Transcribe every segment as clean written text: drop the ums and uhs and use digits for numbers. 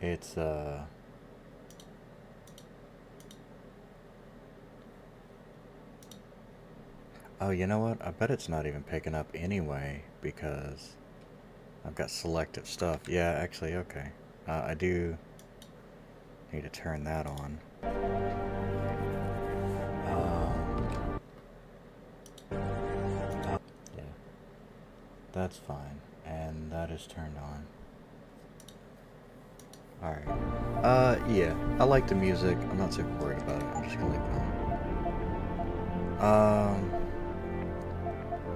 It's, oh, you know what? I bet it's not even picking up anyway, because I've got selective stuff. Yeah, actually, okay. I do need to turn that on. Yeah, that's fine. And that is turned on. Alright. Yeah. I like the music. I'm not super worried about it. I'm just gonna leave it on.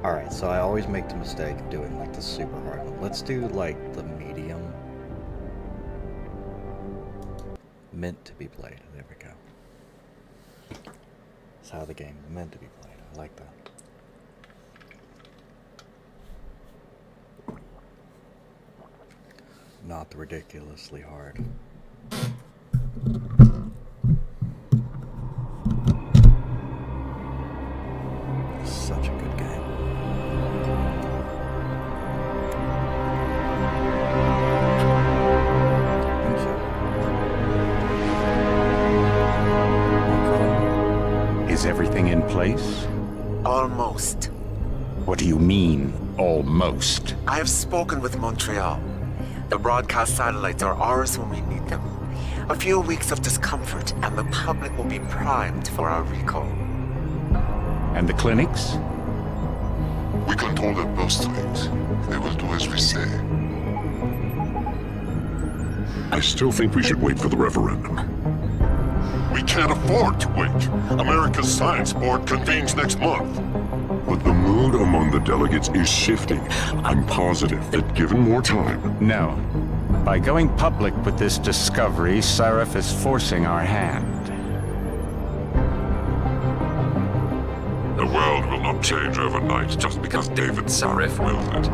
Alright, so I always make the mistake of doing, like, the super hard one. Let's do, like, the medium. Meant to be played. There we go. That's how the game is meant to be played. I like that. Not the ridiculously hard. Such a good game. Is everything in place? Almost. What do you mean, almost? I have spoken with Montreal. The broadcast satellites are ours when we need them. A few weeks of discomfort, and the public will be primed for our recall. And the clinics? We control their purse strings. They will do as we say. I still think we should wait for the referendum. We can't afford to wait. America's Science Board convenes next month. But the mood among the delegates is shifting. I'm positive that given more time... No. By going public with this discovery, Sarif is forcing our hand. The world will not change overnight just because David Sarif wills it.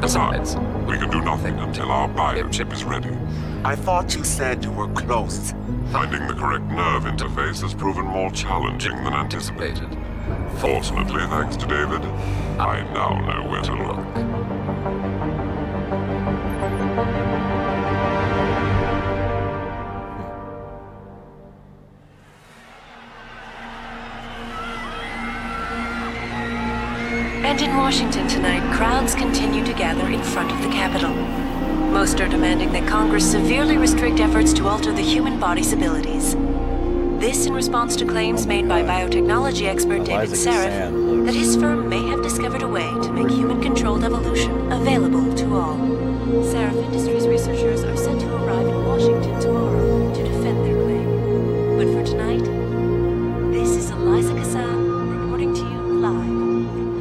Besides, we can do nothing until our biochip is ready. I thought you said you were close. Finding the correct nerve interface has proven more challenging than anticipated. Fortunately, thanks to David, I now know where to look. And in Washington tonight, crowds continue to gather in front of the Capitol. Most are demanding that Congress severely restrict efforts to alter the human body's abilities. This in response to claims made by biotechnology expert David Sarif that his firm may have discovered a way to make human-controlled evolution available to all. Sarif Industries researchers are set to arrive in Washington tomorrow to defend their claim. But for tonight, this is Eliza Kassan reporting to you live from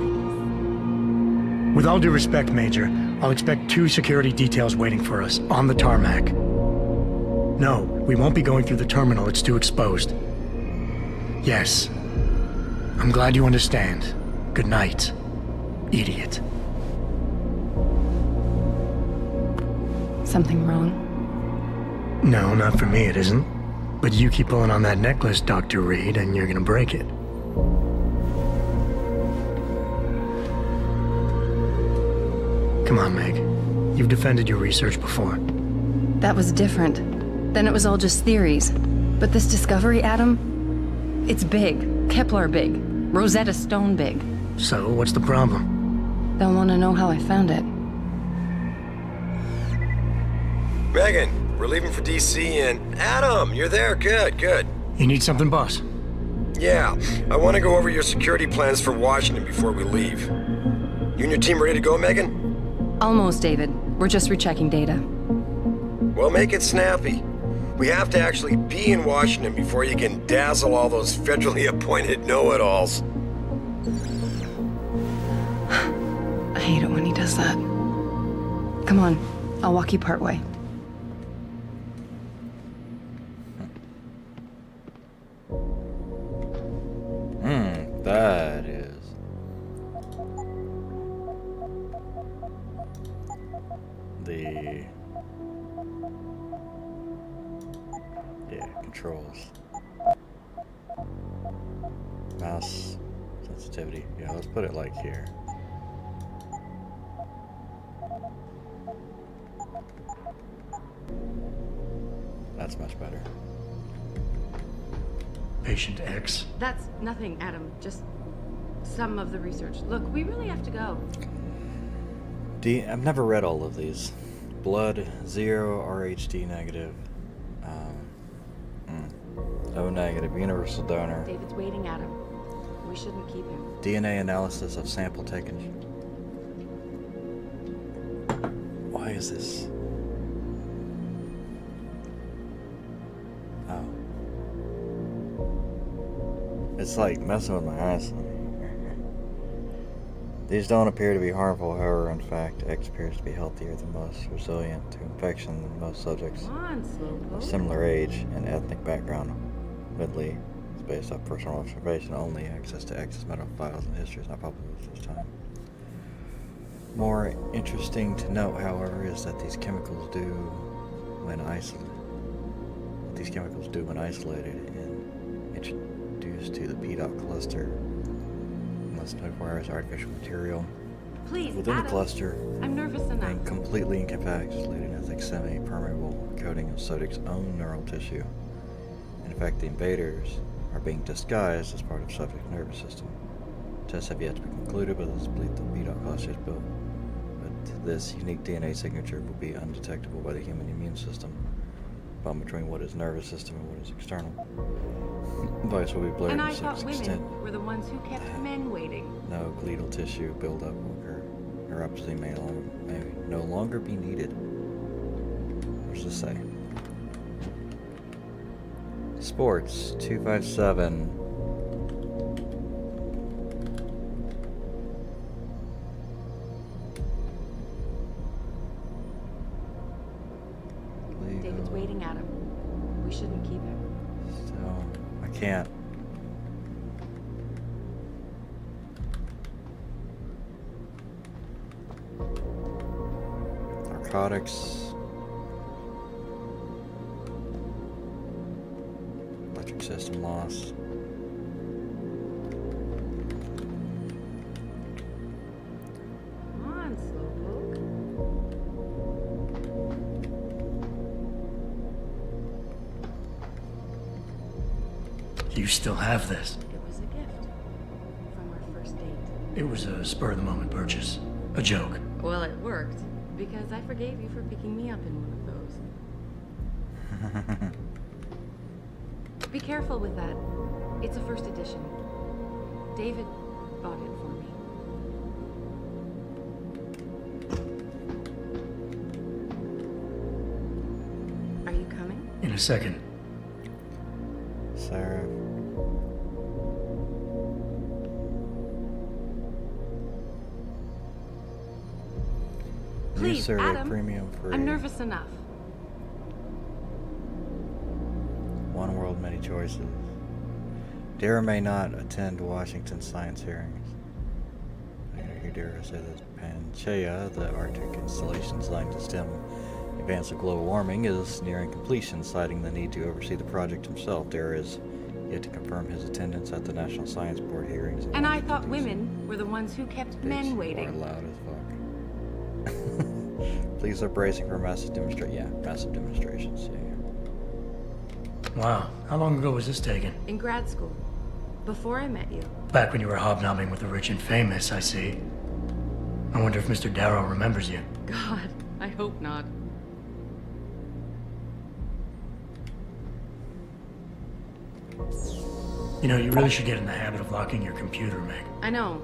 Vegas. With all due respect, Major, I'll expect 2 security details waiting for us on the tarmac. No, we won't be going through the terminal. It's too exposed. Yes. I'm glad you understand. Good night, idiot. Something wrong? No, not for me it isn't. But you keep pulling on that necklace, Dr. Reed, and you're gonna break it. Come on, Meg. You've defended your research before. That was different. Then it was all just theories. But this discovery, Adam, it's big. Kepler big. Rosetta Stone big. So, what's the problem? They'll want to know how I found it. Megan, we're leaving for DC, and Adam, you're there. Good, good. You need something, boss? Yeah, I want to go over your security plans for Washington before we leave. You and your team ready to go, Megan? Almost, David. We're just rechecking data. Well, make it snappy. We have to actually be in Washington before you can dazzle all those federally appointed know-it-alls. I hate it when he does that. Come on, I'll walk you partway. That is... the... yeah, controls. Mouse sensitivity. Yeah, let's put it like here. That's much better. Patient X. That's nothing, Adam. Just some of the research. Look, we really have to go. I've never read all of these. Blood 0, RHD negative. O negative, universal donor. David's waiting, Adam. We shouldn't keep him. DNA analysis of sample taken. Why is this? Oh. It's like messing with my eyes. These don't appear to be harmful, however, in fact, X appears to be healthier than most, resilient to infection than most subjects Come on, Slowpoke. of similar age and ethnic background. Admittedly, it's based on personal observation only. Access to X's medical files and history is not public at this time. More interesting to note, however, is that these chemicals do when isolated and introduced to the PDOT cluster in less than 24 hours, artificial material Please, within Adam. the cluster I'm nervous enough. and completely incapacitated as a semi-permeable coating of subject's own neural tissue. In fact, the invaders are being disguised as part of subject's nervous system. Tests have yet to be concluded, but this belief the PDOT cluster is built. But this unique DNA signature will be undetectable by the human immune system, bound between what is nervous system and what is external. Device will be blurred And to I such thought extent women were the ones who kept men waiting. no glial tissue buildup will occur. Neuropathy may no longer be needed. What does this say? Sports 257. David's waiting, Adam. We shouldn't keep him. Still, I can't. Narcotics. Electric system lost. Come on, Slowpoke. You still have this. It was a gift from our first date. It was a spur-of-the-moment purchase. A joke. Well, it worked, because I forgave you for picking me up in one of those. Be careful with that. It's a first edition. David bought it for me. Are you coming? In a second. Sarah. Please, Survey Adam. premium free. I'm nervous enough. One world, many choices. Dare may not attend Washington science hearings. You dare say this. Pangaea, the Arctic installation designed to stem advance of global warming, is nearing completion, citing the need to oversee the project himself. Dare is yet to confirm his attendance at the National Science Board hearings. And I thought women were the ones who kept men waiting. Are loud as fuck. Police are bracing for massive demonstrations. Yeah. Wow. How long ago was this taken? In grad school. Before I met you. Back when you were hobnobbing with the rich and famous, I see. I wonder if Mr. Darrow remembers you. God, I hope not. You know, you really should get in the habit of locking your computer, Meg. I know.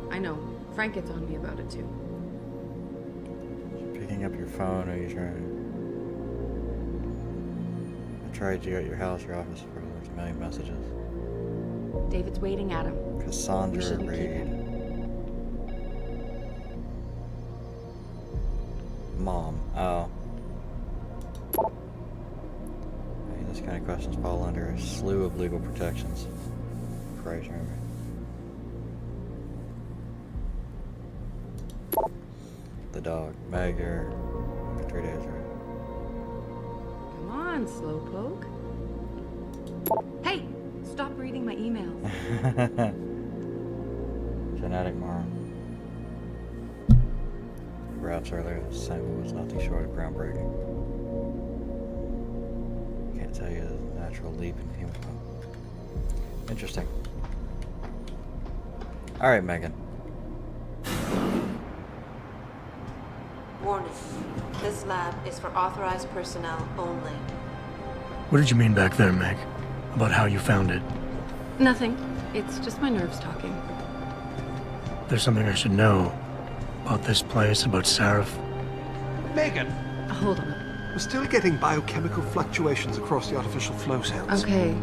Frank gets on me about it too. Picking up your phone, or you trying? I tried you at your house or office for like a million messages. David's waiting, Adam. We Cassandra shouldn't keep Reed. him. Mom. Oh. Hey, this kind of questions fall under a slew of legal protections. Christ, remember. The dog. Meg, you're 3 days, right? Come on, Slowpoke. Hey! Stop reading my emails. Genetic mark. Perhaps earlier, the sample was nothing short of groundbreaking. can't tell you the natural leap in human. Interesting. Alright, Megan. Warning. This lab is for authorized personnel only. What did you mean back there, Meg? About how you found it? Nothing. It's just my nerves talking. There's something I should know about this place, about Sarif. Megan, Hold on. we're still getting biochemical fluctuations across the artificial flow cells. Okay.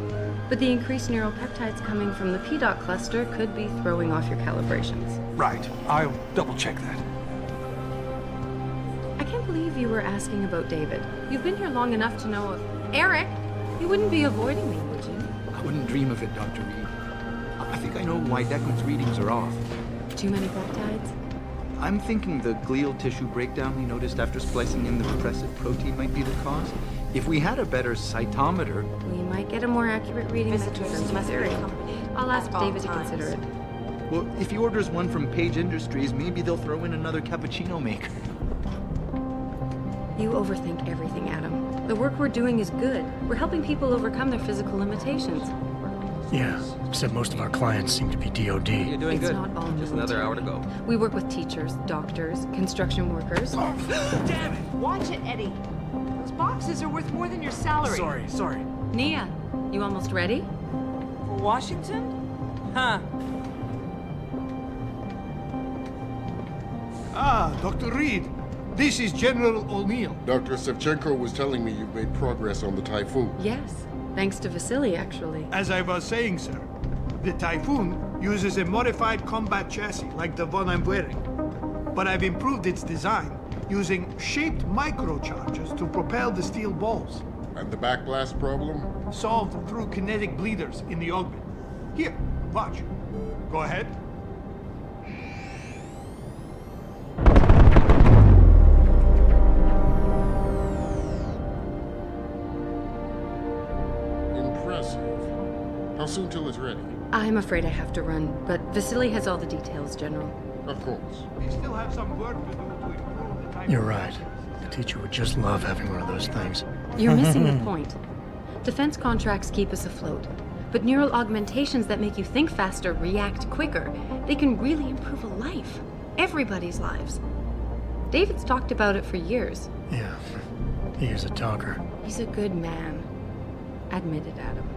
But the increased neural peptides coming from the PDOT cluster could be throwing off your calibrations. Right. I'll double check that. I can't believe you were asking about David. You've been here long enough to know of Eric. You wouldn't be avoiding me, would you? I wouldn't dream of it, Dr. Reed. I think I know why Declan's readings are off. Too many peptides? I'm thinking the glial tissue breakdown we noticed after splicing in the repressive protein might be the cause. If we had a better cytometer... We might get a more accurate reading that Visitors confirms your must be theory. accompanied I'll ask at all David to times. consider it. Well, if he orders one from Page Industries, maybe they'll throw in another cappuccino maker. You overthink everything, Adam. The work we're doing is good. We're helping people overcome their physical limitations. Yeah, except most of our clients seem to be DOD. You're doing It's good. not all Just another hour to go. We work with teachers, doctors, construction workers. Damn it! Watch it, Eddie. Those boxes are worth more than your salary. Sorry. Nia, you almost ready? For Washington? Huh. Ah, Dr. Reed. This is General O'Neill. Dr. Sevchenko was telling me you've made progress on the Typhoon. Yes, thanks to Vasily, actually. As I was saying, sir, the Typhoon uses a modified combat chassis like the one I'm wearing. But I've improved its design using shaped microcharges to propel the steel balls. And the backblast problem? Solved through kinetic bleeders in the augment. Here, watch. Go ahead. Impressive. How soon till it's ready? I'm afraid I have to run, but Vasily has all the details, General. Of course. We still have some work to do to improve the Typhoon. You're right. The teacher would just love having one of those things. You're missing the point. Defense contracts keep us afloat, but neural augmentations that make you think faster, react quicker, they can really improve a life. Everybody's lives. David's talked about it for years. Yeah, he is a talker. He's a good man. Admit it, Adam.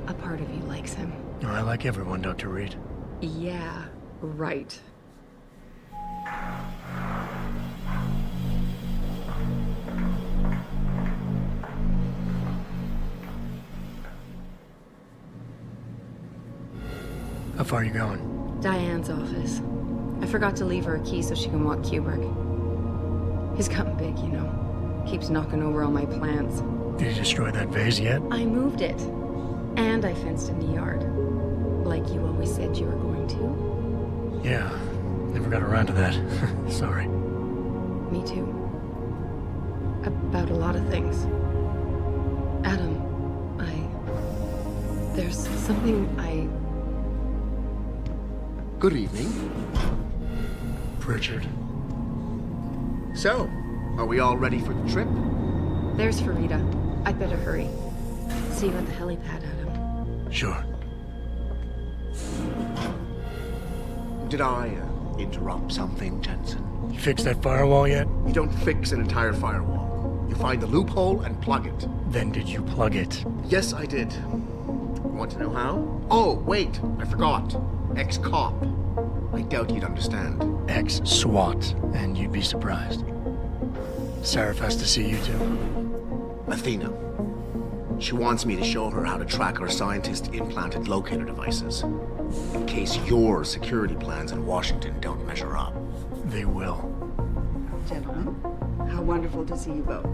A part of you likes him. I like everyone, Dr. Reed. Yeah, right. How far are you going? Diane's office. I forgot to leave her a key so she can walk Kubrick. He's gotten big, you know. Keeps knocking over all my plants. Did you destroy that vase yet? I moved it. And I fenced in the yard. Like you always said you were going to. Yeah, never got around to that. Sorry. Me too. About a lot of things. Adam, there's something I... Good evening. Pritchard. So, are we all ready for the trip? There's Farida. I'd better hurry. See you at the helipad, Adam. Sure. Did I interrupt something, Jensen? You fixed that firewall yet? You don't fix an entire firewall. You find the loophole and plug it. Then did you plug it? Yes, I did. Want to know how? Oh, wait, I forgot. Ex-cop. I doubt you'd understand. Ex-SWAT, and you'd be surprised. Sarif has to see you too. Athena. She wants me to show her how to track our scientist-implanted locator devices. In case your security plans in Washington don't measure up. They will. Gentlemen, how wonderful to see you both.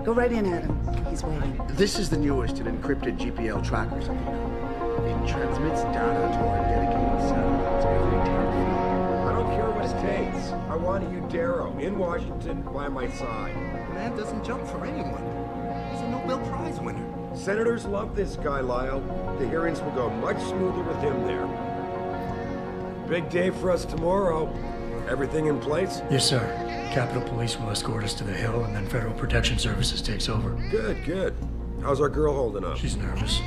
Go right in, Adam. He's waiting. This is the newest in encrypted GPL trackers, Athena. It transmits data to our dedicated satellites every 10 feet. I don't care what it takes. I want a Udero in Washington by my side. The man doesn't jump for anyone. He's a Nobel Prize winner. Senators love this guy, Lyle. The hearings will go much smoother with him there. Big day for us tomorrow. Everything in place? Yes, sir. Capitol Police will escort us to the Hill, and then Federal Protection Services takes over. Good, good. How's our girl holding up? She's nervous.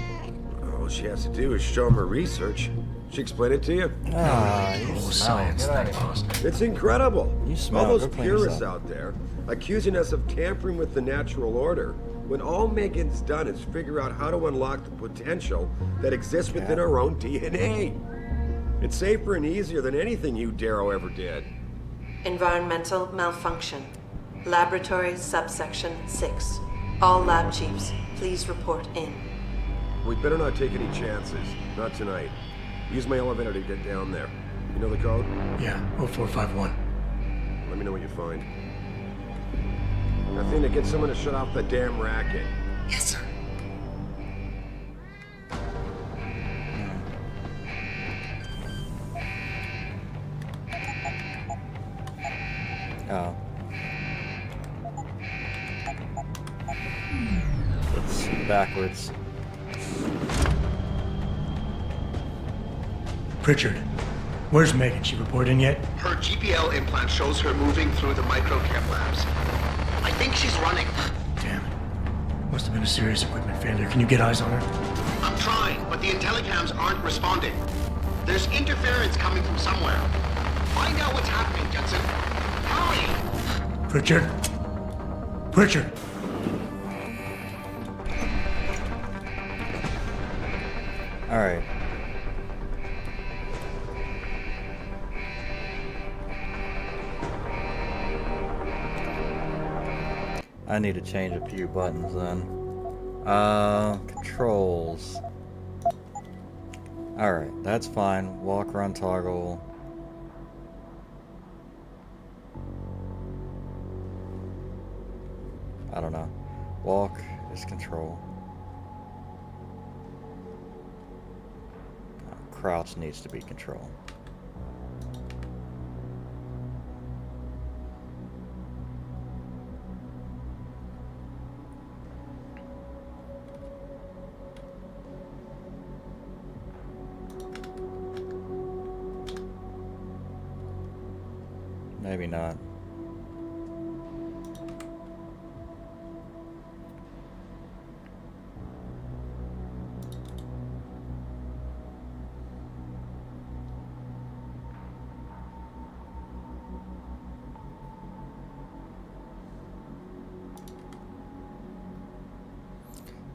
All she has to do is show him her research. She explain it to you? Ah, you Oh, smell. science Get out thing, of here. Boston. It's incredible. You smell. All Go those clean purists yourself. out there accusing us of tampering with the natural order, when all Megan's done is figure out how to unlock the potential that exists within our own DNA. It's safer and easier than anything you, Darrow, ever did. Environmental malfunction. Laboratory subsection 6. All lab chiefs, please report in. We better not take any chances. Not tonight. Use my elevator to get down there. You know the code? Yeah, 0451. Let me know what you find. Nothing to get someone to shut off the damn racket. Yes, sir. Oh. It's backwards. Pritchard, where's Megan? She report in yet? Her GPL implant shows her moving through the microchem labs. I think she's running. Damn it. Must have been a serious equipment failure. Can you get eyes on her? I'm trying, but the intellicams aren't responding. There's interference coming from somewhere. Find out what's happening, Jensen. Hurry! Pritchard? Pritchard! Alright. I need to change a few buttons then. Controls. Alright, that's fine. Walk, run, toggle. I don't know. Walk is control. Crouch needs to be control. Maybe not.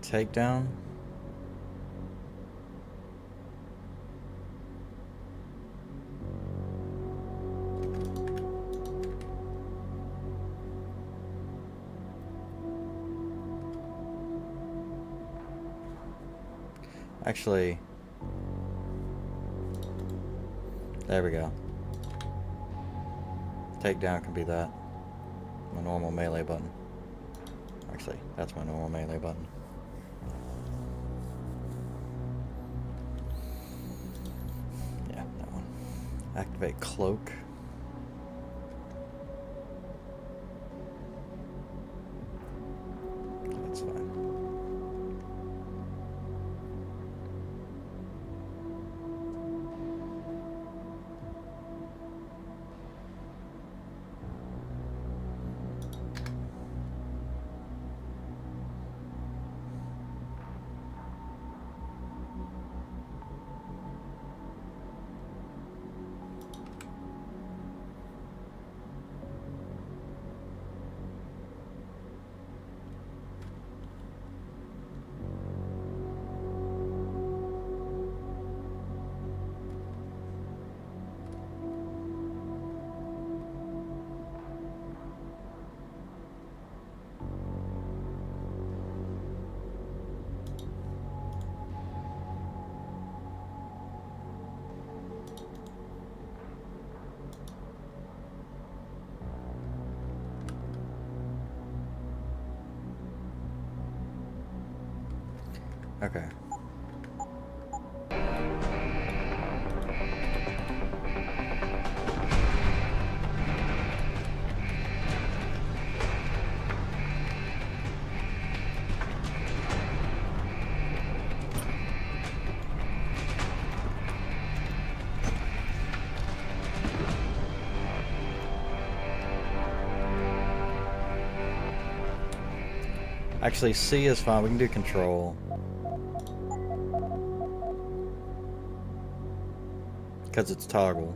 Takedown. Actually, there we go. Takedown can be that. My normal melee button. Actually, that's my normal melee button. Yeah, that one. Activate cloak. That's fine. Okay. Actually, C is fine. We can do control. Because it's toggle.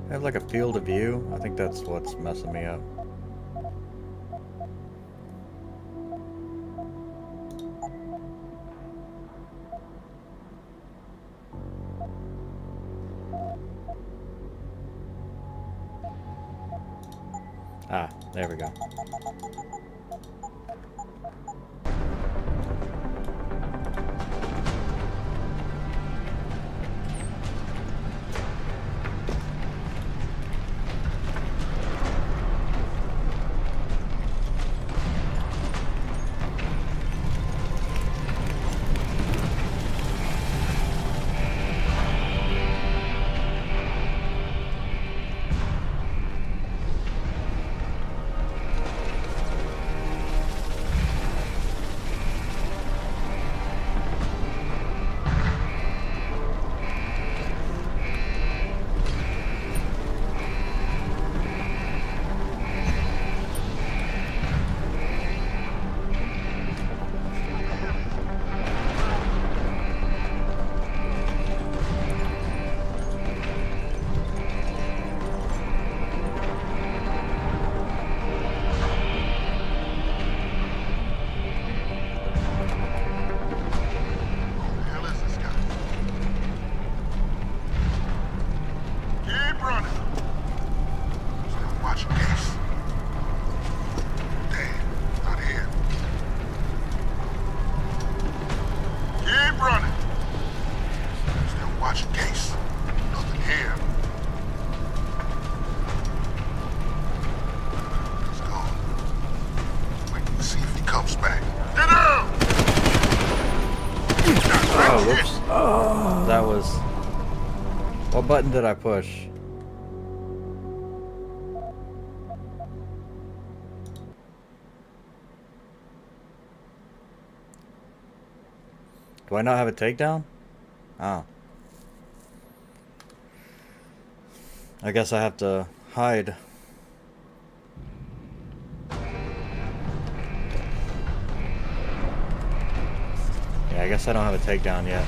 I have like a field of view. I think that's what's messing me up. Ah, there we go. That was... What button did I push? Do I not have a takedown? Oh. I guess I have to hide. Yeah, I guess I don't have a takedown yet.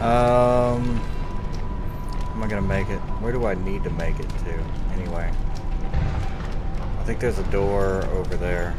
Am I gonna make it? Where do I need to make it to, anyway? I think there's a door over there.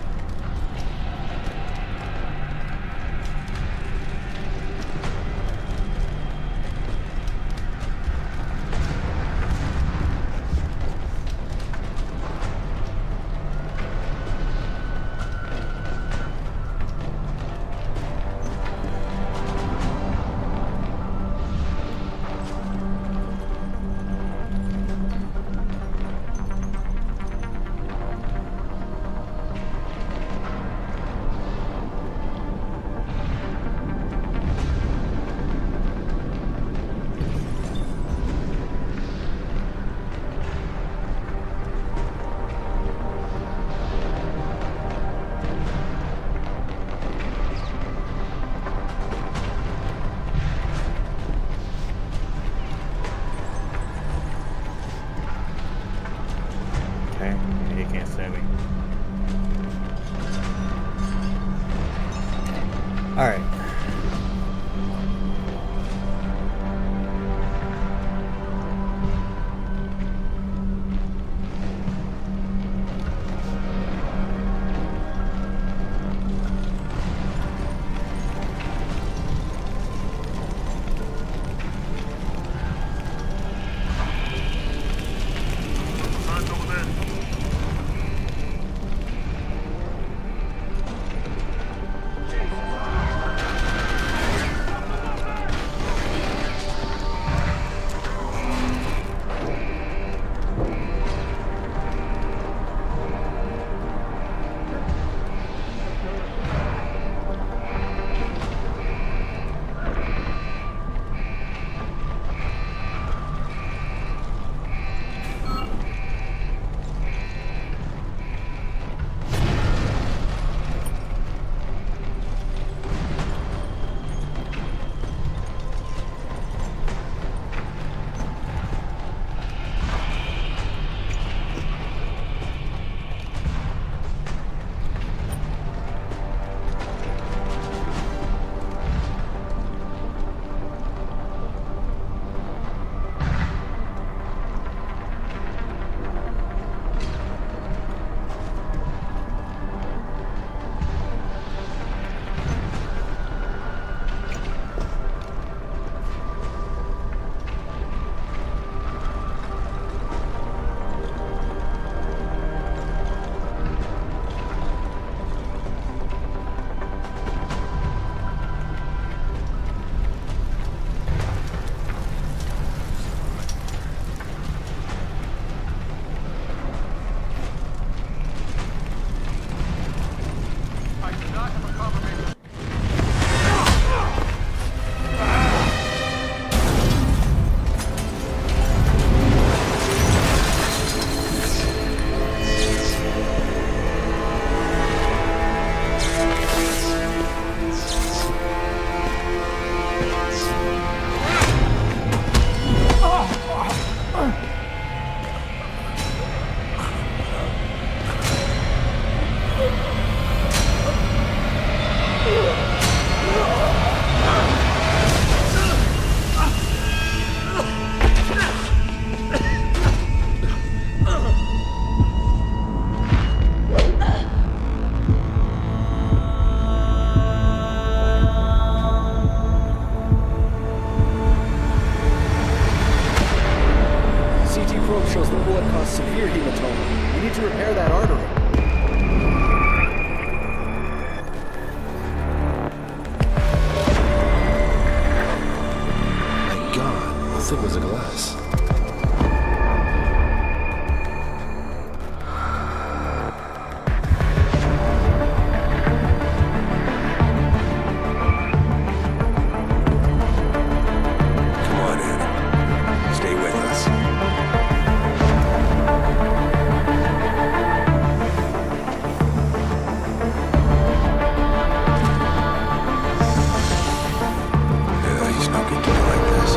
He can't see me. Alright. thick was the glass? Come on, Ed. Stay with us. Yeah, he's not good to me like this.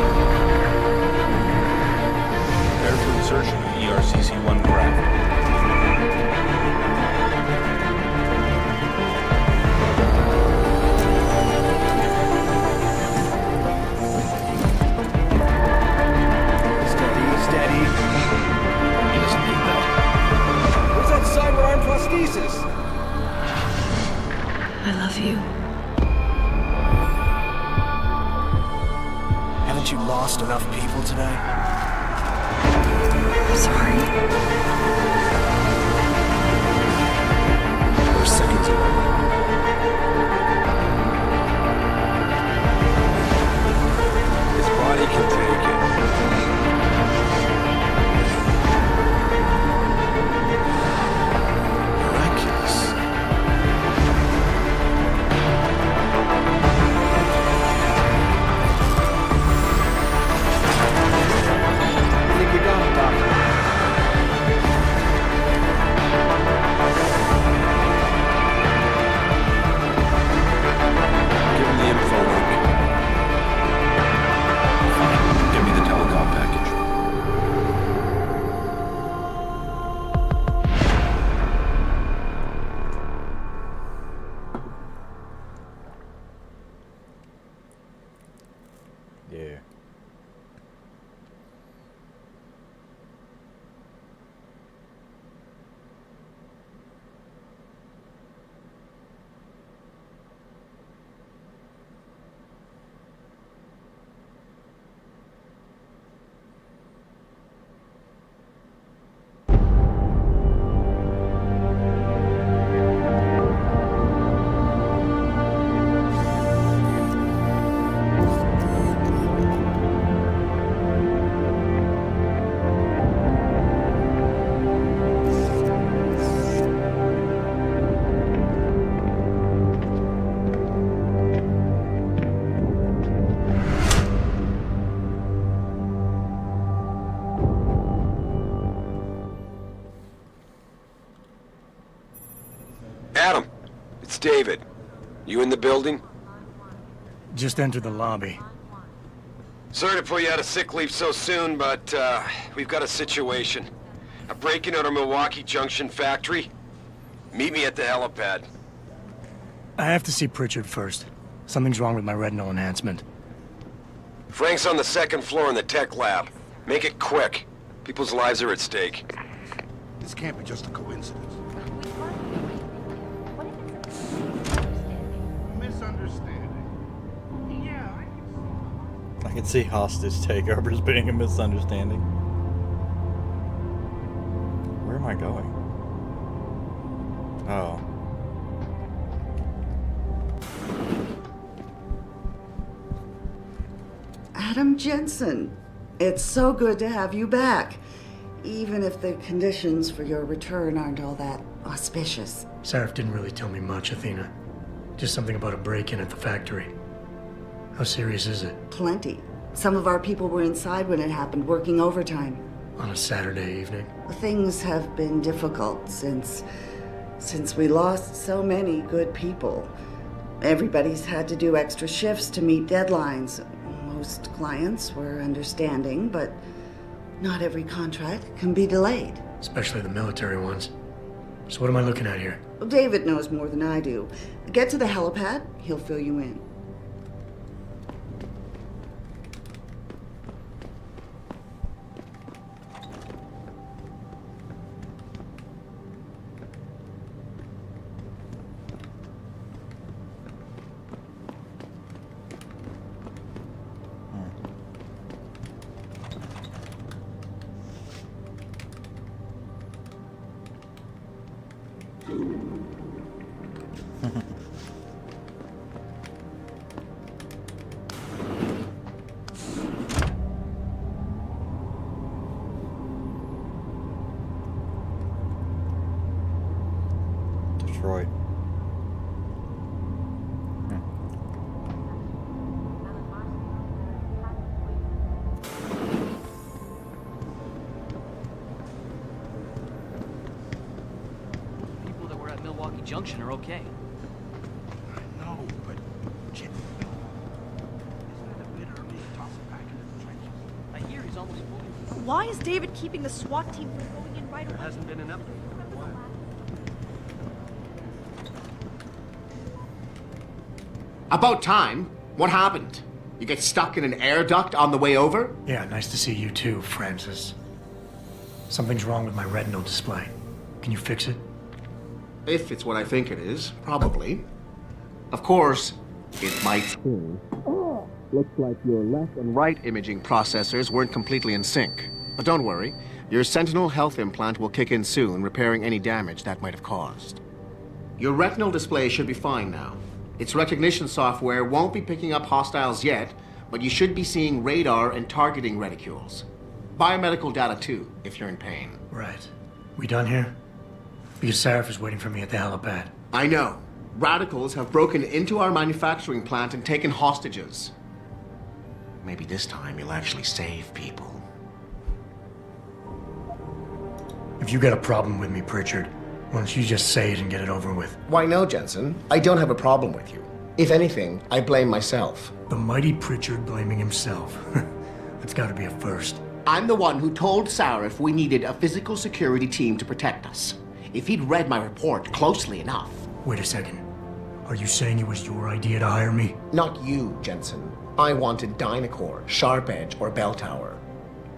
I love you. Haven't you lost enough people today? I'm sorry. We're seconds away. His body can take it. Miraculous. I think we got him, Doctor. Give him the info link. Fine. Give me the telecom package. Yeah. Adam, it's David. You in the building? Just entered the lobby. Sorry to pull you out of sick leave so soon, but we've got a situation. A break-in at our Milwaukee Junction factory. Meet me at the helipad. I have to see Pritchard first. Something's wrong with my retinal enhancement. Frank's on the second floor in the tech lab. Make it quick. People's lives are at stake. This can't be just a coincidence. Misunderstanding. Yeah, I can see hostage takeovers being a misunderstanding. Where am I going? Oh. Adam Jensen, it's so good to have you back, even if the conditions for your return aren't all that auspicious. Sarif didn't really tell me much, Athena. Just something about a break-in at the factory. How serious is it? Plenty. Some of our people were inside when it happened, working overtime. On a Saturday evening? Things have been difficult since we lost so many good people. Everybody's had to do extra shifts to meet deadlines. Most clients were understanding, but not every contract can be delayed. Especially the military ones. So what am I looking at here? Well, David knows more than I do. Get to the helipad, he'll fill you in. Detroit. People that were at Milwaukee Junction are okay. I know, but Jim, isn't it a bit early to toss him back into the trenches? I hear he's almost fully... Why is David keeping the SWAT team from going in right away? There hasn't been an update. About time. What happened? You get stuck in an air duct on the way over? Yeah, nice to see you too, Francis. Something's wrong with my retinal display. Can you fix it? If it's what I think it is, probably. Of course, it might seem. Looks like your left and right imaging processors weren't completely in sync. But don't worry, your Sentinel health implant will kick in soon, repairing any damage that might have caused. Your retinal display should be fine now. Its recognition software won't be picking up hostiles yet, but you should be seeing radar and targeting reticules. Biomedical data too, if you're in pain. Right. We done here? Because Sarif is waiting for me at the helipad. I know. Radicals have broken into our manufacturing plant and taken hostages. Maybe this time you'll actually save people. If you got a problem with me, Pritchard, why don't you just say it and get it over with? Why no, Jensen. I don't have a problem with you. If anything, I blame myself. The mighty Pritchard blaming himself. That's gotta be a first. I'm the one who told Sarif we needed a physical security team to protect us. If he'd read my report closely enough. Wait a second. Are you saying it was your idea to hire me? Not you, Jensen. I wanted Dynacore, Sharp Edge, or Bell Tower.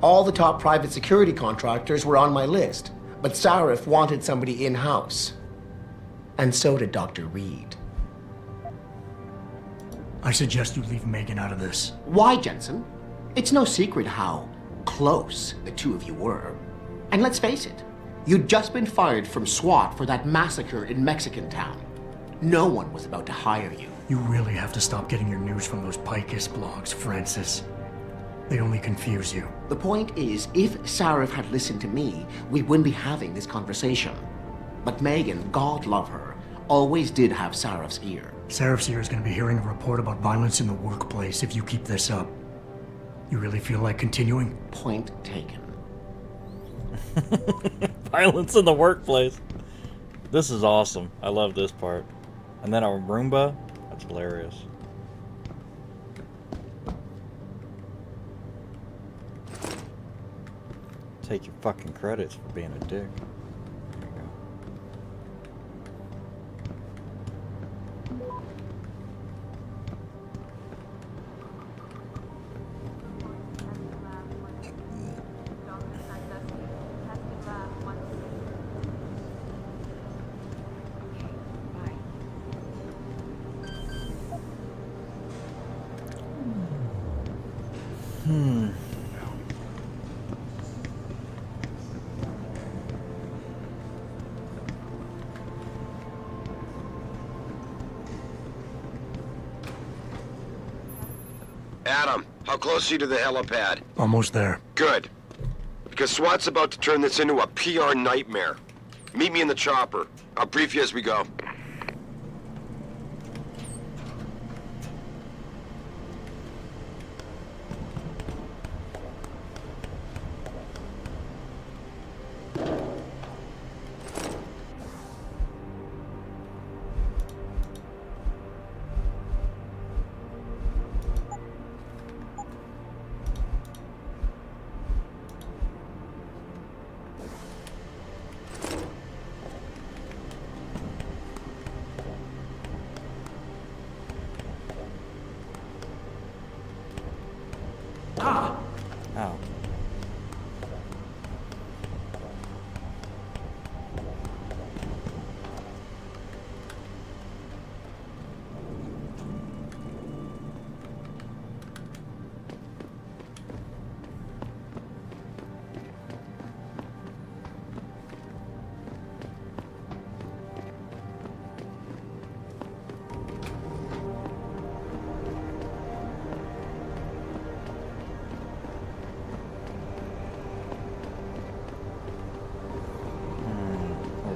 All the top private security contractors were on my list, but Sarif wanted somebody in-house. And so did Dr. Reed. I suggest you leave Megan out of this. Why, Jensen? It's no secret how close the two of you were. And let's face it, you'd just been fired from SWAT for that massacre in Mexican town. No one was about to hire you. You really have to stop getting your news from those Picus blogs, Francis. They only confuse you. The point is, if Sarif had listened to me, we wouldn't be having this conversation. But Megan, God love her, always did have Sarif's ear. Sarif's ear is going to be hearing a report about violence in the workplace if you keep this up. You really feel like continuing? Point taken. Violence in the workplace. This is awesome. I love this part. And then our Roomba. That's hilarious. Take your fucking credits for being a dick. There you go. Adam, how close are you to the helipad? Almost there. Good. Because SWAT's about to turn this into a PR nightmare. Meet me in the chopper. I'll brief you as we go. Ow.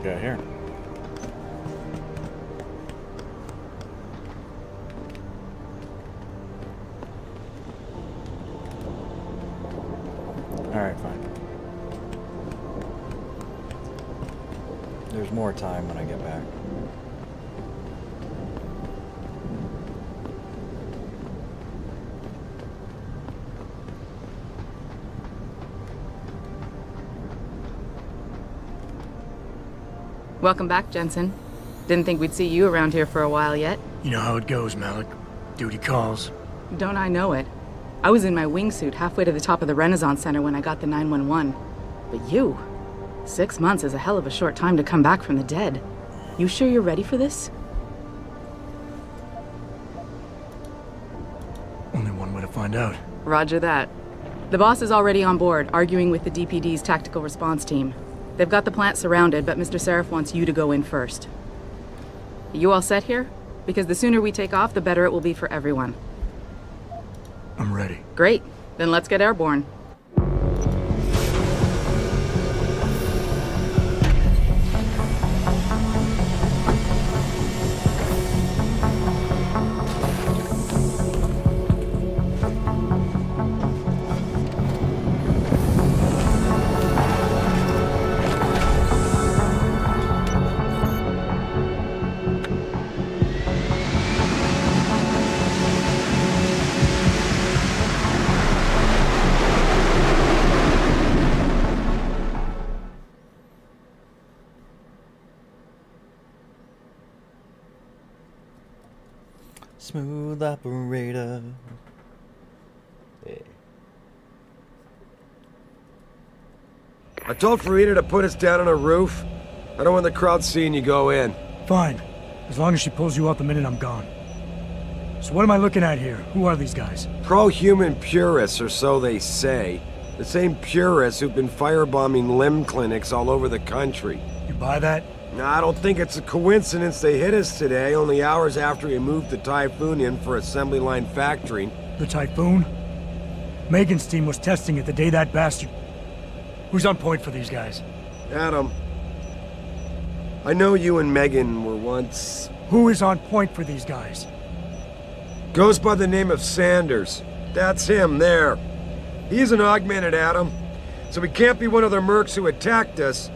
Got here. Alright, fine. There's more time when I get back. Welcome back, Jensen. Didn't think we'd see you around here for a while yet. You know how it goes, Malik. Duty calls. Don't I know it? I was in my wingsuit halfway to the top of the Renaissance Center when I got the 911. But you... 6 months is a hell of a short time to come back from the dead. You sure you're ready for this? way to find out. Roger that. The boss is already on board, arguing with the DPD's tactical response team. They've got the plant surrounded, but Mr. Sarif wants you to go in first. Are you all set here? Because the sooner we take off, the better it will be for everyone. I'm ready. Great. Then let's get airborne. Smooth operator. Yeah. I told Farida to put us down on a roof. I don't want the crowd seeing you go in. Fine. As long as she pulls you out the minute I'm gone. So what am I looking at here? Who are these guys? Pro-human purists, or so they say. The same purists who've been firebombing limb clinics all over the country. You buy that? No, I don't think it's a coincidence they hit us today, only hours after we moved the Typhoon in for assembly line factory. The Typhoon? Megan's team was testing it the day that bastard... Who's on point for these guys? Adam. I know you and Megan were once... Who is on point for these guys? Goes by the name of Sanders. That's him, there. He's an augmented Adam, so he can't be one of the mercs who attacked us,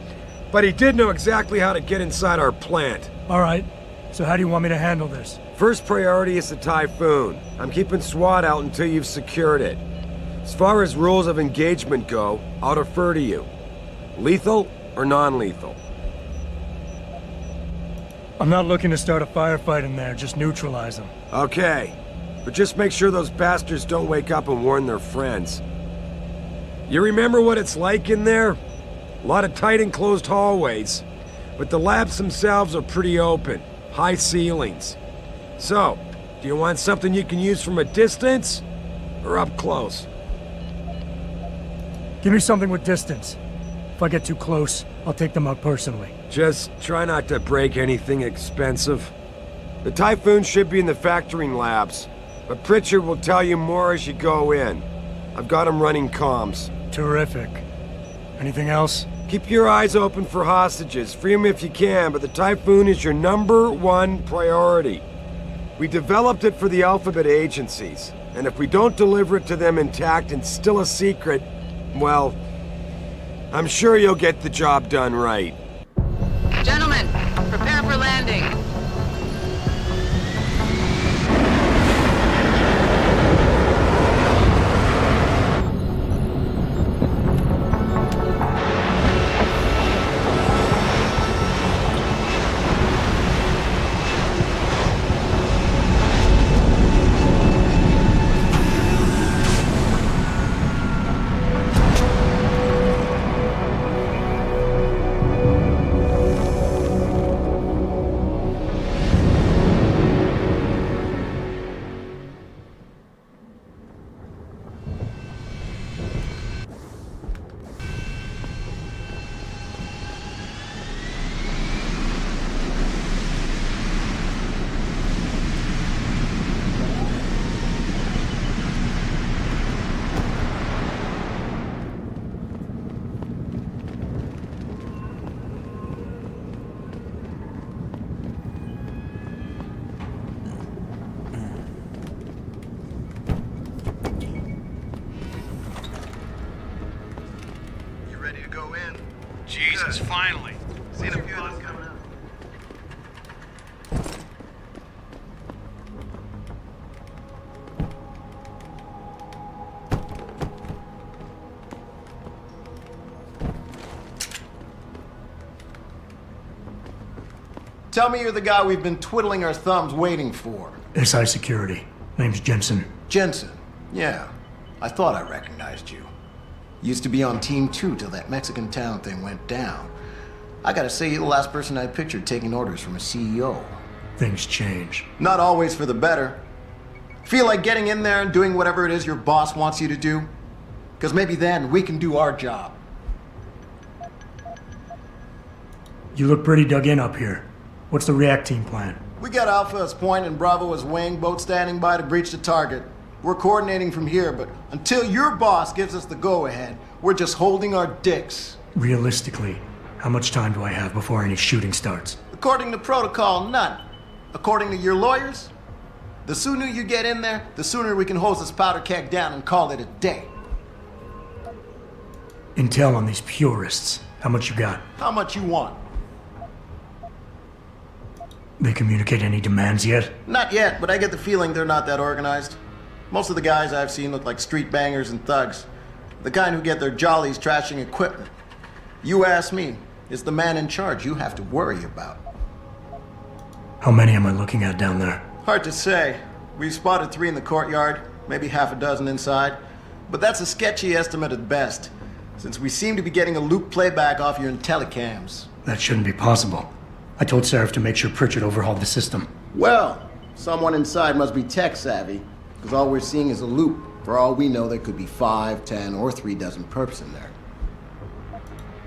but he did know exactly how to get inside our plant. All right. So how do you want me to handle this? First priority is the Typhoon. I'm keeping SWAT out until you've secured it. As far as rules of engagement go, I'll defer to you. Lethal or non-lethal? I'm not looking to start a firefight in there, just neutralize them. Okay. But just make sure those bastards don't wake up and warn their friends. You remember what it's like in there? A lot of tight enclosed hallways, but the labs themselves are pretty open, high ceilings. So, do you want something you can use from a distance, or up close? Give me something with distance. If I get too close, I'll take them out personally. Just try not to break anything expensive. The Typhoon should be in the factoring labs, but Pritchard will tell you more as you go in. I've got him running comms. Terrific. Anything else? Keep your eyes open for hostages. Free them if you can, but the Typhoon is your #1 priority. We developed it for the Alphabet agencies, and if we don't deliver it to them intact and still a secret, well, I'm sure you'll get the job done right. Gentlemen, prepare for landing. Jesus, finally. Seen a few of them coming out. Tell me you're the guy we've been twiddling our thumbs waiting for. SI Security. Name's Jensen. Jensen. Yeah. I thought I recognized you. Used to be on Team 2 till that Mexican town thing went down. I gotta say, you're the last person I pictured taking orders from a CEO. Things change. Not always for the better. Feel like getting in there and doing whatever it is your boss wants you to do? Because maybe then we can do our job. You look pretty dug in up here. What's the react team plan? We got Alpha as point and Bravo as wing, both standing by to breach the target. We're coordinating from here, but until your boss gives us the go-ahead, we're just holding our dicks. Realistically, how much time do I have before any shooting starts? According to protocol, none. According to your lawyers, the sooner you get in there, the sooner we can hose this powder keg down and call it a day. Intel on these purists. How much you got? How much you want? They communicate any demands yet? Not yet, but I get the feeling they're not that organized. Most of the guys I've seen look like street bangers and thugs. The kind who get their jollies trashing equipment. You ask me, it's the man in charge you have to worry about. How many am I looking at down there? Hard to say. We've spotted 3 in the courtyard, maybe half a dozen inside. But that's a sketchy estimate at best, since we seem to be getting a loop playback off your telecams. That shouldn't be possible. I told Seraph to make sure Pritchard overhauled the system. Well, someone inside must be tech savvy, because all we're seeing is a loop. For all we know, there could be 5, 10, or 3 dozen perps in there.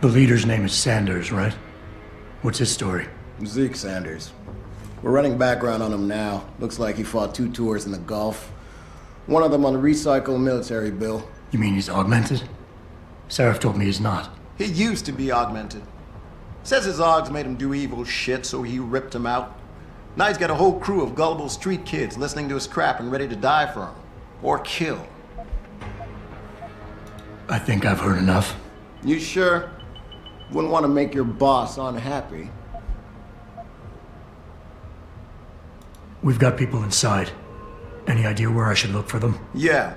The leader's name is Sanders, right? What's his story? Zeke Sanders. We're running background on him now. Looks like he fought 2 tours in the Gulf. One of them on a recycled military bill. You mean he's augmented? Seraph told me he's not. He used to be augmented. Says his Augs made him do evil shit, so he ripped him out. Now he's got a whole crew of gullible street kids listening to his crap and ready to die for him. Or kill. I think I've heard enough. You sure? Wouldn't want to make your boss unhappy. We've got people inside. Any idea where I should look for them? Yeah.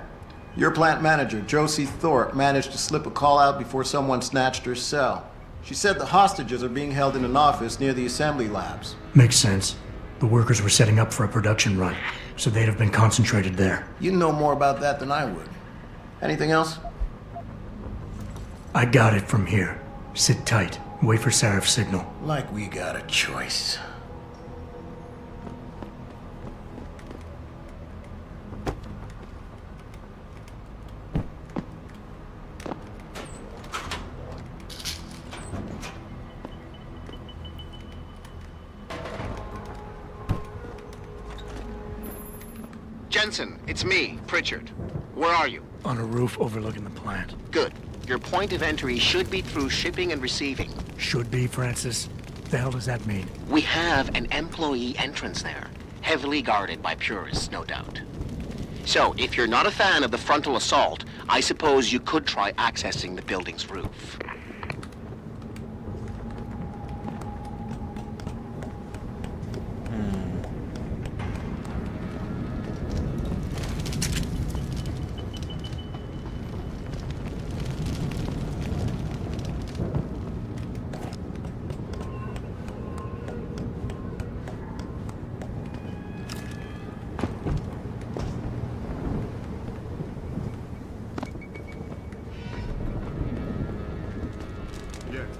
Your plant manager, Josie Thorpe, managed to slip a call out before someone snatched her cell. She said the hostages are being held in an office near the assembly labs. Makes sense. The workers were setting up for a production run, so they'd have been concentrated there. You know more about that than I would. Anything else? I got it from here. Sit tight. Wait for Seraph's signal. Like we got a choice. Jensen, it's me, Pritchard. Where are you? On a roof overlooking the plant. Good. Your point of entry should be through shipping and receiving. Should be, Francis. The hell does that mean? We have an employee entrance there. Heavily guarded by purists, no doubt. So, if you're not a fan of the frontal assault, I suppose you could try accessing the building's roof.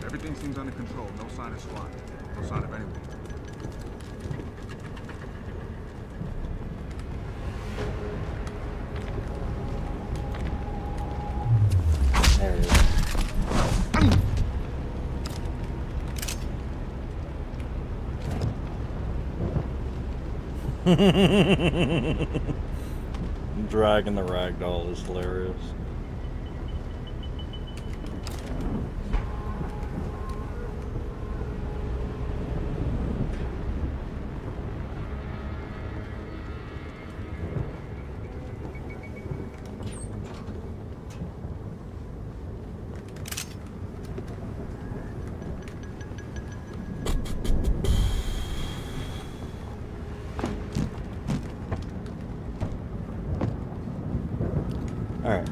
Everything seems under control. No sign of SWAT. No sign of anyone. There it is. Dragging the ragdoll is hilarious. Alright.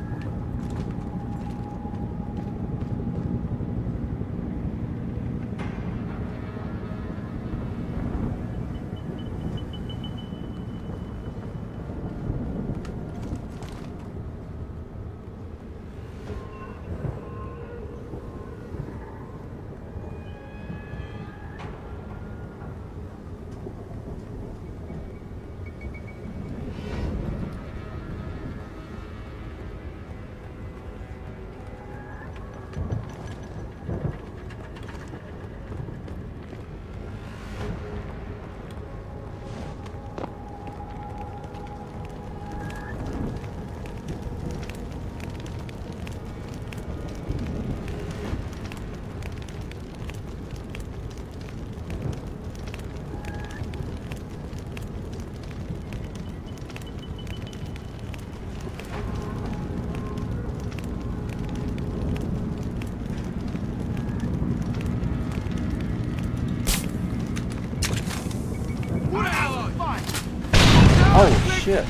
Oh, shit.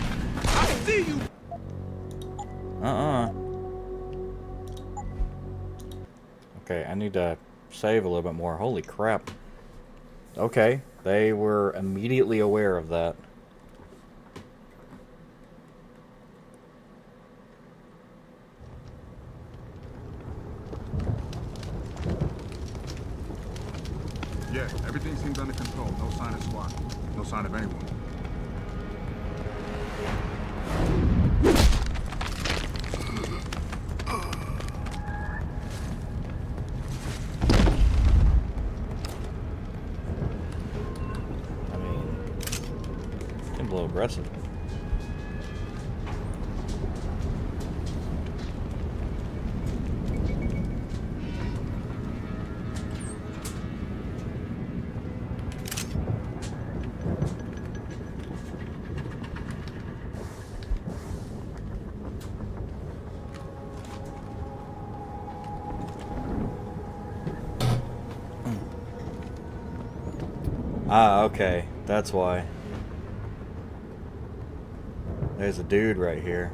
I see you. Okay, I need to save a little bit more. Holy crap. Okay, they were immediately aware of that. Yeah, everything seems under control. No sign of SWAT. No sign of anyone. I mean, it's getting a little aggressive. Ah, okay. That's why. There's a dude right here.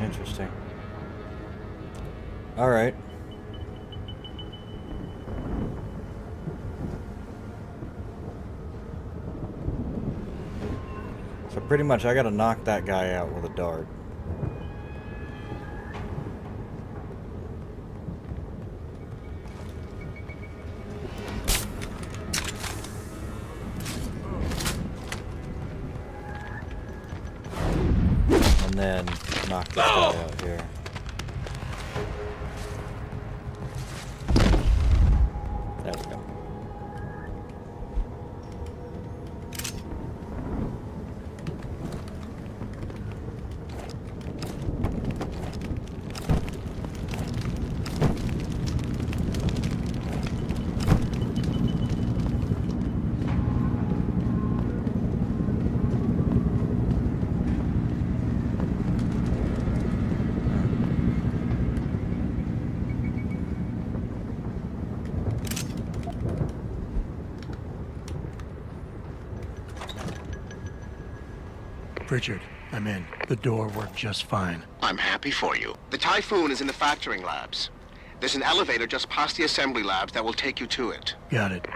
Interesting. Alright. So pretty much I gotta knock that guy out with a dart. And then knock this guy out here. There we go. Richard, I'm in. The door worked just fine. I'm happy for you. The Typhoon is in the factoring labs. There's an elevator just past the assembly labs that will take you to it. Got it.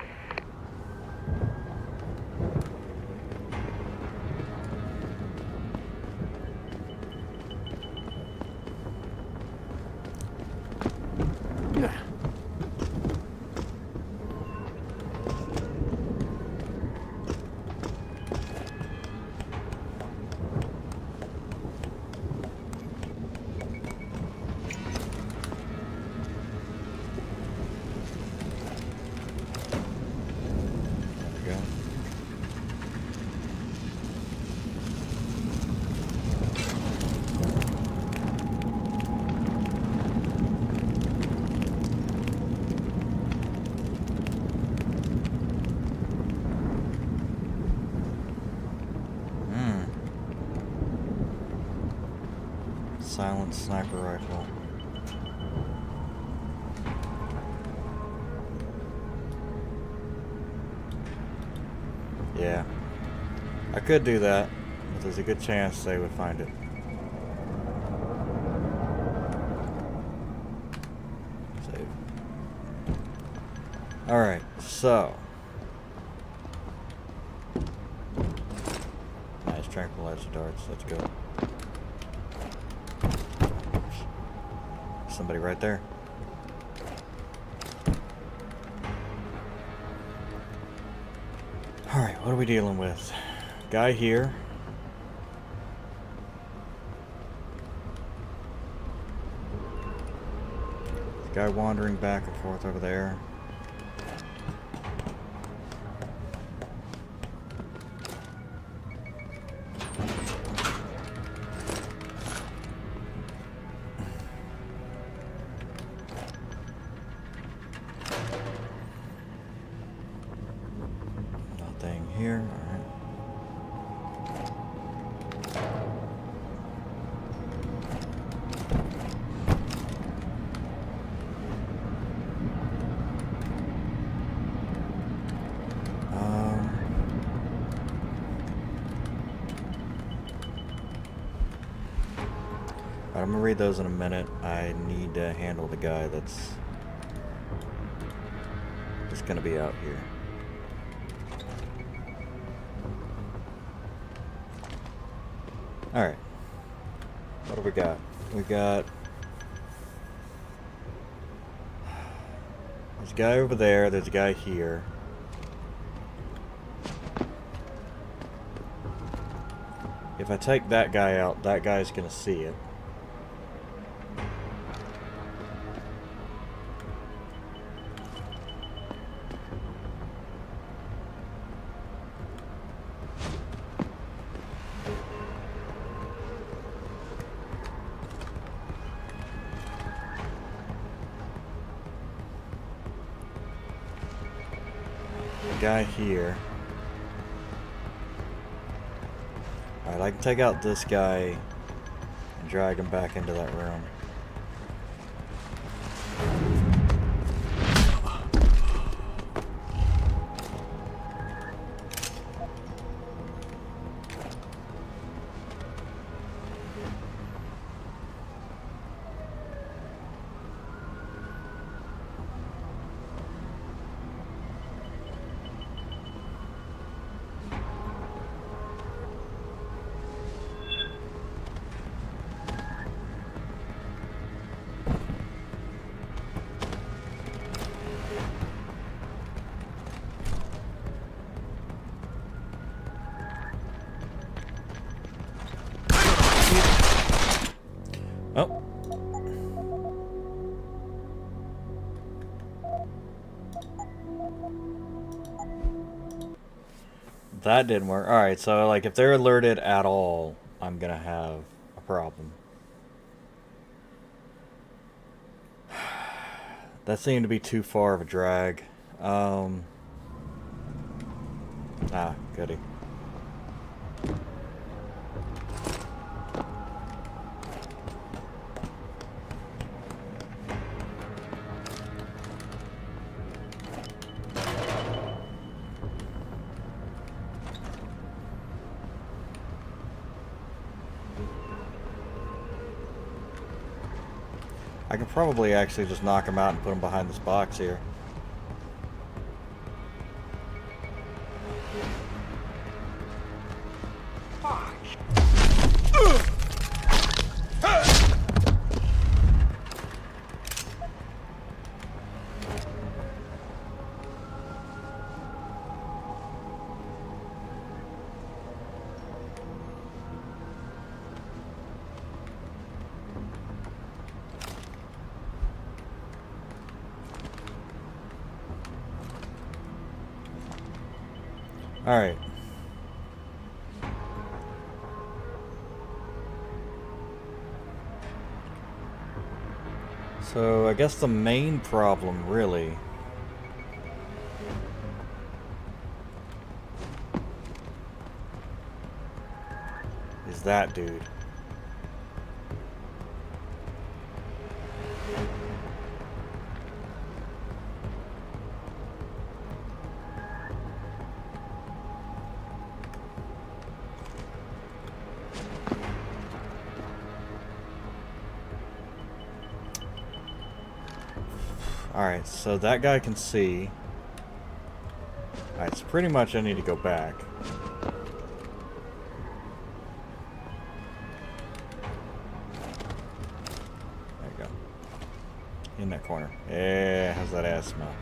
go. Silent sniper rifle. Yeah. I could do that, but there's a good chance they would find it. Save. Alright, so. Nice tranquilizer darts, let's go. Somebody right there. Alright, what are we dealing with? Guy here. Guy wandering back and forth over there. Nothing here. Alright. I'm gonna read those in a minute. I need to handle the guy that's gonna be out here. Alright. What do we got? We got... There's a guy over there. There's a guy here. If I take that guy out, that guy's gonna see it. Guy here. Alright, I can take out this guy and drag him back into that room. Oh. That didn't work. Alright, so like if they're alerted at all, I'm gonna have a problem. That seemed to be too far of a drag. Ah, goody. I could probably actually just knock him out and put him behind this box here. Alright. So I guess the main problem really is that dude. Alright, so that guy can see. Alright, so pretty much I need to go back. There you go. In that corner. Yeah, how's that ass smell?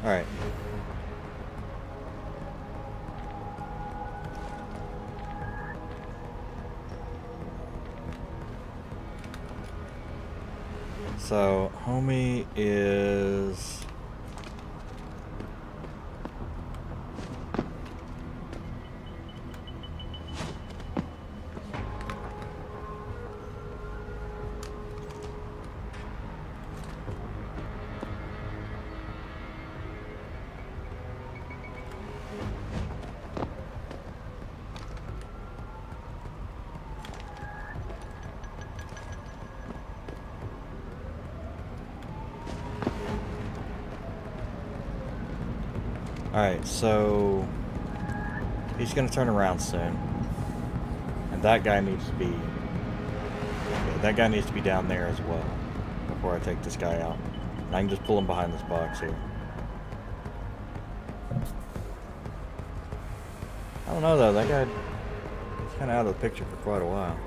Alright. So, homie is... Alright, so he's gonna turn around soon. And that guy needs to be... yeah, that guy needs to be down there as well before I take this guy out. And I can just pull him behind this box here. I don't know though, that guy he's kinda out of the picture for quite a while.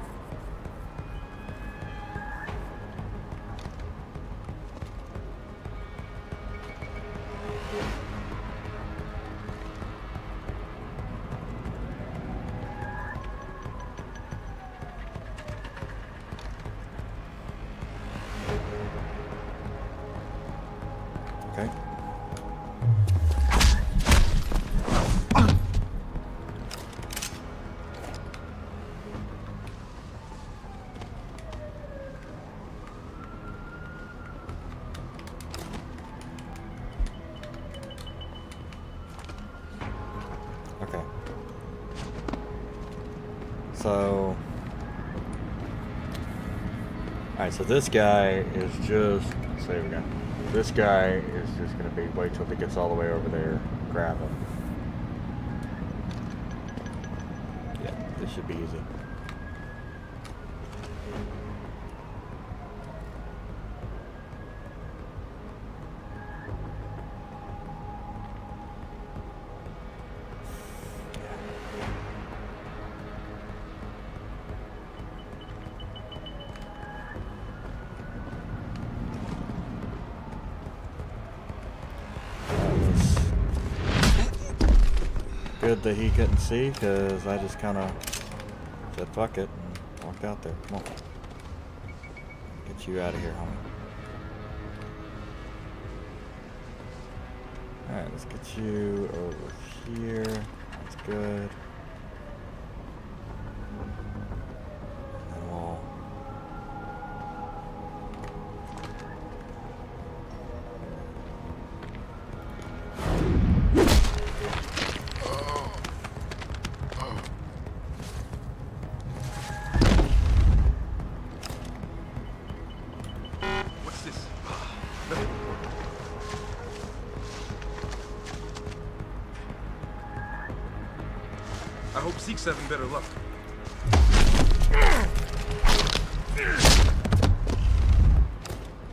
Okay. Okay. So... alright, so this guy is just... save again. This guy is just going to be, wait till he gets all the way over there, grab him. Yeah, this should be easy. Good that he couldn't see, because I just kind of said fuck it and walked out there. Come on. Get you out of here, homie. Alright, let's get you over here. That's good. And then we'll... I hope Zeke's having better luck.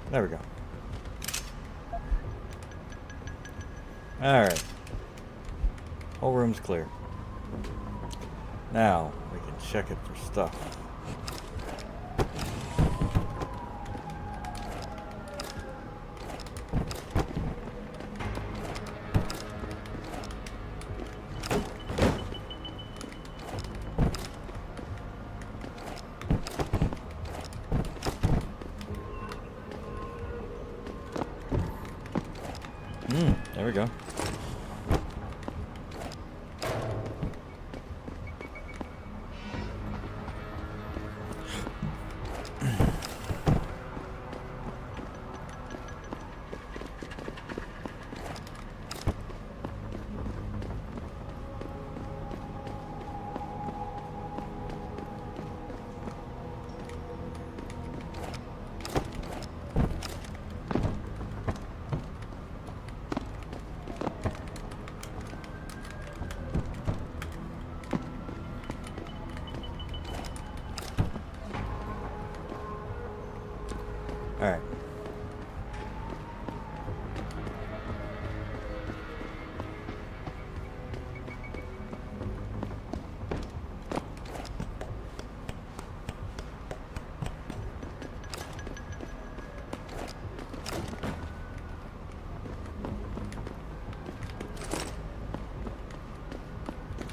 There we go. Alright. Whole room's clear. Now, we can check it for stuff. There we go. Alright.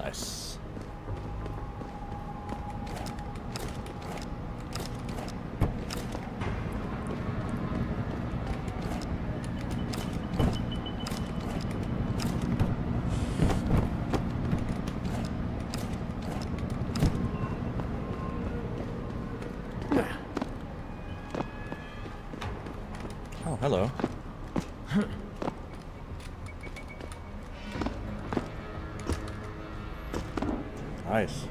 Nice. Oh, hello. Nice.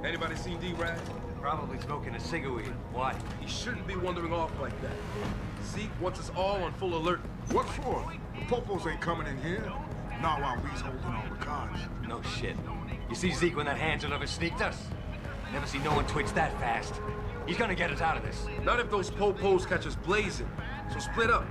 Anybody seen D-Rag? Probably smoking a cigarette. Why? He shouldn't be wandering off like that. Zeke wants us all on full alert. What for? The Popos ain't coming in here. Not while we's holding all the cards. No shit. You see Zeke when that Hansel ever sneaked us? Never seen no one twitch that fast. He's gonna get us out of this. Not if those Popos catch us blazing. So split up.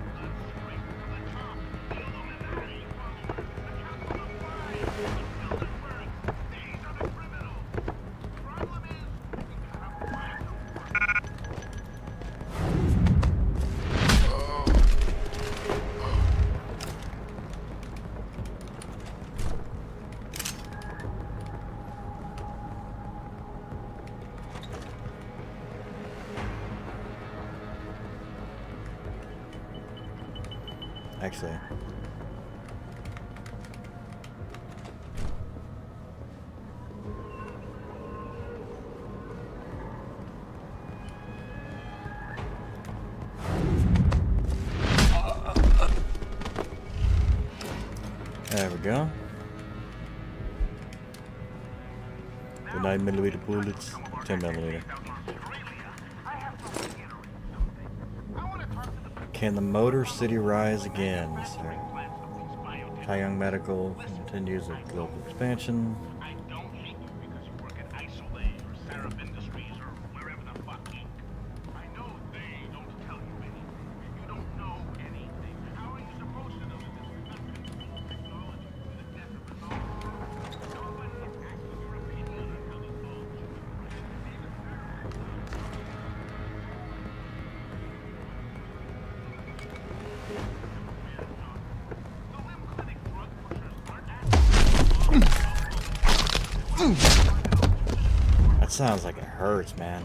Actually. There we go. The 9mm bullets, 10mm. Can the Motor City rise again, sir? Taiyang Medical continues a global expansion. That sounds like it hurts, man.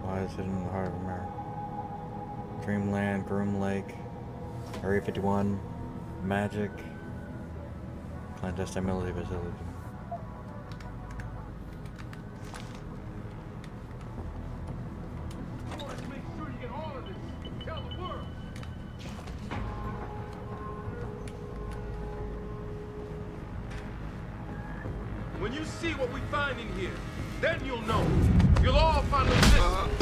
Why is it in the heart of America? Dreamland, Groom Lake, Area 51, Magic, clandestine military facility. When you see what we find in here, then you'll know. You'll all finally listen.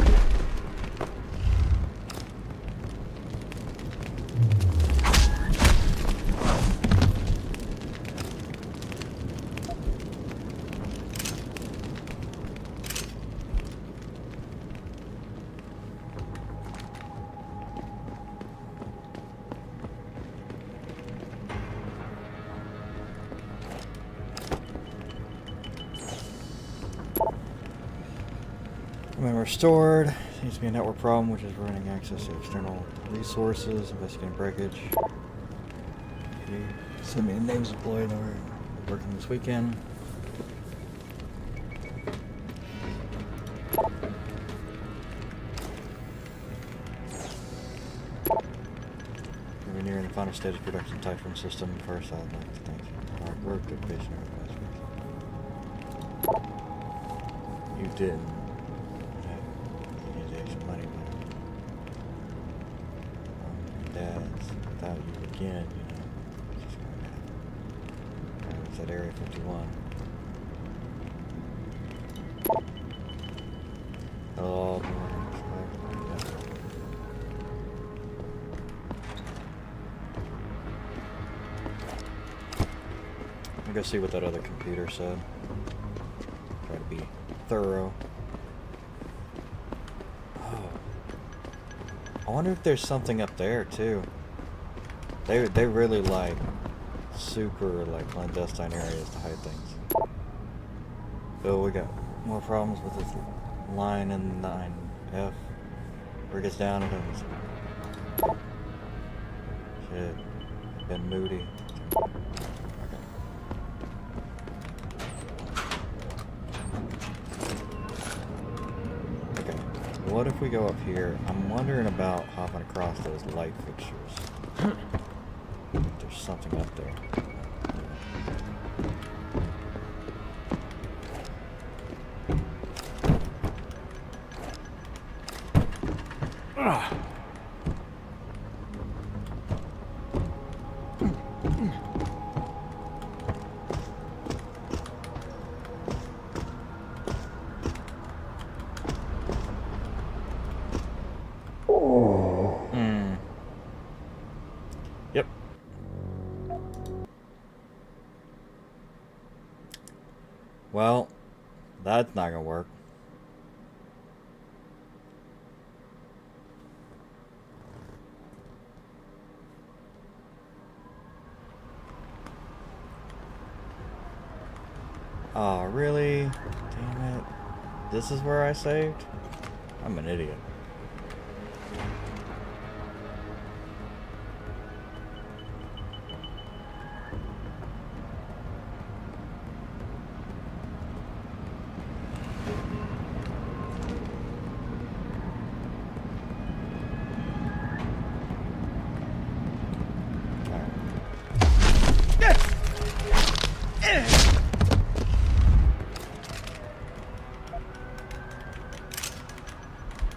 When restored, seems to be a network problem, which is preventing access to external resources. Investigating breakage. Okay. Send me the names of employees that were working this weekend. We're nearing the final stage of production Typhoon system. First, I'd like to thank you for your hard work, dedication, and advice. You didn't. Money, Dad's without you again, you know, it's just going to happen. It's at Area 51. Oh, I'm gonna see what that other computer said. Try to be thorough. I wonder if there's something up there too. They really like super like clandestine areas to hide things. So we got more problems with this line in 9F. Where it gets down it doesn't. Shit. Been moody. What if we go up here? I'm wondering about hopping across those light fixtures. There's something up there. Yep. Well, that's not gonna work. Oh, really? Damn it. This is where I saved? I'm an idiot.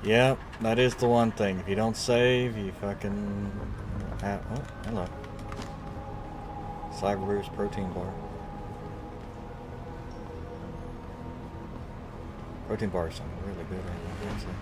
Yep, that is the one thing. If you don't save, you fucking... oh, hello. Cyber Boost protein bar. Protein bars sound really good right now, actually.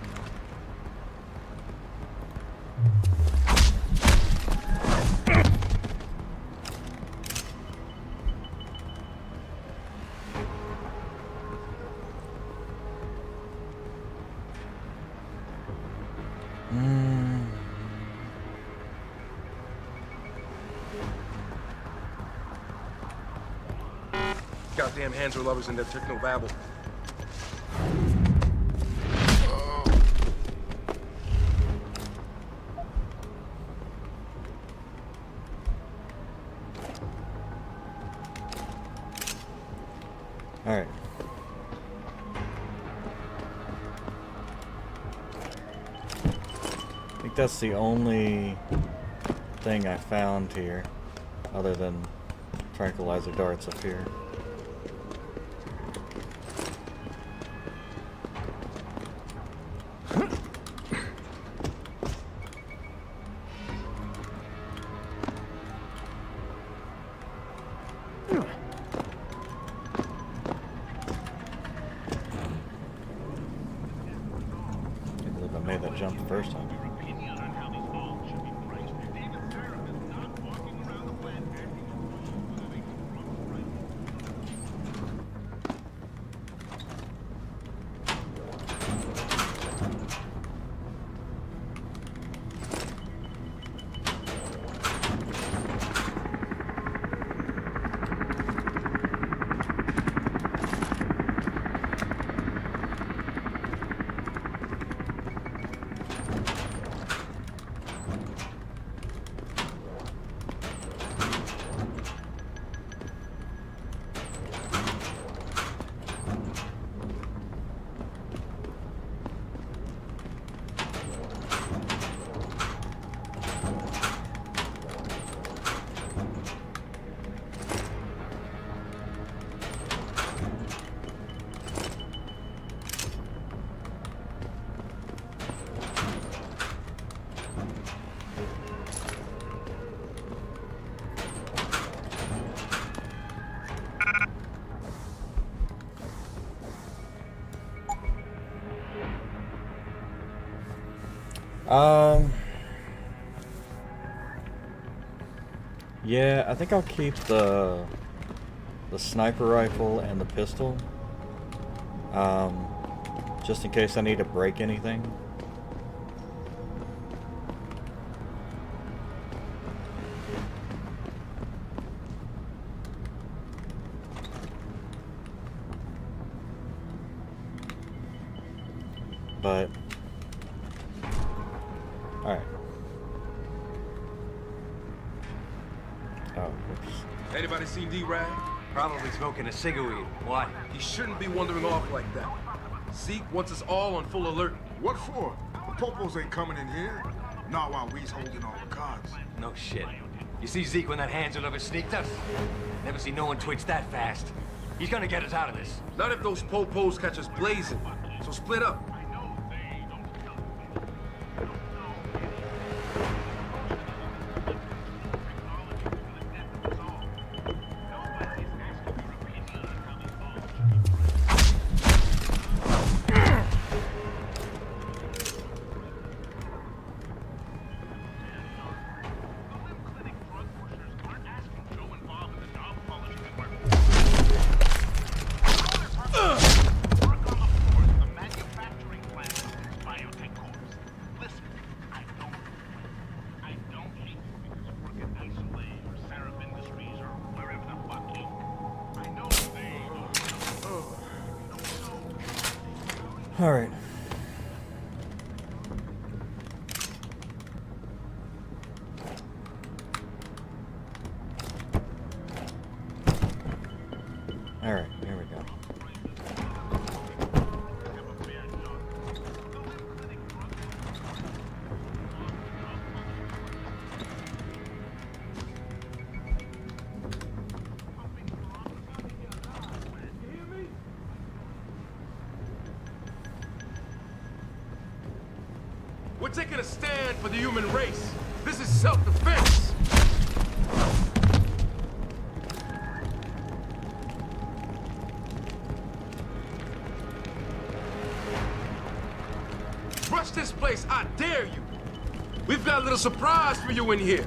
Goddamn hands are lovers in their techno babble. Alright. I think that's the only thing I found here, other than tranquilizer darts up here. Jump the first time. Yeah, I think I'll keep the sniper rifle and the pistol, just in case I need to break anything. But alright. Oh, oops. Anybody seen D-Rag? Probably smoking a cigarette. Why? He shouldn't be wandering off like that. Zeke wants us all on full alert. What for? The popos ain't coming in here. Not while we's holding all the cards. No shit. You see Zeke when that handler of us sneaked us? Never seen no one twitch that fast. He's gonna get us out of this. Not if those popos catch us blazing. So split up. All right. All right, here we go. We're taking a stand for the human race. This is self-defense. Watch this place, I dare you. We've got a little surprise for you in here.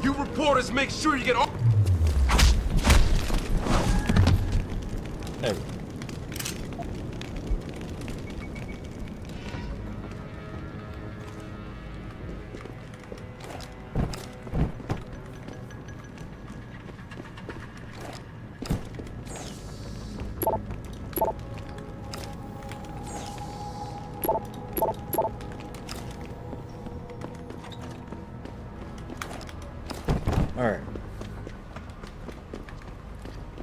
You reporters make sure you get all... There. Alright.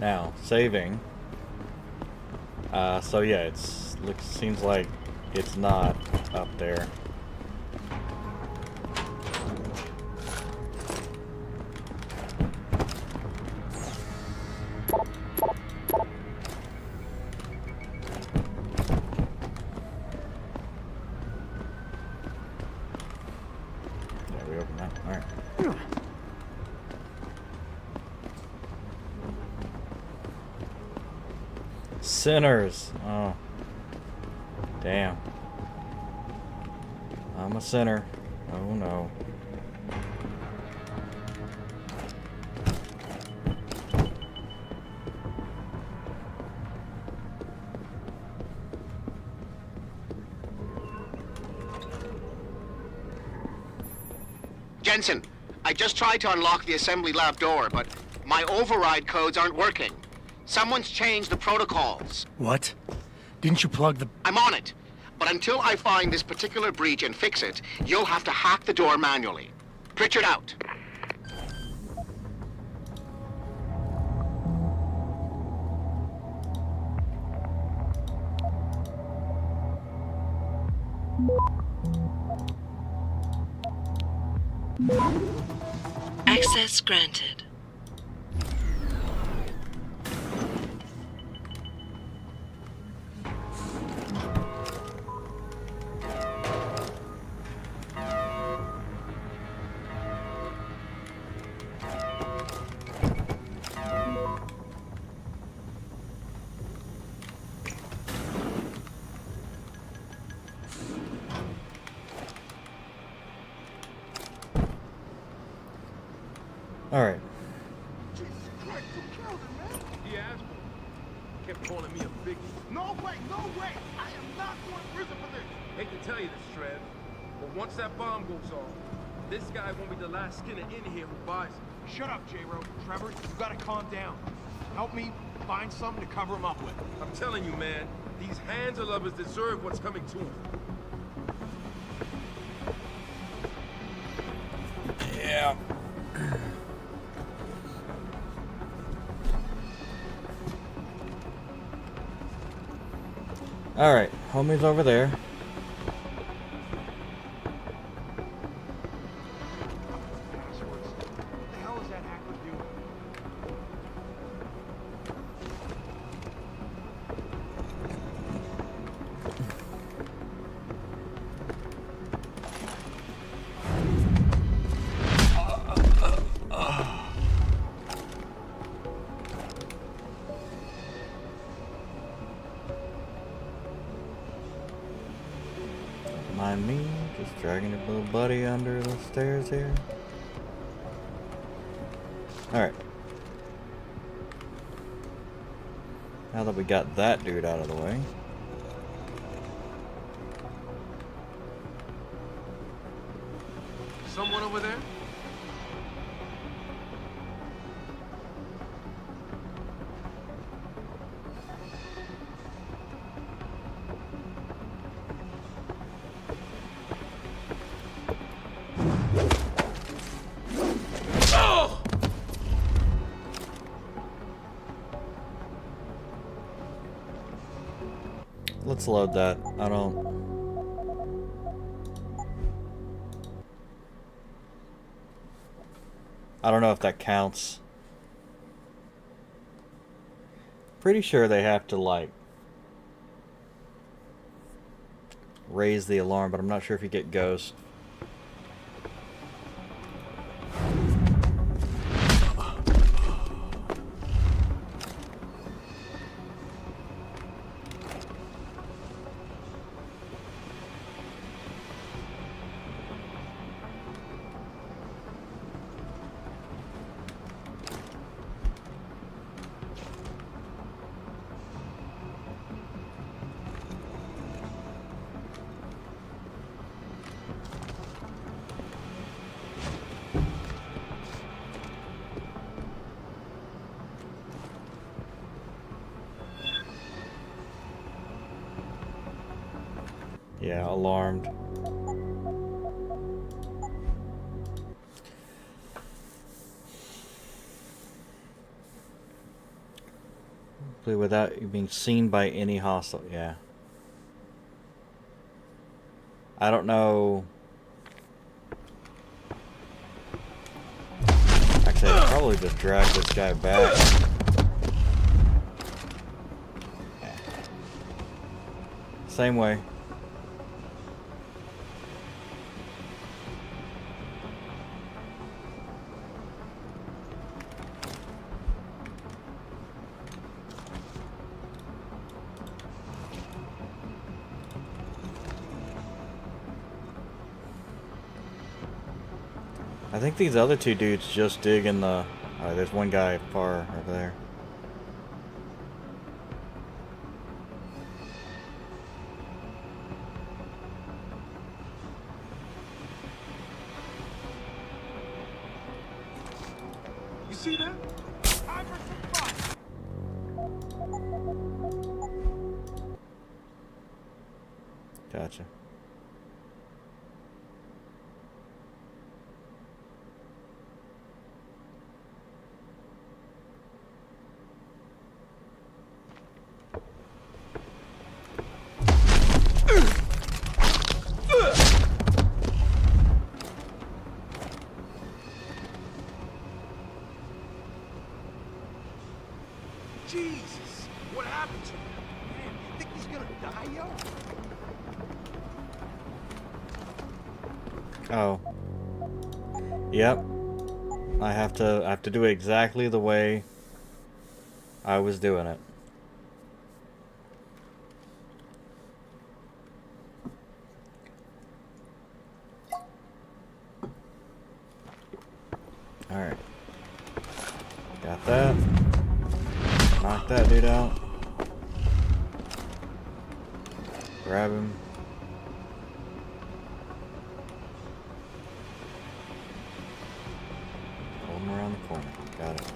Now, saving. So yeah, seems like it's not up there. Yeah, we open that. Alright. Sinners. Oh. Damn. I'm a sinner. Oh no. Jensen, I just tried to unlock the assembly lab door, but my override codes aren't working. Someone's changed the protocols. What? Didn't you plug the... I'm on it. But until I find this particular breach and fix it, you'll have to hack the door manually. Pritchard out. Access granted. Alright. He asked me. Kept calling me a biggie. No way, no way! I am not going to prison for this! Hate to tell you this, Trev, but once that bomb goes off, this guy won't be the last Skinner in here who buys it. Shut up, J-Ro. Trevor, you gotta calm down. Help me find something to cover him up with. I'm telling you, man, these Hansa lovers deserve what's coming to them. Yeah. Alright, homie's over there. What the hell is that hacker doing? Mind me, just dragging your little buddy under the stairs here. Alright. Now that we got that dude out of the way. Someone over there? Let's load that. I don't know if that counts. Pretty sure they have to, like, raise the alarm, but I'm not sure if you get ghosts. Yeah, alarmed. Without you being seen by any hostile, yeah. I don't know. Actually, I'd probably just drag this guy back. Yeah. Same way. I think these other two dudes just dig in the... Oh, there's one guy far over there. You see that? Gotcha. Jesus, what happened to him? Man, you think he's gonna die, yo? Oh. Yep. I have to do it exactly the way I was doing it. Alright. Got that. Knock that dude out. Grab him. Hold him around the corner. Got it.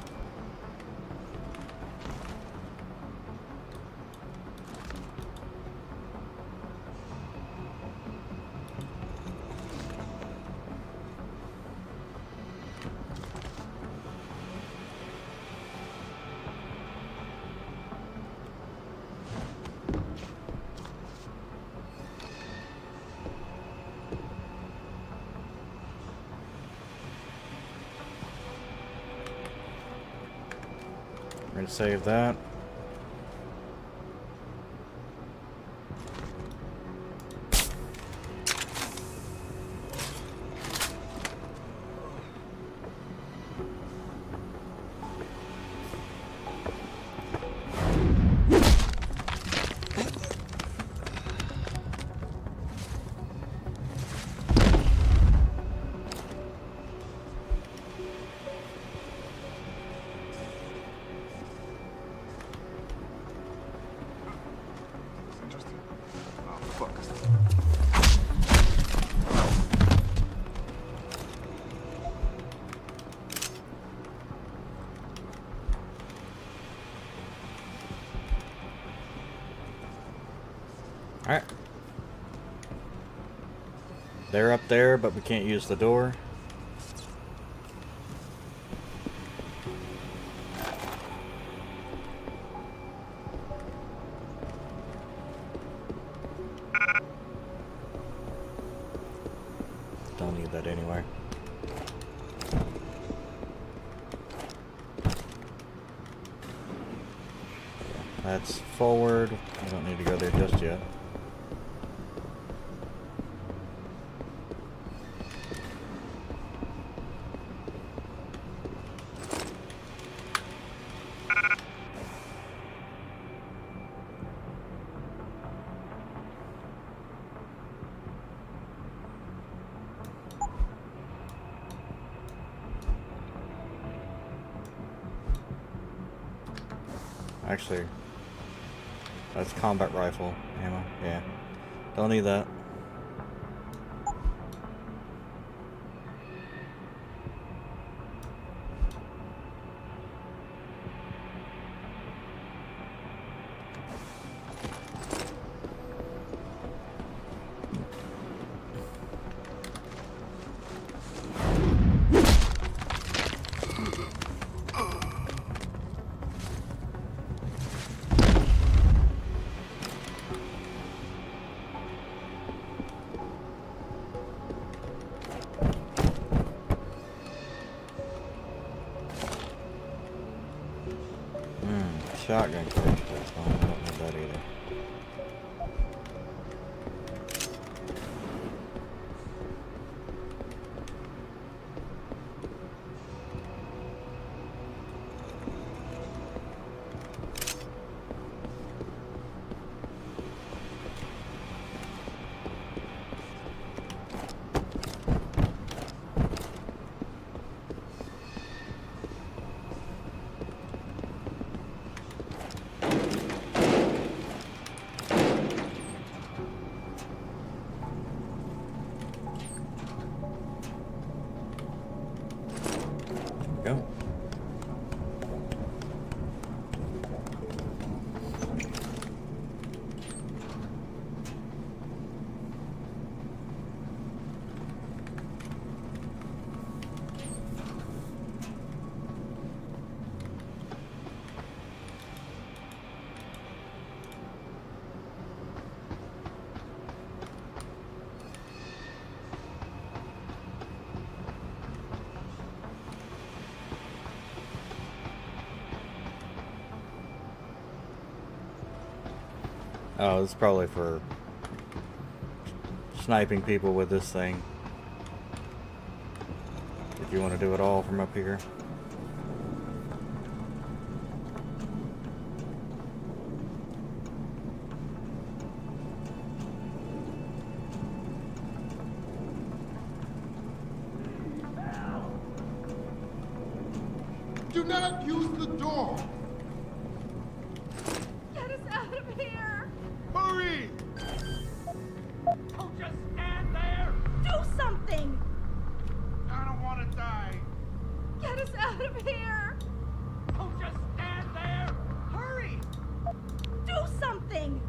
We're gonna save that. Alright. They're up there, but we can't use the door. Don't need that anyway. That's forward. I don't need to go there just yet. Actually, that's combat rifle ammo. Yeah. Don't need that. shotgun crash test. I don't need that either. Go. Oh, this is probably for sniping people with this thing. If you want to do it all from up here. Do not use the door. Get us out of here! Hurry! Oh, just stand there! Do something! I don't want to die. Get us out of here! Oh, just stand there! Hurry! Do something!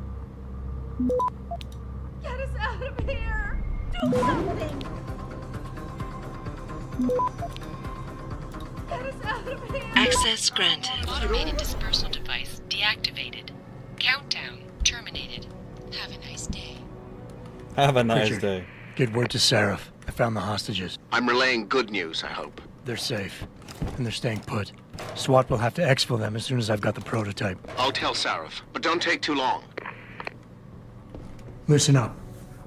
Get us out of here! Do something! Get us out of here! Access granted. Automated dispersal device deactivated. Countdown terminated. Have a nice day. Have a nice Richard, day. get word to Sarif. I found the hostages. I'm relaying good news, I hope. They're safe, and they're staying put. SWAT will have to exfil them as soon as I've got the prototype. I'll tell Sarif, but don't take too long. Listen up.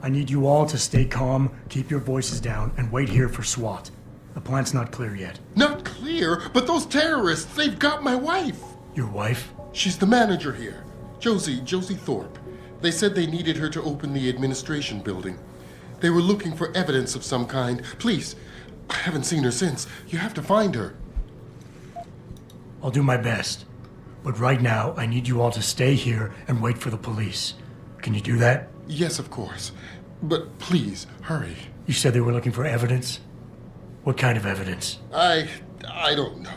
I need you all to stay calm, keep your voices down, and wait here for SWAT. The plant's not clear yet. Not clear, but those terrorists, they've got my wife. Your wife? She's the manager here. Josie Thorpe. They said they needed her to open the administration building. They were looking for evidence of some kind. Please, I haven't seen her since. You have to find her. I'll do my best. But right now, I need you all to stay here and wait for the police. Can you do that? Yes, of course. But please, hurry. You said they were looking for evidence? What kind of evidence? I don't know.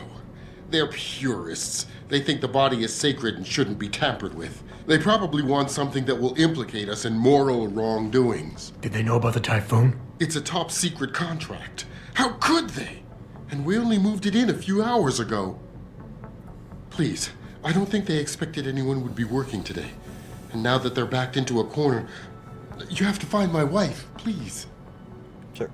They're purists. They think the body is sacred and shouldn't be tampered with. They probably want something that will implicate us in moral wrongdoings. Did they know about the typhoon? It's a top secret contract. How could they? And we only moved it in a few hours ago. Please, I don't think they expected anyone would be working today. And now that they're backed into a corner, you have to find my wife, please. Sure.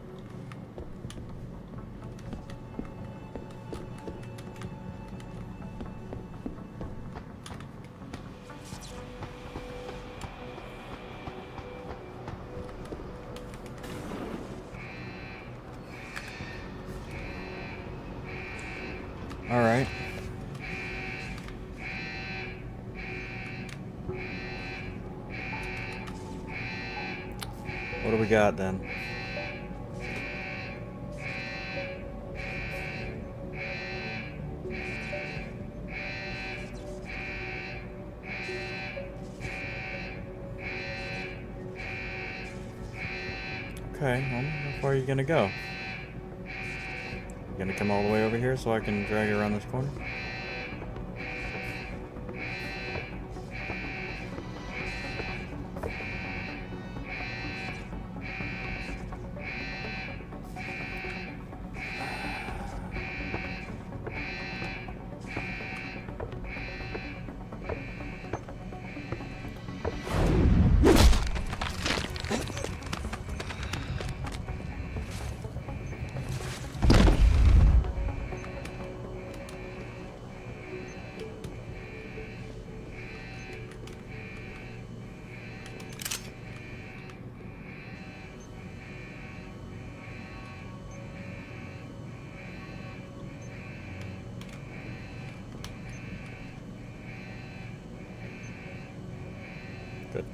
All right. What do we got then? Okay, well, how far are you gonna go? You gonna come all the way over here so I can drag you around this corner? Good.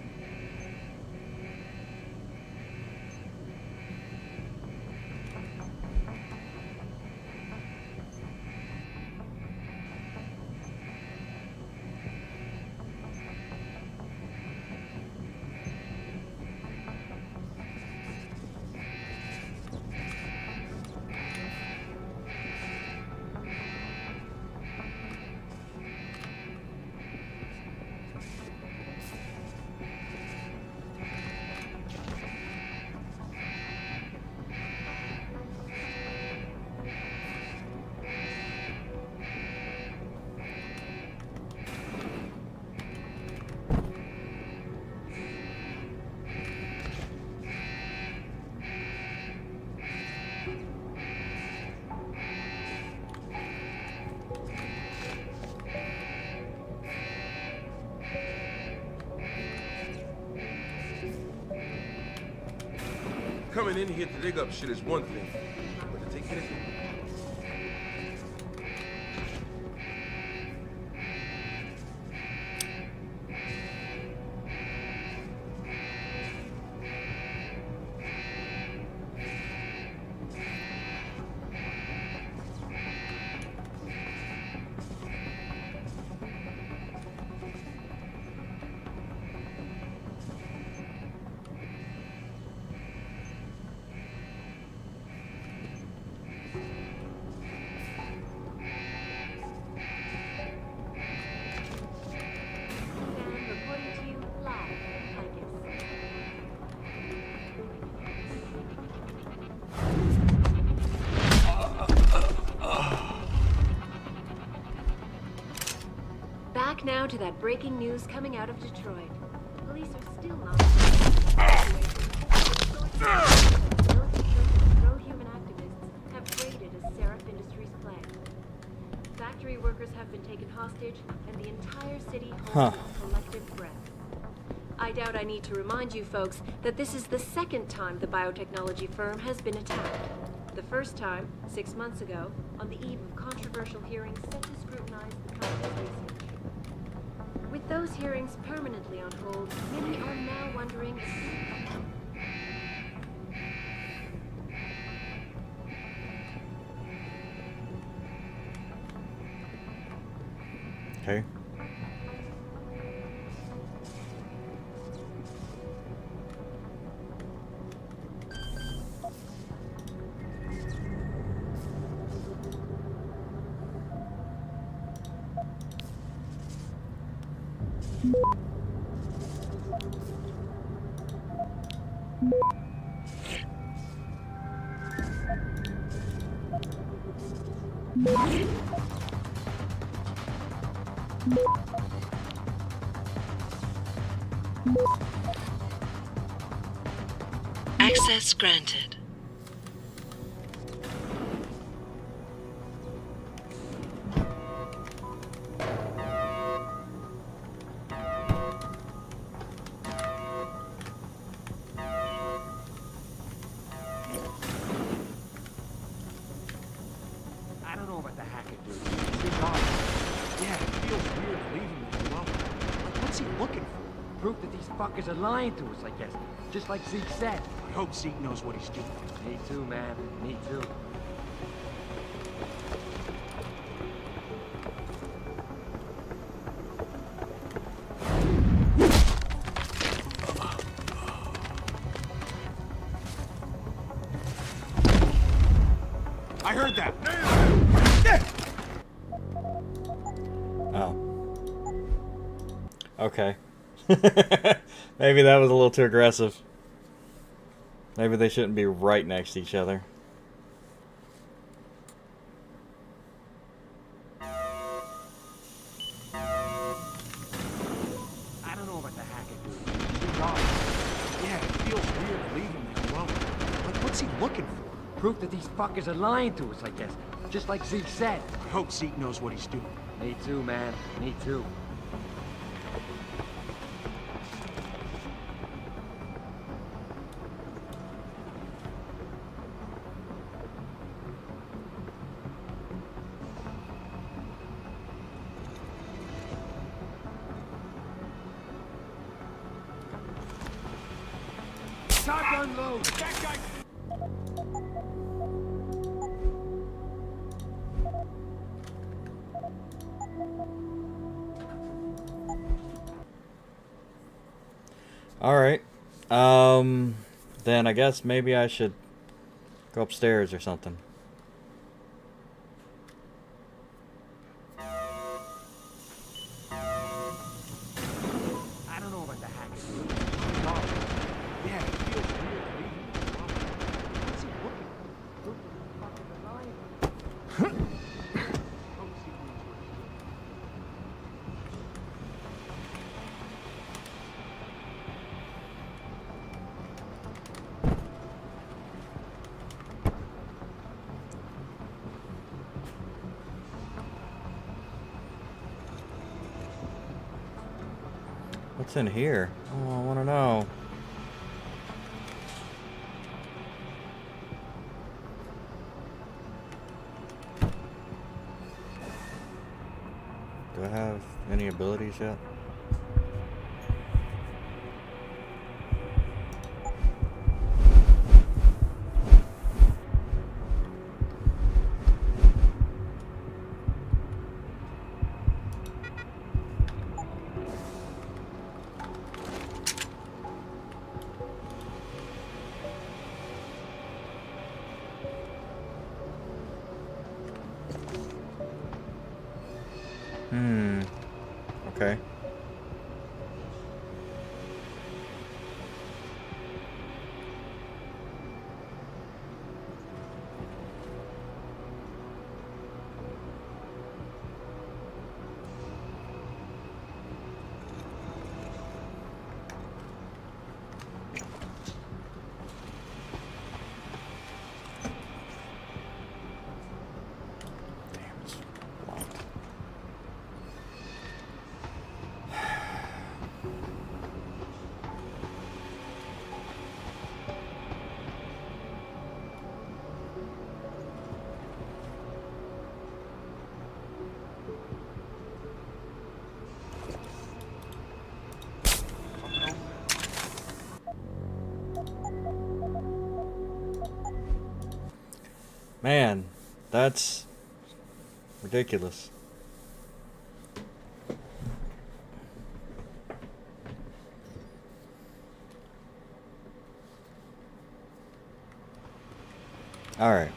Coming in here to dig up shit is one thing, but to take it. Back now to that breaking news coming out of Detroit. Police are still not. Pro-human activists have raided a Seraph Industries plant. Factory workers have been taken hostage, and the entire city holds a collective breath. I doubt I need to remind you folks that this is the second time the biotechnology firm has been attacked. The first time, 6 months ago, on the eve of controversial hearings set to scrutinize the company's research. With those hearings permanently on hold, many are now wondering if... Okay. Access granted. I don't know about the hacker, dude. He's odd. Yeah, it feels weird leaving this alone. Like, what's he looking for? Proof that these fuckers are lying to us, I guess. Just like Zeke said. I hope Zeke knows what he's doing. Me too, man. Me too. I heard that. Oh. Okay. Maybe that was a little too aggressive. Maybe they shouldn't be right next to each other. I don't know about the hacker, dude. He's odd. Yeah, it feels weird leaving this alone. Like, what's he looking for? Proof that these fuckers are lying to us, I guess. Just like Zeke said. I hope Zeke knows what he's doing. Me too, man. Me too. unload. That guy. All right. Then I guess maybe I should go upstairs or something. I don't know about the hack. Yeah, it feels weird leaving him alone. What's he looking for? Proof that the fucker's alive? Oh, see who's worse. What's in here? Oh, I want to know. Do I have any abilities yet? Okay. Man, that's ridiculous. All right.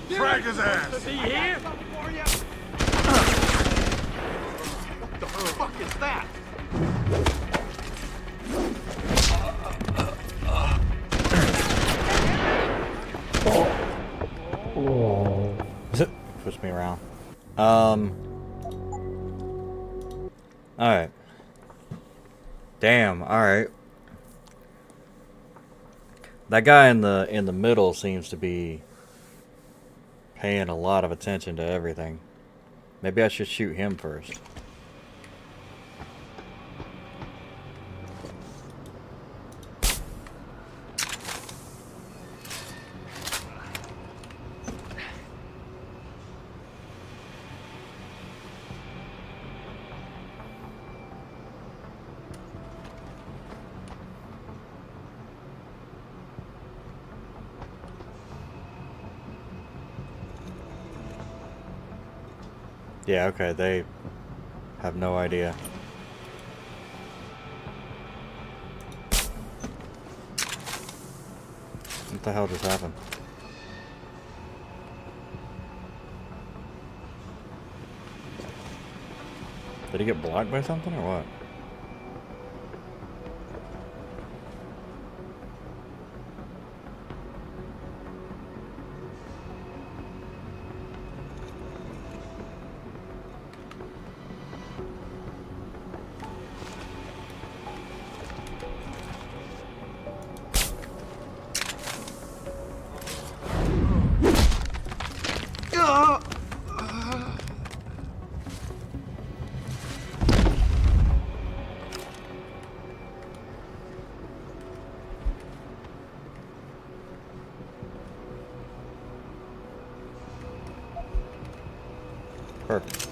Drag his ass! Is he here? What the fuck is that? Push me around. Alright. Damn, alright. That guy in the middle seems to be paying a lot of attention to everything. Maybe I should shoot him first. Yeah, okay, they have no idea. What the hell just happened? Did he get blocked by something or what? Perfect.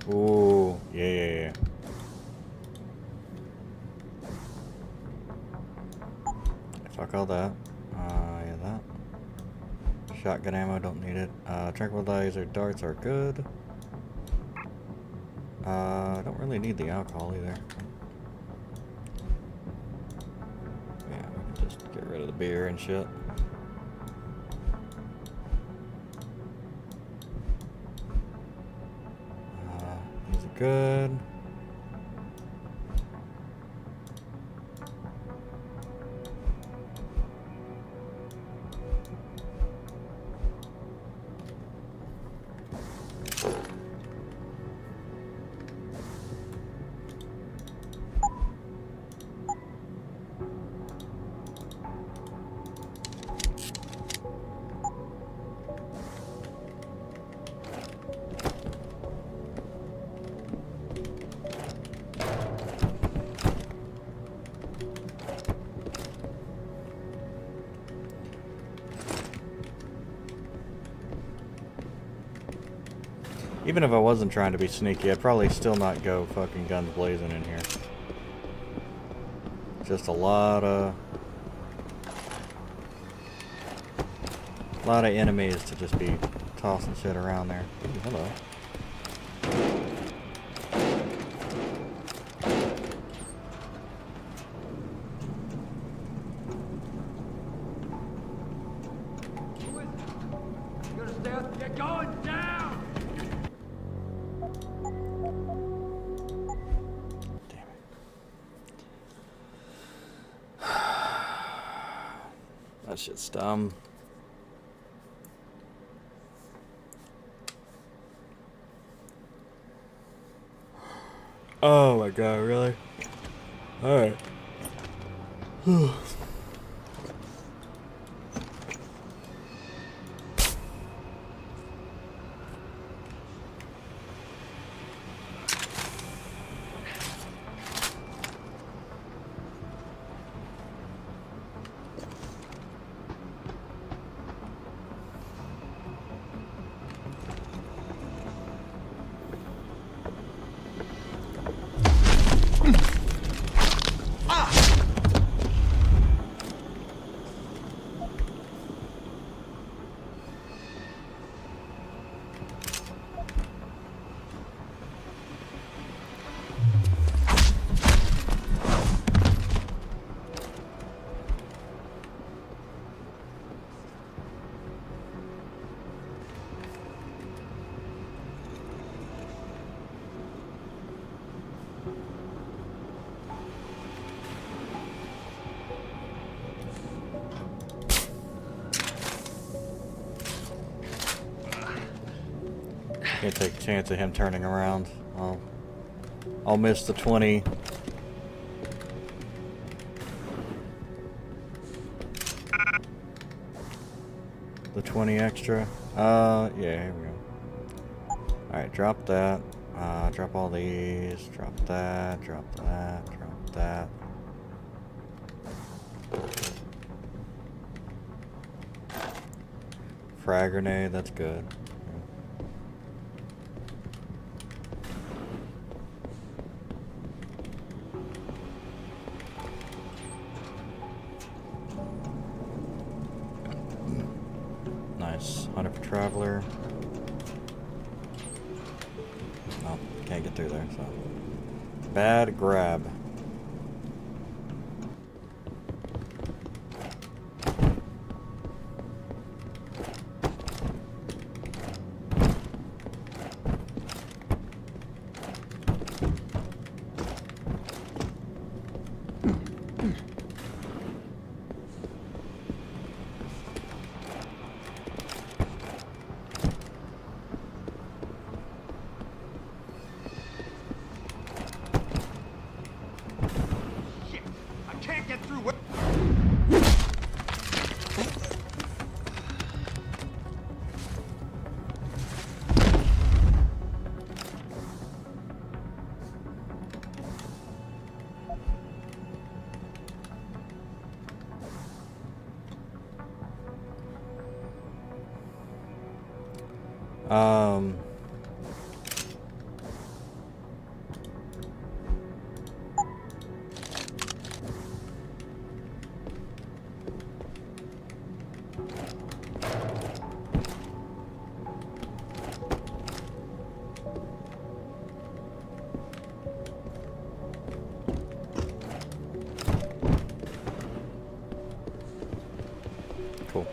Ooh, yeah. Fuck all that. Yeah, that. Shotgun ammo, don't need it. Tranquilizer darts are good. Don't really need the alcohol either. Yeah, we can just get rid of the beer and shit. These are good. Even if I wasn't trying to be sneaky, I'd probably still not go fucking guns blazing in here. Just a lot of enemies to just be tossing shit around there. Ooh, hello. That shit's dumb. Oh my god, really? Alright. Can't take a chance of him turning around. I'll miss the 20. The 20 extra. Yeah, here we go. Alright, drop that. Drop all these. Drop that. Drop that. Drop that. Frag grenade, that's good. Nice. Hunter for Traveler. Oh, can't get through there, so. Bad grab. Cool.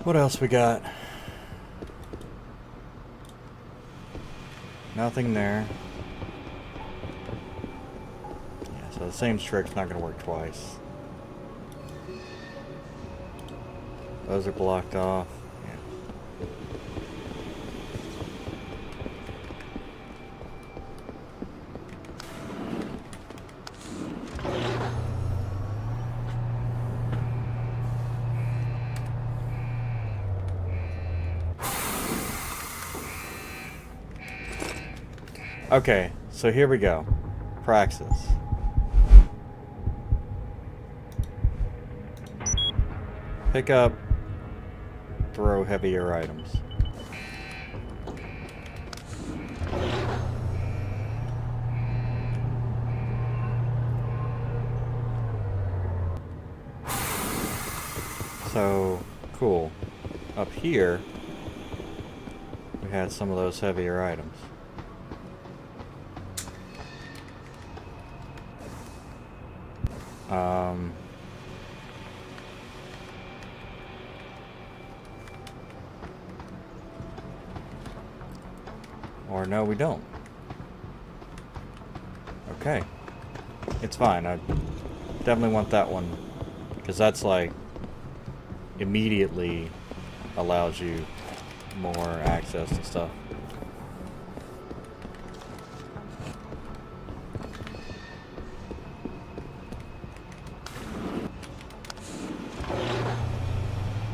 What else we got? Nothing there. Yeah, so the same trick's not gonna work twice. Those are blocked off. Yeah. Okay, so here we go. Praxis. Pick up, throw heavier items. So, cool. Up here, we had some of those heavier items. Or no, we don't. Okay. It's fine. I definitely want that one. Because that's like immediately allows you more access to stuff.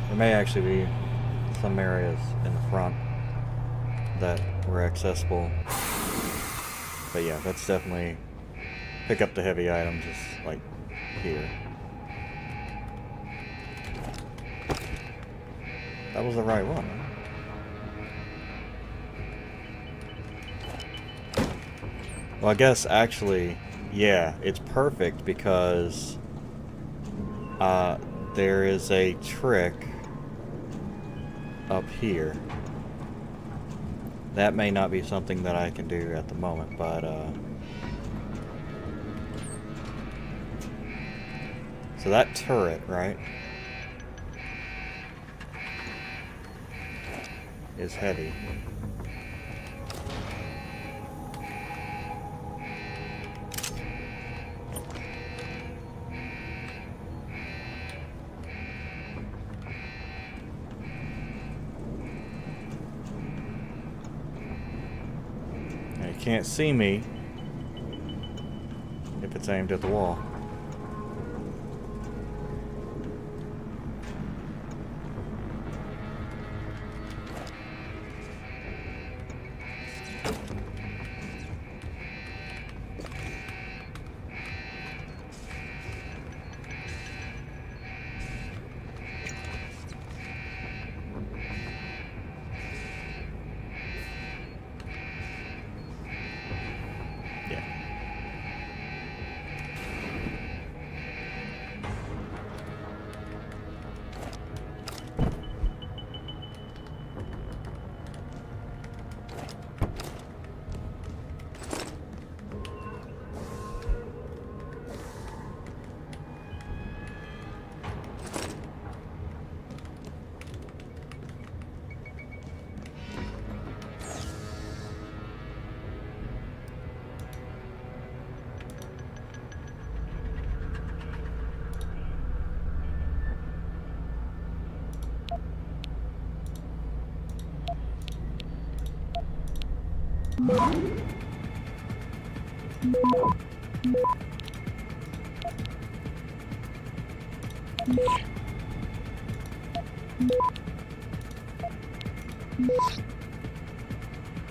There may actually be some areas in the front that were accessible. But yeah, that's definitely pick up the heavy items just like here. That was the right one. Well, I guess actually, yeah, it's perfect because there is a trick up here. That may not be something that I can do at the moment, but so that turret, right, is heavy. Can't see me if it's aimed at the wall.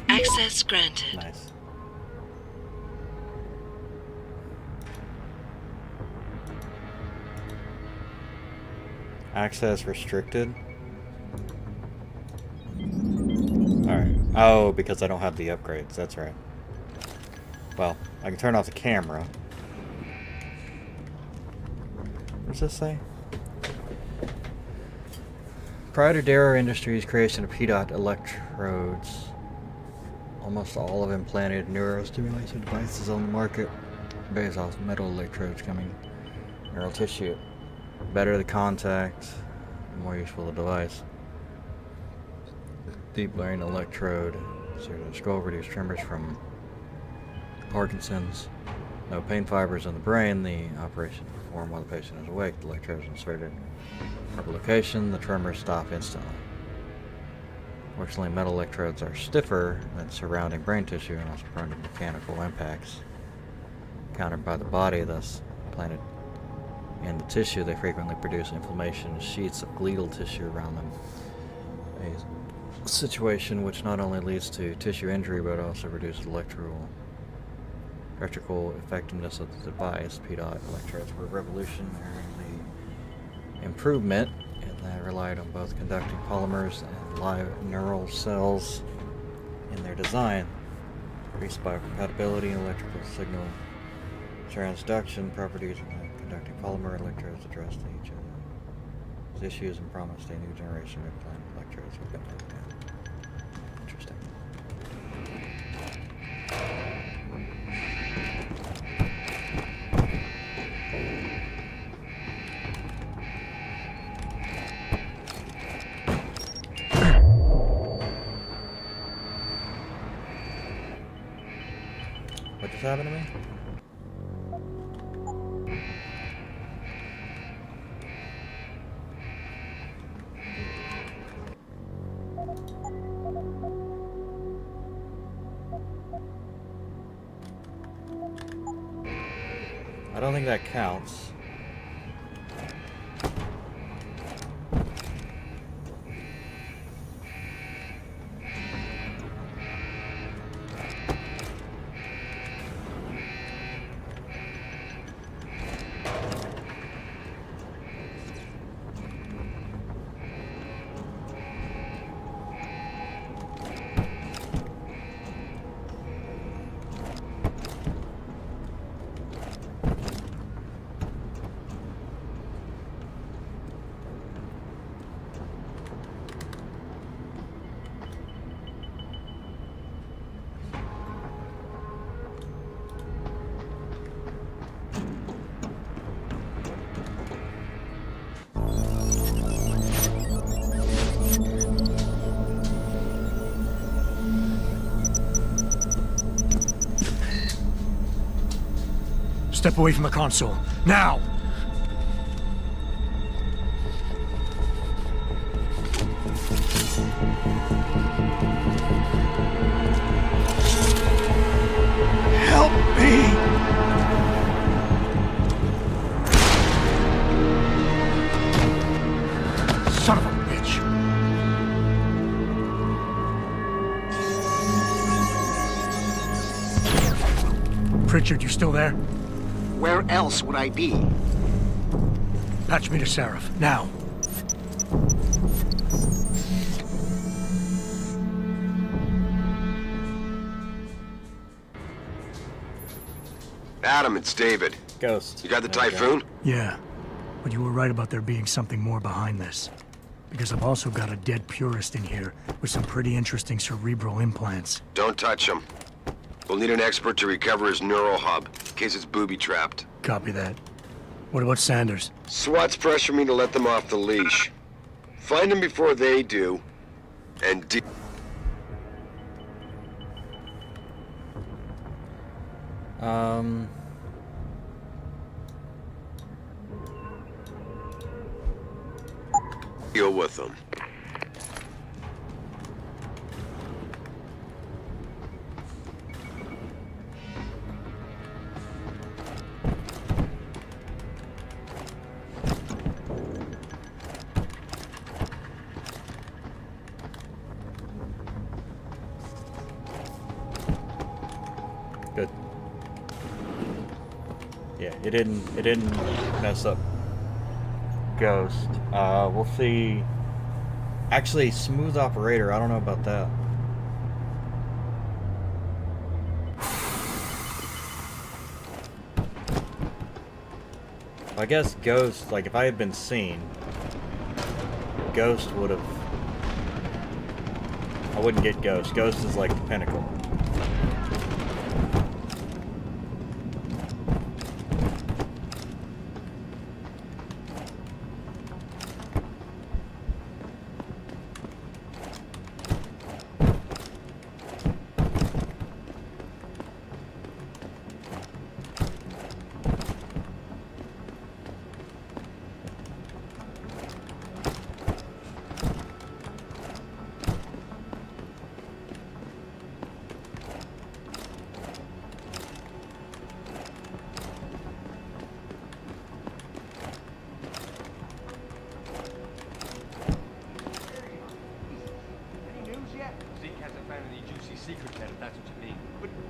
Access granted. Nice. Access restricted. Alright. Oh, because I don't have the upgrades. That's right. Well, I can turn off the camera. What does this say? Prior to Darrow Industries' creation of PDOT electrodes, almost all of implanted neurostimulation devices on the market based off metal electrodes coming neural tissue. The better the contact, the more useful the device. Deep learning electrode, so the skull reduce tremors from Parkinson's. No pain fibers in the brain. The operation is performed while the patient is awake. The electrode is inserted at the location. The tremors stop instantly. Fortunately, metal electrodes are stiffer than surrounding brain tissue and also prone to mechanical impacts countered by the body, thus implanted in the tissue. They frequently produce inflammation and sheets of glial tissue around them. A situation which not only leads to tissue injury but also reduces electrical effectiveness of the device. PDOT electrodes were revolutionary improvement, and they relied on both conducting polymers and live neural cells in their design. Increased biocompatibility and electrical signal transduction properties of the conducting polymer electrodes addressed each other's issues and promised a new generation of implant electrodes with them. Interesting. What just happened to me? I don't think that counts. Step away from the console. Now! Help me! Son of a bitch! Pritchard, you still there? Where else would I be? Patch me to Seraph, now. Adam, it's David. Ghost. You got the There we go. Typhoon? Yeah, but you were right about there being something more behind this. Because I've also got a dead purist in here with some pretty interesting cerebral implants. Don't touch him. We'll need an expert to recover his neural hub, in case it's booby-trapped. Copy that. What about Sanders? SWAT's pressure me to let them off the leash. Find them before they do, and deal with them. Yeah, it didn't mess up Ghost. We'll see. Actually, smooth operator, I don't know about that. I guess Ghost, like if I had been seen, Ghost would have... I wouldn't get Ghost. Ghost is like the pinnacle.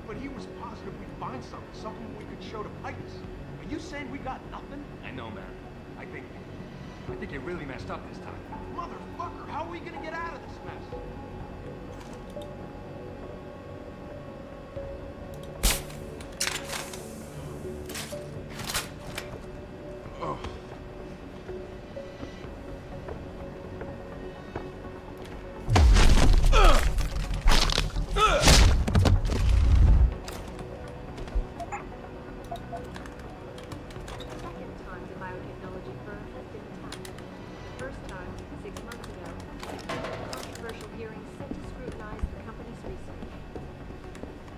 But he was positive we'd find something we could show to Pipes. Are you saying we got nothing? I know, man. I think you really messed up this time. Motherfucker, how are we gonna get out of this mess?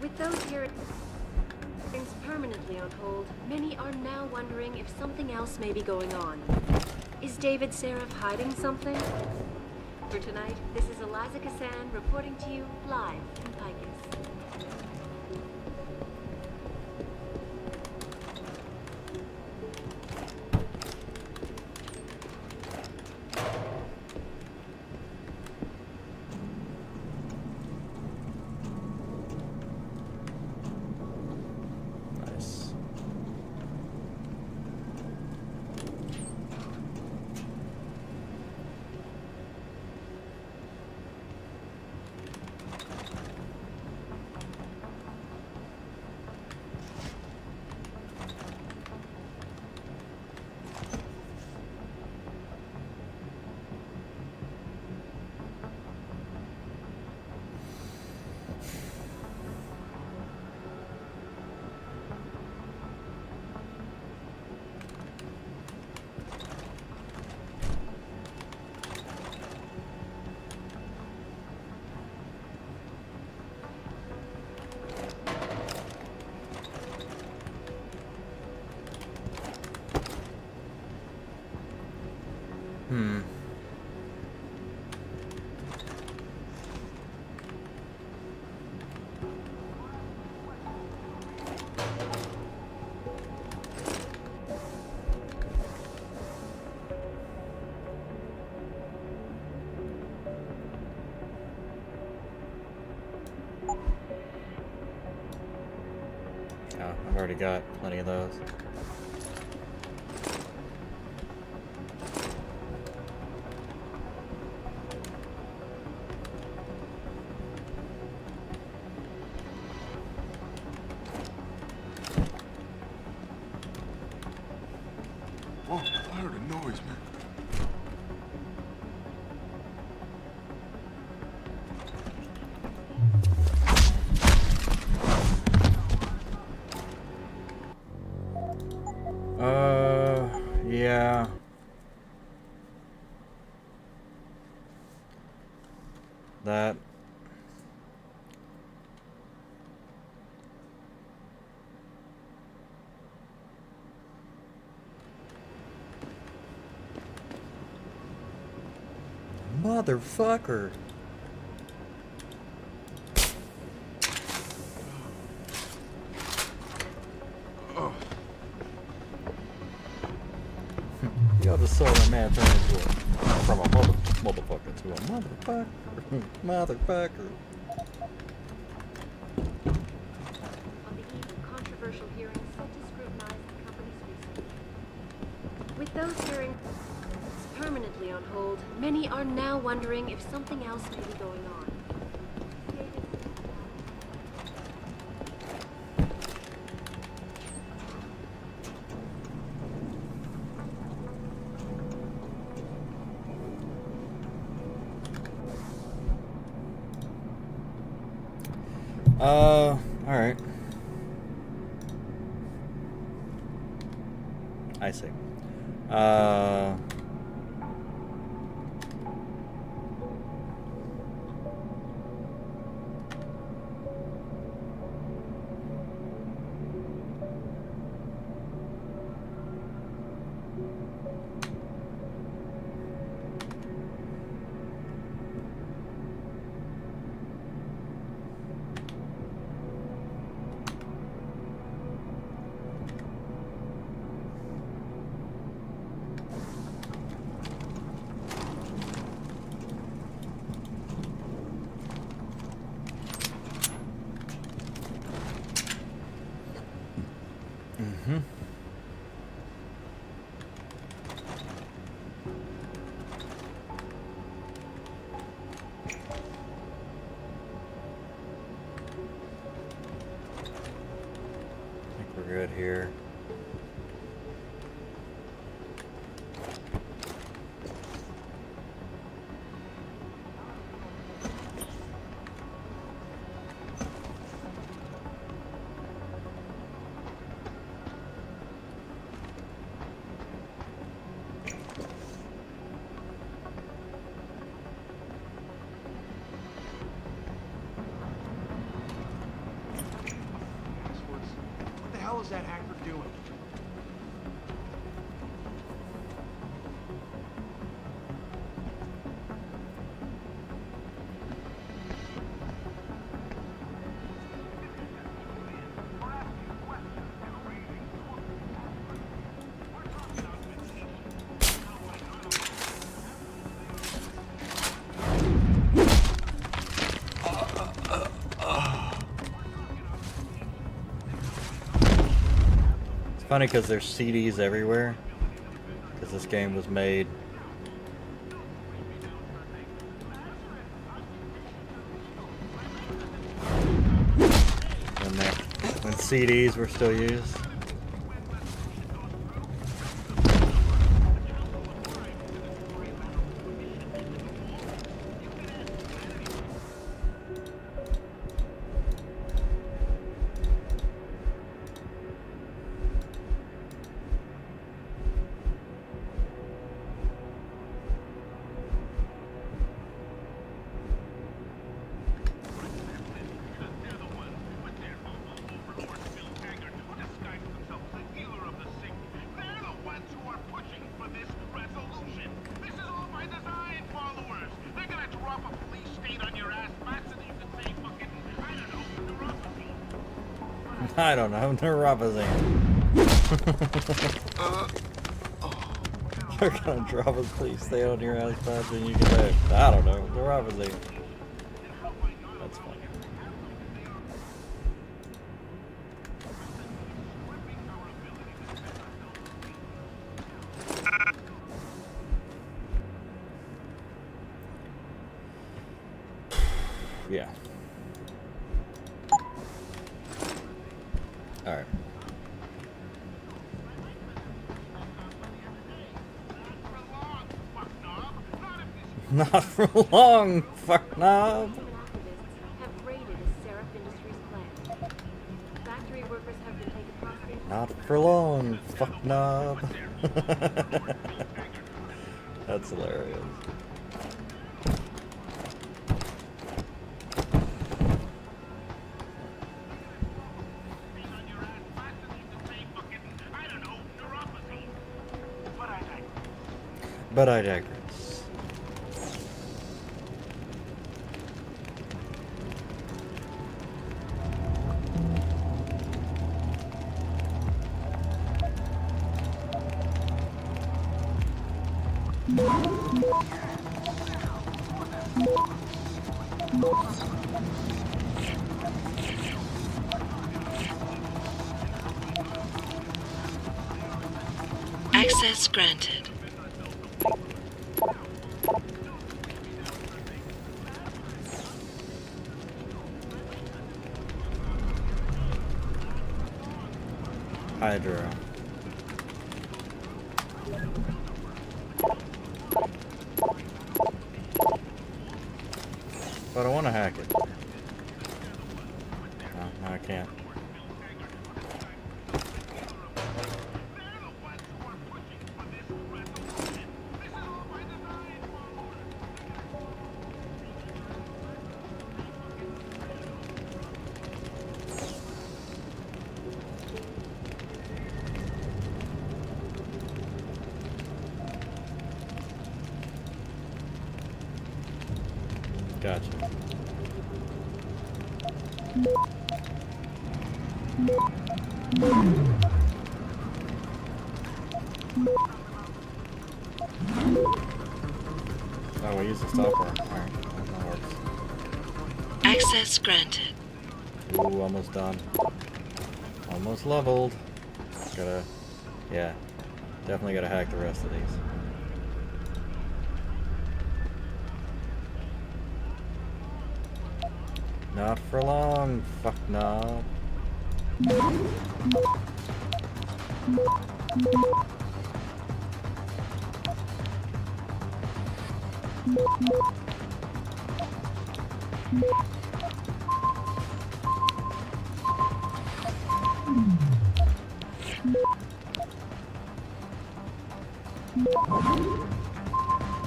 With those hearings permanently on hold, many are now wondering if something else may be going on. Is David Seraph hiding something? For tonight, this is Eliza Kassan reporting to you live from Picus. Oh, I've already got plenty of those. Whoa, I heard a noise, man. Yeah. That. Motherfucker. You ever saw a man turn into from a motherfucker to a motherfucker? Motherfucker. On the eve of controversial hearings set to scrutinize the company's those hearing is permanently on hold, many are now wondering if something else may be going on. Alright. I see. Mm-hmm. I think we're good here. What the hell is that hacker doing? It's funny because there's CDs everywhere, because this game was made when CDs were still used. I don't know, neuropathy. They're gonna drop a police stay on your ass faster than you can do. I don't know, neuropathy. That's funny. Yeah. Alright. Not for long, fuck knob. Have raided a Seraph Industries plant. Factory workers have been taken hostage. Not for long, fuck knob. That's hilarious. But I digress. Access Access granted. Hydra. But I want to hack it. No, I can't. Gotcha. Oh, we use the stopper. Alright, that works. Access granted. Ooh, almost done. Almost leveled. Gotta, yeah, definitely gotta hack the rest of these. Not for long, fuck no.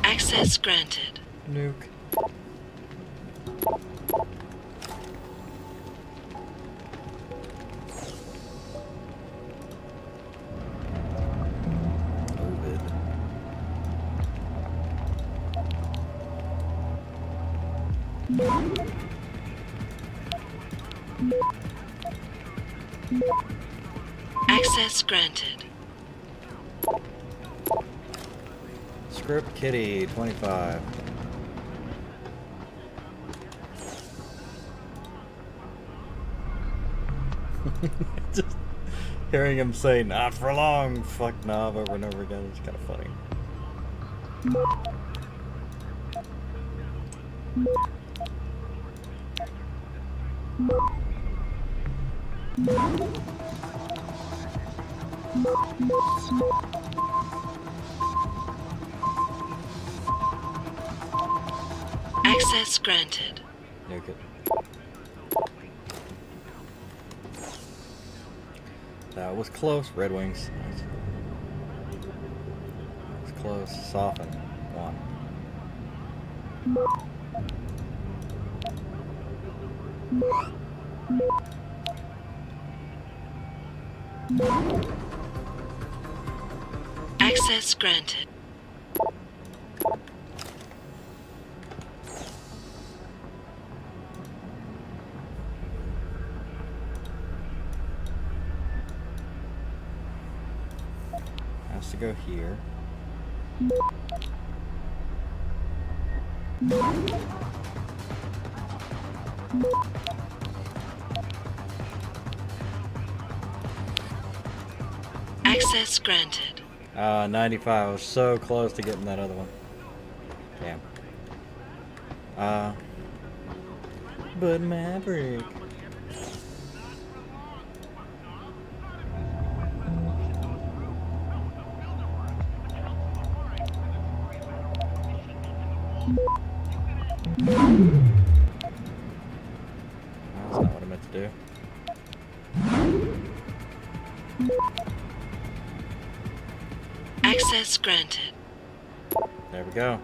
Access granted. Nuke. Access granted. Script Kitty 25. Just hearing him say "not for long," fuck knob over and over again is kind of funny. Access granted. Nuke it. That was close. Red Wings. Nice. That was close. Soften. One. Access granted. Has to go here. Access granted. 95. I was so close to getting that other one. Damn. But Maverick. That's not what I meant to do. Access granted. There we go.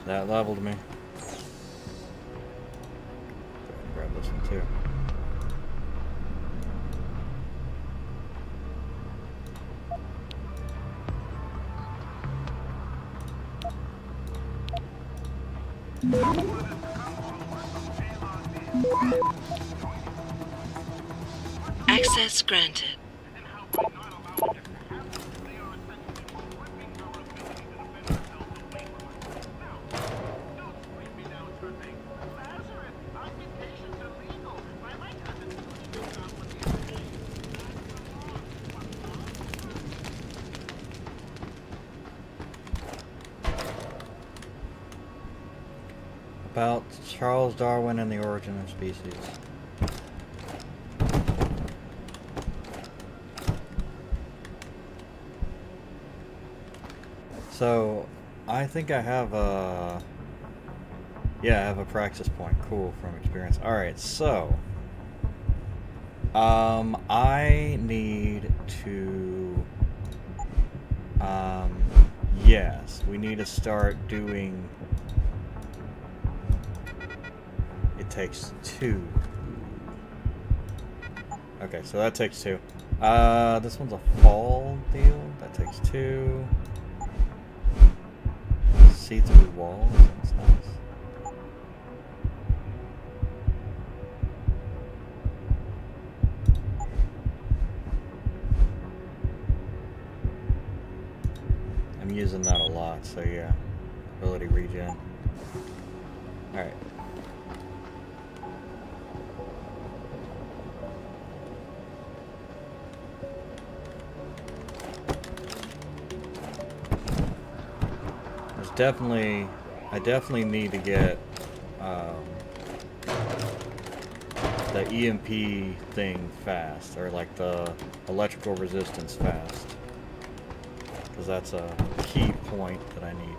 That leveled me. Go ahead and grab this one too. Access granted. about Charles Darwin and the origin of species. So, I think I have a... Yeah, I have a praxis point. Cool, from experience. Alright, so... I need to... Yes, we need to start doing... It takes 2. Okay, so that takes 2. This one's a fall deal. That takes 2. See-through walls. That's nice. I'm using that a lot, so yeah. Ability regen. Alright. I definitely need to get the EMP thing fast, or like the electrical resistance fast, because that's a key point that I need.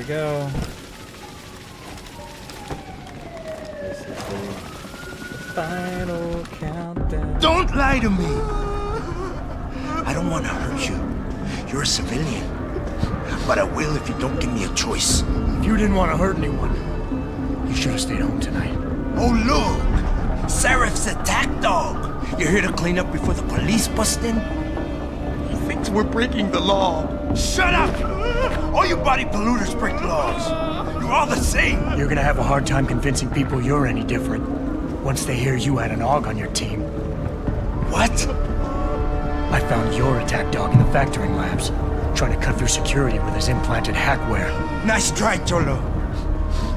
Go. This is the final countdown. Don't lie to me! I don't want to hurt you. You're a civilian. But I will if you don't give me a choice. If you didn't want to hurt anyone, you should have stayed home tonight. Oh, look! Sarif's attack dog! You're here to clean up before the police bust in? He thinks we're breaking the law. Shut up! All you body polluters break laws. You're all the same. You're gonna have a hard time convincing people you're any different once they hear you had an AUG on your team. What? I found your attack dog in the factoring labs, trying to cut through security with his implanted hackware. Nice try, Cholo.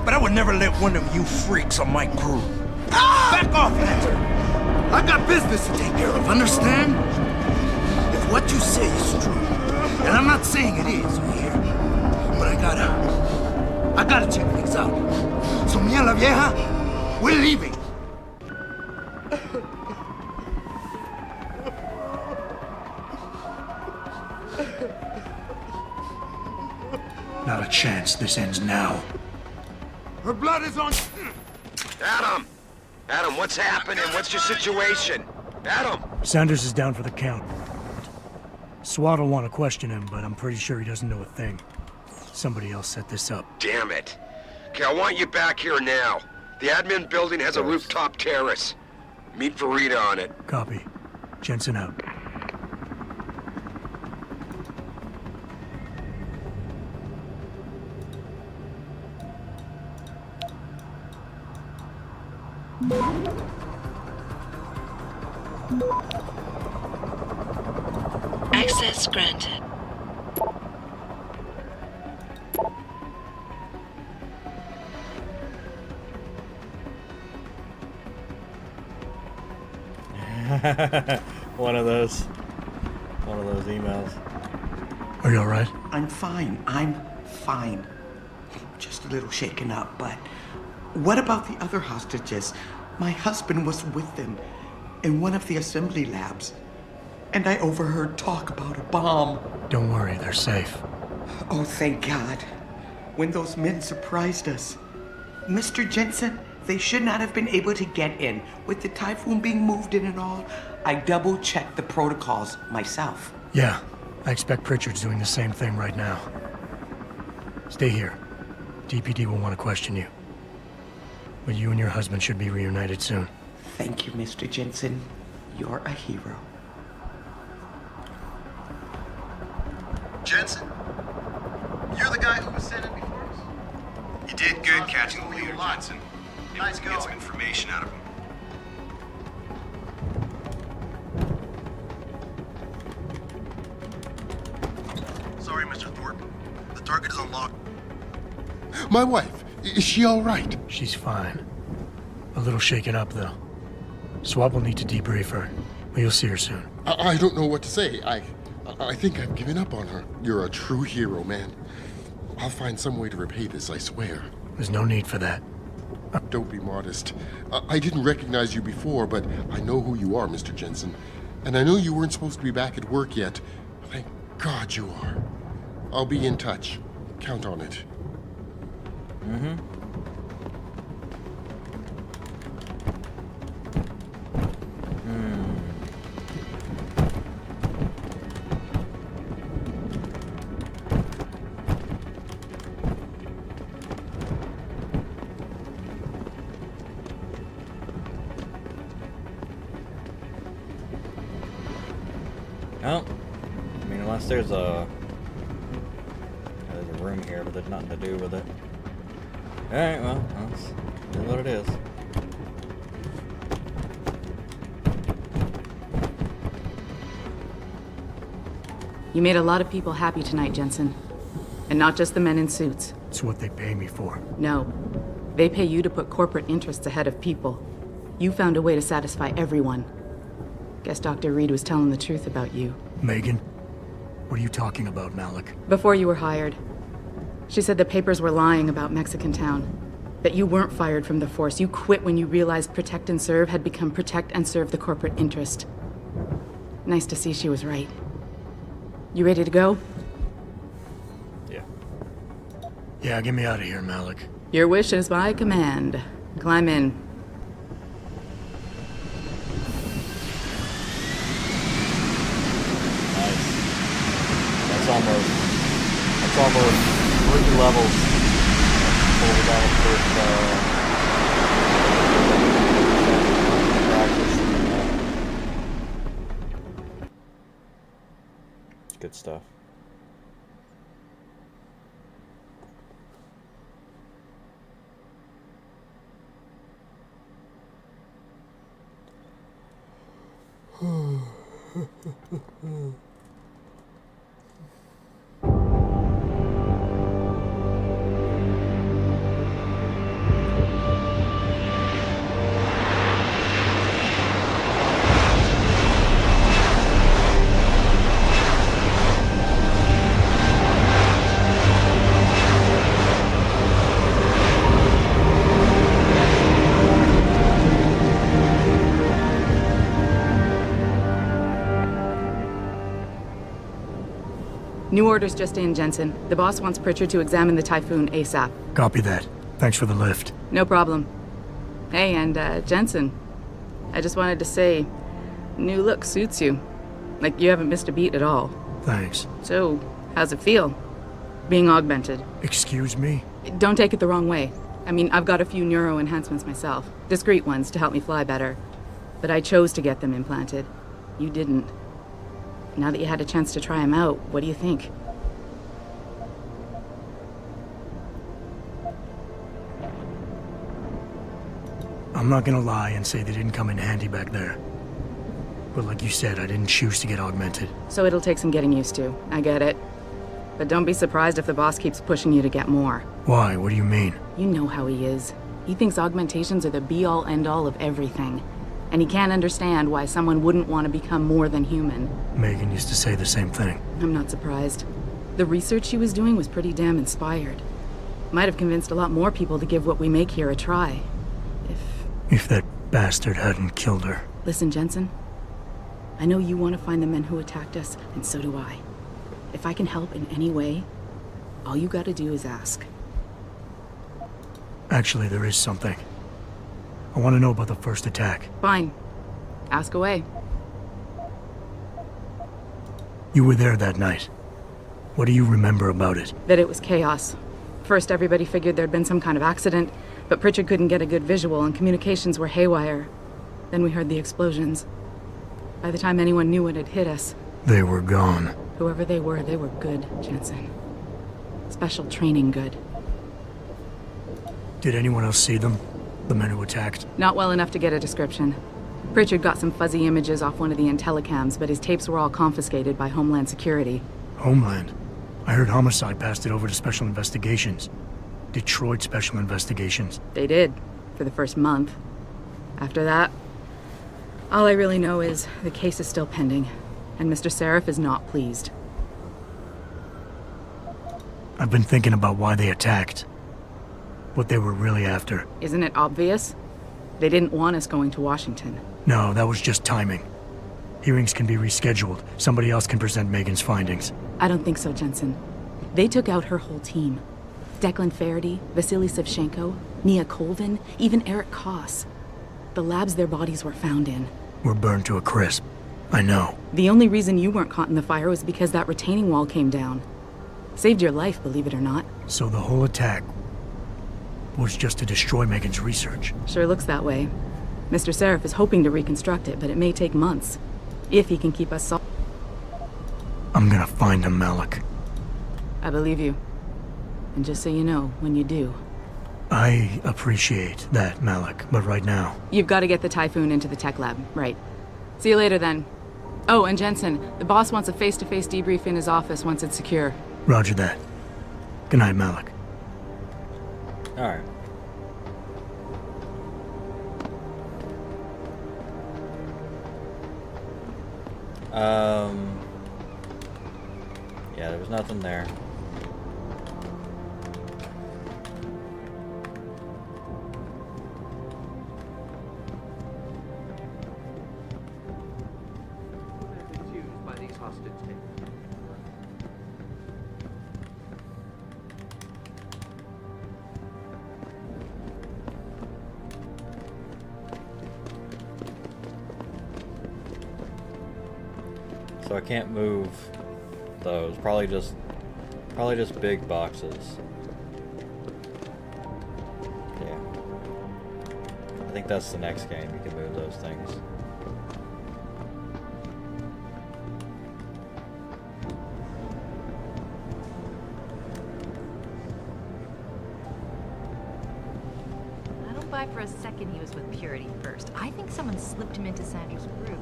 But I would never let one of you freaks on my crew. Ah! Back off, Lantern! I got business to take care of, understand? If what you say is true, and I'm not saying it is, but I gotta check things out. So, mia la vieja, we're leaving. Not a chance this ends now. Her blood is on... Adam! Adam, what's happening? What's your situation? Adam! Sanders is down for the count. SWAT will want to question him, but I'm pretty sure he doesn't know a thing. Somebody else set this up. Damn it. Okay, I want you back here now. The admin building has a rooftop terrace. Meet for Rita on it. Copy. Jensen out. Access granted. One of those emails. Are you alright? I'm fine. I'm fine. Just a little shaken up, but... What about the other hostages? My husband was with them in one of the assembly labs, and I overheard talk about a bomb. Don't worry, they're safe. Oh, thank God. When those men surprised us. Mr. Jensen, they should not have been able to get in. With the typhoon being moved in and all, I double-checked the protocols myself. Yeah, I expect Pritchard's doing the same thing right now. Stay here. DPD will want to question you. But you and your husband should be reunited soon. Thank you, Mr. Jensen. You're a hero. Jensen? You're the guy who was sent in before us? You did good catching the leader, Jensen. Nice going. Get some information out of him. Sorry, Mr. Thorpe. target is unlocked. My wife, is she all right? She's fine. A little shaken up, though. Swap will need to debrief her. But you'll see her soon. I don't know what to say. I think I've given up on her. You're a true hero, man. I'll find some way to repay this, I swear. There's no need for that. Don't be modest. I didn't recognize you before, but I know who you are, Mr. Jensen. And I know you weren't supposed to be back at work yet. Thank God you are. I'll be in touch. Count on it. Mm-hmm. Well, I mean, unless there's a room here, but there's nothing to do with it. Alright, well, that's what it is. You made a lot of people happy tonight, Jensen. And not just the men in suits. It's what they pay me for. No. They pay you to put corporate interests ahead of people. You found a way to satisfy everyone. Guess Dr. Reed was telling the truth about you. Megan? What are you talking about, Malik? Before you were hired. She said the papers were lying about Mexican Town. That you weren't fired from the force. You quit when you realized Protect and Serve had become Protect and Serve the corporate interest. Nice to see she was right. You ready to go? Yeah, get me out of here, Malik. Your wish is my command. Climb in. Nice. That's almost 3 levels before we got our first practice. Good stuff. New orders just in, Jensen. The boss wants Pritchard to examine the Typhoon ASAP. Copy that. Thanks for the lift. No problem. Hey, and Jensen, I just wanted to say, new look suits you. Like you haven't missed a beat at all. Thanks. So, how's it feel? Being augmented. Excuse me? Don't take it the wrong way. I mean, I've got a few neuro enhancements myself. Discreet ones to help me fly better. But I chose to get them implanted. You didn't. Now that you had a chance to try them out, what do you think? I'm not gonna lie and say they didn't come in handy back there. But like you said, I didn't choose to get augmented. So it'll take some getting used to. I get it. But don't be surprised if the boss keeps pushing you to get more. Why? What do you mean? You know how he is. He thinks augmentations are the be-all, end-all of everything. And he can't understand why someone wouldn't want to become more than human. Megan used to say the same thing. I'm not surprised. The research she was doing was pretty damn inspired. Might have convinced a lot more people to give what we make here a try. If that bastard hadn't killed her. Listen, Jensen. I know you want to find the men who attacked us, and so do I. If I can help in any way, all you gotta do is ask. Actually, there is something. I want to know about the first attack. Fine. Ask away. You were there that night. What do you remember about it? That it was chaos. First, everybody figured there'd been some kind of accident, but Pritchard couldn't get a good visual and communications were haywire. Then we heard the explosions. By the time anyone knew what had hit us... They were gone. Whoever they were good, Jensen. Special training good. Did anyone else see them? The men who attacked? Not well enough to get a description. Pritchard got some fuzzy images off one of the Intellicams, but his tapes were all confiscated by Homeland Security. Homeland? I heard Homicide passed it over to Special Investigations. Detroit Special Investigations. They did, for the first month. After that, all I really know is the case is still pending, and Mr. Seraph is not pleased. I've been thinking about why they attacked. What they were really after. Isn't it obvious? They didn't want us going to Washington. No, that was just timing. Hearings can be rescheduled. Somebody else can present Megan's findings. I don't think so, Jensen. They took out her whole team. Declan Faraday, Vasily Savchenko, Nia Colvin, even Eric Koss. The labs their bodies were found in. We're burned to a crisp. I know. The only reason you weren't caught in the fire was because that retaining wall came down. Saved your life, believe it or not. So the whole attack was just to destroy Megan's research. Sure looks that way. Mr. Seraph is hoping to reconstruct it, but it may take months. If he can keep us I'm gonna find him, Malik. I believe you. And just so you know, when you do... I appreciate that, Malik, but right now... You've got to get the Typhoon into the tech lab, right. See you later, then. Oh, and Jensen, the boss wants a face-to-face debrief in his office once it's secure. Roger that. Good night, Malik. Alright. Yeah, there was nothing there. By these hostage takers. So I can't move those. Probably just big boxes. Yeah. I think that's the next game. You can move those things. I don't buy for a second he was with Purity first. I think someone slipped him into Sandra's group.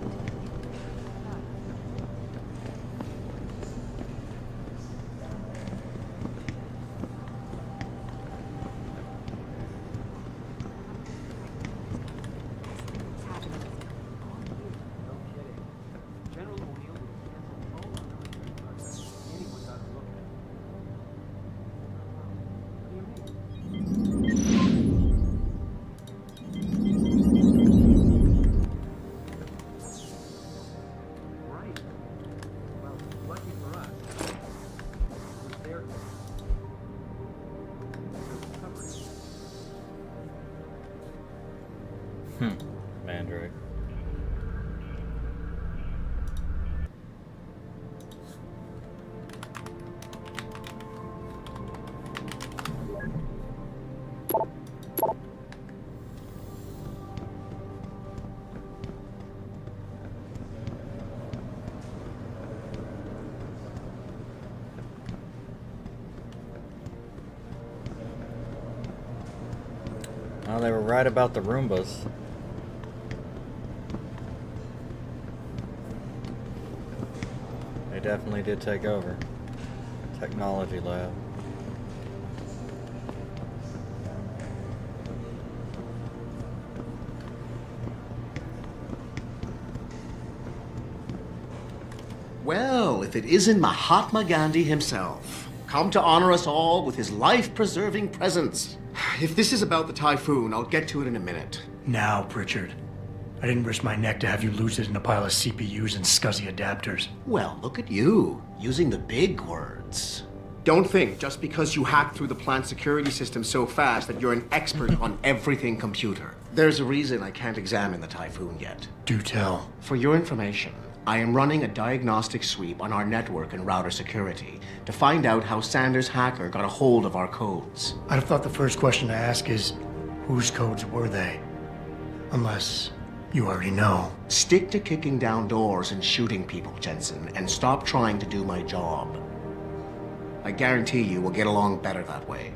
Mandrake. Oh, they were right about the Roombas. They definitely did take over. Technology lab. Well, if it isn't Mahatma Gandhi himself, come to honor us all with his life-preserving presence. If this is about the Typhoon, I'll get to it in a minute. Now, Pritchard. I didn't risk my neck to have you lose it in a pile of CPUs and scuzzy adapters. Well, look at you, using the big words. Don't think just because you hacked through the plant security system so fast that you're an expert on everything computer. There's a reason I can't examine the Typhoon yet. Do tell. For your information, I am running a diagnostic sweep on our network and router security to find out how Sanders' hacker got a hold of our codes. I'd have thought the first question to ask is, whose codes were they? Unless you already know. Stick to kicking down doors and shooting people, Jensen, and stop trying to do my job. I guarantee you we'll get along better that way.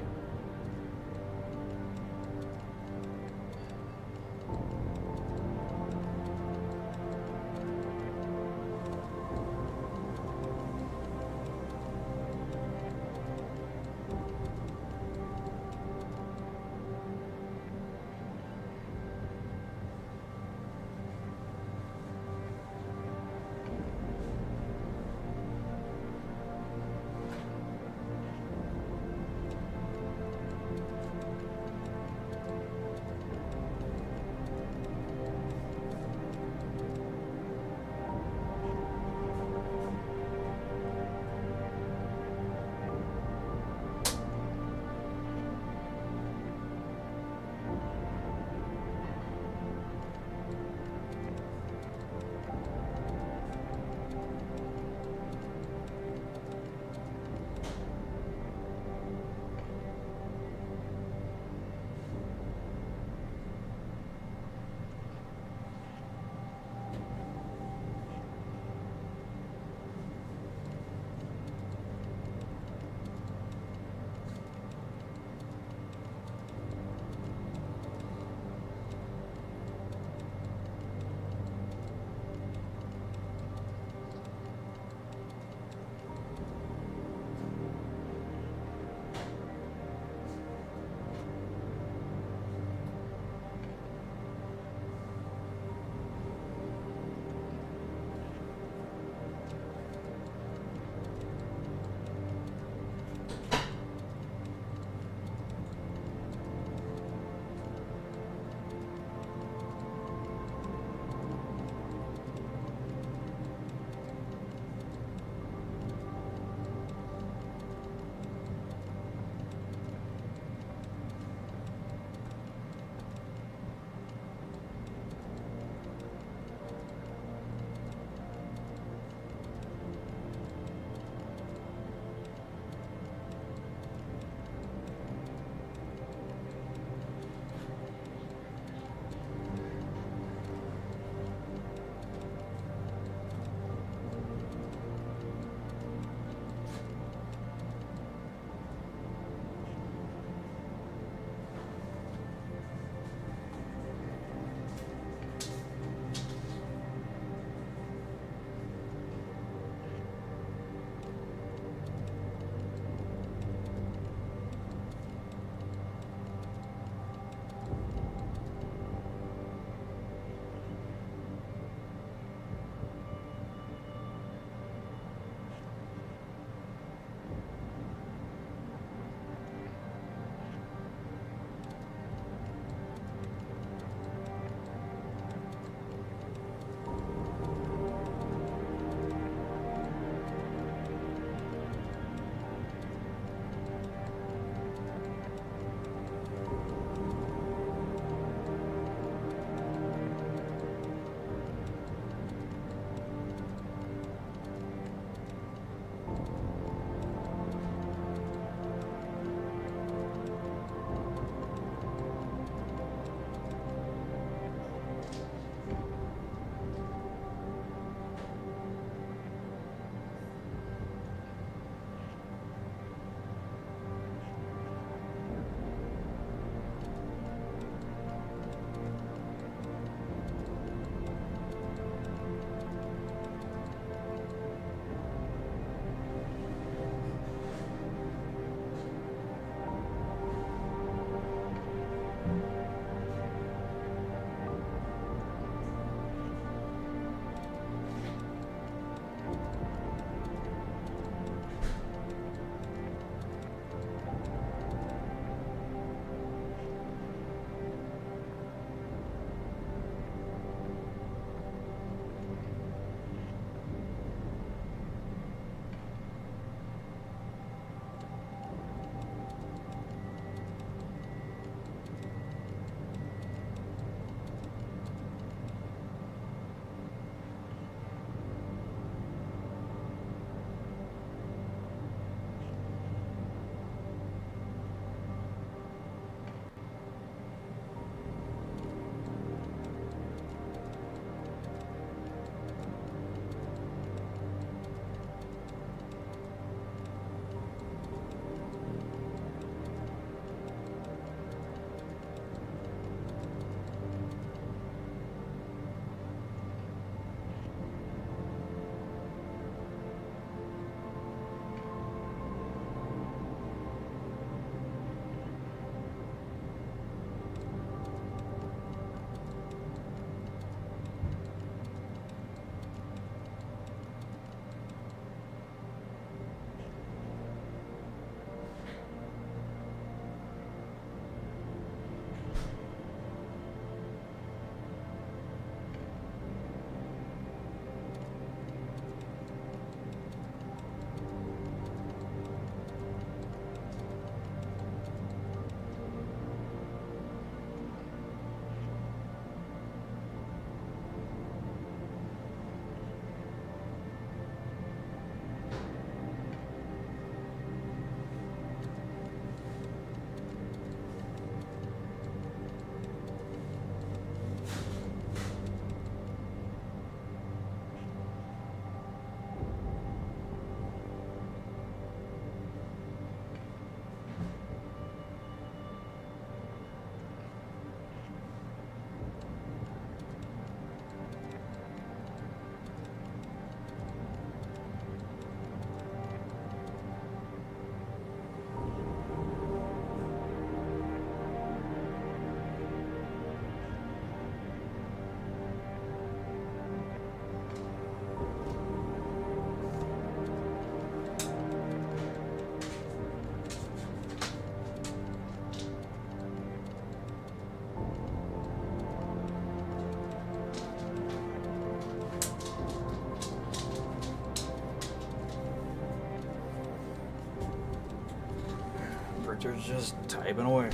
Archer's just typing away.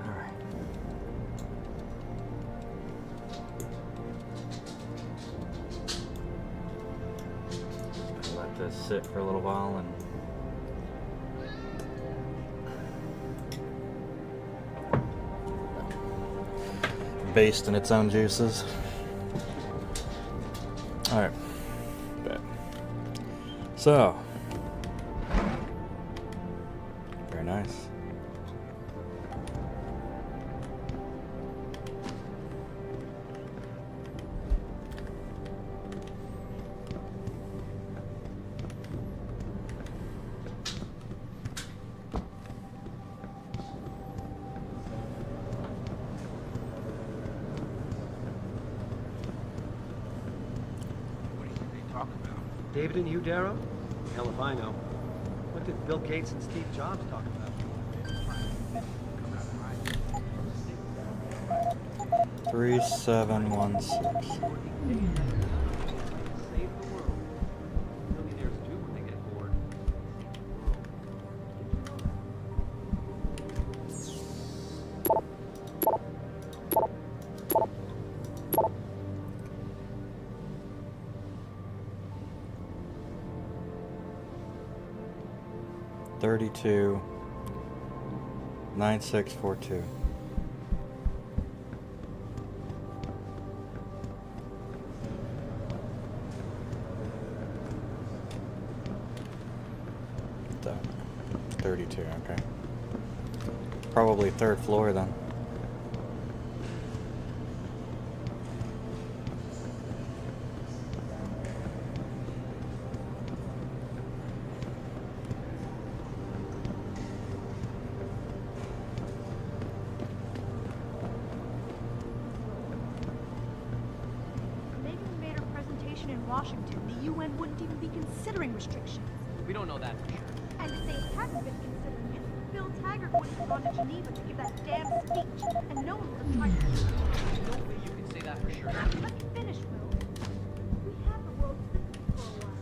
Alright. Let this sit for a little while and based in its own juices. Alright. So, very nice. David and Hugh Darrow? Hell if I know. What did Bill Gates and Steve Jobs talk about? 3716. Save the world. Millionaires do when they get bored. 32 9642. So, 32, okay. Probably third floor then. In Washington, the UN wouldn't even be considering restrictions. We don't know that for sure. And if they hadn't been considering it, Bill Taggart wouldn't have gone to Geneva to give that damn speech, and no one would have tried to do it. No way you can say that for sure. Let me finish, Will. We had the world's sympathy for a while.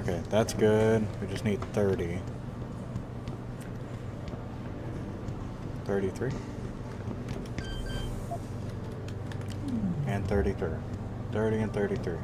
Okay, that's good. We just need 30. 33. And 33. 30 and 33.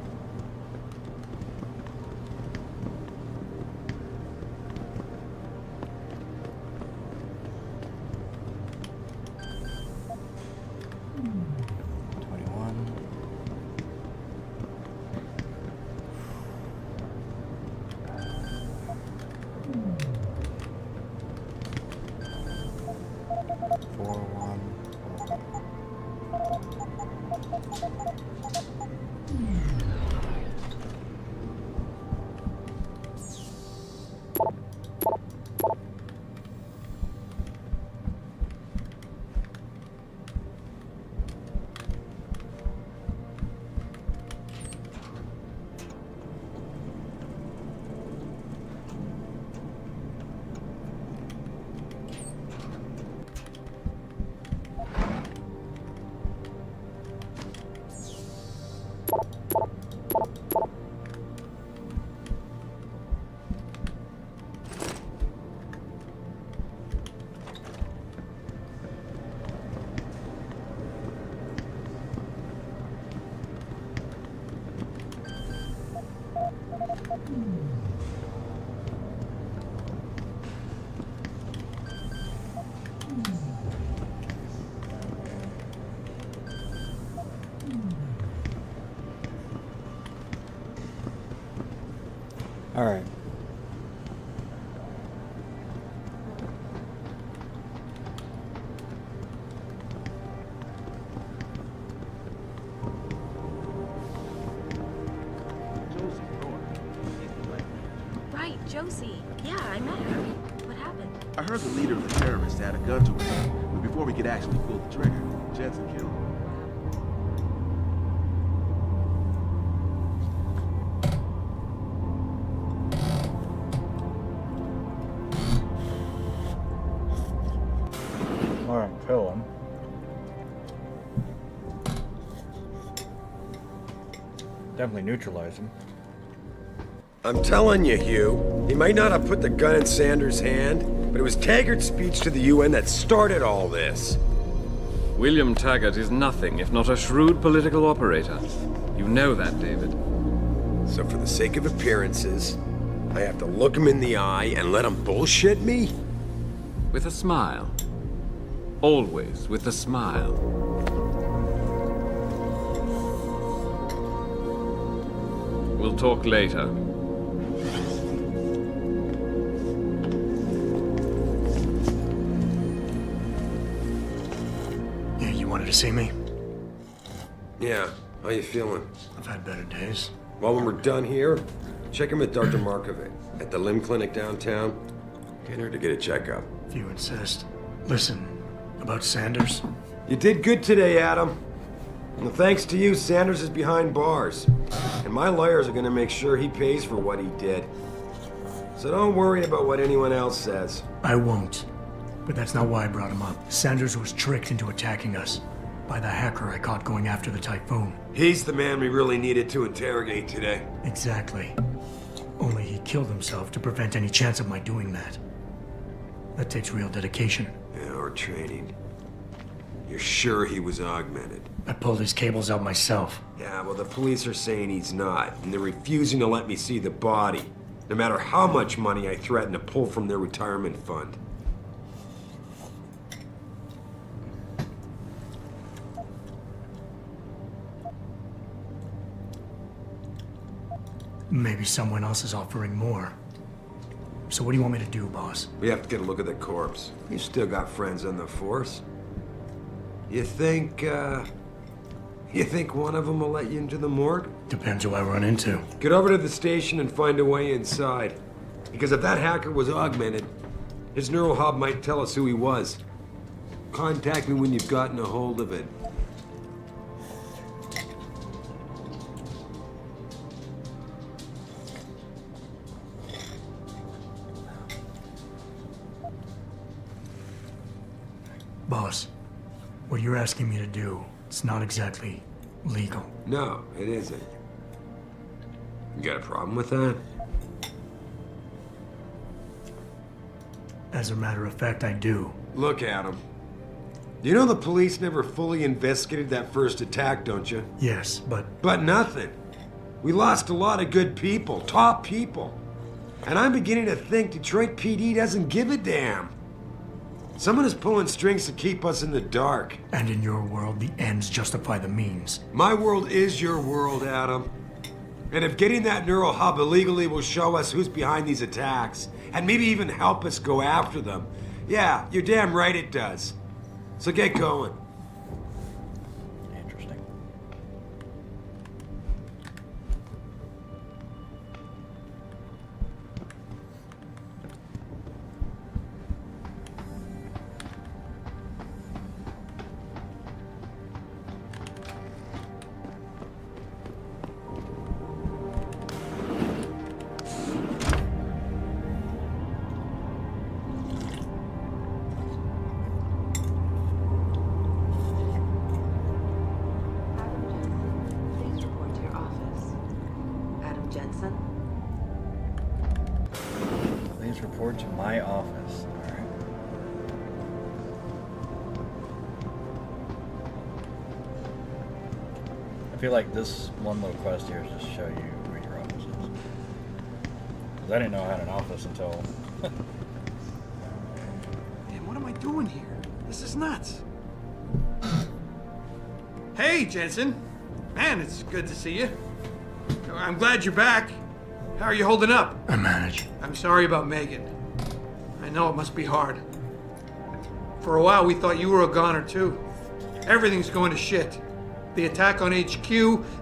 Alright. Right, Josie. Yeah, I met her. What happened? I heard the leader of the terrorists had a gun to his head, but before we could actually pull the trigger, Jensen killed him. Alright, kill him. Definitely neutralize him. I'm telling you, Hugh, he might not have put the gun in Sanders' hand, but it was Taggart's speech to the UN that started all this. William Taggart is nothing if not a shrewd political operator. You know that, David. So for the sake of appearances, I have to look him in the eye and let him bullshit me? With a smile. Always with a smile. We'll talk later. Yeah, you wanted to see me? Yeah, how you feeling? I've had better days. Well, when we're done here, check in with Dr. Markovic at the limb clinic downtown. Get her to get a checkup. If you insist. Listen, about Sanders? You did good today, Adam. And thanks to you, Sanders is behind bars. And my lawyers are gonna make sure he pays for what he did. So don't worry about what anyone else says. I won't. But that's not why I brought him up. Sanders was tricked into attacking us by the hacker I caught going after the Typhoon. He's the man we really needed to interrogate today. Exactly. Only he killed himself to prevent any chance of my doing that. That takes real dedication. Yeah, or training. You're sure he was augmented? I pulled his cables out myself. Yeah, well, the police are saying he's not, and they're refusing to let me see the body, no matter how much money I threaten to pull from their retirement fund. Maybe someone else is offering more. So what do you want me to do, boss? We have to get a look at the corpse. You still got friends on the force. You think one of them will let you into the morgue? Depends who I run into. Get over to the station and find a way inside. Because if that hacker was augmented, his neural hub might tell us who he was. Contact me when you've gotten a hold of it. Boss, what you're asking me to do, it's not exactly legal. No, it isn't. You got a problem with that? As a matter of fact, I do. Look, Adam. You know the police never fully investigated that first attack, don't you? Yes, but... But nothing. We lost a lot of good people, top people. And I'm beginning to think Detroit PD doesn't give a damn. Someone is pulling strings to keep us in the dark. And in your world, the ends justify the means. My world is your world, Adam. And if getting that neural hub illegally will show us who's behind these attacks, and maybe even help us go after them, yeah, you're damn right it does. So get going. Interesting. Please report to your office. Adam Jensen? Please report to my office. Alright. I feel like this one little quest here is just to show you where your office is. Because I didn't know I had an office until... Man, what am I doing here? This is nuts. Hey, Jensen. Man, it's good to see you. I'm glad you're back. How are you holding up? I manage. I'm sorry about Megan. I know it must be hard. For a while, we thought you were a goner, too. Everything's going to shit. The attack on HQ,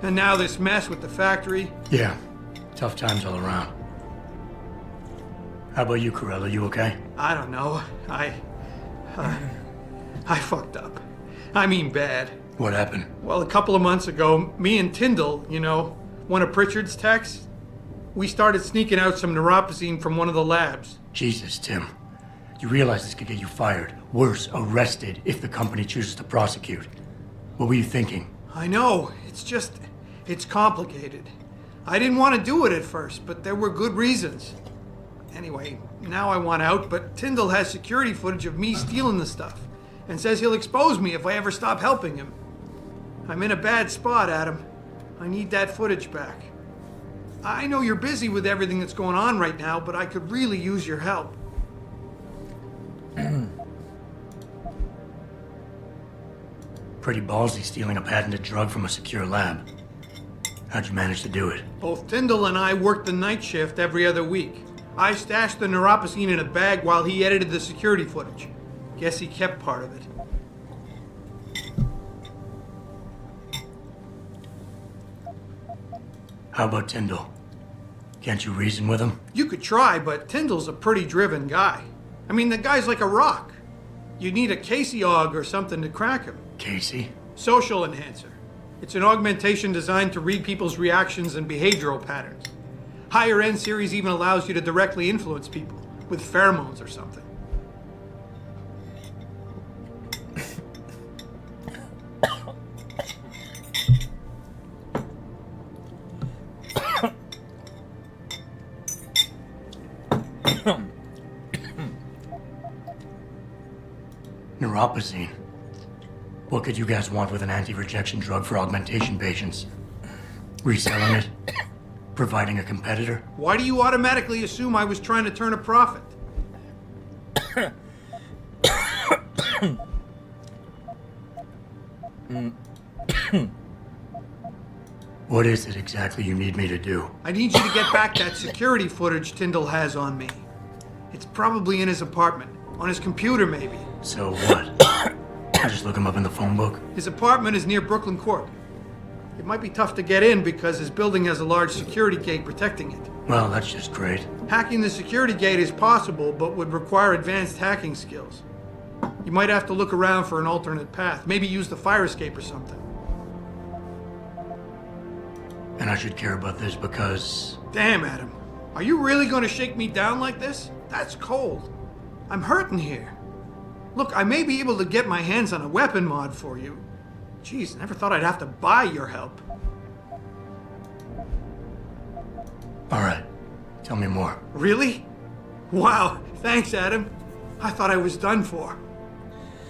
and now this mess with the factory. Yeah, tough times all around. How about you, Corella? You okay? I don't know. I fucked up. I mean bad. What happened? Well, a couple of months ago, me and Tyndall, you know, one of Pritchard's techs, we started sneaking out some neuropozyne from one of the labs. Jesus, Tim. You realize this could get you fired. Worse, arrested if the company chooses to prosecute. What were you thinking? I know. It's complicated. I didn't want to do it at first, but there were good reasons. Anyway, now I want out, but Tyndall has security footage of me stealing the stuff and says he'll expose me if I ever stop helping him. I'm in a bad spot, Adam. I need that footage back. I know you're busy with everything that's going on right now, but I could really use your help. Pretty ballsy stealing a patented drug from a secure lab. How'd you manage to do it? Both Tyndall and I worked the night shift every other week. I stashed the neuropozyne in a bag while he edited the security footage. Guess he kept part of it. How about Tyndall? Can't you reason with him? You could try, but Tyndall's a pretty driven guy. I mean, the guy's like a rock. You'd need a Casey aug or something to crack him. Casey? Social enhancer. It's an augmentation designed to read people's reactions and behavioral patterns. Higher end series even allows you to directly influence people with pheromones or something. Neuropozyne. What could you guys want with an anti-rejection drug for augmentation patients? Reselling it? Providing a competitor? Why do you automatically assume I was trying to turn a profit? What is it exactly you need me to do? I need you to get back that security footage Tyndall has on me. It's probably in his apartment. On his computer, maybe. So what? I just look him up in the phone book? His apartment is near Brooklyn Court. It might be tough to get in because his building has a large security gate protecting it. Well, that's just great. Hacking the security gate is possible, but would require advanced hacking skills. You might have to look around for an alternate path. Maybe use the fire escape or something. And I should care about this because... Damn, Adam. Are you really going to shake me down like this? That's cold. I'm hurting here. Look, I may be able to get my hands on a weapon mod for you. Jeez, never thought I'd have to buy your help. All right. Tell me more. Really? Wow, thanks, Adam. I thought I was done for.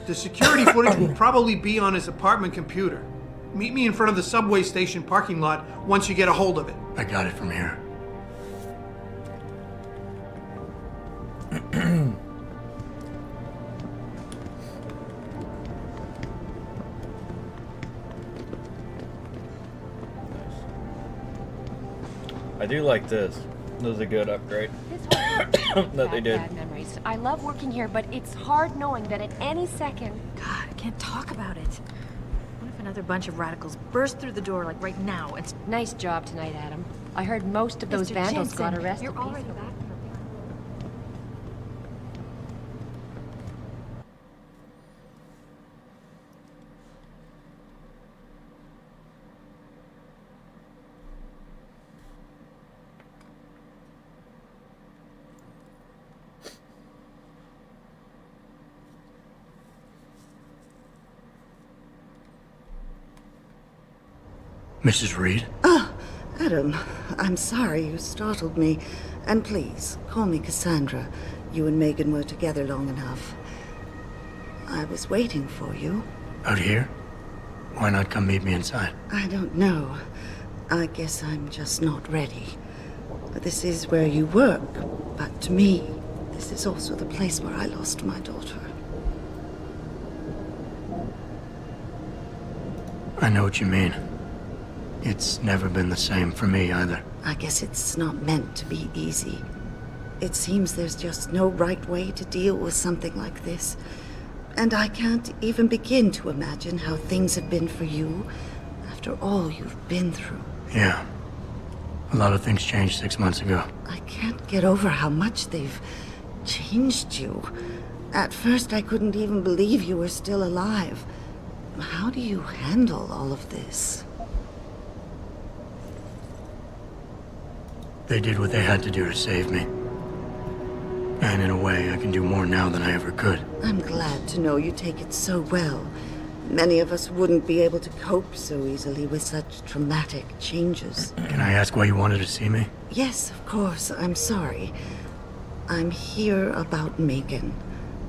The security footage will probably be on his apartment computer. Meet me in front of the subway station parking lot once you get a hold of it. I got it from here. I do like this. This is a good upgrade that they did. Bad memories. I love working here, but it's hard knowing that at any second... God, I can't talk about it. What if another bunch of radicals burst through the door, like right now? It's Nice job tonight, Adam. I heard most of those Mr. vandals got Jensen, arrested. you're already peacefully. back. Mrs. Reed? Ah, Adam, I'm sorry you startled me. And please, call me Cassandra. You and Megan were together long enough. I was waiting for you. Out here? Why not come meet me inside? I don't know. I guess I'm just not ready. This is where you work, but to me, this is also the place where I lost my daughter. I know what you mean. It's never been the same for me either. I guess it's not meant to be easy. It seems there's just no right way to deal with something like this. And I can't even begin to imagine how things have been for you after all you've been through. Yeah. A lot of things changed 6 months ago. I can't get over how much they've changed you. At first, I couldn't even believe you were still alive. How do you handle all of this? They did what they had to do to save me. And in a way, I can do more now than I ever could. I'm glad to know you take it so well. Many of us wouldn't be able to cope so easily with such traumatic changes. Can I ask why you wanted to see me? Yes, of course. I'm sorry. I'm here about Megan.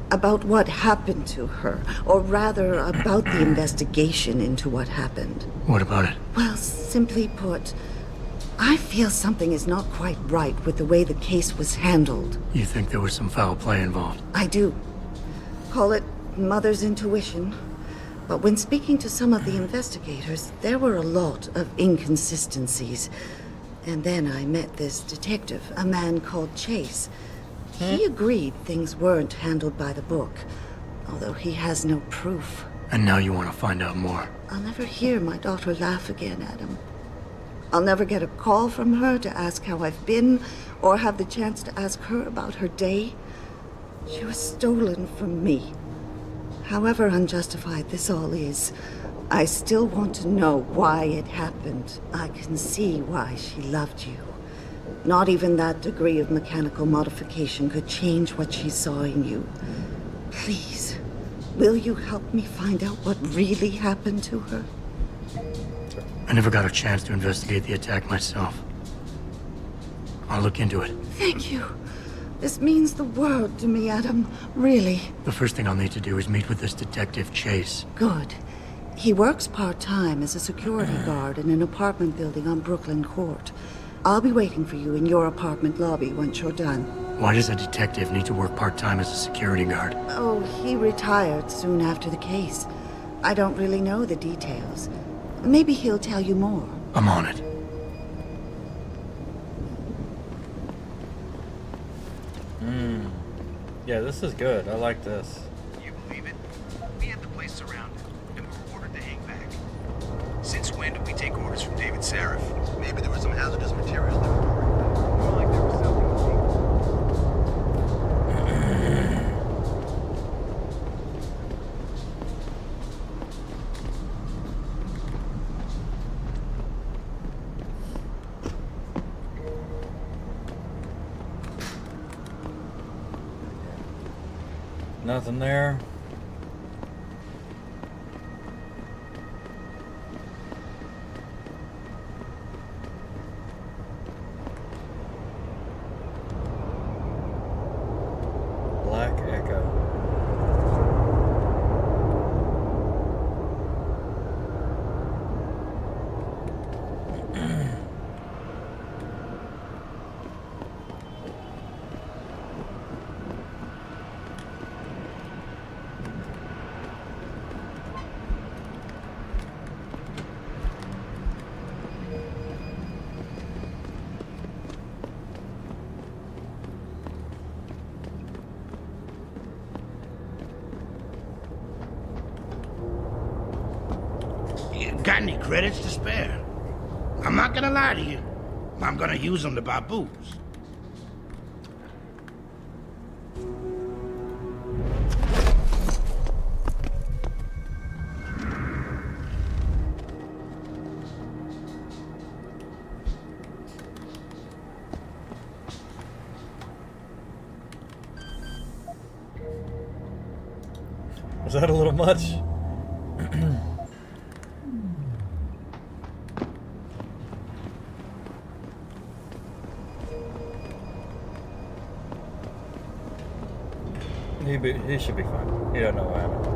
About what happened to her. Or rather, about the investigation into what happened. What about it? Well, simply put, I feel something is not quite right with the way the case was handled. You think there was some foul play involved? I do. Call it mother's intuition. But when speaking to some of the investigators, there were a lot of inconsistencies. And then I met this detective, a man called Chase. He agreed things weren't handled by the book, although he has no proof. And now you want to find out more? I'll never hear my daughter laugh again, Adam. I'll never get a call from her to ask how I've been, or have the chance to ask her about her day. She was stolen from me. However unjustified this all is, I still want to know why it happened. I can see why she loved you. Not even that degree of mechanical modification could change what she saw in you. Please, will you help me find out what really happened to her? I never got a chance to investigate the attack myself. I'll look into it. Thank you. This means the world to me, Adam. Really. The first thing I'll need to do is meet with this detective, Chase. Good. He works part-time as a security guard in an apartment building on Brooklyn Court. I'll be waiting for you in your apartment lobby once you're done. Why does a detective need to work part-time as a security guard? Oh, he retired soon after the case. I don't really know the details. Maybe he'll tell you more. I'm on it. Yeah, this is good. I like this. You believe it? We had the place surrounded, and we were ordered to hang back. Since when did we take orders from David Sarif? Maybe there was some hazardous material there. More like there was something. Nothing there. Black Echo. Got any credits to spare? I'm not gonna lie to you. I'm gonna use them to buy booze. Was that a little much? He should be fine. He don't know what happened.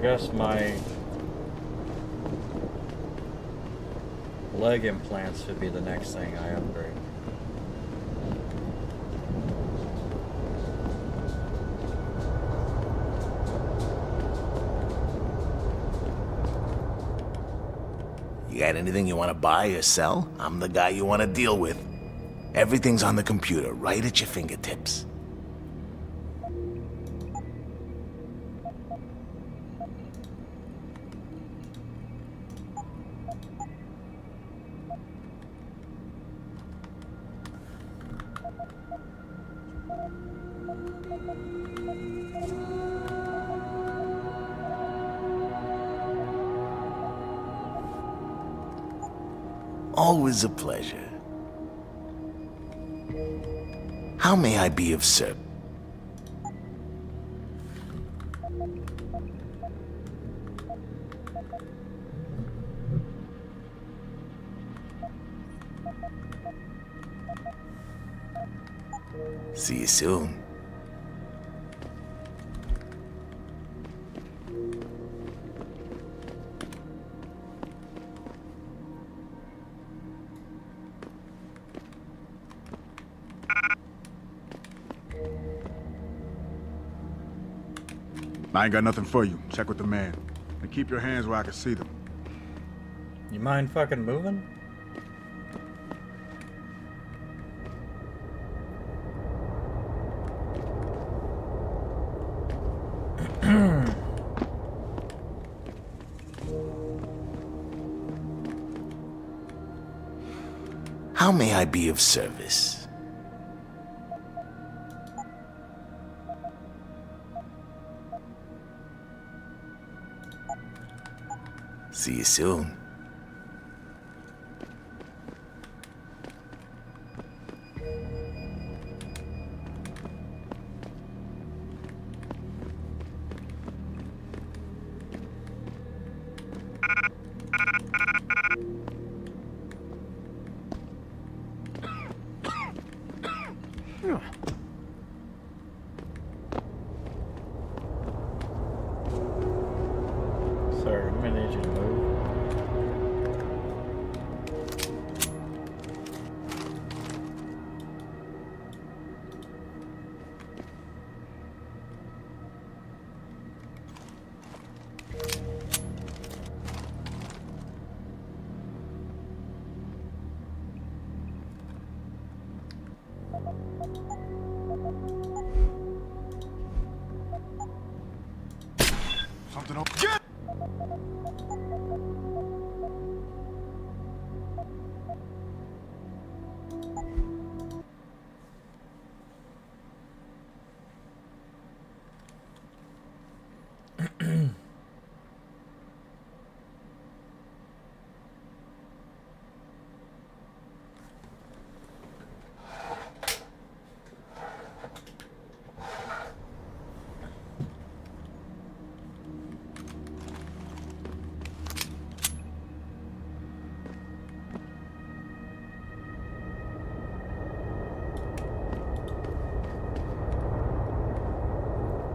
guess my leg implants should be the next thing I upgrade. You got anything you want to buy or sell? I'm the guy you want to deal with. Everything's on the computer, right at your fingertips. Always a pleasure. How may I be of service? See you soon. I ain't got nothing for you. Check with the man. And keep your hands where I can see them. You mind fucking moving? How may I be of service? See you soon. Sir, I'm gonna need you to move. Something over. Get!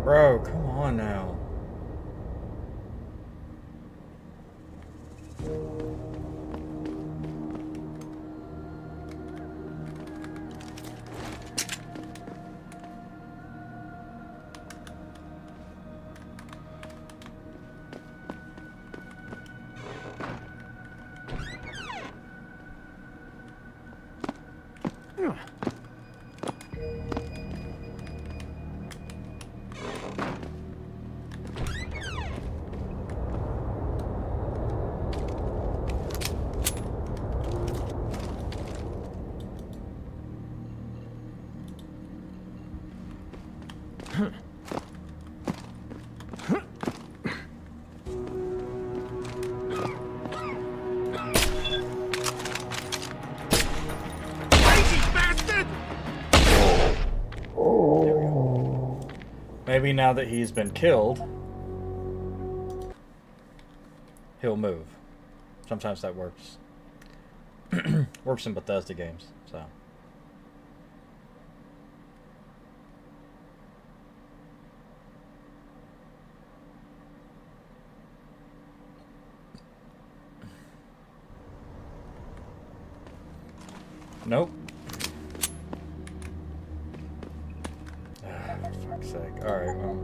Bro, come on now. Maybe now that he's been killed, he'll move. Sometimes that works. Works in Bethesda games, so. Nope. Ah, for fuck's sake. Alright, well.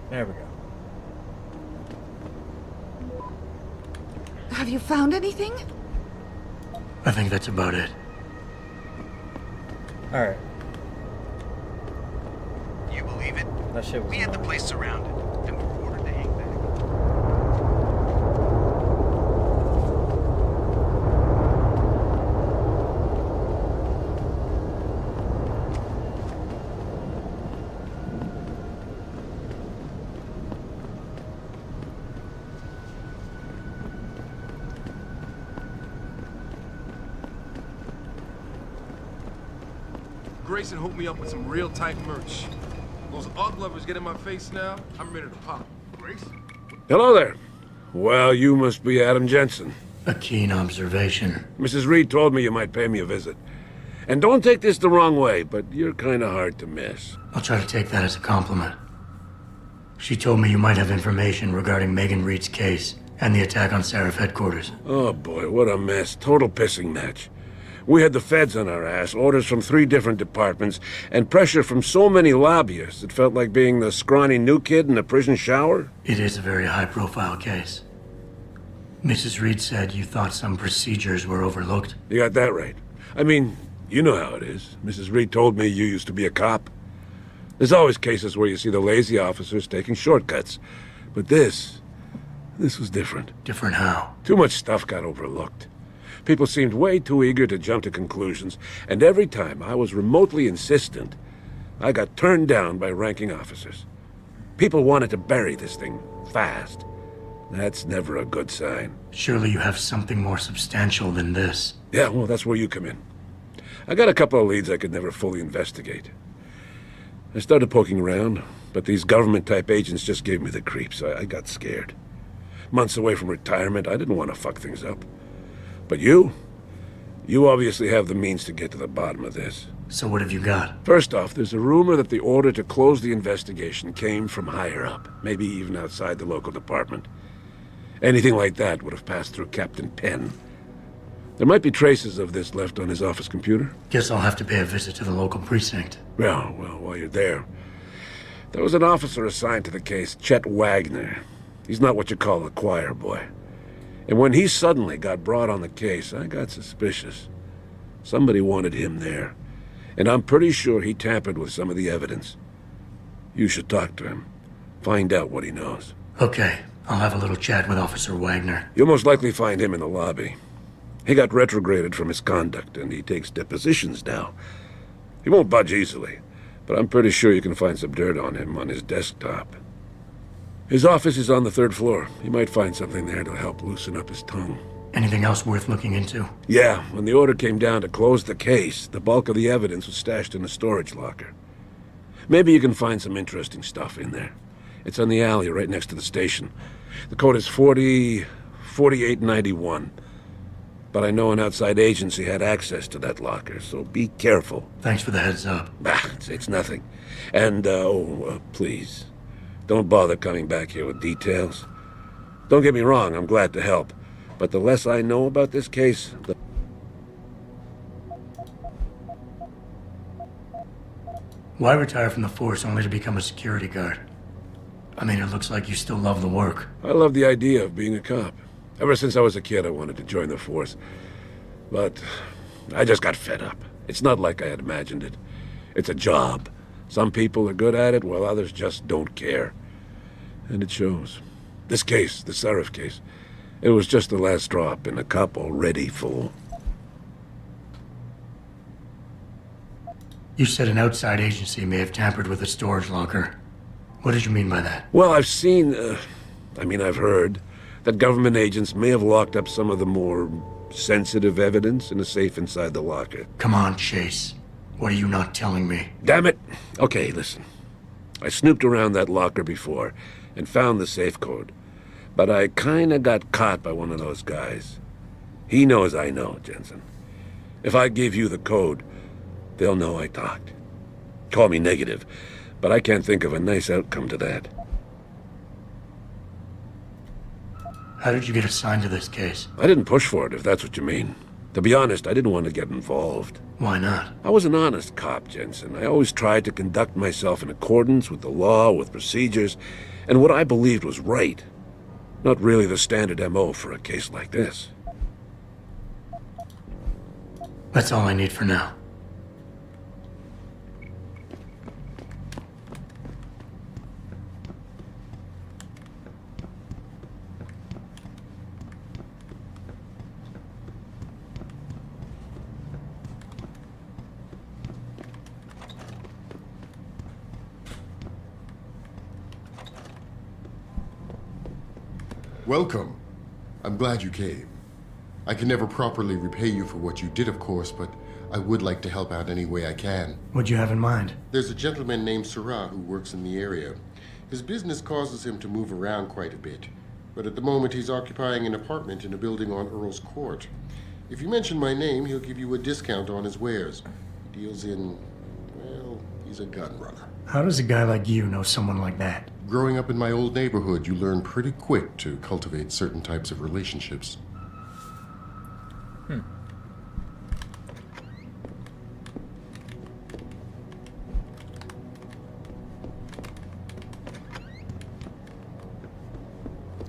There we go. Have you found anything? I think that's about it. Alright. You believe it? That shit was We had the place surrounded, and we were ordered to hang back. Grayson hooked me up with some real tight merch. Those Ugg lovers get in my face now, I'm ready to pop. Grayson? Hello there. Well, you must be Adam Jensen. A keen observation. Mrs. Reed told me you might pay me a visit. And don't take this the wrong way, but you're kind of hard to miss. I'll try to take that as a compliment. She told me you might have information regarding Megan Reed's case and the attack on Seraph headquarters. Oh boy, what a mess. Total pissing match. We had the feds on our ass, orders from 3 different departments, and pressure from so many lobbyists it felt like being the scrawny new kid in a prison shower. It is a very high-profile case. Mrs. Reed said you thought some procedures were overlooked. You got that right. I mean, you know how it is. Mrs. Reed told me you used to be a cop. There's always cases where you see the lazy officers taking shortcuts. But this was different. Different how? Too much stuff got overlooked. People seemed way too eager to jump to conclusions, and every time I was remotely insistent, I got turned down by ranking officers. People wanted to bury this thing fast. That's never a good sign. Surely you have something more substantial than this. Yeah, well, that's where you come in. I got a couple of leads I could never fully investigate. I started poking around, but these government-type agents just gave me the creeps. I got scared. Months away from retirement, I didn't want to fuck things up. But you obviously have the means to get to the bottom of this. So what have you got? First off, there's a rumor that the order to close the investigation came from higher up, maybe even outside the local department. Anything like that would have passed through Captain Penn. There might be traces of this left on his office computer. Guess I'll have to pay a visit to the local precinct. Well, while you're there, there was an officer assigned to the case, Chet Wagner. He's not what you call a choir boy. And when he suddenly got brought on the case, I got suspicious. Somebody wanted him there. And I'm pretty sure he tampered with some of the evidence. You should talk to him. Find out what he knows. Okay, I'll have a little chat with Officer Wagner. You'll most likely find him in the lobby. He got retrograded from his conduct, and he takes depositions now. He won't budge easily, but I'm pretty sure you can find some dirt on him on his desktop. His office is on the 3rd floor. You might find something there to help loosen up his tongue. Anything else worth looking into? Yeah, when the order came down to close the case, the bulk of the evidence was stashed in a storage locker. Maybe you can find some interesting stuff in there. It's on the alley right next to the station. The code is 4891. But I know an outside agency had access to that locker, so be careful. Thanks for the heads up. It's nothing. And, please, don't bother coming back here with details. Don't get me wrong, I'm glad to help. But the less I know about this case, the... Why retire from the force only to become a security guard? I mean, it looks like you still love the work. I love the idea of being a cop. Ever since I was a kid, I wanted to join the force. But I just got fed up. It's not like I had imagined it. It's a job. Some people are good at it, while others just don't care. And it shows. This case, the Seraph case, it was just the last drop in a cup already full. You said an outside agency may have tampered with a storage locker. What did you mean by that? Well, I've seen, I've heard that government agents may have locked up some of the more sensitive evidence in a safe inside the locker. Come on, Chase. What are you not telling me? Damn it! Okay, listen. I snooped around that locker before and found the safe code. But I kinda got caught by one of those guys. He knows I know, Jensen. If I give you the code, they'll know I talked. Call me negative, but I can't think of a nice outcome to that. How did you get assigned to this case? I didn't push for it, if that's what you mean. To be honest, I didn't want to get involved. Why not? I was an honest cop, Jensen. I always tried to conduct myself in accordance with the law, with procedures, and what I believed was right. Not really the standard MO for a case like this. That's all I need for now. Welcome. I'm glad you came. I can never properly repay you for what you did, of course, but I would like to help out any way I can. What'd you have in mind? There's a gentleman named Sarah who works in the area. His business causes him to move around quite a bit, but at the moment he's occupying an apartment in a building on Earl's Court. If you mention my name, he'll give you a discount on his wares. He deals in, well, he's a gun runner. How does a guy like you know someone like that? Growing up in my old neighborhood, you learn pretty quick to cultivate certain types of relationships.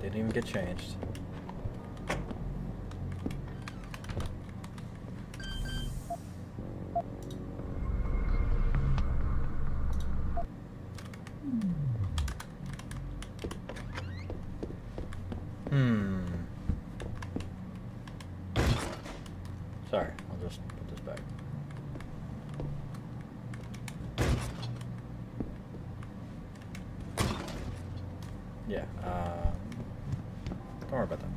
Didn't even get changed. Sorry, I'll just put this back. Yeah, don't worry about that.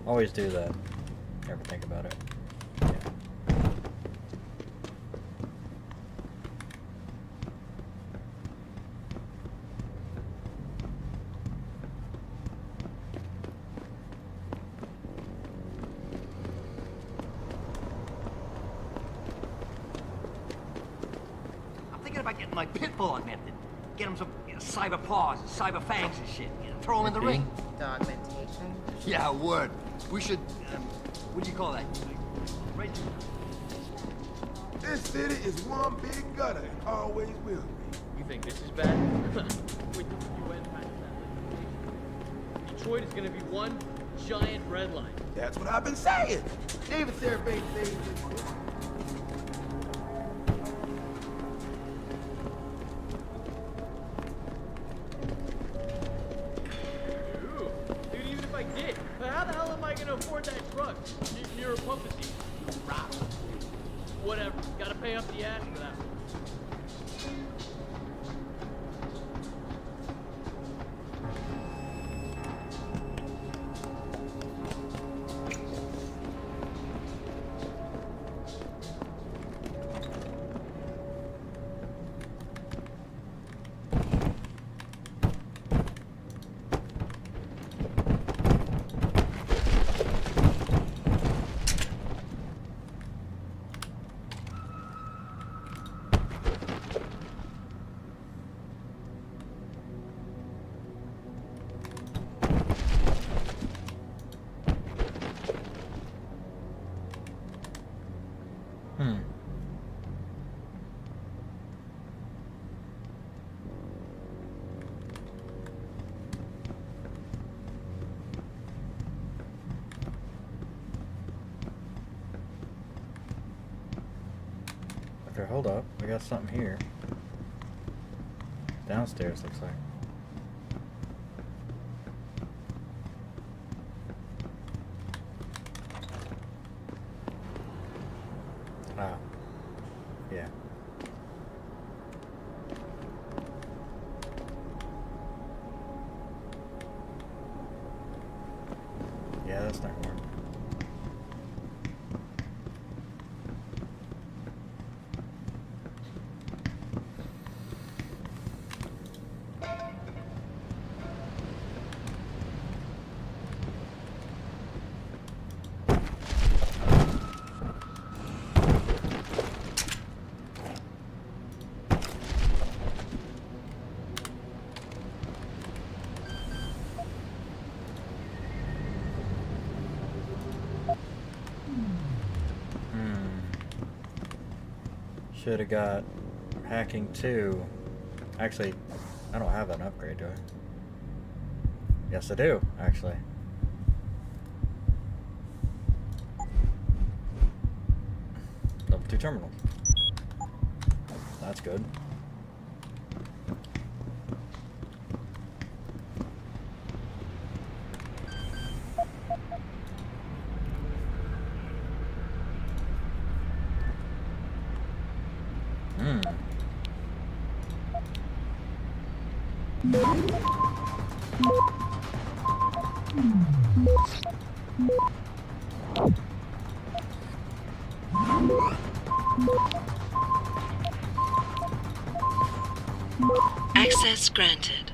Always do that. Never think about it. About getting my pit bull augmented. Get him some cyber paws and cyber fangs and shit. Throw him in the ring. Augmentation? Yeah, word. We should, what do you call that? Right. This city is one big gutter and always will be. You think this is bad? Wait till the UN passes that. Detroit is gonna be one giant red line. That's what I've been saying. David Seraph ain't saying this. How the hell am I gonna afford that truck? You're a pump machine. Whatever. Gotta pay up the ass for that one. Okay, hold up. We got something here. Downstairs, looks like. Ah. Yeah. Yeah, that's not gonna work. Should have got hacking 2. Actually, I don't have an upgrade, do I? Yes, I do, actually. Level 2 terminals. That's good. Access granted.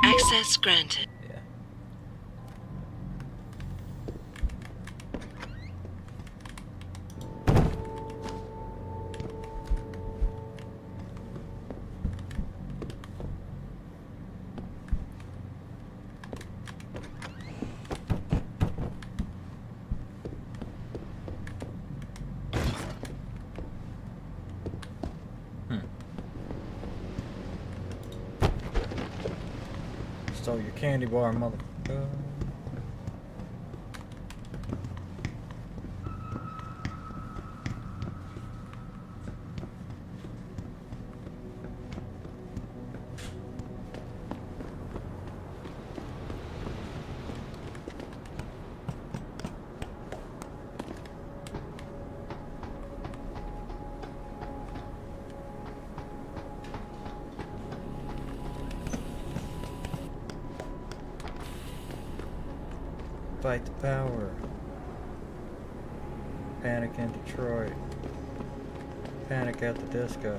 Access granted. Yeah. Stole your candy bar, motherfucker. Fight the power. Panic in Detroit. Panic at the disco.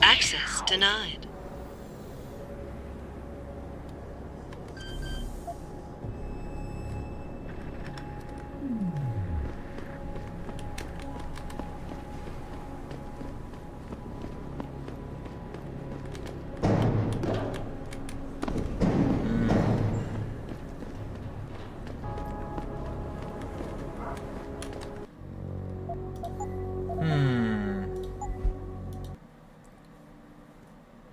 Access denied.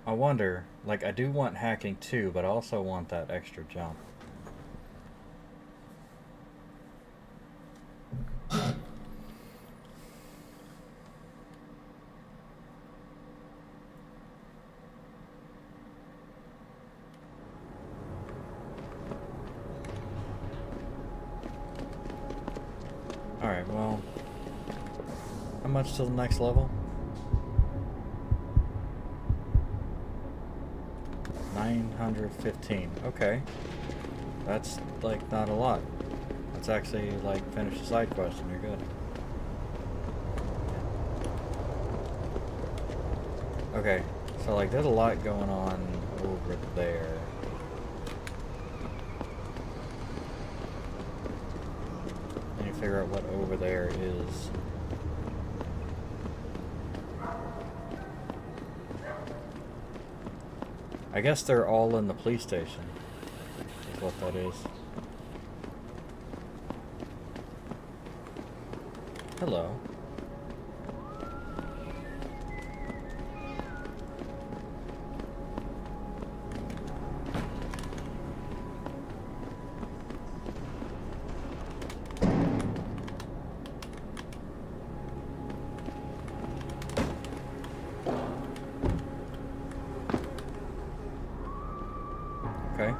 I wonder, like, I do want hacking too, but I also want that extra jump. Alright, well, how much till the next level? 915. Okay. That's, like, not a lot. That's actually, like, finish the side quest and you're good. Okay, so, like, there's a lot going on over there. I need to figure out what over there is. I guess they're all in the police station, is what that is. Hello. Okay.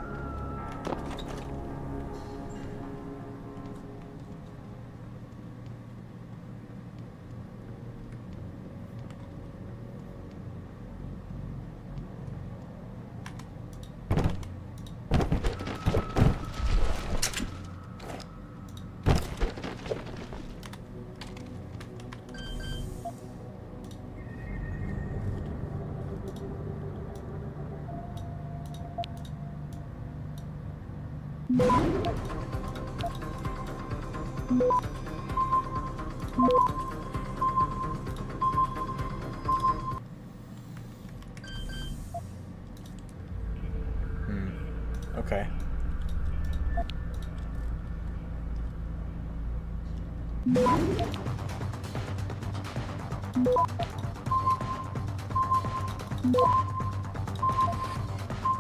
Okay.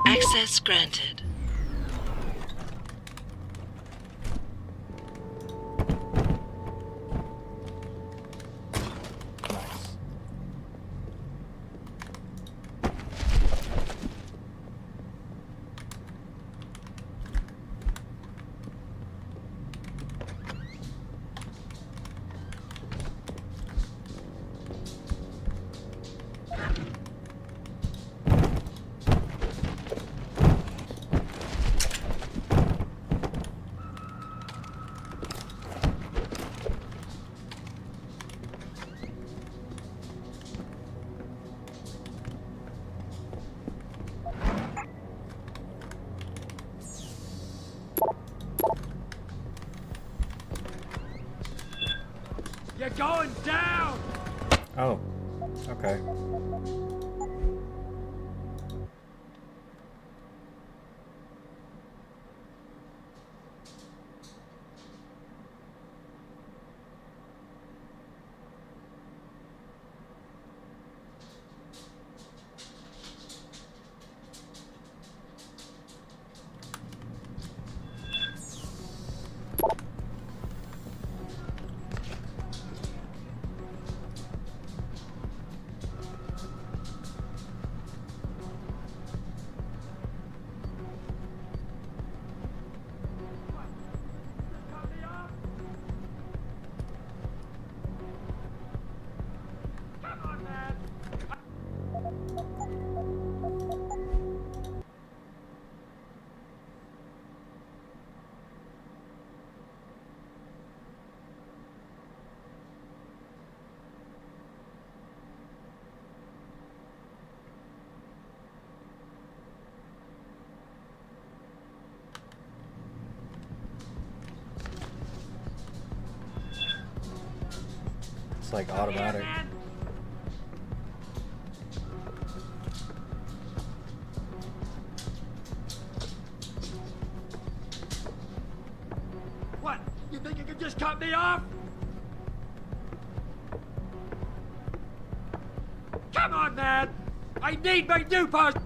Access granted. You're going down! Oh, okay. It's like automatic. What? You think you could just cut me off? Come on, man! I need my new post!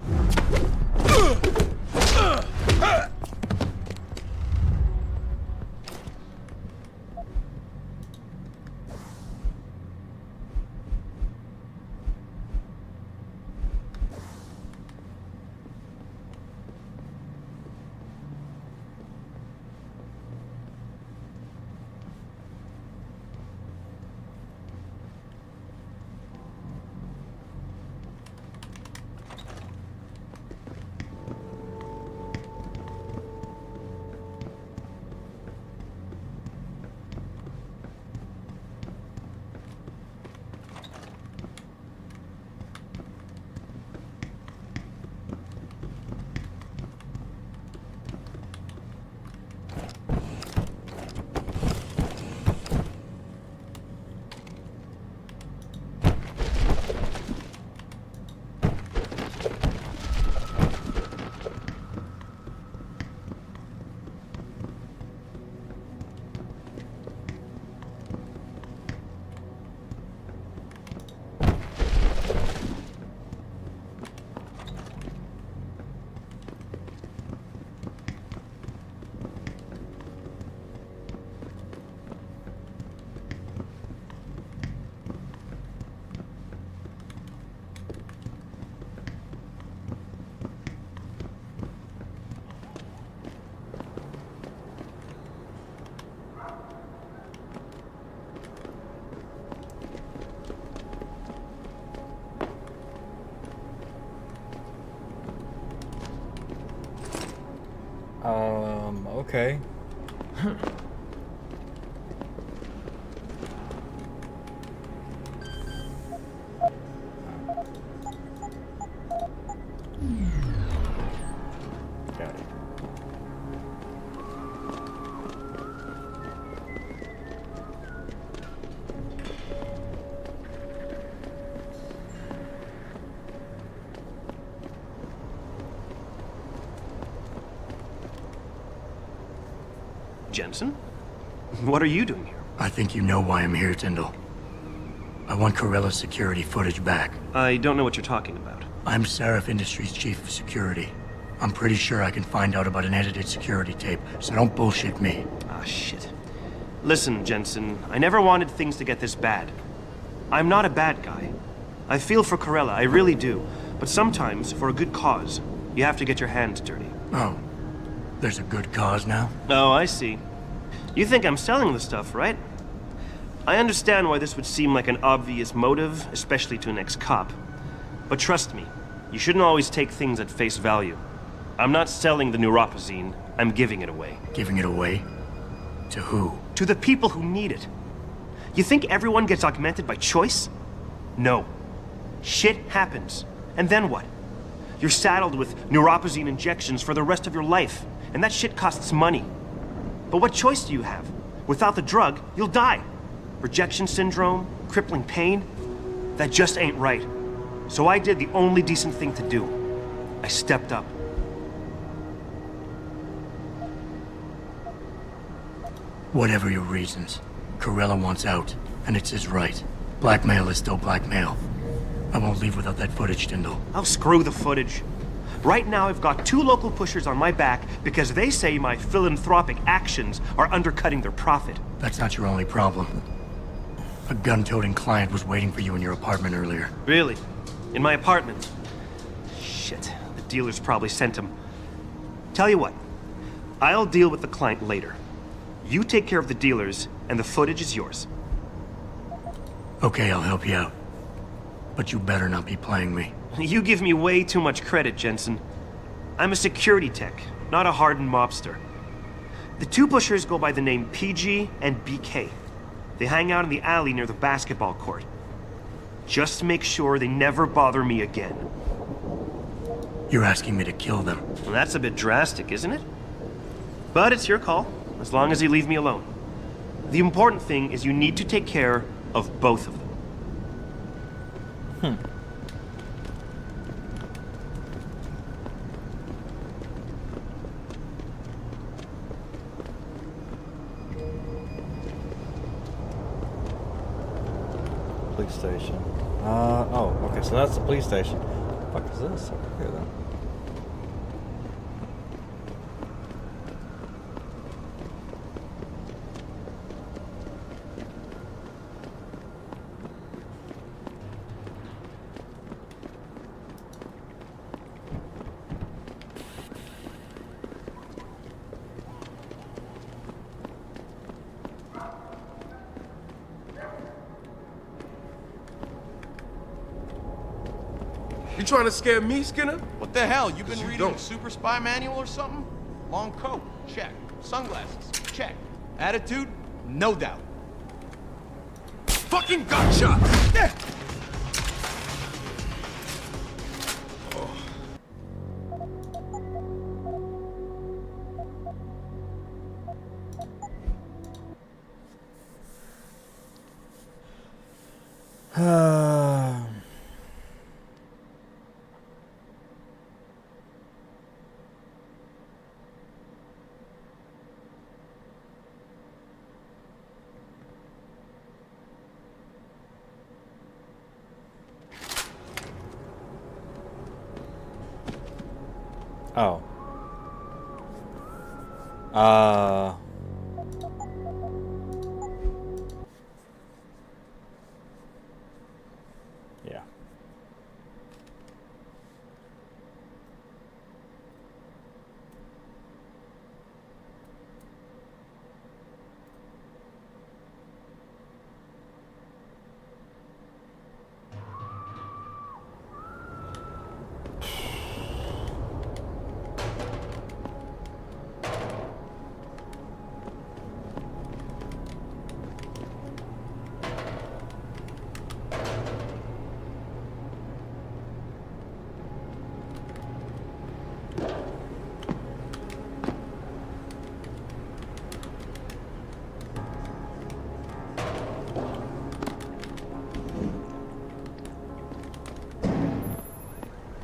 okay. Got it. Jensen? What are you doing here? I think you know why I'm here, Tyndall. I want Corella's security footage back. I don't know what you're talking about. I'm Seraph Industries' chief of security. I'm pretty sure I can find out about an edited security tape, so don't bullshit me. Ah, shit. Listen, Jensen, I never wanted things to get this bad. I'm not a bad guy. I feel for Corella, I really do. But sometimes, for a good cause, you have to get your hands dirty. Oh, there's a good cause now? Oh, I see. You think I'm selling the stuff, right? I understand why this would seem like an obvious motive, especially to an ex-cop. But trust me, you shouldn't always take things at face value. I'm not selling the neuropazine, I'm giving it away. Giving it away? To who? To the people who need it. You think everyone gets augmented by choice? No. Shit happens. And then what? You're saddled with neuropazine injections for the rest of your life, and that shit costs money. But what choice do you have? Without the drug, you'll die. Rejection syndrome, crippling pain, that just ain't right. So I did the only decent thing to do. I stepped up. Whatever your reasons, Corella wants out, and it's his right. Blackmail is still blackmail. I won't leave without that footage, Tyndall. Oh, screw the footage. Right now, I've got 2 local pushers on my back because they say my philanthropic actions are undercutting their profit. That's not your only problem. A gun-toting client was waiting for you in your apartment earlier. Really? In my apartment? Shit, the dealers probably sent him. Tell you what, I'll deal with the client later. You take care of the dealers, and the footage is yours. Okay, I'll help you out. But you better not be playing me. You give me way too much credit, Jensen. I'm a security tech, not a hardened mobster. The 2 pushers go by the name PG and BK. They hang out in the alley near the basketball court. Just make sure they never bother me again. You're asking me to kill them. Well, that's a bit drastic, isn't it? But it's your call, as long as you leave me alone. The important thing is you need to take care of both of them. Police station. Oh, okay, so that's the police station. What the fuck is this over here, then? You trying to scare me, Skinner? What the hell? You been You reading don't. a super spy manual or something? Long coat, check. Sunglasses, check. Attitude, no doubt. Fucking gunshots! Yeah. Oh. Yeah.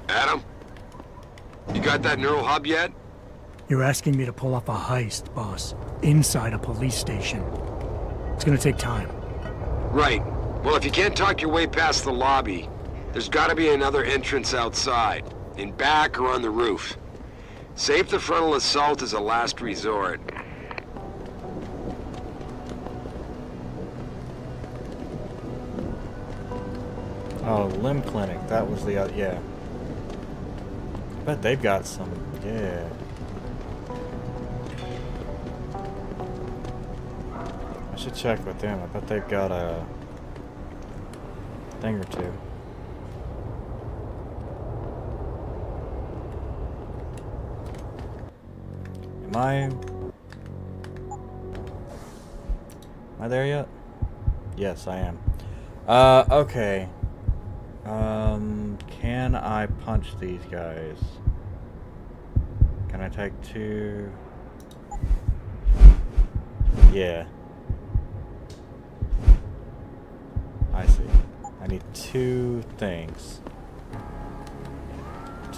Adam? You got that neural hub yet? You're asking me to pull off a heist, boss, inside a police station. It's gonna take time. Right. Well, if you can't talk your way past the lobby, there's gotta be another entrance outside, in back or on the roof. Save the frontal assault as a last resort. Oh, limb clinic. That was the yeah. I bet they've got some. Yeah. I should check with them. I bet they've got a thing or two. Am I there yet? Yes, I am. Okay. Can I punch these guys? Can I take two? Yeah. I see. I need two things.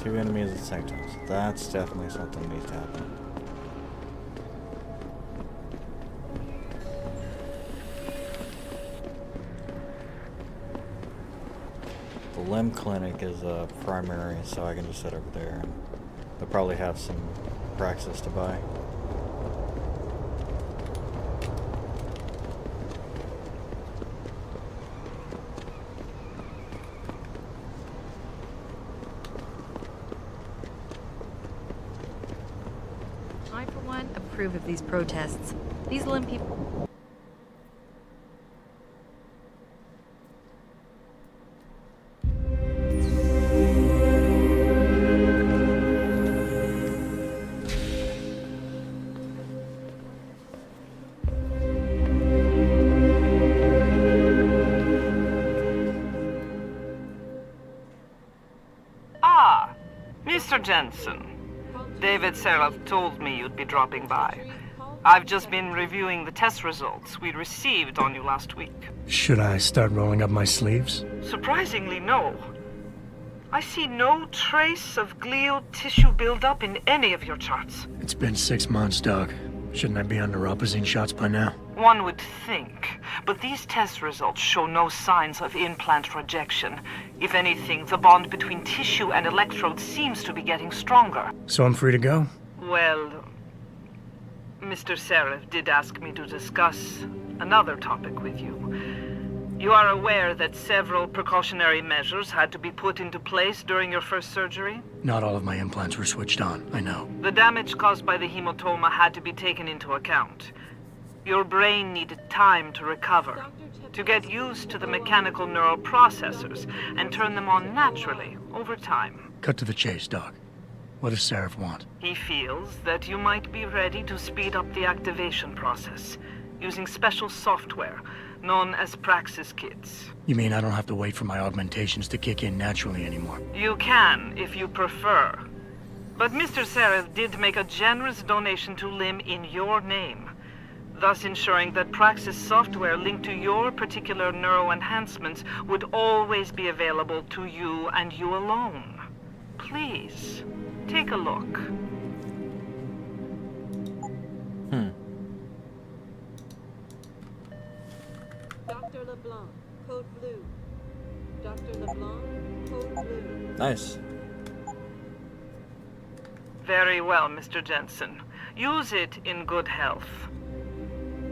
Two enemies at the same time. So that's definitely something that needs to happen. The limb clinic is a primary, so I can just sit over there and they'll probably have some Praxis to buy. I, for one, approve of these protests. These limb people... Mr. Jensen, David Seraph told me you'd be dropping by. I've just been reviewing the test results we received on you last week. Should I start rolling up my sleeves? Surprisingly, no. I see no trace of glial tissue buildup in any of your charts. It's been 6 months, Doc. Shouldn't I be on neuropozyne shots by now? One would think, but these test results show no signs of implant rejection. If anything, the bond between tissue and electrodes seems to be getting stronger. So I'm free to go? Well, Mr. Seraph did ask me to discuss another topic with you. You are aware that several precautionary measures had to be put into place during your first surgery? Not all of my implants were switched on, I know. The damage caused by the hematoma had to be taken into account. Your brain needed time to recover, to get used to the mechanical neural processors and turn them on naturally over time. Cut to the chase, Doc. What does Seraph want? He feels that you might be ready to speed up the activation process using special software known as Praxis kits. You mean I don't have to wait for my augmentations to kick in naturally anymore? You can, if you prefer. But Mr. Seraph did make a generous donation to LIM in your name, thus ensuring that Praxis software linked to your particular neuro enhancements would always be available to you and you alone. Please, take a look. Dr. LeBlanc, code blue. Dr. LeBlanc, code blue. Nice. Very well, Mr. Jensen. Use it in good health.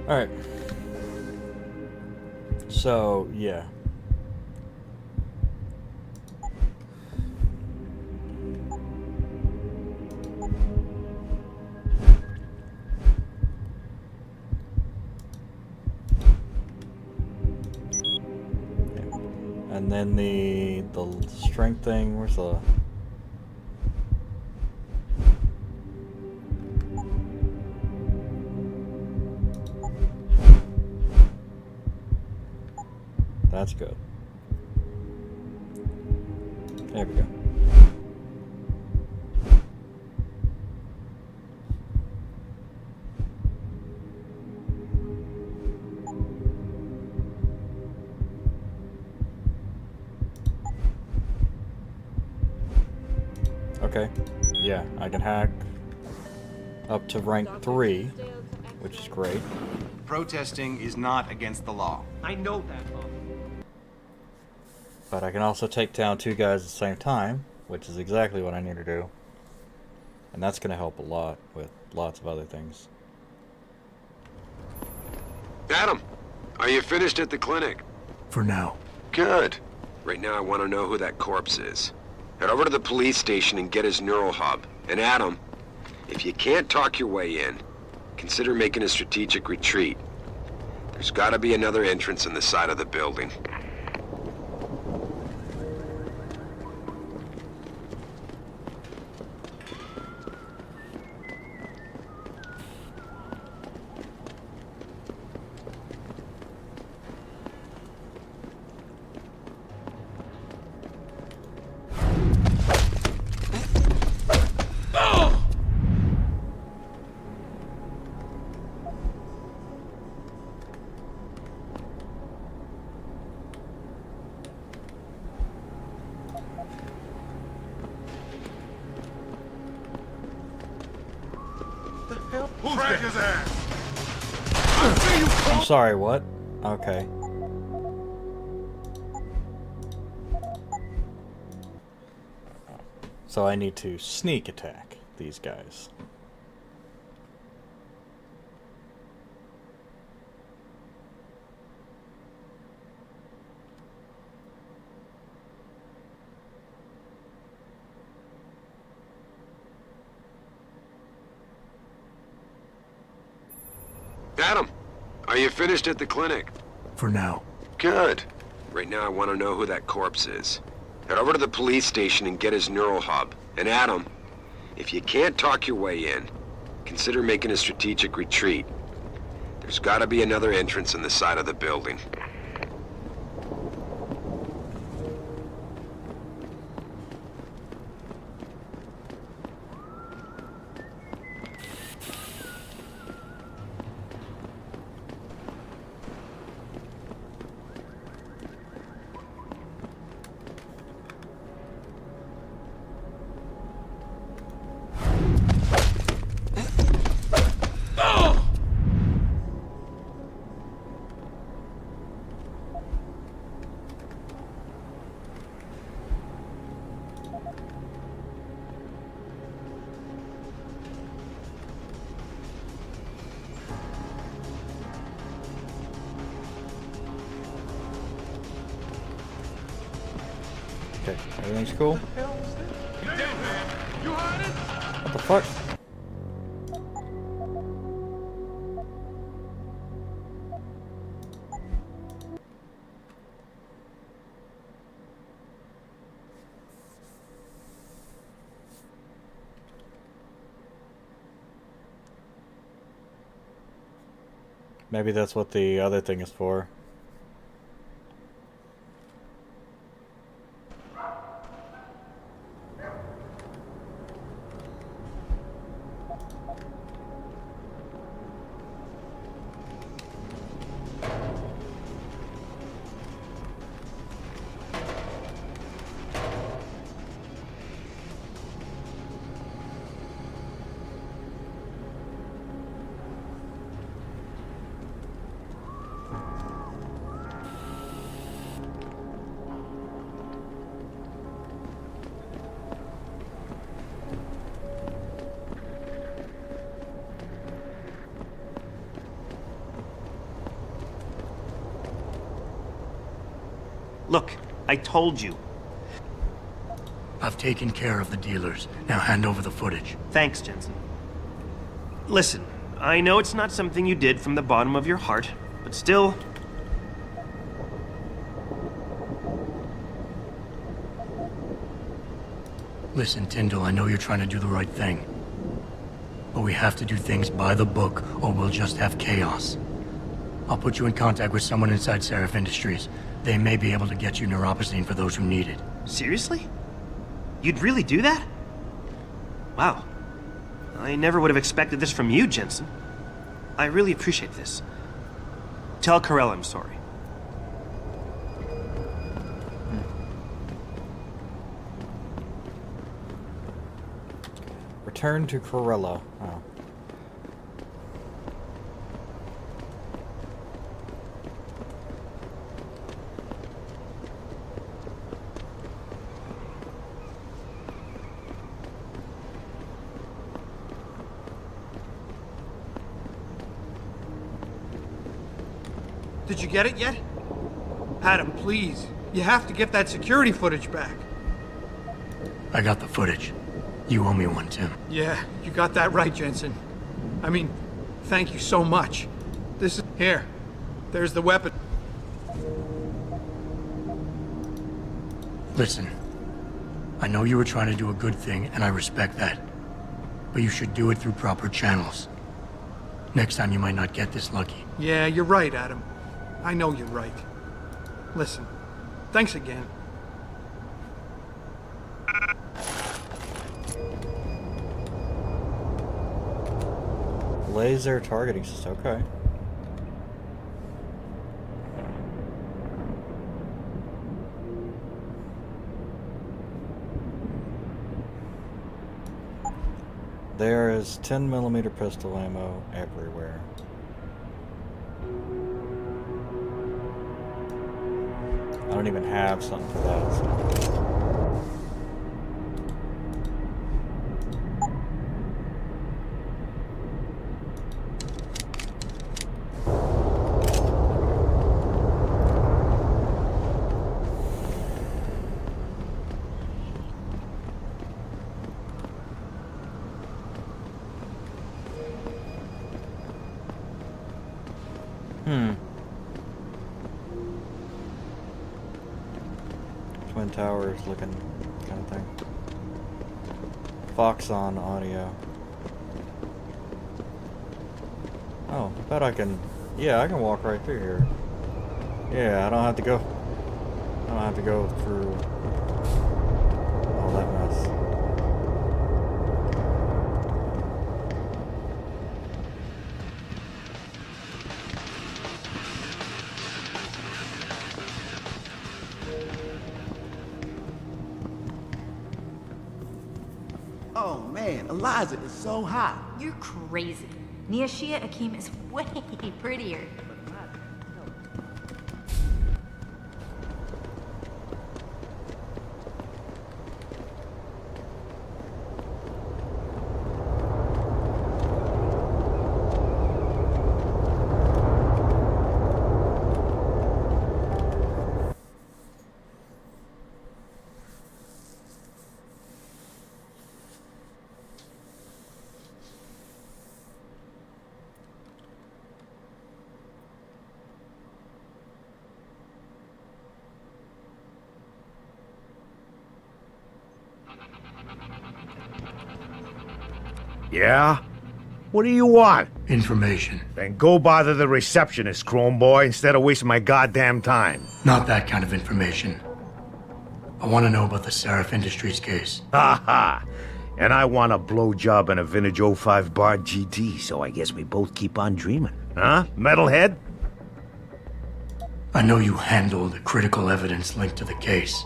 Alright. So, yeah. And then the strength thing, where's the... That's good. There we go. Okay. Yeah, I can hack up to rank 3, which is great. Protesting is not against the law. I know that, Bob. But I can also take down 2 guys at the same time, which is exactly what I need to do. And that's going to help a lot with lots of other things. Adam, are you finished at the clinic? For now. Good. Right now I want to know who that corpse is. Head over to the police station and get his neural hub. And Adam, if you can't talk your way in, consider making a strategic retreat. There's got to be another entrance in the side of the building. Drag his ass! I'm sorry, what? Okay. So I need to sneak attack these guys. Adam, are you finished at the clinic? For now. Good. Right now I want to know who that corpse is. Head over to the police station and get his neural hub. And Adam, if you can't talk your way in, consider making a strategic retreat. There's got to be another entrance in the side of the building. Okay, everything's cool? What the fuck? Maybe that's what the other thing is for. Look, I told you. I've taken care of the dealers. Now hand over the footage. Thanks, Jensen. Listen, I know it's not something you did from the bottom of your heart, but still... Listen, Tyndall, I know you're trying to do the right thing. But we have to do things by the book, or we'll just have chaos. I'll put you in contact with someone inside Seraph Industries. They may be able to get you neuropazine for those who need it. Seriously? You'd really do that? Wow. I never would have expected this from you, Jensen. I really appreciate this. Tell Carell I'm sorry. Return to Corella. Oh. Did you get it yet? Adam, please. You have to get that security footage back. I got the footage. You owe me one, Tim. Yeah, you got that right, Jensen. I mean, thank you so much. This is... Here. There's the weapon. Listen. I know you were trying to do a good thing, and I respect that. But you should do it through proper channels. Next time you might not get this lucky. Yeah, you're right, Adam. I know you're right. Listen, thanks again. Laser targeting system, okay. There is 10mm pistol ammo everywhere. I don't even have something for that. So. Twin Towers looking kind of thing. Fox on audio. Oh, I bet I can... Yeah, I can walk right through here. Yeah, I don't have to go... I don't have to go through all that mess. Oh man, Eliza is so hot. You're crazy. Niashia Akeem is way prettier. Yeah? What do you want? Information. Then go bother the receptionist, Chrome Boy, instead of wasting my goddamn time. Not that kind of information. I want to know about the Seraph Industries case. Ha ha! And I want a blowjob and a vintage 05 Bard GT, so I guess we both keep on dreaming. Huh, metalhead? I know you handled critical evidence linked to the case,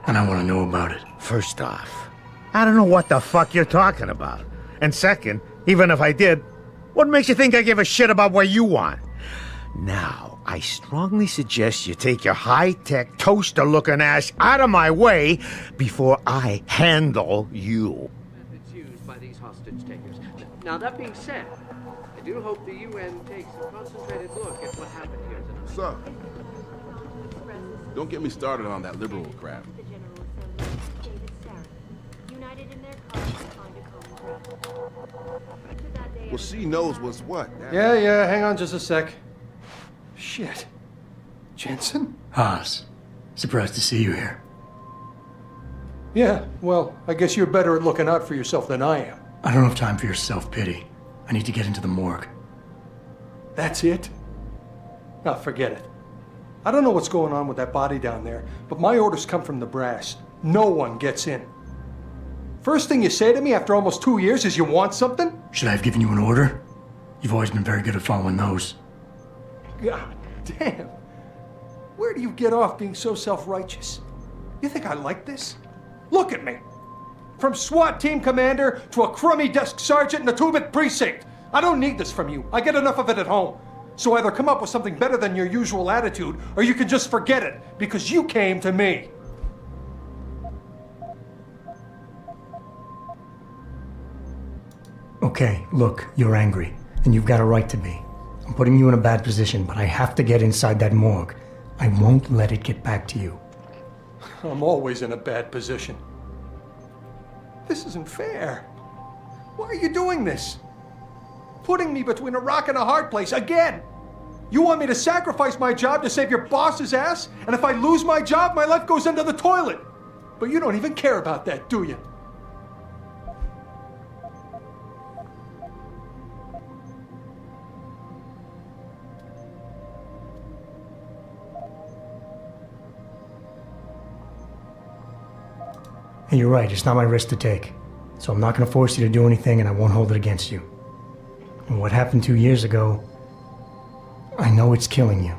and I want to know about it. First off, I don't know what the fuck you're talking about. And second, even if I did, what makes you think I give a shit about what you want? Now, I strongly suggest you take your high-tech, toaster-looking ass out of my way before I handle you. Methods used by these hostage takers. Now, that being said, I do hope the UN takes a concentrated look at what happened here tonight. What's up? Don't get me started on that liberal crap. Well, she knows what's what. Yeah, hang on just a sec. Shit. Jensen? Haas. Surprised to see you here. Yeah, well, I guess you're better at looking out for yourself than I am. I don't have time for your self-pity. I need to get into the morgue. That's it? No, forget it. I don't know what's going on with that body down there, but my orders come from the brass. No one gets in. First thing you say to me after almost 2 years is you want something? Should I have given you an order? You've always been very good at following those. God damn. Where do you get off being so self-righteous? You think I like this? Look at me. From SWAT team commander to a crummy desk sergeant in the 2-bit precinct. I don't need this from you. I get enough of it at home. So either come up with something better than your usual attitude, or you can just forget it, because you came to me. Okay, look, you're angry, and you've got a right to be. I'm putting you in a bad position, but I have to get inside that morgue. I won't let it get back to you. I'm always in a bad position. This isn't fair. Why are you doing this? Putting me between a rock and a hard place again. You want me to sacrifice my job to save your boss's ass? And if I lose my job, my life goes into the toilet. But you don't even care about that, do you? And you're right, it's not my risk to take. So I'm not going to force you to do anything, and I won't hold it against you. And what happened 2 years ago, I know it's killing you.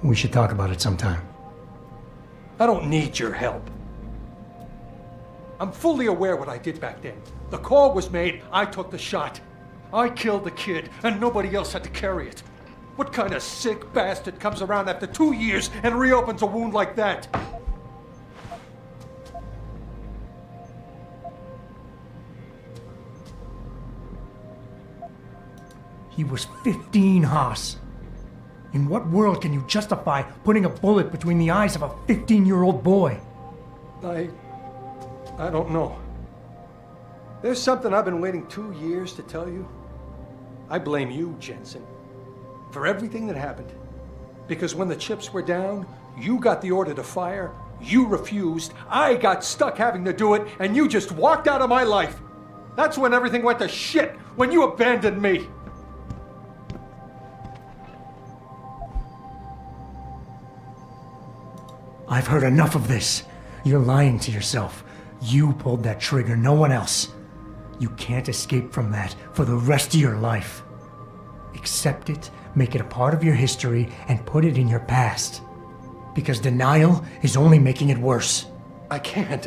We should talk about it sometime. I don't need your help. I'm fully aware what I did back then. The call was made, I took the shot. I killed the kid, and nobody else had to carry it. What kind of sick bastard comes around after 2 years and reopens a wound like that? He was 15, Haas. In what world can you justify putting a bullet between the eyes of a 15-year-old boy? I don't know. There's something I've been waiting 2 years to tell you. I blame you, Jensen, for everything that happened. Because when the chips were down, you got the order to fire, you refused, I got stuck having to do it, and you just walked out of my life. That's when everything went to shit, when you abandoned me. I've heard enough of this. You're lying to yourself. You pulled that trigger, no one else. You can't escape from that for the rest of your life. Accept it, make it a part of your history, and put it in your past. Because denial is only making it worse. I can't.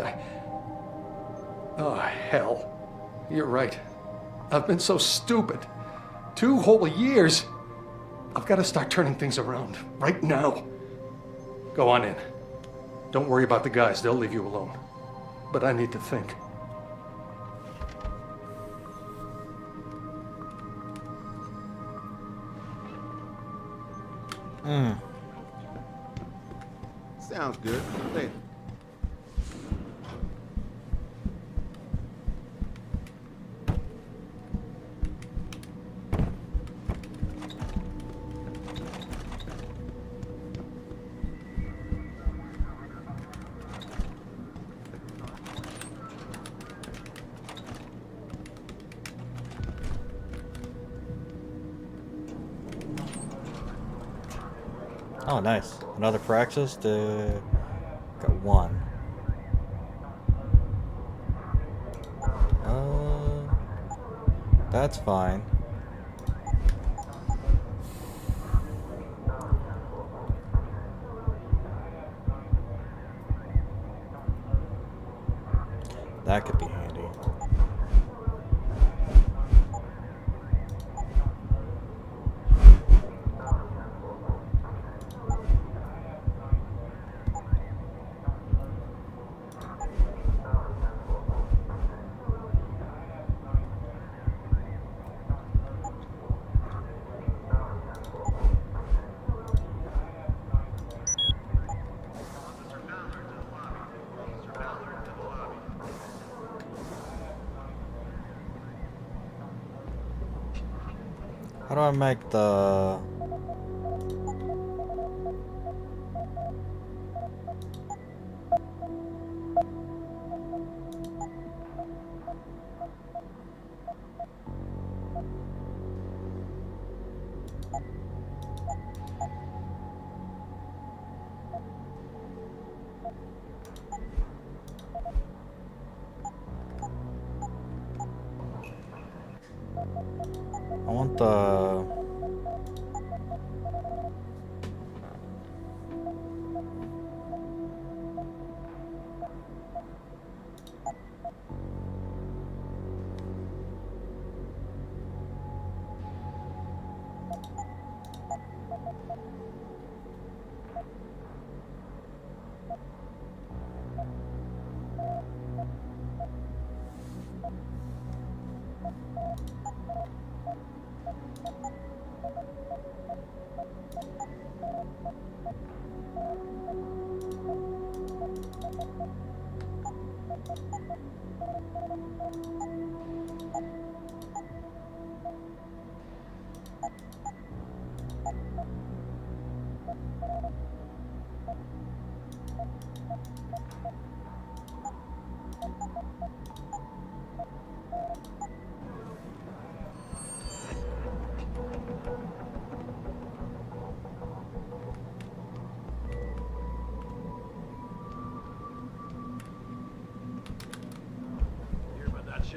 Oh, hell. You're right. I've been so stupid. 2 whole years. I've got to start turning things around. Right now. Go on in. Don't worry about the guys. They'll leave you alone. But I need to think. Sounds good. Later. Oh, nice. Another Praxis. Got 1. That's fine. That could be handy. How do I make the... I want the...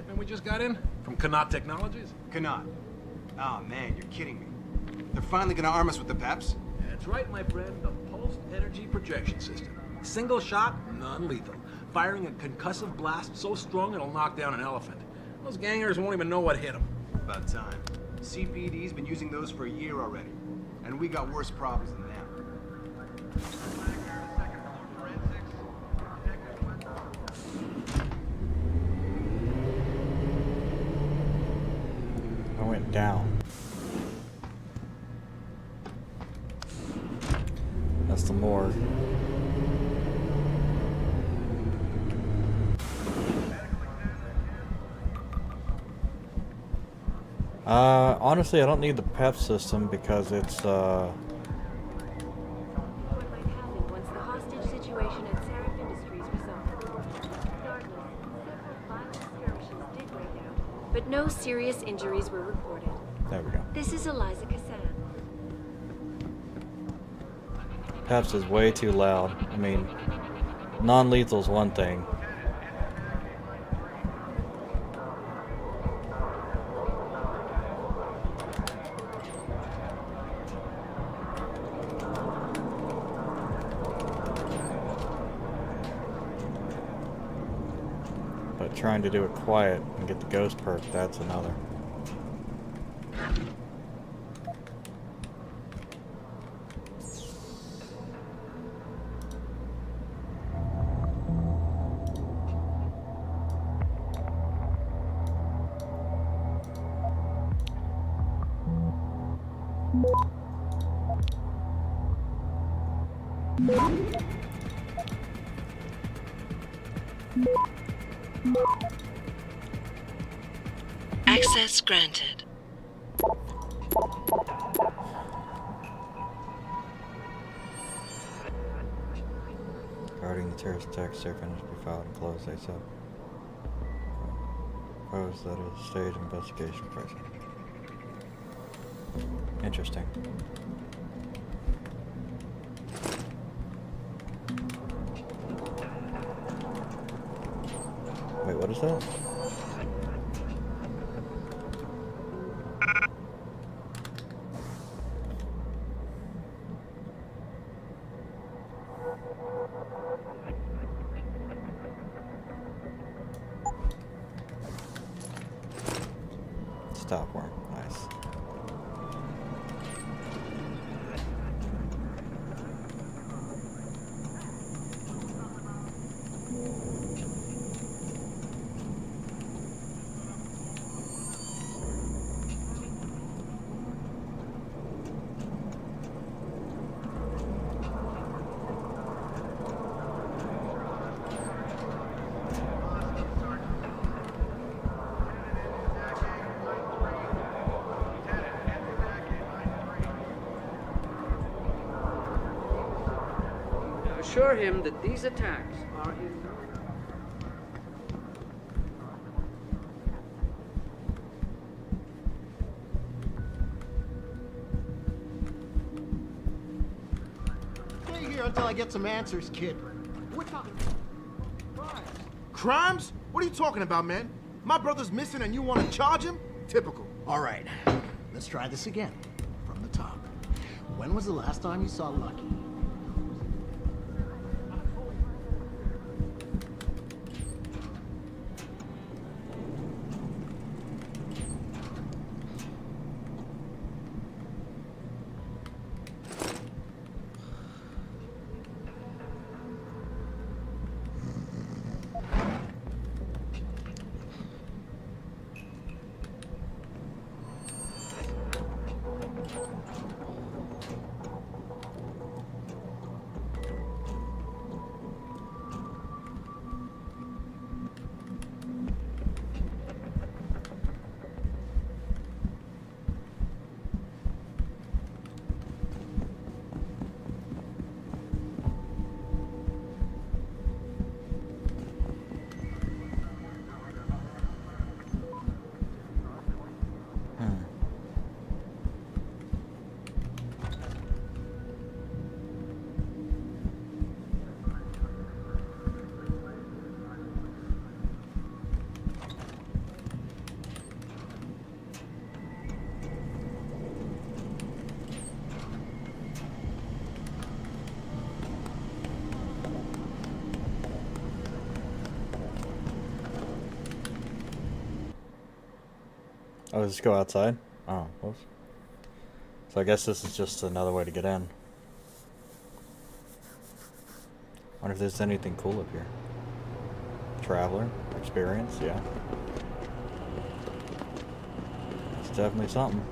shipment we just got in? From Connaught Technologies? Connaught. Oh man, you're kidding me. They're finally gonna arm us with the PEPs? That's right, my friend. The Pulsed Energy Projection System. Single shot, non-lethal. Firing a concussive blast so strong it'll knock down an elephant. Those gangers won't even know what hit them. About time. CPD's been using those for a year already. And we got worse problems than them. I went down. That's the morgue. Honestly, I don't need the PEP system because it's, What might happen once the hostage situation at Seraph Industries resolved? Regardless, several violent skirmishes did break out, but no serious injuries were reported. there we go. This is Eliza Cassan. PEPs is way too loud. I mean, non-lethal's one thing. But trying to do it quiet and get the ghost perk, that's another. Access granted. Regarding the terrorist attack, Seraph Industries be filed and closed ASAP. Propose that is stage investigation present. Interesting. Wait, what is that? Stop worm. Nice. Assure him that these attacks are in... Stay here until I get some answers, kid. We're talking crimes. Crimes? What are you talking about, man? My brother's missing and you want to charge him? Typical. All right, let's try this again. From the top. When was the last time you saw Lucky? Oh, let's go outside? Oh, whoops. So I guess this is just another way to get in. Wonder if there's anything cool up here. Traveler experience, yeah. It's definitely something.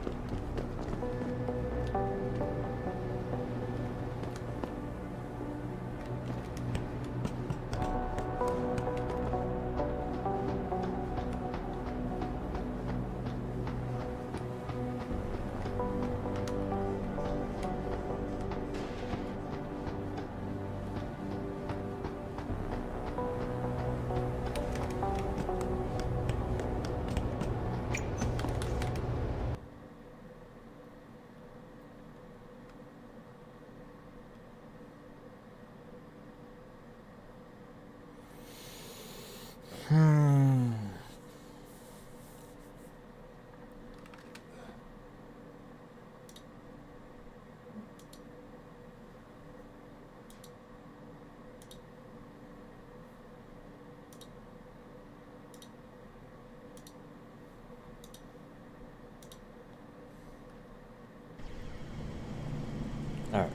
Alright.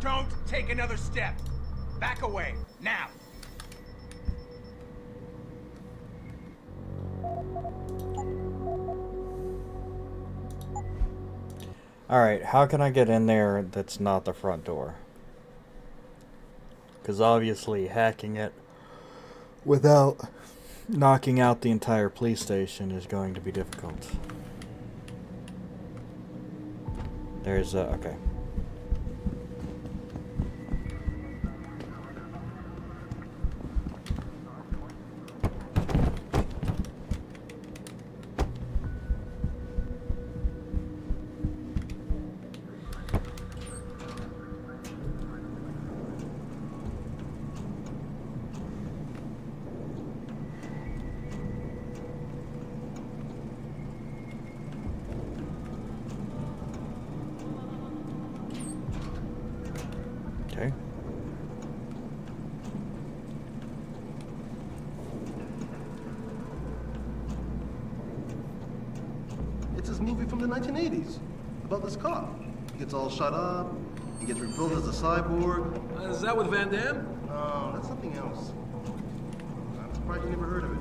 Don't take another step. Back away, now. Alright, how can I get in there that's not the front door? Because obviously hacking it without knocking out the entire police station is going to be difficult. There's a... okay. Okay. It's this movie from the 1980s about this cop. He gets all shut up. He gets rebuilt as a cyborg. Is that with Van Damme? No, that's something else. I'm surprised you never heard of it.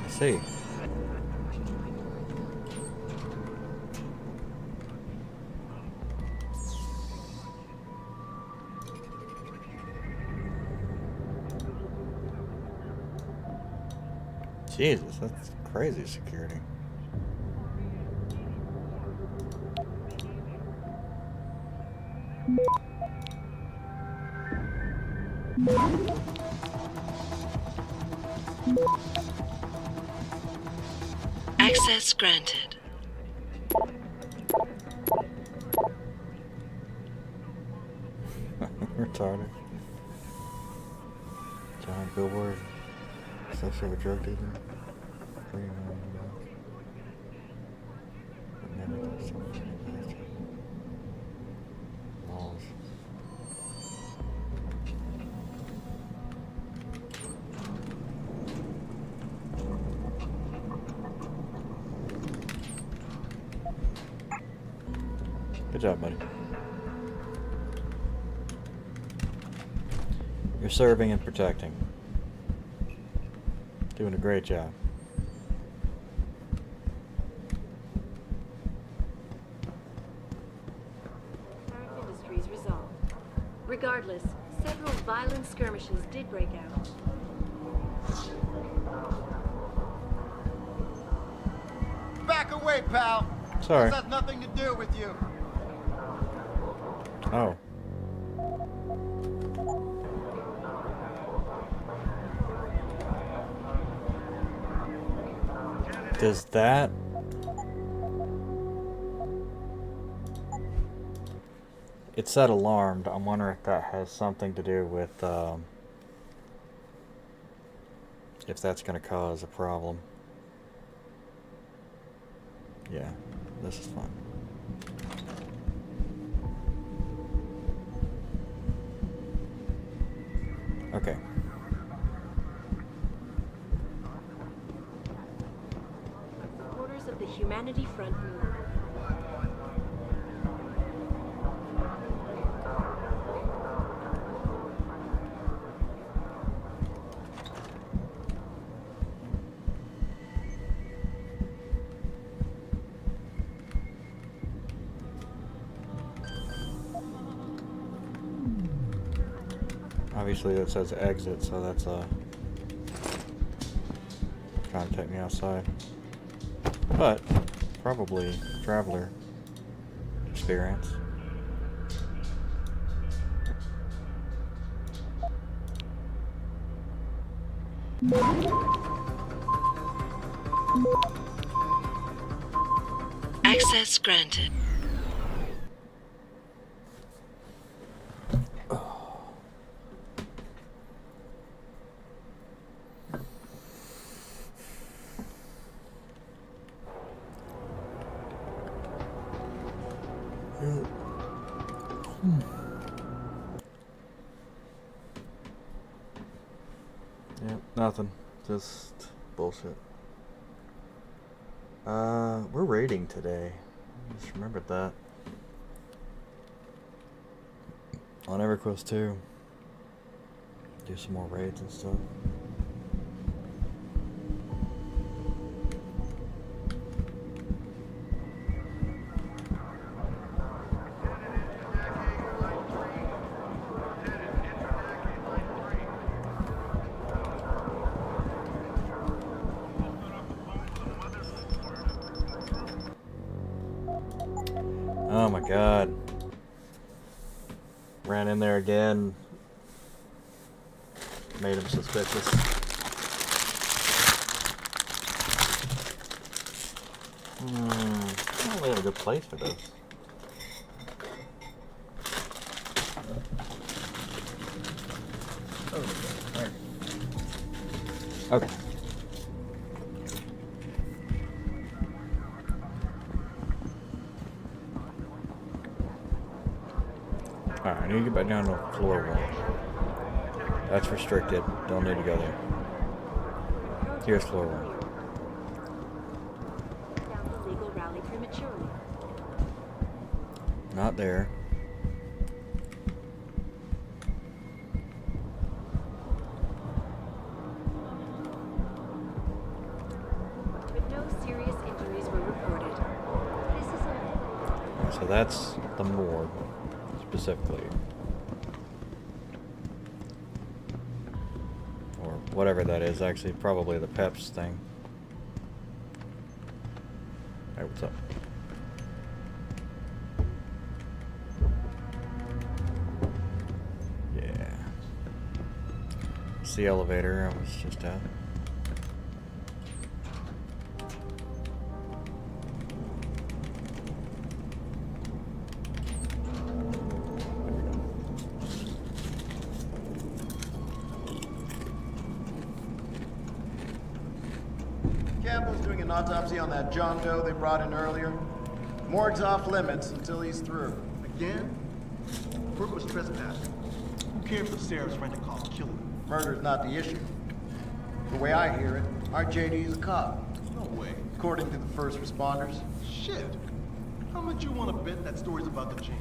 See. Jesus, that's crazy security. Access granted. Retarded. Giant billboard. Social with drug dealer. Malls. Good job, buddy. You're serving and protecting. Doing a great job. Sheriff Industries resolved. Regardless, several violent skirmishes did break out. back away, pal. Sorry. This has nothing to do with you. Oh. Does that... It said alarmed. I'm wondering if that has something to do with, if that's going to cause a problem. Yeah, this is fun. Okay. Quarters of the Humanity Front move. Obviously that says exit, so that's trying to take me outside. But probably traveler experience. Access granted. Yep, nothing. Just bullshit. We're raiding today. Just remembered that. On EverQuest 2. Do some more raids and stuff. Oh my god. Ran in there again. Made him suspicious. I don't really have a good place for this. Okay. Alright, I need to get back down to floor 1. That's restricted. Don't need to go there. Here's floor 1. Found the legal rally prematurely. Not there. But no serious injuries were reported. This is all. So that's the morgue, specifically. Or whatever that is, actually, probably the PEPS thing. Hey, what's up? Yeah. It's the elevator I was just at. Campbell's doing an autopsy on that John Doe they brought in earlier. Morgue's off limits until he's through. Again? Brooke was trespassing. Who cares if Sarah's friend to call killing him? Murder's not the issue. The way I hear it, our JD is a cop. No way. According to the first responders. Shit. How much you want to bet that story's about to change?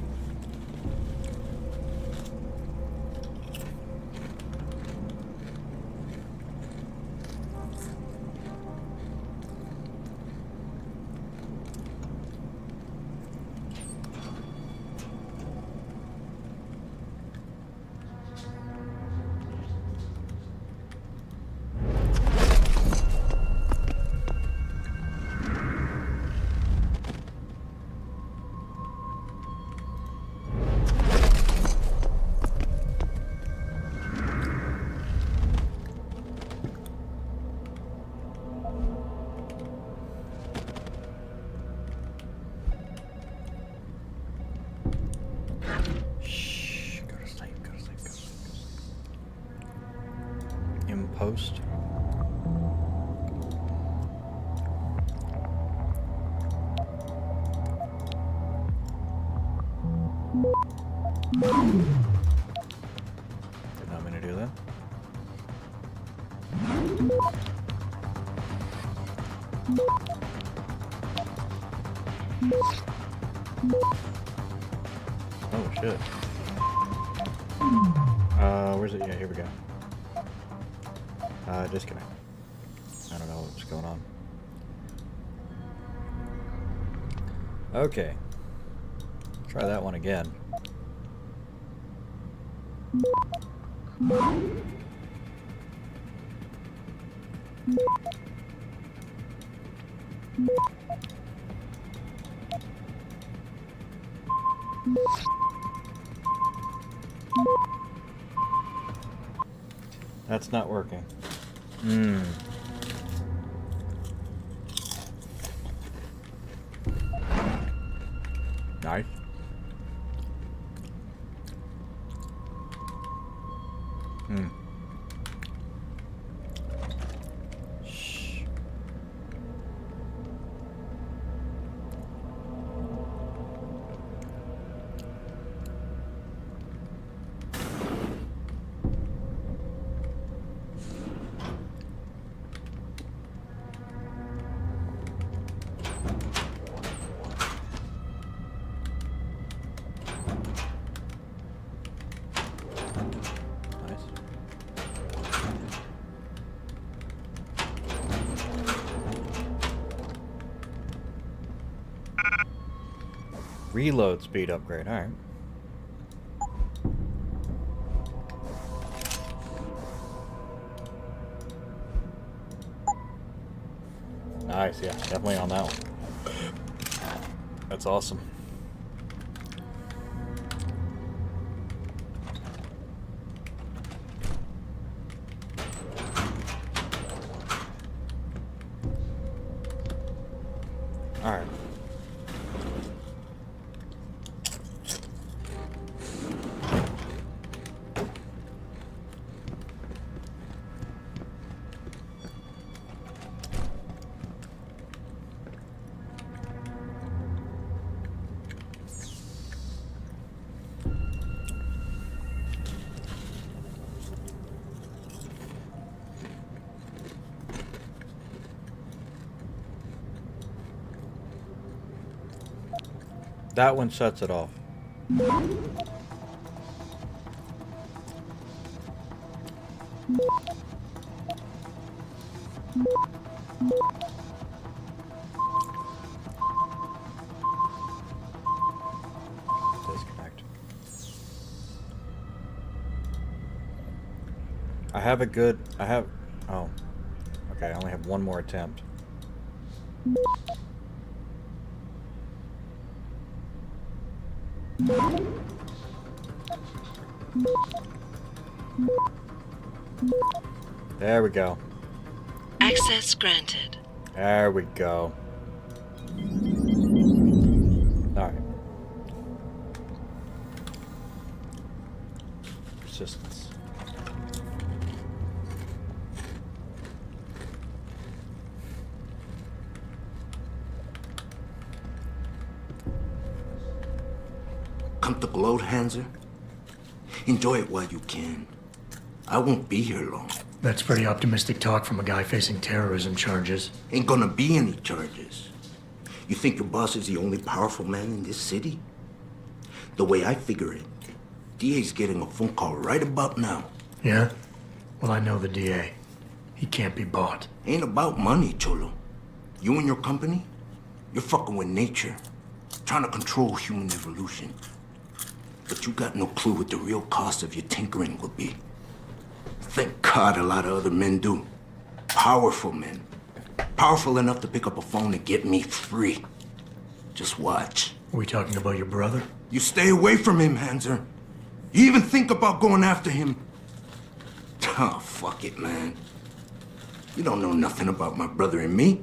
post. Did not mean to do that. Oh shit. Where's it? Yeah, here we go. Disconnect. I don't know what's going on. Okay. Try that one again. That's not working. Nice. Shh. Reload speed upgrade, alright. Nice, yeah, definitely on that one. That's awesome. Alright. That one shuts it off. Disconnect. Oh. Okay, I only have one more attempt. There we go. Access granted. There we go. Alright. Persistence. Come to gloat, Hanser? Enjoy it while you can. I won't be here long. That's pretty optimistic talk from a guy facing terrorism charges. Ain't gonna be any charges. You think your boss is the only powerful man in this city? The way I figure it, DA's getting a phone call right about now. Yeah? Well, I know the DA. He can't be bought. Ain't about money, Cholo. You and your company, you're fucking with nature. Trying to control human evolution. But you got no clue what the real cost of your tinkering will be. Thank God a lot of other men do. Powerful men. Powerful enough to pick up a phone and get me free. Just watch. Are we talking about your brother? You stay away from him, Hanser. You even think about going after him. Oh, fuck it, man. You don't know nothing about my brother and me.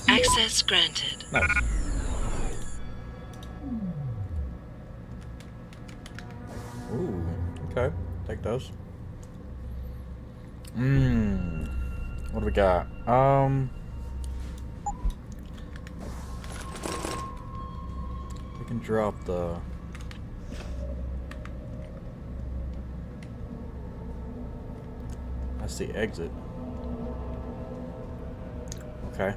Access granted. Nice. Ooh, okay. Take those. What do we got? We can drop the... That's the exit. Okay.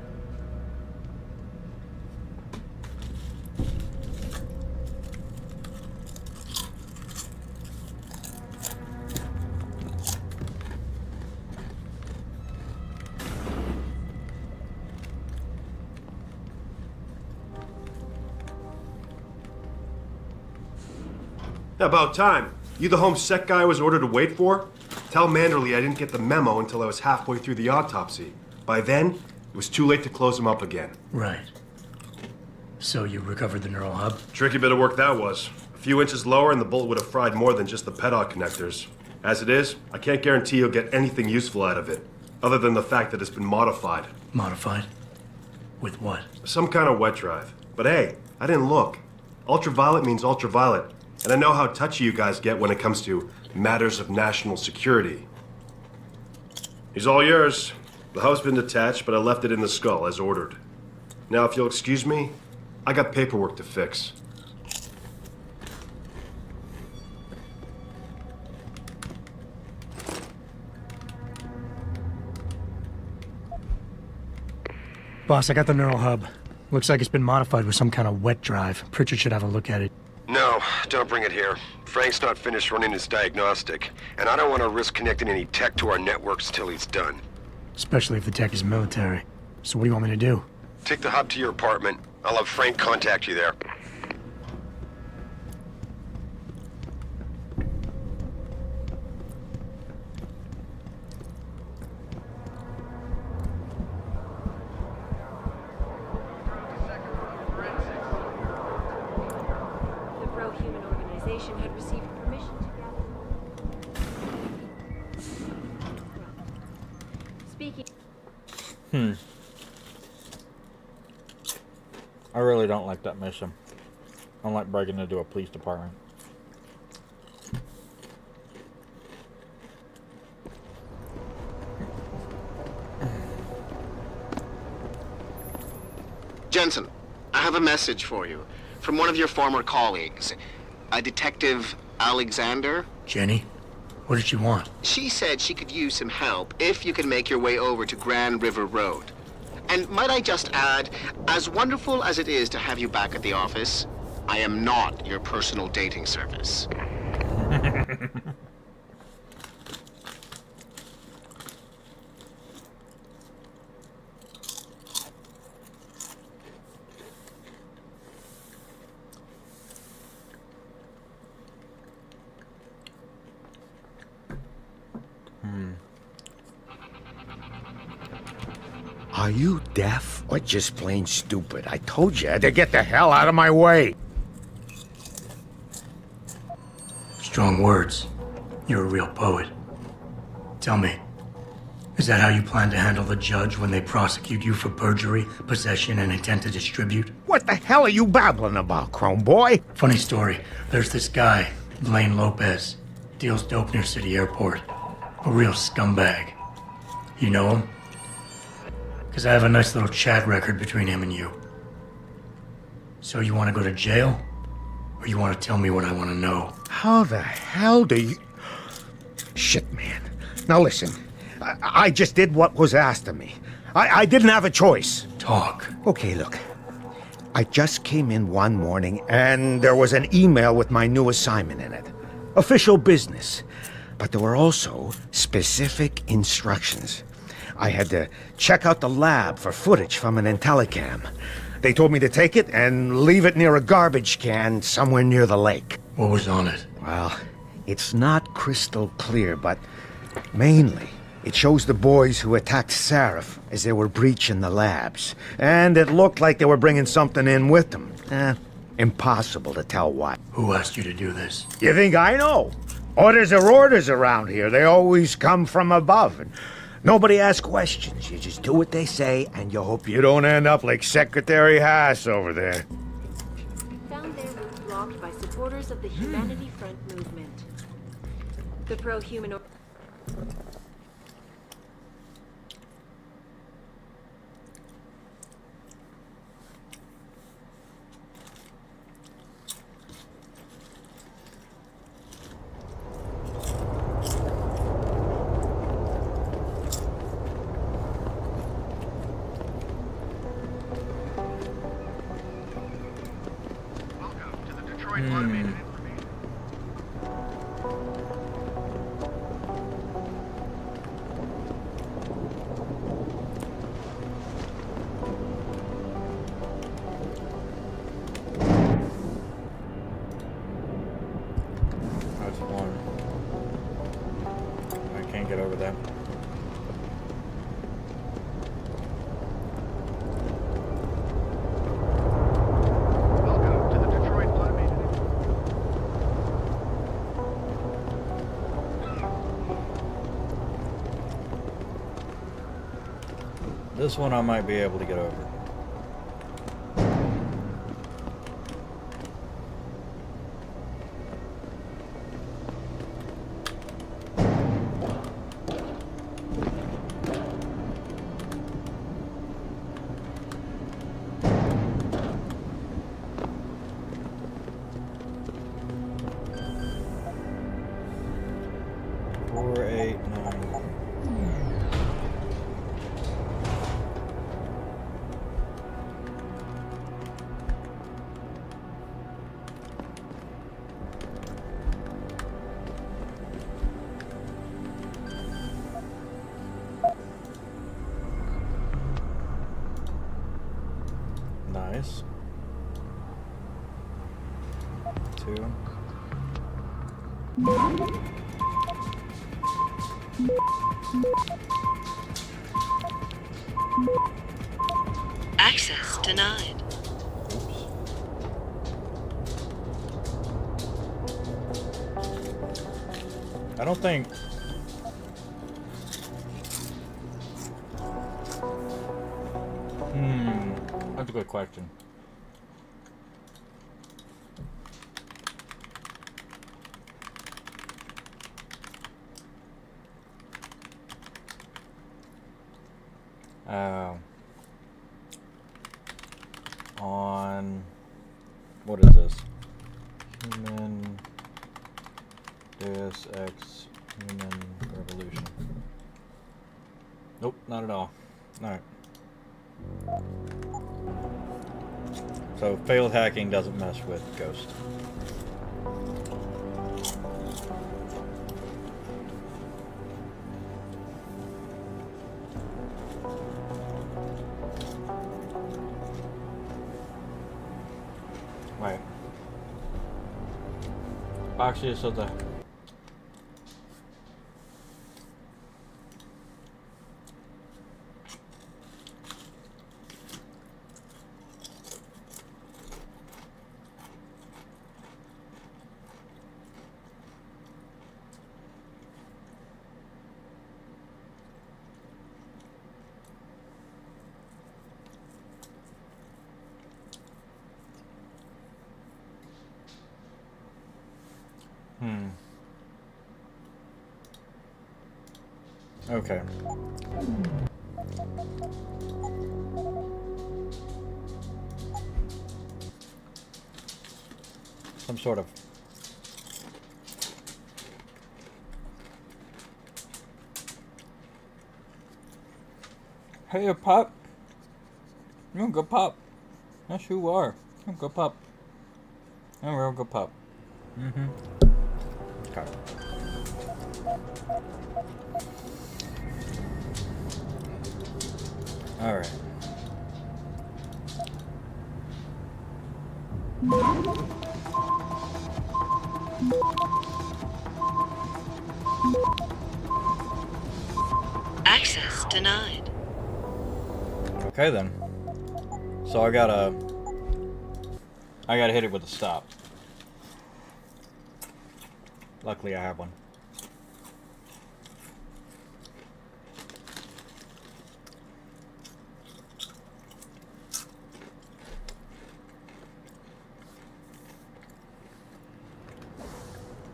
About time. You the home sec guy I was ordered to wait for? Tell Manderley I didn't get the memo until I was halfway through the autopsy. By then, it was too late to close him up again. Right. So you recovered the neural hub? Tricky bit of work that was. A few inches lower and the bullet would have fried more than just the pedal connectors. As it is, I can't guarantee you'll get anything useful out of it, other than the fact that it's been modified. Modified? With what? Some kind of wet drive. But hey, I didn't look. Ultraviolet means ultraviolet. And I know how touchy you guys get when it comes to matters of national security. He's all yours. The hub's been detached, but I left it in the skull as ordered. Now, if you'll excuse me, I got paperwork to fix. Boss, I got the neural hub. Looks like it's been modified with some kind of wet drive. Pritchard should have a look at it. No, don't bring it here. Frank's not finished running his diagnostic, and I don't want to risk connecting any tech to our networks until he's done. Especially if the tech is military. So what do you want me to do? Take the hub to your apartment. I'll have Frank contact you there. Had received permission to gather. Speaking. I really don't like that mission. I don't like breaking into a police department. Jensen, I have a message for you from one of your former colleagues. A Detective Alexander? Jenny? What did she want? She said she could use some help if you can make your way over to Grand River Road. And might I just add, as wonderful as it is to have you back at the office, I am not your personal dating service. Are you deaf or just plain stupid? I told you to get the hell out of my way. Strong words. You're a real poet. Tell me, is that how you plan to handle the judge when they prosecute you for perjury, possession, and intent to distribute? What the hell are you babbling about, Chrome Boy? Funny story. There's this guy, Blaine Lopez. Deals dope near City Airport. A real scumbag. You know him? Because I have a nice little chat record between him and you. So you want to go to jail? Or you want to tell me what I want to know? How the hell do you... Shit, man. Now listen, I just did what was asked of me. I didn't have a choice. Talk. Okay, look. I just came in one morning and there was an email with my new assignment in it. Official business. But there were also specific instructions. I had to check out the lab for footage from an IntelliCam. They told me to take it and leave it near a garbage can somewhere near the lake. What was on it? Well, it's not crystal clear, but mainly It shows the boys who attacked Seraph as they were breaching the labs. And it looked like they were bringing something in with them. Impossible to tell what. Who asked you to do this? You think I know? Orders are orders around here. They always come from above. And nobody asks questions. You just do what they say, and you hope you don't end up like Secretary Haas over there. Found their route blocked by supporters of the Humanity Front movement. The pro-human... That's one. I can't get over that. This one I might be able to get over. Nice. 2. Access denied. Oops. I don't think... That's a good question. On... What is this? Human... Deus Ex Human Revolution. Nope, not at all. Alright. So, failed hacking doesn't mess with Ghost. Wait. Actually, so the... Okay. Some sort of... Hey, Pop. You want to go Pop? Yes, you are. You want to go Pop? And we'll go Pop. Okay. All right. Access denied. Okay then. So I gotta hit it with a stop. Luckily I have one.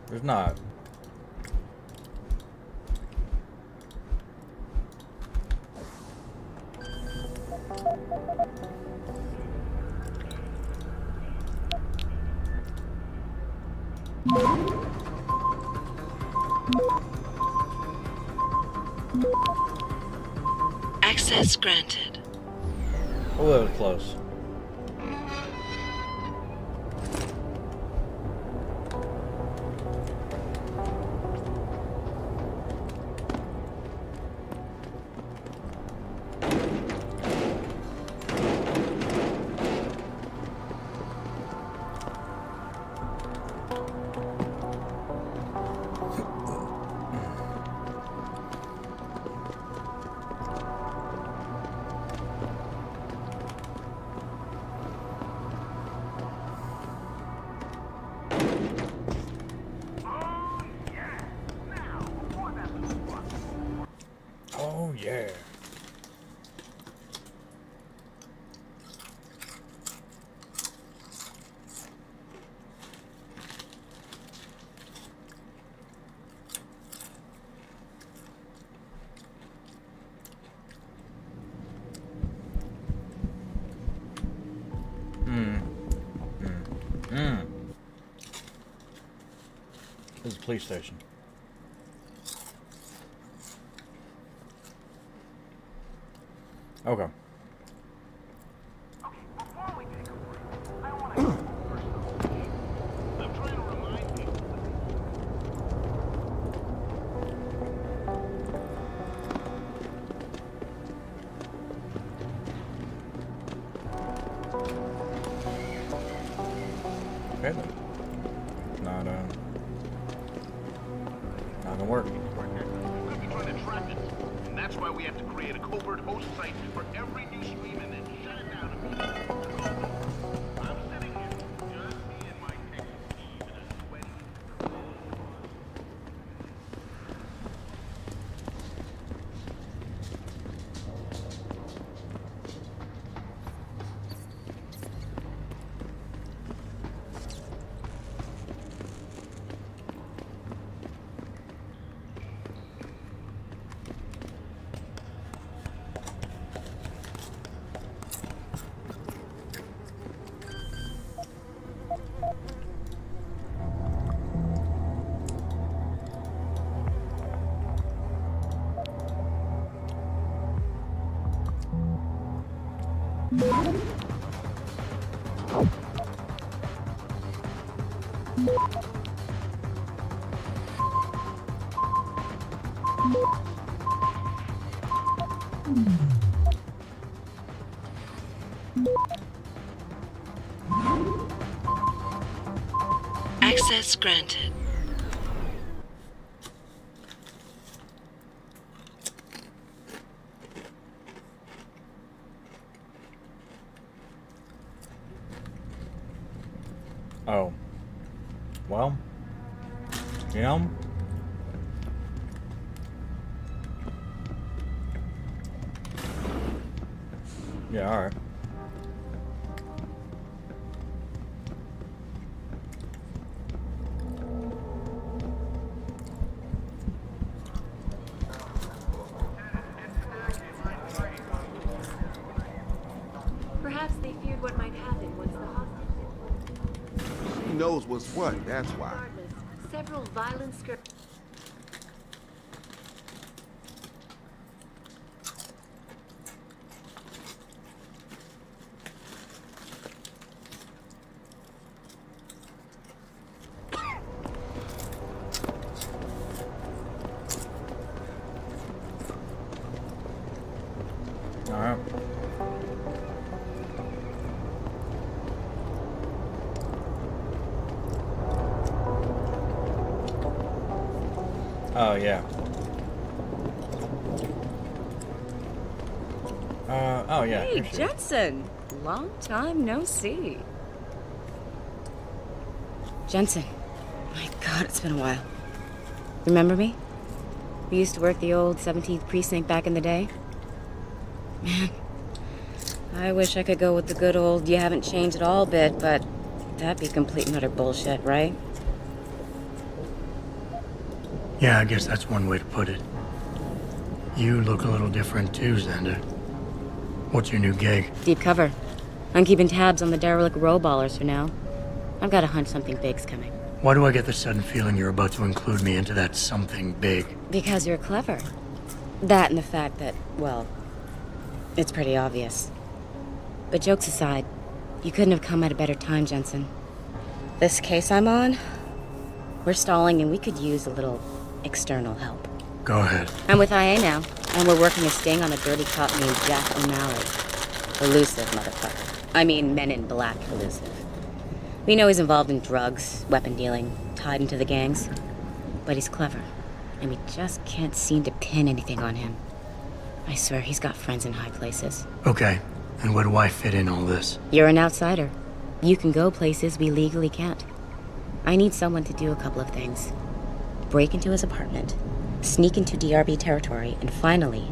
There's not. Access granted. A little close. Oh yeah. This is a police station. Okay. Okay then. Not gonna work. We're gonna be trying to track it, and that's why we have to create a covert host site for every new stream and then shut it down immediately. I'm sitting here, just me and my tech team in a sweaty. Access granted. Oh. Well. You know? Yeah, alright. Perhaps they feared what might happen once the hostage. She knows what's what, that's why. Regardless, several violent skirmishes. Alright. Oh, yeah. Oh yeah. Hey, here she is. Jensen. Long time no see. Jensen. My God, it's been a while. Remember me? We used to work the old 17th precinct back in the day. Man, I wish I could go with the good old you haven't changed at all bit, but that'd be complete and utter bullshit, right? Yeah, I guess that's one way to put it. You look a little different too, Xander. What's your new gig? Deep cover. I'm keeping tabs on the derelict row ballers for now. I've got a hunch something big's coming. Why do I get the sudden feeling you're about to include me into that something big? Because you're clever. That and the fact that, well, it's pretty obvious. But jokes aside, you couldn't have come at a better time, Jensen. This case I'm on, we're stalling and we could use a little external help. Go ahead. I'm with IA now, and we're working a sting on a dirty cop named Jack O'Malley. Elusive motherfucker. I mean, Men in Black elusive. We know he's involved in drugs, weapon dealing, tied into the gangs. But he's clever, and we just can't seem to pin anything on him. I swear he's got friends in high places. Okay, and where do I fit in all this? You're an outsider. You can go places we legally can't. I need someone to do a couple of things. Break into his apartment, sneak into DRB territory, and finally,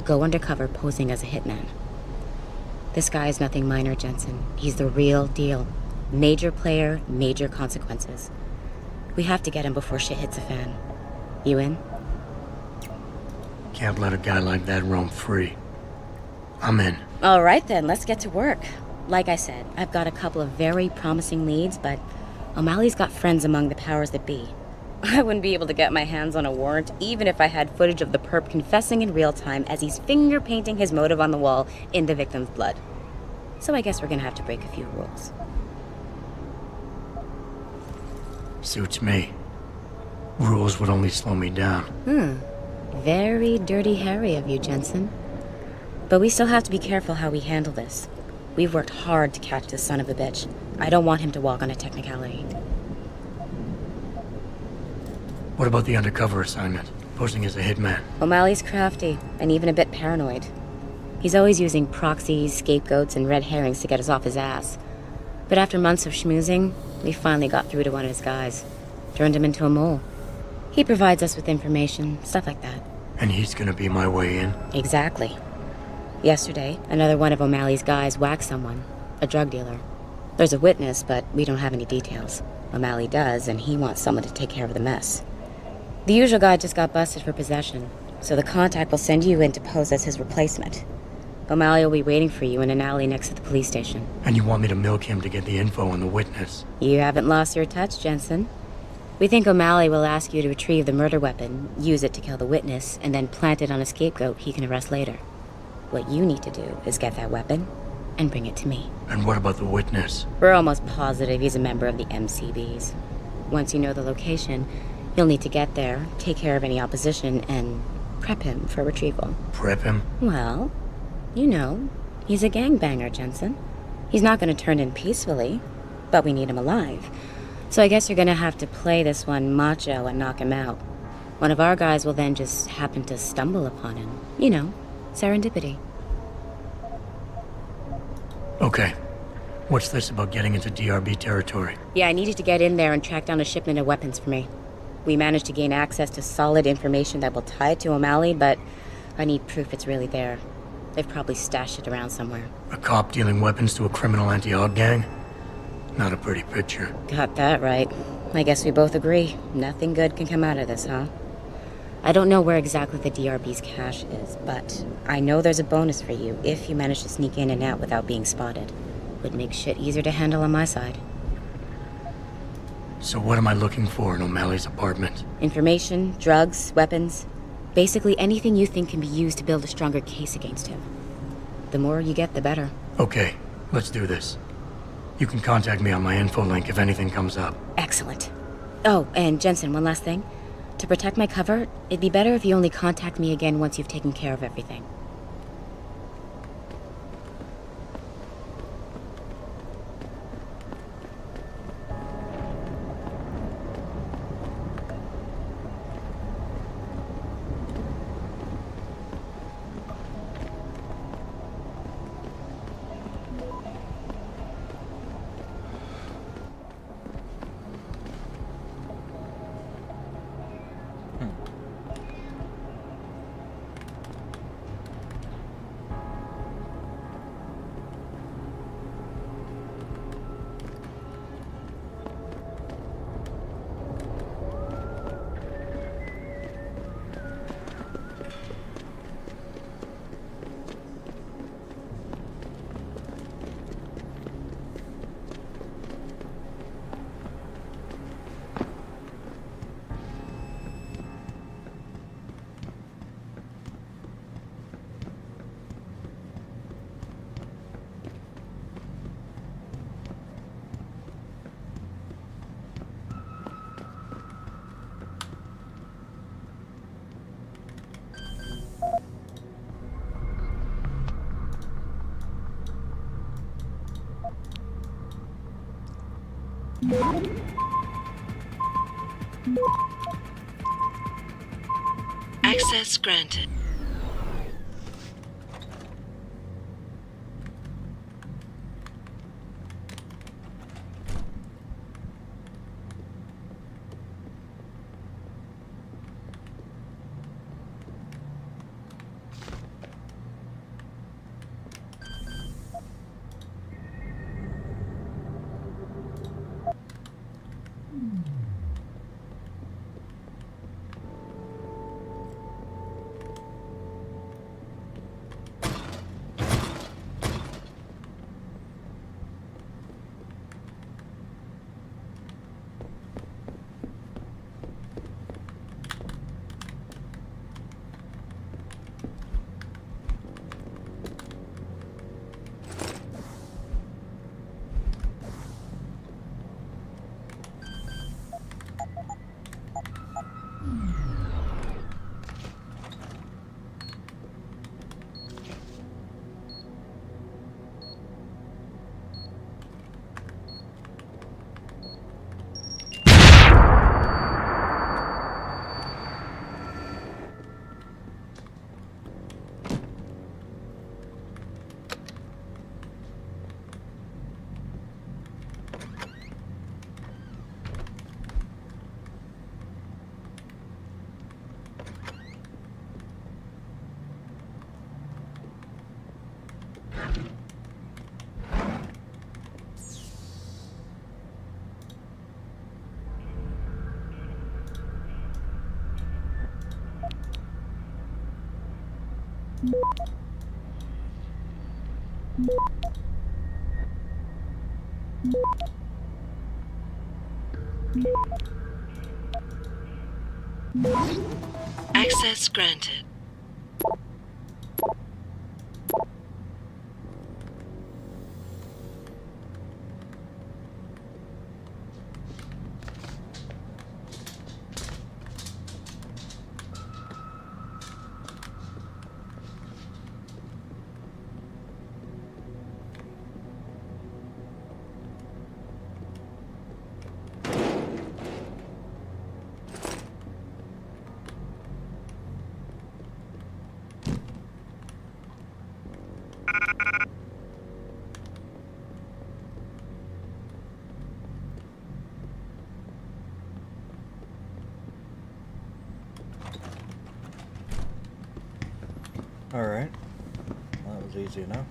go undercover posing as a hitman. This guy is nothing minor, Jensen. He's the real deal. Major player, major consequences. We have to get him before shit hits the fan. You in? Can't let a guy like that roam free. I'm in. All right then, let's get to work. Like I said, I've got a couple of very promising leads, but O'Malley's got friends among the powers that be. I wouldn't be able to get my hands on a warrant even if I had footage of the perp confessing in real time as he's finger painting his motive on the wall in the victim's blood. So I guess we're gonna have to break a few rules. Suits me. Rules would only slow me down. Very dirty Harry of you, Jensen. But we still have to be careful how we handle this. We've worked hard to catch this son of a bitch. I don't want him to walk on a technicality. What about the undercover assignment? Posing as a hitman? O'Malley's crafty, and even a bit paranoid. He's always using proxies, scapegoats, and red herrings to get us off his ass. But after months of schmoozing, we finally got through to one of his guys. Turned him into a mole. He provides us with information, stuff like that. And he's gonna be my way in? Exactly. Yesterday, another one of O'Malley's guys whacked someone, a drug dealer. There's a witness, but we don't have any details. O'Malley does, and he wants someone to take care of the mess. The usual guy just got busted for possession, so the contact will send you in to pose as his replacement. O'Malley will be waiting for you in an alley next to the police station. And you want me to milk him to get the info on the witness? You haven't lost your touch, Jensen. We think O'Malley will ask you to retrieve the murder weapon, use it to kill the witness, and then plant it on a scapegoat he can arrest later. What you need to do is get that weapon and bring it to me. And what about the witness? We're almost positive he's a member of the MCBs. Once you know the location, you'll need to get there, take care of any opposition, and prep him for retrieval. Prep him? Well, you know, he's a gangbanger, Jensen. He's not going to turn in peacefully, but we need him alive. So I guess you're going to have to play this one macho and knock him out. One of our guys will then just happen to stumble upon him. You know, serendipity. Okay. What's this about getting into DRB territory? Yeah, I needed to get in there and track down a shipment of weapons for me. We managed to gain access to solid information that will tie it to O'Malley, but I need proof it's really there. They've probably stashed it around somewhere. A cop dealing weapons to a criminal anti-aug gang? Not a pretty picture. Got that right. I guess we both agree. Nothing good can come out of this, huh? I don't know where exactly the DRB's cache is, but I know there's a bonus for you if you manage to sneak in and out without being spotted. Would make shit easier to handle on my side. So what am I looking for in O'Malley's apartment? Information, drugs, weapons. Basically anything you think can be used to build a stronger case against him. The more you get, the better. Okay, let's do this. You can contact me on my info link if anything comes up. Excellent. Oh, and Jensen, one last thing. To protect my cover, it'd be better if you only contact me again once you've taken care of everything. Access granted. Access granted. Alright. Well, that was easy enough.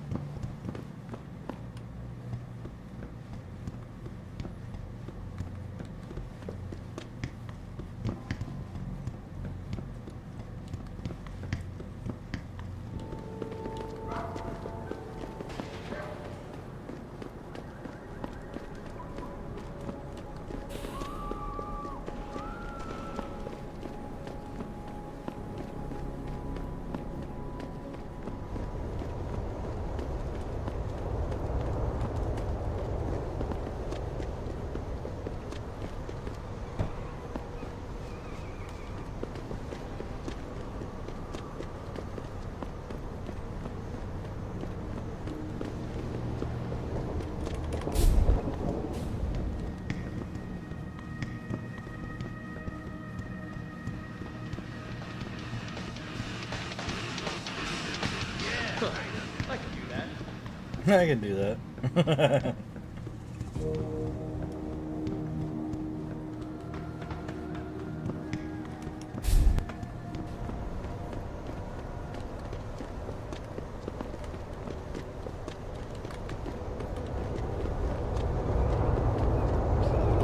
I can do that. I can do that.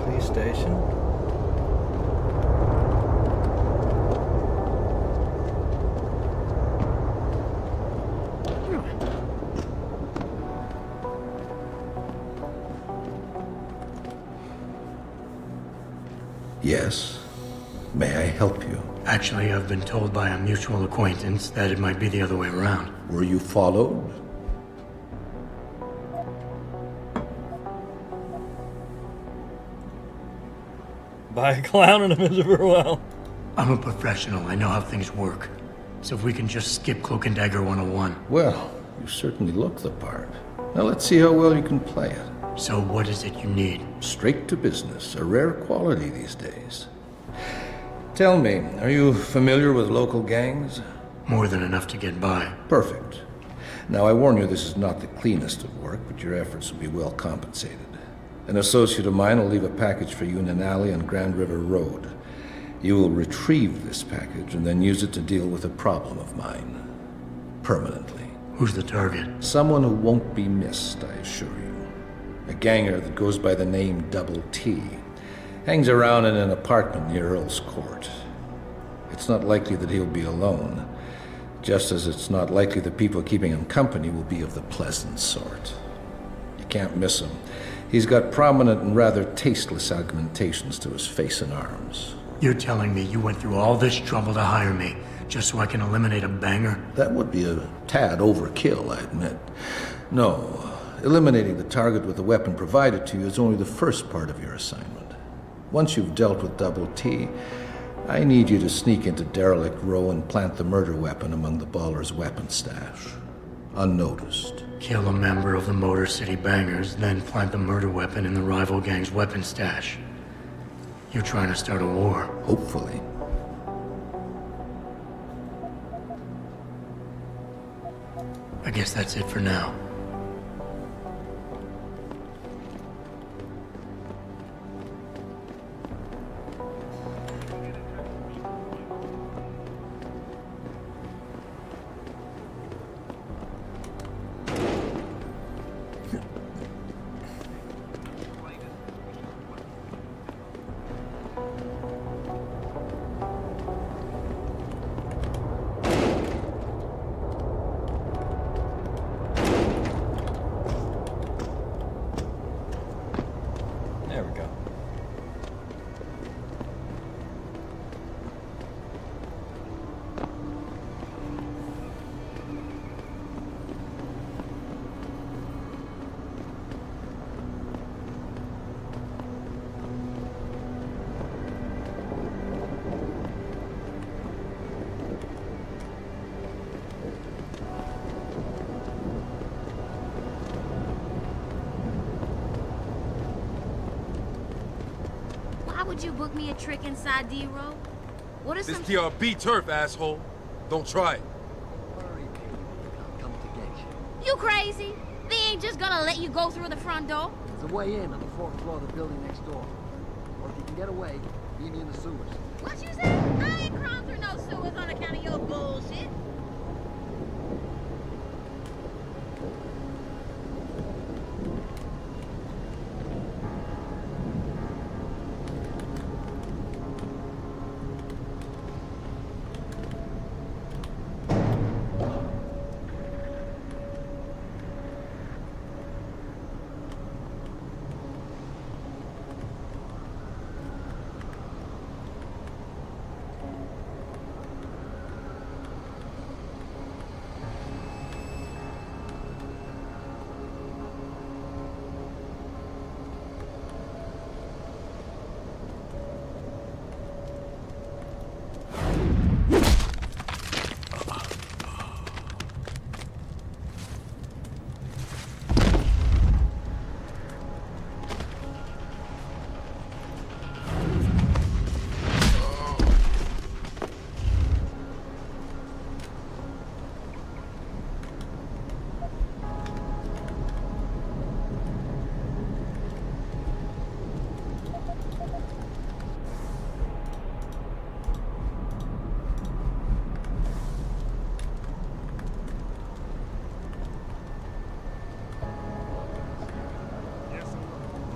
Police station. Yes. May I help you? Actually, I've been told by a mutual acquaintance that it might be the other way around. Were you followed? By a clown in a miserable well. I'm a professional. I know how things work. So if we can just skip Cloak and Dagger 101. Well, you certainly look the part. Now let's see how well you can play it. So what is it you need? Straight to business, a rare quality these days. Tell me, are you familiar with local gangs? More than enough to get by. Perfect. Now, I warn you, this is not the cleanest of work, but your efforts will be well compensated. An associate of mine will leave a package for you in an alley on Grand River Road. You will retrieve this package and then use it to deal with a problem of mine. Permanently. Who's the target? Someone who won't be missed, I assure you. A ganger that goes by the name Double T. Hangs around in an apartment near Earl's Court. It's not likely that he'll be alone, just as it's not likely the people keeping him company will be of the pleasant sort. You can't miss him. He's got prominent and rather tasteless augmentations to his face and arms. You're telling me you went through all this trouble to hire me, just so I can eliminate a banger? That would be a tad overkill, I admit. No, eliminating the target with the weapon provided to you is only the first part of your assignment. Once you've dealt with Double T, I need you to sneak into Derelict Row and plant the murder weapon among the baller's weapon stash. Unnoticed. Kill a member of the Motor City Bangers, then plant the murder weapon in the rival gang's weapon stash. You're trying to start a war. Hopefully. I guess that's it for now. There we go. Why would you book me a trick inside D-Row? What is This some... TRB turf, asshole. Don't try it. You crazy? They ain't just gonna let you go through the front door. There's a way in on the fourth floor of the building next door. Or if you can get away, meet me in the sewers. What you say? I ain't crawling through no sewers on account of your bullshit.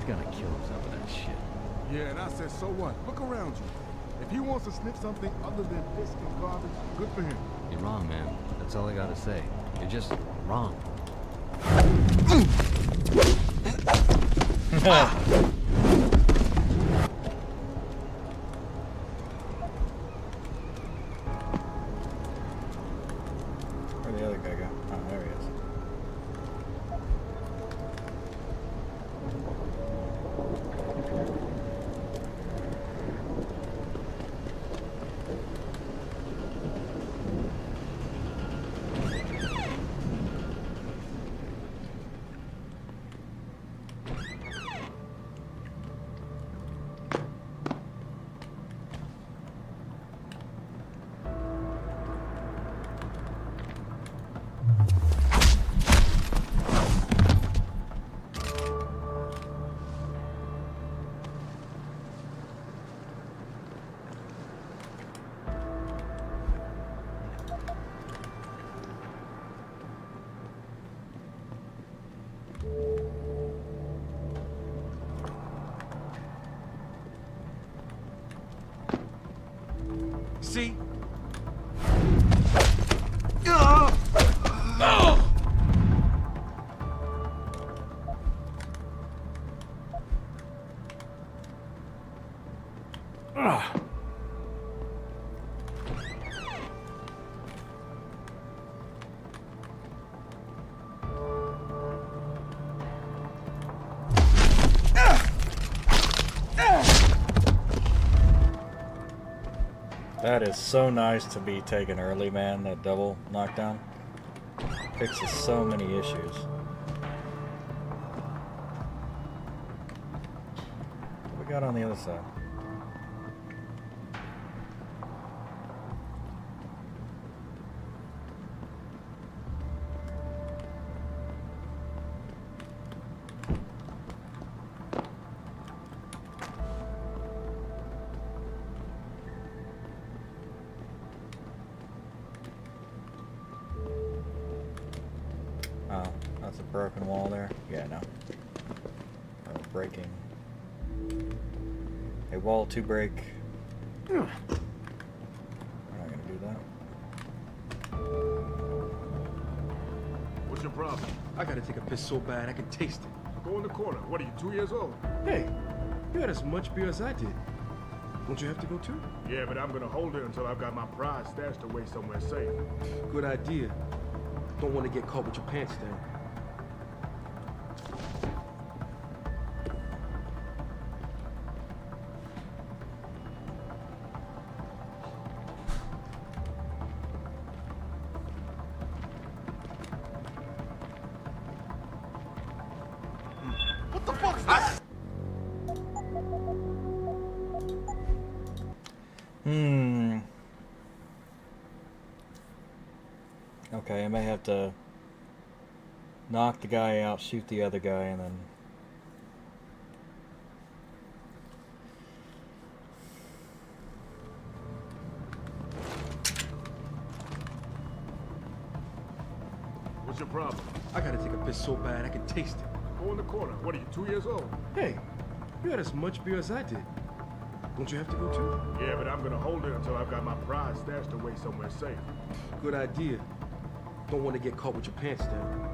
Gonna kill himself with that shit. Yeah, and I said, so what? Look around you. If he wants to sniff something other than piss and garbage, good for him. You're wrong, man. That's all I gotta say. You're just wrong. Where'd the other guy go? Oh, there he is. pussy! That is so nice to be taken early, man. That double knockdown fixes so many issues. What we got on the other side? Oh, that's a broken wall there. Yeah, no. Oh, breaking. A wall to break. We're not gonna do that. What's your problem? I gotta take a piss so bad I can taste it. Go in the corner. What are you, 2 years old? Hey, you had as much beer as I did. Don't you have to go too? Yeah, but I'm gonna hold it until I've got my prize stashed away somewhere safe. Good idea. Don't want to get caught with your pants down. What the fuck's that? Okay, I may have to knock the guy out, shoot the other guy, and then... What's your problem? I gotta take a piss so bad I can taste it. Go in the corner. What are you, 2 years old? Hey, you had as much beer as I did. Don't you have to go too? Yeah, but I'm gonna hold it until I've got my prize stashed away somewhere safe. Good idea. Don't want to get caught with your pants down.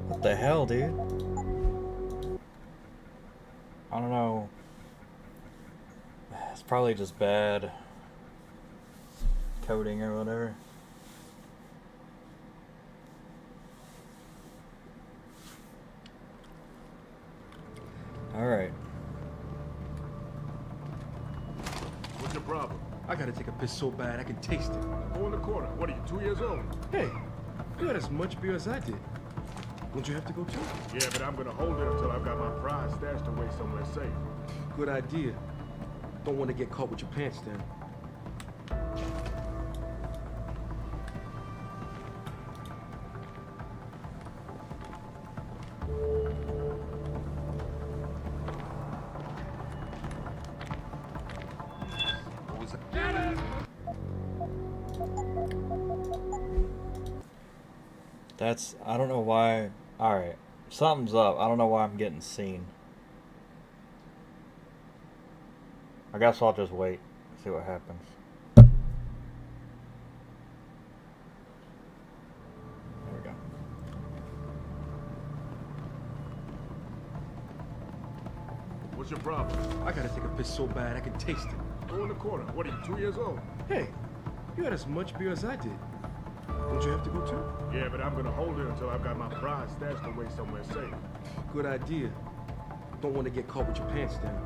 What the hell, dude? I don't know. It's probably just bad coding or whatever. Alright. What's your problem? I gotta take a piss so bad I can taste it. Go in the corner. What are you, 2 years old? Hey, you had as much beer as I did. Don't you have to go too? Yeah, but I'm gonna hold it until I've got my prize stashed away somewhere safe. Good idea. Don't want to get caught with your pants down. That's, I don't know why. Alright, something's up. I don't know why I'm getting seen. I guess I'll just wait, see what happens. There we go. What's your problem? I gotta take a piss so bad I can taste it. Go in the corner. What are you, 2 years old? Hey, you had as much beer as I did. Don't you have to go too? Yeah, but I'm gonna hold it until I've got my prize stashed away somewhere safe. Good idea. Don't want to get caught with your pants down.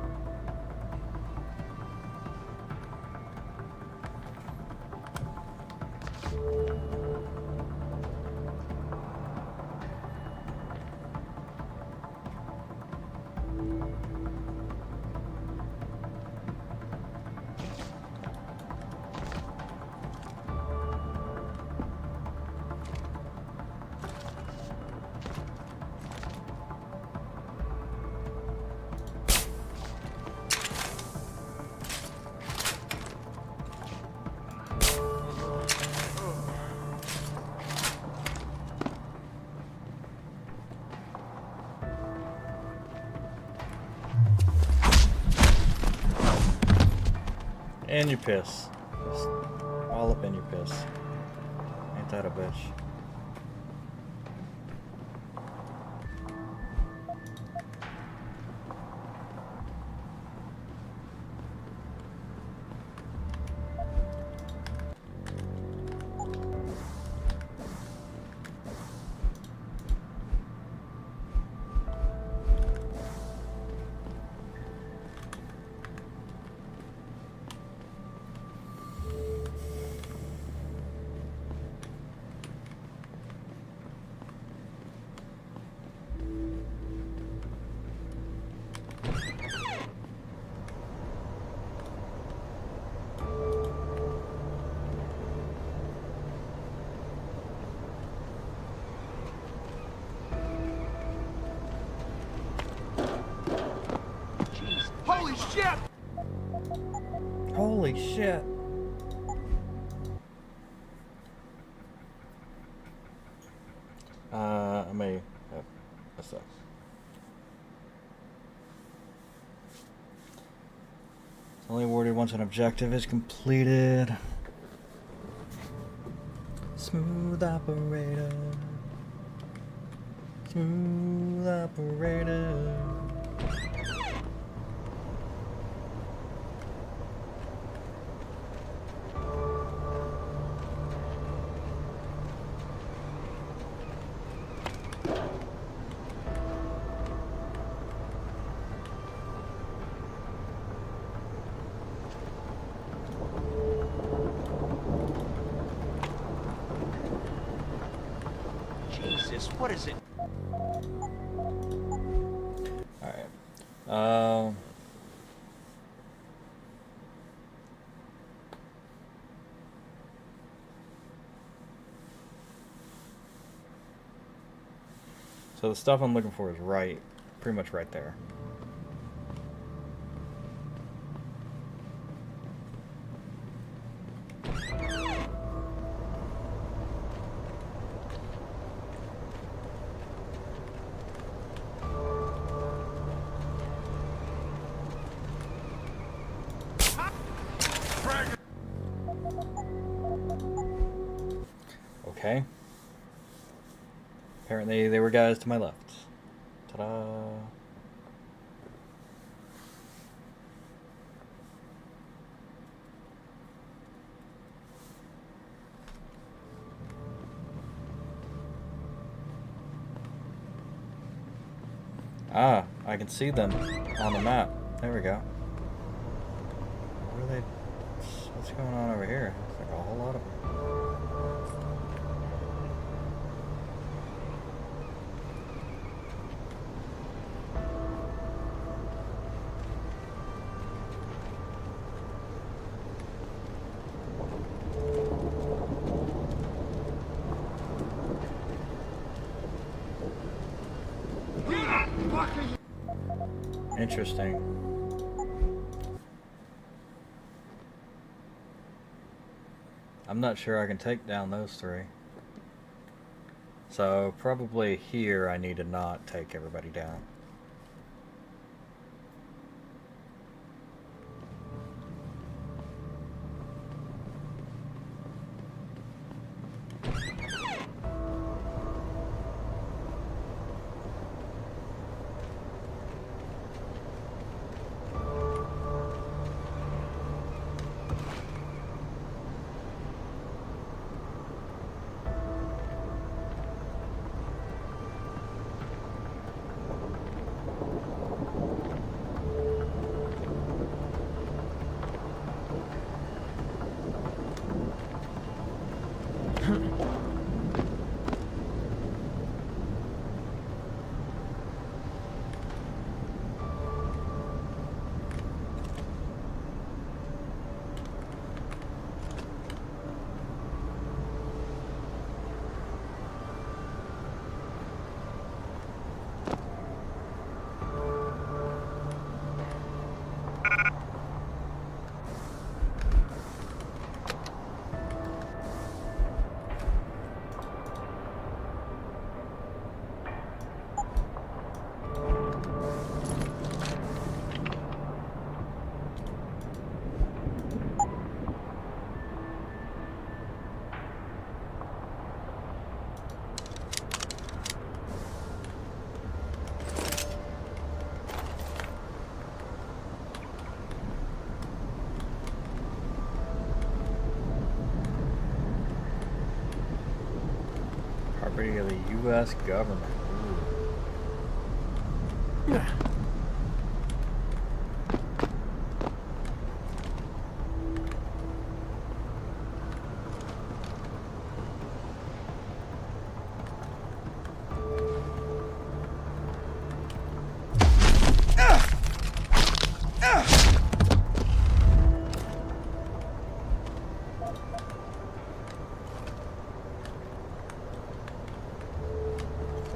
In your piss. Just all up in your piss. Ain't that a bitch? Holy shit! Holy shit. I may have messed up. It's only awarded once an objective is completed. Smooth operator. Smooth operator. Jesus, what is it? Alright. So the stuff I'm looking for is pretty much right there. Okay. Apparently they were guys to my left. Ta-da. Ah, I can see them on the map. There we go. What are they? What's going on over here? It's like a whole lot of them. Interesting. I'm not sure I can take down those three. So probably here I need to not take everybody down. U.S. government. Ooh.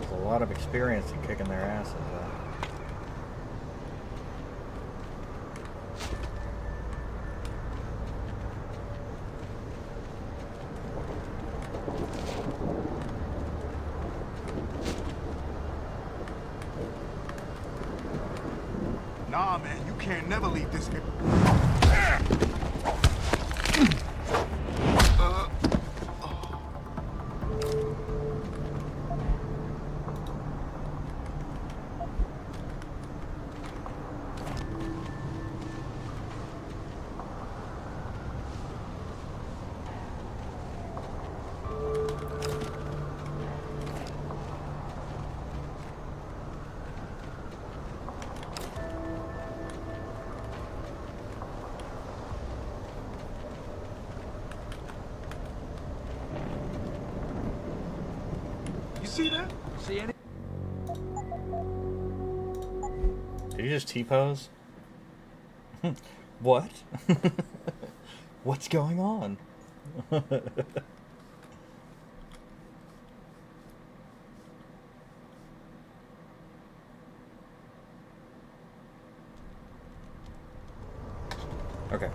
A lot of experience in kicking their asses. Nah, man, you can't never leave this. You see that? See any? Did you just T-pose? What? What's going on? Okay.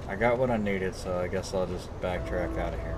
I got what I needed, so I guess I'll just backtrack out of here.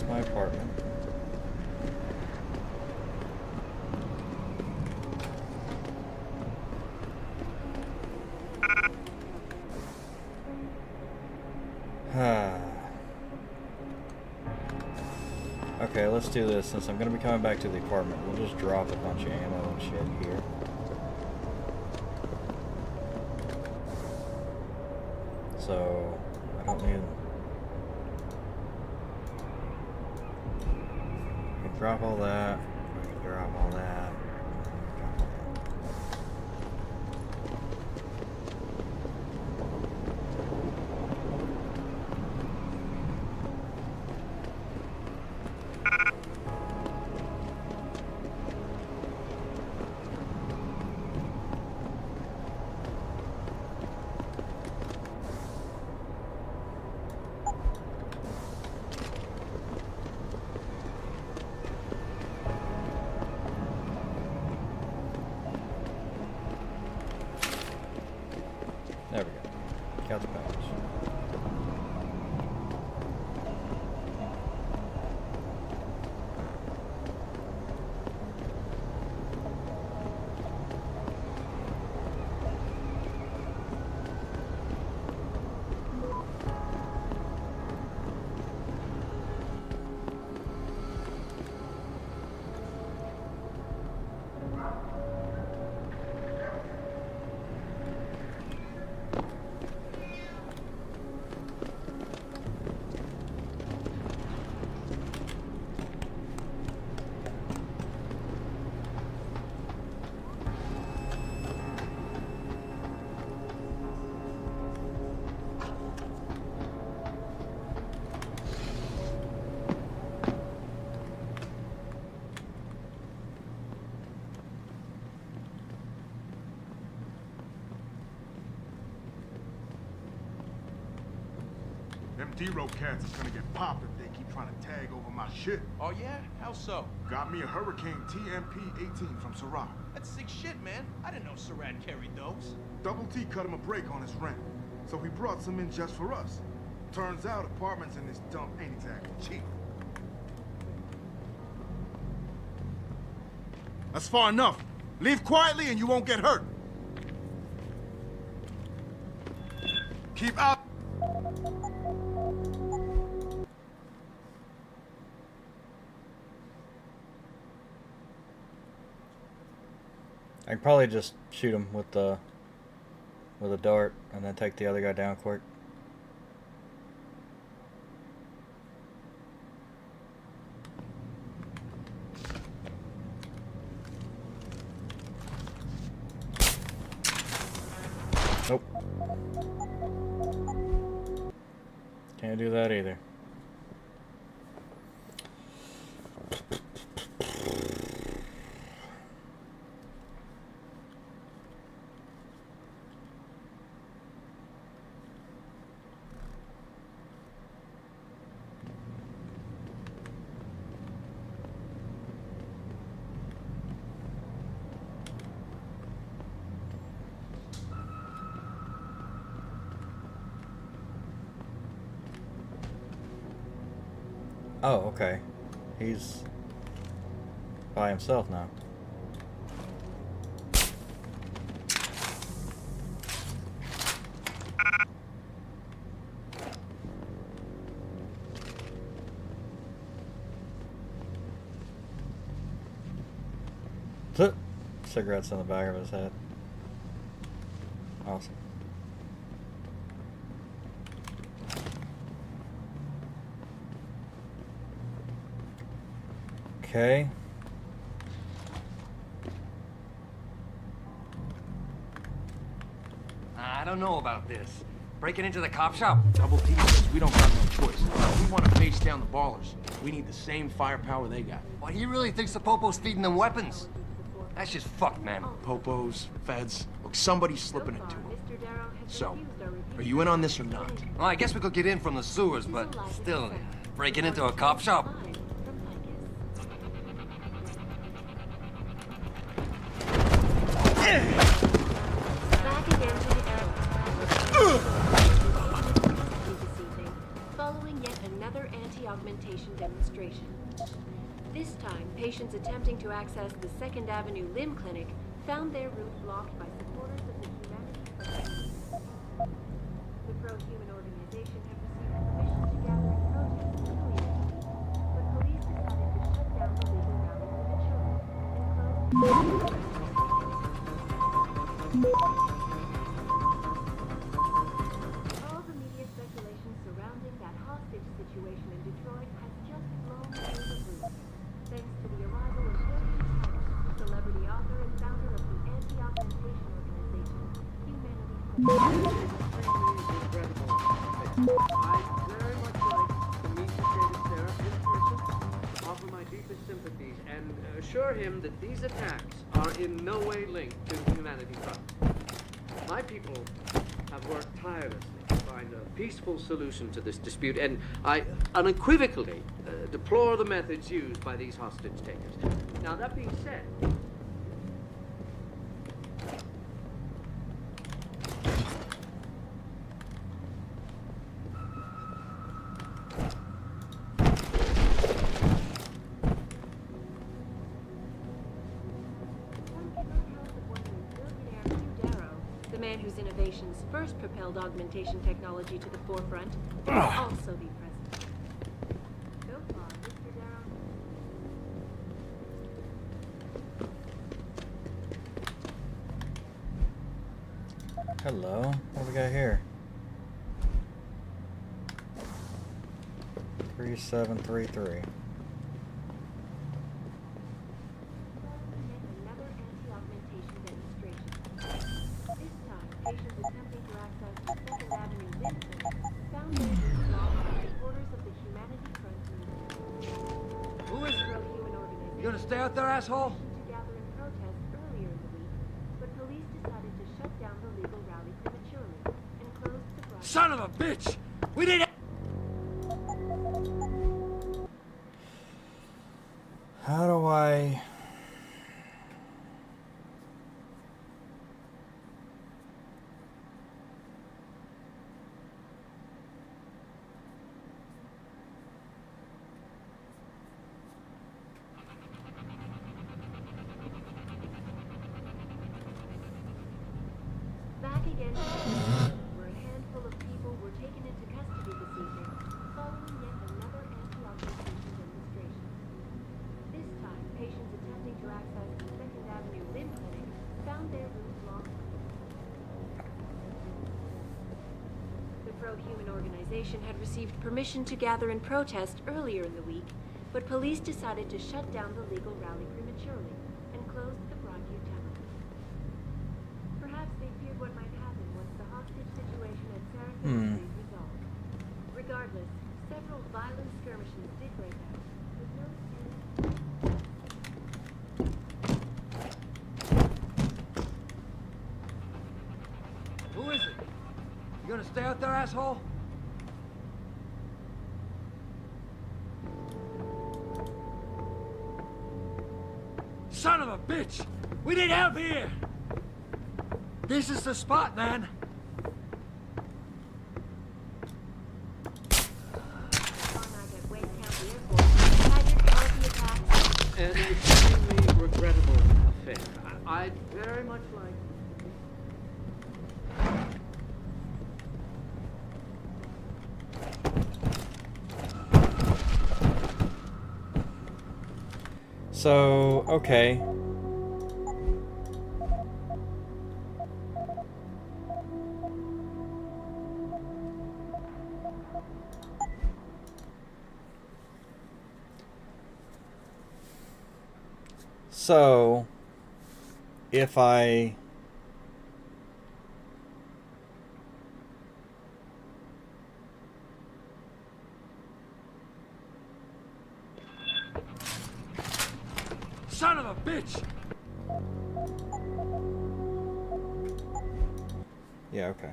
My apartment. Okay, let's do this. Since I'm going to be coming back to the apartment, we'll just drop a bunch of ammo and shit here. So, I don't need... I can drop all that. I can drop all that. There we go. Got the package. D-Row cats is gonna get popped if they keep trying to tag over my shit. Oh yeah? How so? Got me a Hurricane TMP-18 from Syrah. That's sick shit, man. I didn't know Surratt carried those. Double T cut him a break on his rent, so he brought some in just for us. Turns out apartments in this dump ain't exactly cheap. That's far enough. Leave quietly and you won't get hurt. Keep out. I can probably just shoot him with a dart and then take the other guy down quick. Nope. Can't do that either. Oh, okay. He's by himself now. Cigarettes in the back of his head. Awesome. Okay. I don't know about this. Breaking into the cop shop? Double T says we don't got no choice. We want to face down the ballers. We need the same firepower they got. Well, he really thinks the Popo's feeding them weapons? That's just fucked, man. Popos, feds. Look, somebody's slipping it to him. So, are you in on this or not? Well, I guess we could get in from the sewers, but still, breaking into a cop shop? Following yet another anti-augmentation demonstration. This time, patients attempting to access the 2nd Avenue Limb Clinic found their route blocked by supporters of the Humanity Project. The pro-human organization had received permission to gather in protest earlier, but police decided to shut down the legal rally for the children and close. All the media speculation surrounding that hostage situation in Detroit has just blown through the roof, thanks to the arrival of William Tyler, celebrity author and founder of the anti-augmentation organization, Humanity Project. I'd very much like to meet the Shaded Seraph in person, offer my deepest sympathies, and assure him that these attacks are in no way linked to the Humanity Project. My people have worked tirelessly to find a peaceful solution to this dispute, and I unequivocally deplore the methods used by these hostage takers. Now, that being said, the man whose innovations first propelled augmentation technology to the forefront, will also be present. So far, Mr. Darrow. Hello. What do we got here? 3733. Another anti-augmentation demonstration. This time, patients attempting to access the 2nd Avenue Limb Clinic found their route blocked by supporters of the Humanity Front movement. Who is it? Pro-human organization You gonna stay out there, asshole? to gather in protest earlier in the week, but police decided to shut down the legal rally prematurely and closed the broadcast. Son of a bitch! We need How do I... Back again today, where a handful of people were taken into custody this evening following yet another anti-augmentation demonstration. This time, patients attempting to access the 2nd Avenue limb clinic found their route blocked. The pro-human organization had received permission to gather and protest earlier in the week, but police decided to shut down the legal rally prematurely and closed the Broadview Tunnel. Perhaps they feared what might happen once the hostage situation at Sarah Industries resolved. Regardless, several violent skirmishes did break out, with no Who is it? You gonna stay out there, asshole? Son of a bitch! We need help here! This is the spot, man! An extremely regrettable affair. I'd very much like... So, okay. So, if I... Son of a bitch! Yeah, okay.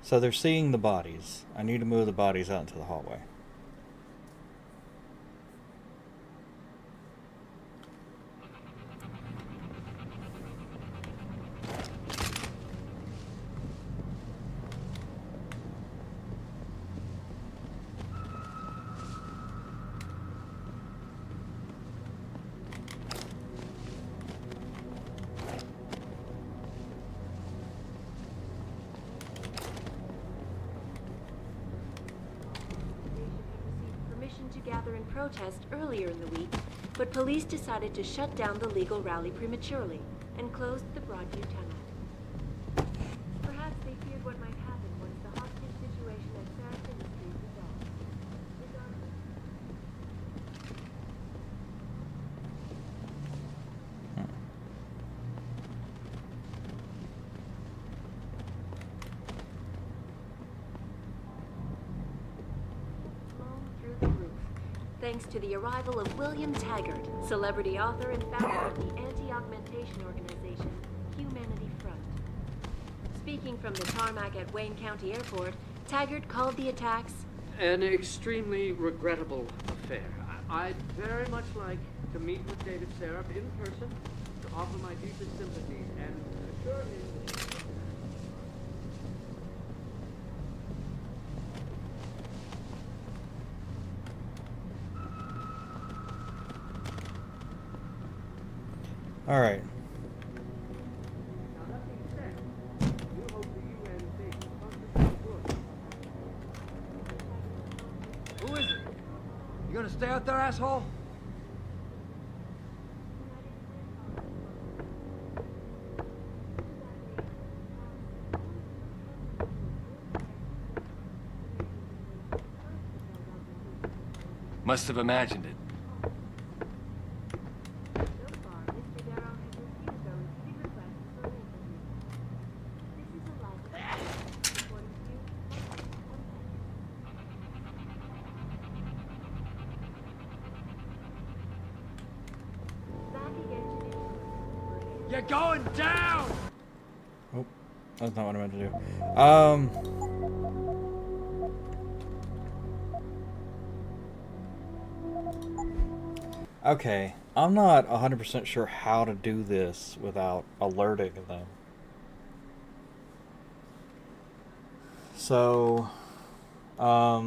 So they're seeing the bodies. I need to move the bodies out into the hallway. gather and protest earlier in the week, but police decided to shut down the legal rally prematurely and closed the Broadview Tunnel. Perhaps they feared what might happen once the hostage situation at Sarah Industries resolved. Thanks to the arrival of William Taggart, celebrity author and founder of the anti-augmentation organization, Humanity Front. Speaking from the tarmac at Wayne County Airport, Taggart called the attacks an extremely regrettable affair. I'd very much like to meet with David Seraph in person to offer my deepest sympathies and assure him... All right. Who is it? You gonna stay out there, asshole? Must have imagined it. You're going down! Oh, that's not what I meant to do. Okay, I'm not 100% sure how to do this without alerting them. So, I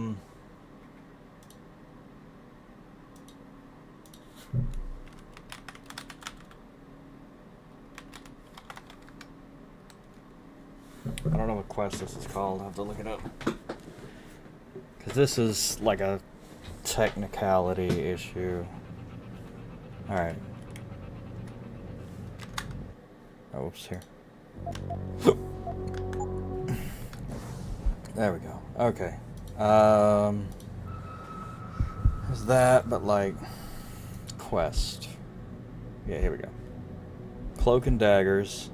don't know what quest this is called. I have to look it up. Because this is like a technicality issue. Alright. Oh, oops, here. There we go. Okay. There's that, but like quest. Yeah, here we go. Cloak and daggers.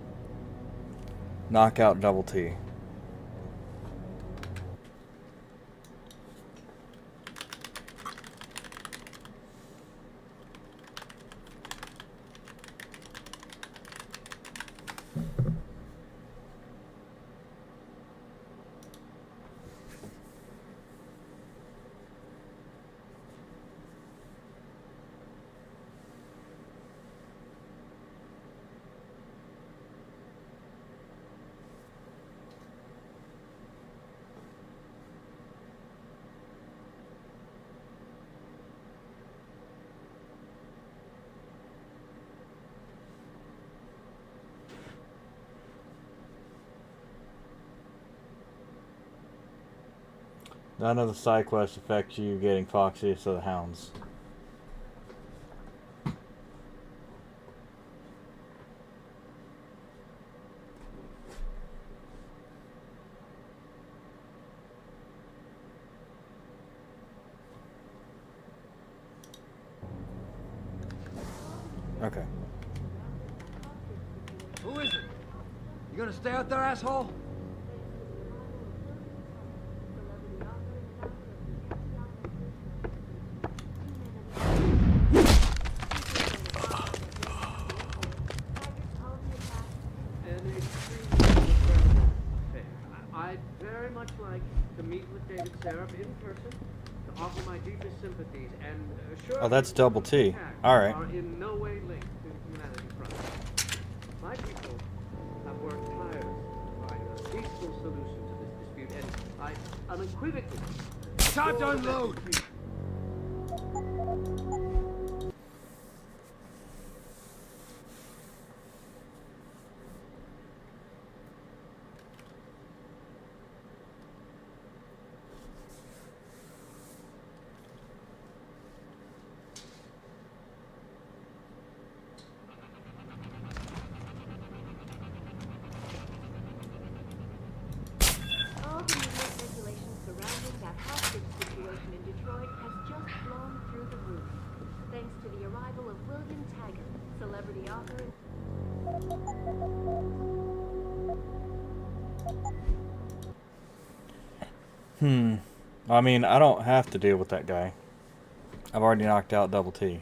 Knock out double T. None of the side quests affect you getting Foxy to the hounds. Okay. Who is it? You gonna stay out there, asshole? I'd very much like to meet with David Seraph in person, to offer my deepest sympathies, and assure Oh, that's double T. attacks Alright. are in no way linked to humanity front. My people have worked tirelessly to find a peaceful solution to this dispute, and I unequivocally... Time to unload! All the media speculation surrounding that hostage situation in Detroit has just blown through the roof, thanks to the arrival of William Taggart, celebrity author. I mean, I don't have to deal with that guy. I've already knocked out double T.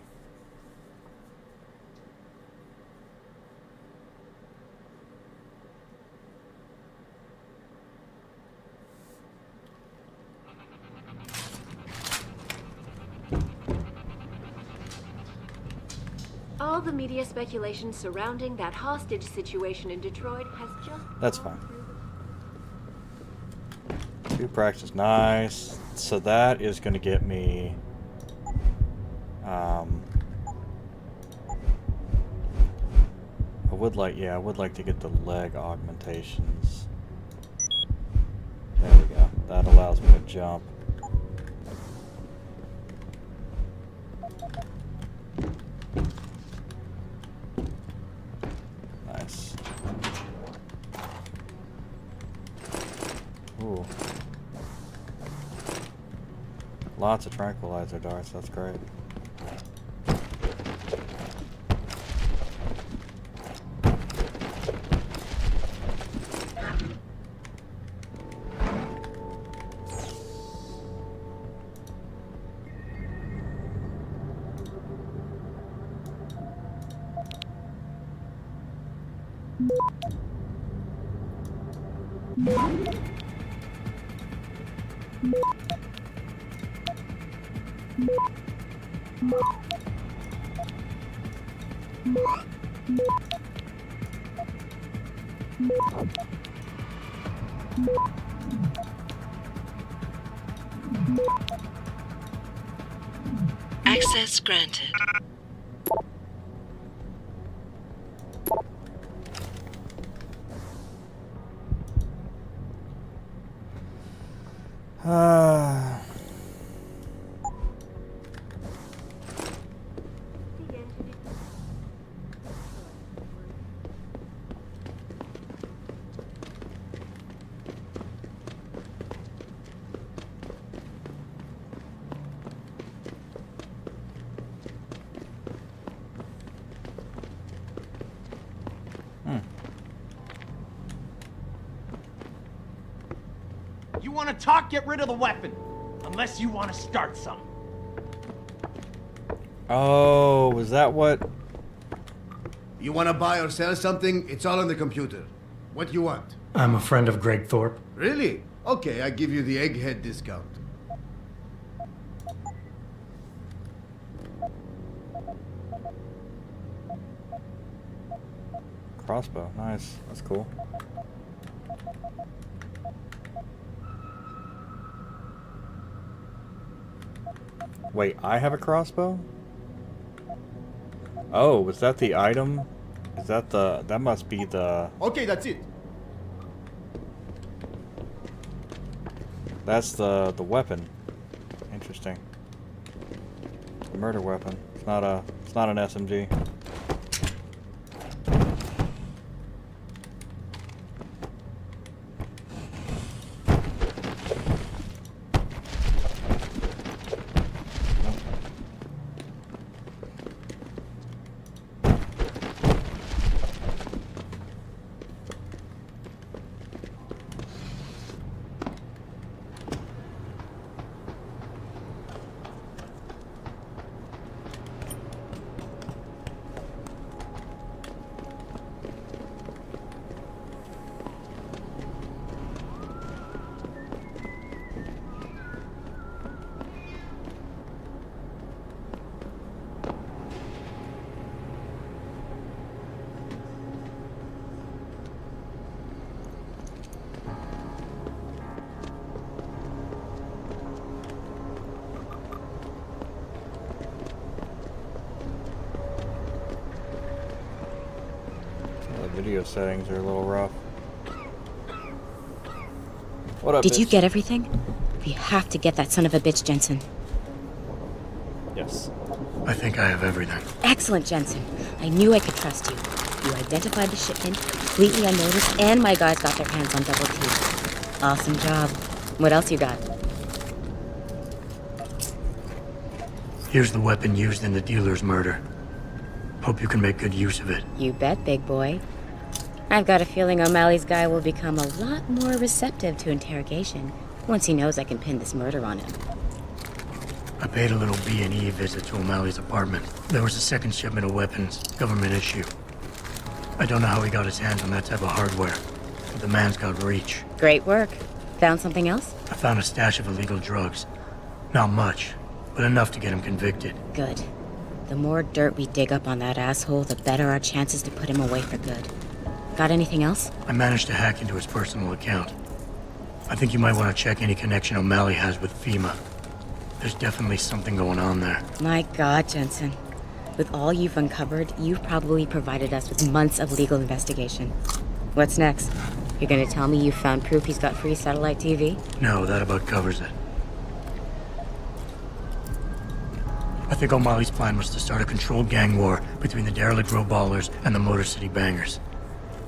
All the media speculation surrounding that hostage situation in Detroit has just... That's fine. 2 practice, nice. So that is going to get me... I would like to get the leg augmentations. There we go. That allows me to jump. Nice. Ooh. Lots of tranquilizer darts, that's great. Access granted. You want to talk? Get rid of the weapon. Unless you want to start some. Oh, was that what? You want to buy or sell something? It's all on the computer. What do you want? I'm a friend of Greg Thorpe. Really? Okay, I give you the egghead discount. Crossbow, nice. That's cool. Wait, I have a crossbow? Oh, was that the item? Is that the... that must be the... Okay, that's it. That's the weapon. Interesting. The murder weapon. It's not an SMG. Video settings are a little rough. What up, Did you bitch? get everything? We have to get that son of a bitch, Jensen. Yes. I think I have everything. Excellent, Jensen. I knew I could trust you. You identified the shipment completely unnoticed, and my guys got their hands on Double T. Awesome job. What else you got? Here's the weapon used in the dealer's murder. Hope you can make good use of it. You bet, big boy. I've got a feeling O'Malley's guy will become a lot more receptive to interrogation once he knows I can pin this murder on him. I paid a little B&E visit to O'Malley's apartment. There was a second shipment of weapons, government issue. I don't know how he got his hands on that type of hardware, but the man's got reach. Great work. Found something else? I found a stash of illegal drugs. Not much, but enough to get him convicted. Good. The more dirt we dig up on that asshole, the better our chances to put him away for good. Got anything else? I managed to hack into his personal account. I think you might want to check any connection O'Malley has with FEMA. There's definitely something going on there. My God, Jensen. With all you've uncovered, you've probably provided us with months of legal investigation. What's next? You're gonna tell me you found proof he's got free satellite TV? No, that about covers it. I think O'Malley's plan was to start a controlled gang war between the derelict row ballers and the Motor City bangers.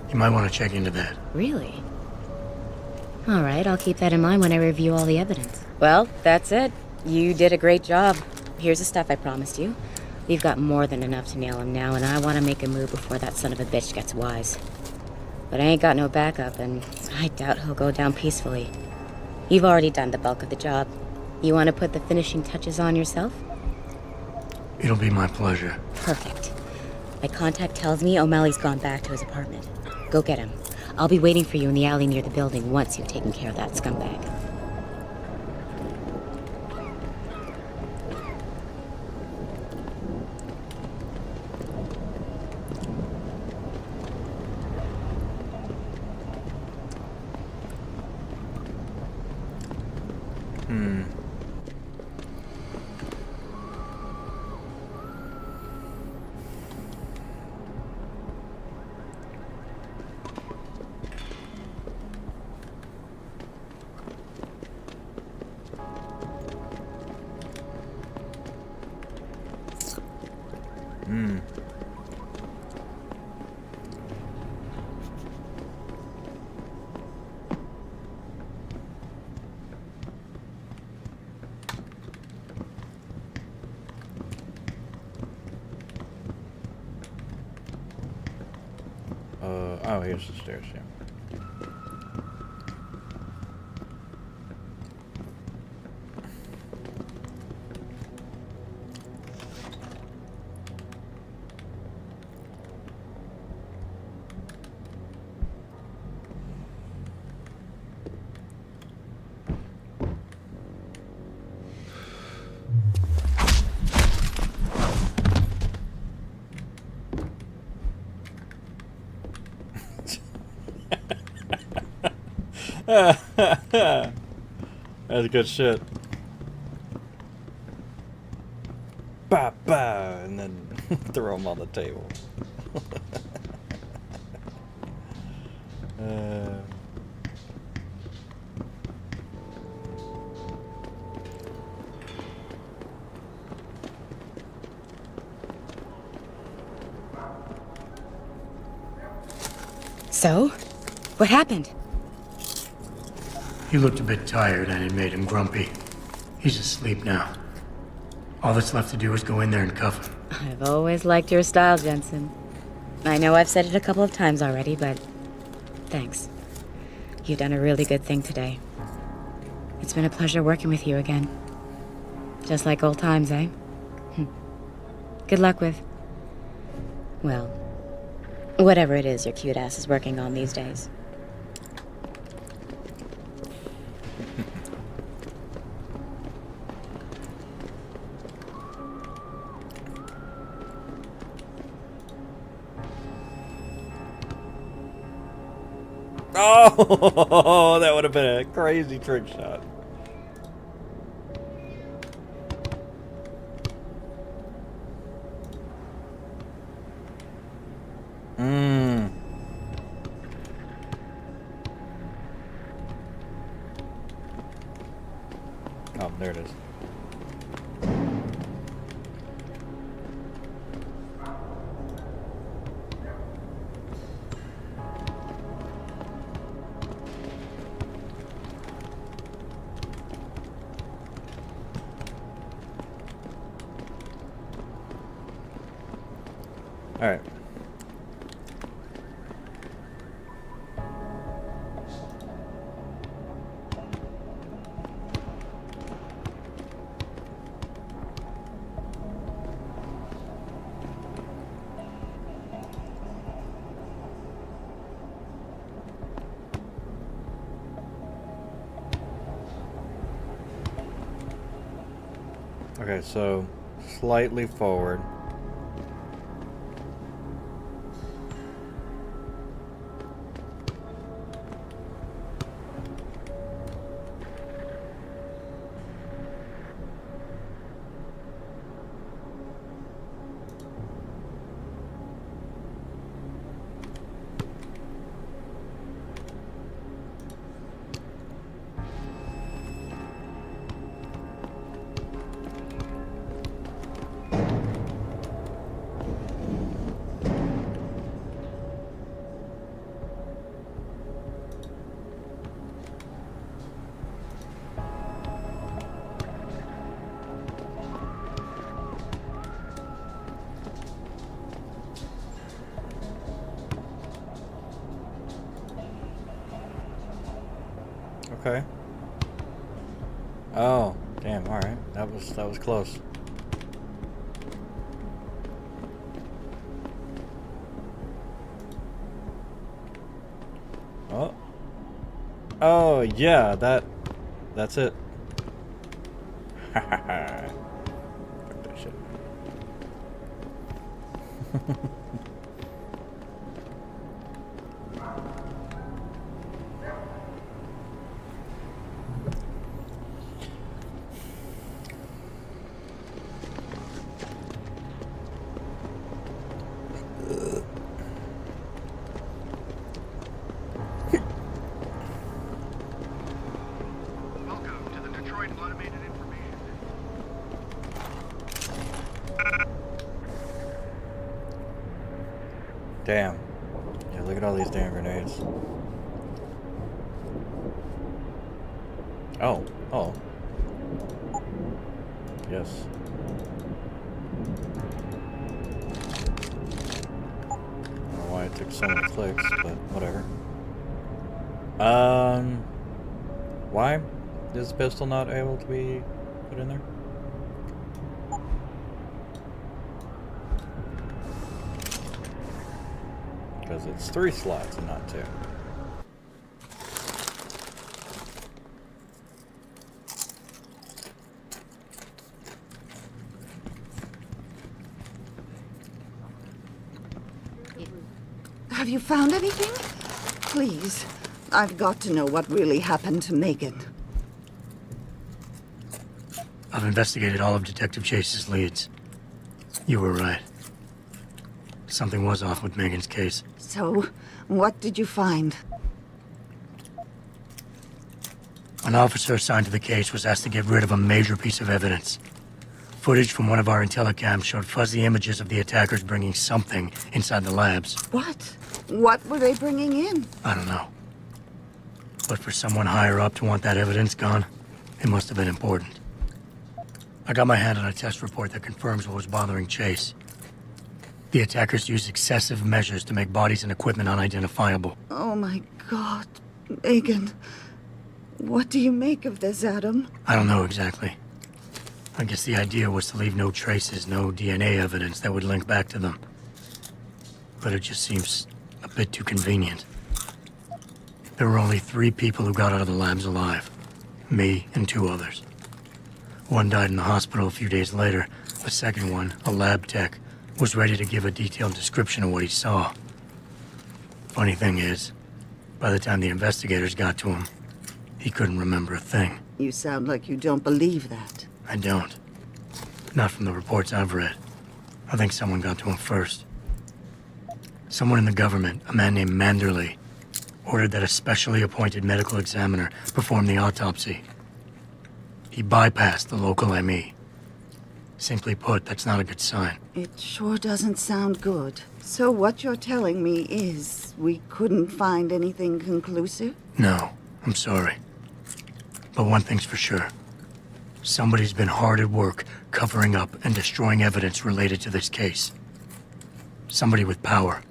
You might want to check into that. Really? All right, I'll keep that in mind when I review all the evidence. Well, that's it. You did a great job. Here's the stuff I promised you. We've got more than enough to nail him now, and I want to make a move before that son of a bitch gets wise. But I ain't got no backup, and I doubt he'll go down peacefully. You've already done the bulk of the job. You want to put the finishing touches on yourself? It'll be my pleasure. Perfect. My contact tells me O'Malley's gone back to his apartment. Go get him. I'll be waiting for you in the alley near the building once you've taken care of that scumbag. Oh, here's the stairs, yeah. That's good shit. Bah, bah, and then throw them on the table. So? What happened? He looked a bit tired and it made him grumpy. He's asleep now. All that's left to do is go in there and cuff him. I've always liked your style, Jensen. I know I've said it a couple of times already, but thanks. You've done a really good thing today. It's been a pleasure working with you again. Just like old times, eh? Good luck with, well, whatever it is your cute ass is working on these days. Oh, that would have been a crazy trick shot. Oh, there it is. All right. Okay, so slightly forward. Okay. Oh, damn, all right. That was close. Oh. Oh, yeah, that's it. Fuck that shit. destroyed automated information. Damn. Yeah, look at all these damn grenades. Oh. Oh. Yes. I don't know why it took so many clicks, but whatever. Why is the pistol not able to be put in there? Because it's 3 slots and not 2. Have you found anything? Please, I've got to know what really happened to Megan. I've investigated all of Detective Chase's leads. You were right. Something was off with Megan's case. So, what did you find? An officer assigned to the case was asked to get rid of a major piece of evidence. Footage from one of our intellicams showed fuzzy images of the attackers bringing something inside the labs. What? What were they bringing in? I don't know. But for someone higher up to want that evidence gone, it must have been important. I got my hand on a test report that confirms what was bothering Chase. The attackers used excessive measures to make bodies and equipment unidentifiable. Oh my God, Megan. What do you make of this, Adam? I don't know exactly. I guess the idea was to leave no traces, no DNA evidence that would link back to them. But it just seems a bit too convenient. There were only 3 people who got out of the labs alive. Me and 2 others. One died in the hospital a few days later. The second one, a lab tech, was ready to give a detailed description of what he saw. Funny thing is, by the time the investigators got to him, he couldn't remember a thing. You sound like you don't believe that. I don't. Not from the reports I've read. I think someone got to him first. Someone in the government, a man named Manderley, ordered that a specially appointed medical examiner perform the autopsy. He bypassed the local ME. Simply put, that's not a good sign. It sure doesn't sound good. So what you're telling me is we couldn't find anything conclusive? No, I'm sorry. But one thing's for sure. Somebody's been hard at work covering up and destroying evidence related to this case. Somebody with power,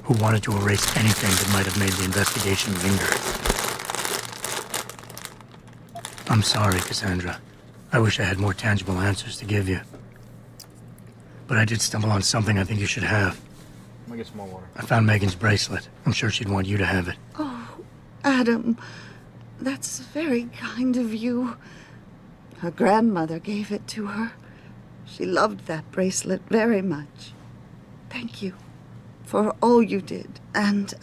who wanted to erase anything that might have made the investigation linger. I'm sorry, Cassandra. I wish I had more tangible answers to give you. But I did stumble on something I think you should have. Let me get some more water. I found Megan's bracelet. I'm sure she'd want you to have it. Oh, Adam, that's very kind of you. Her grandmother gave it to her. She loved that bracelet very much. Thank you for all you did. And,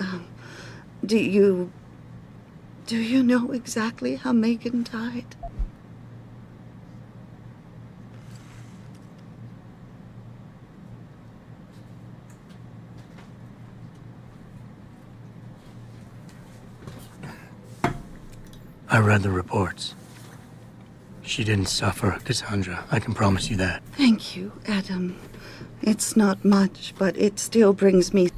do you know exactly how Megan died? I read the reports. She didn't suffer, Cassandra. I can promise you that. Thank you, Adam. It's not much, but it still brings me...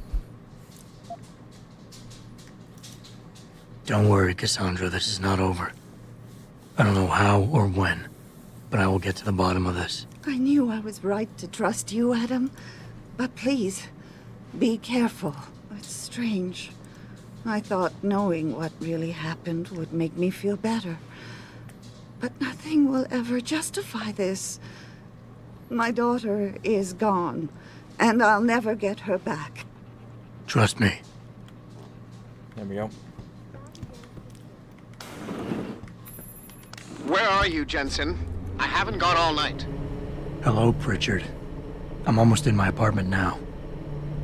Don't worry, Cassandra. This is not over. I don't know how or when, but I will get to the bottom of this. I knew I was right to trust you, Adam. But please, be careful. It's strange. I thought knowing what really happened would make me feel better. But nothing will ever justify this. My daughter is gone, and I'll never get her back. Trust me. There we go. Where are you, Jensen? I haven't got all night. Hello, Pritchard. I'm almost in my apartment now.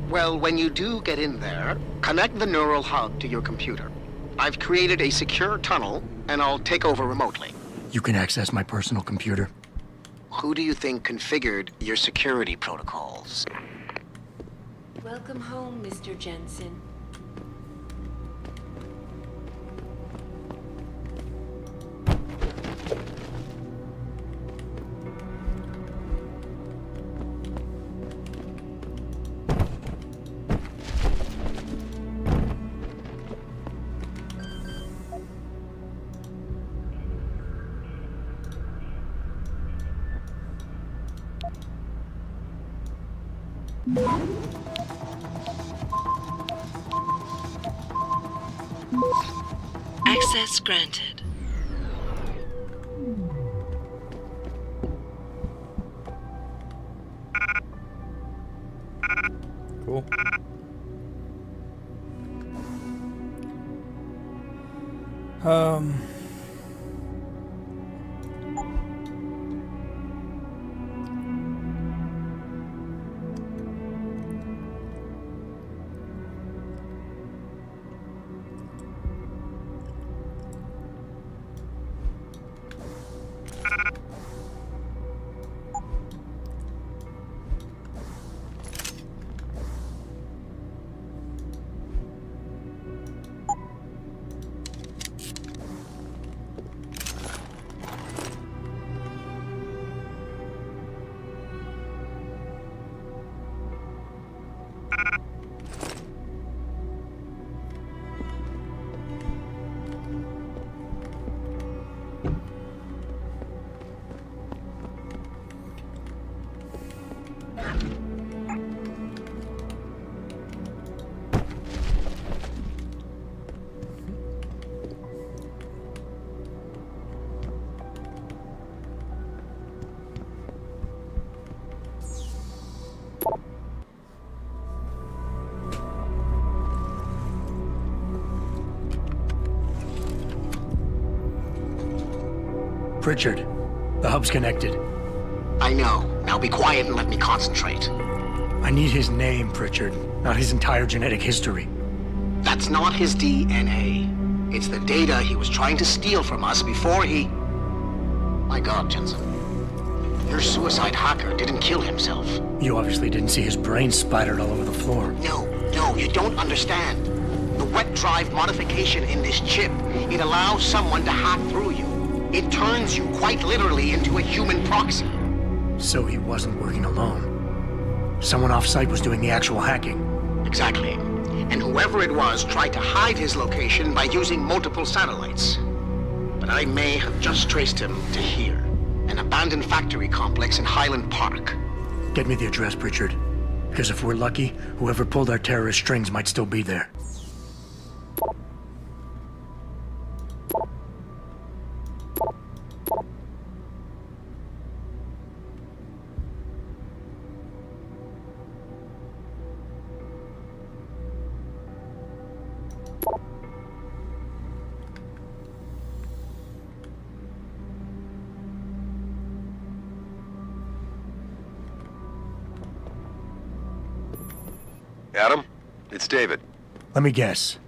Well, when you do get in there, connect the neural hub to your computer. I've created a secure tunnel, and I'll take over remotely. You can access my personal computer. Who do you think configured your security protocols? Welcome home, Mr. Jensen. Access granted. Cool. Pritchard, the hub's connected. I know. Now be quiet and let me concentrate. I need his name, Pritchard, not his entire genetic history. That's not his DNA. It's the data he was trying to steal from us before he... My God, Jensen. Your suicide hacker didn't kill himself. You obviously didn't see his brain splattered all over the floor. No, you don't understand. The wet drive modification in this chip, it allows someone to hack through you. It turns you quite literally into a human proxy. So he wasn't working alone. Someone off-site was doing the actual hacking. Exactly. And whoever it was tried to hide his location by using multiple satellites. But I may have just traced him to here, an abandoned factory complex in Highland Park. Get me the address, Pritchard. Because if we're lucky, whoever pulled our terrorist strings might still be there. Adam, it's David. Let me guess.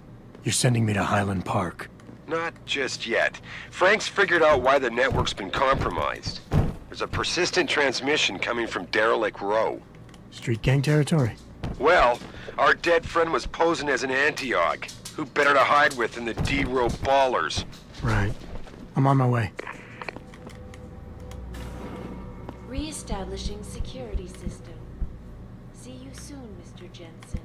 You're sending me to Highland Park. Not just yet. Frank's figured out why the network's been compromised. There's a persistent transmission coming from Derelict Row. Street gang territory? Well, our dead friend was posing as an anti-aug. Who better to hide with than the D-Row ballers? Right. I'm on my way. Re-establishing security system. See you soon, Mr. Jensen.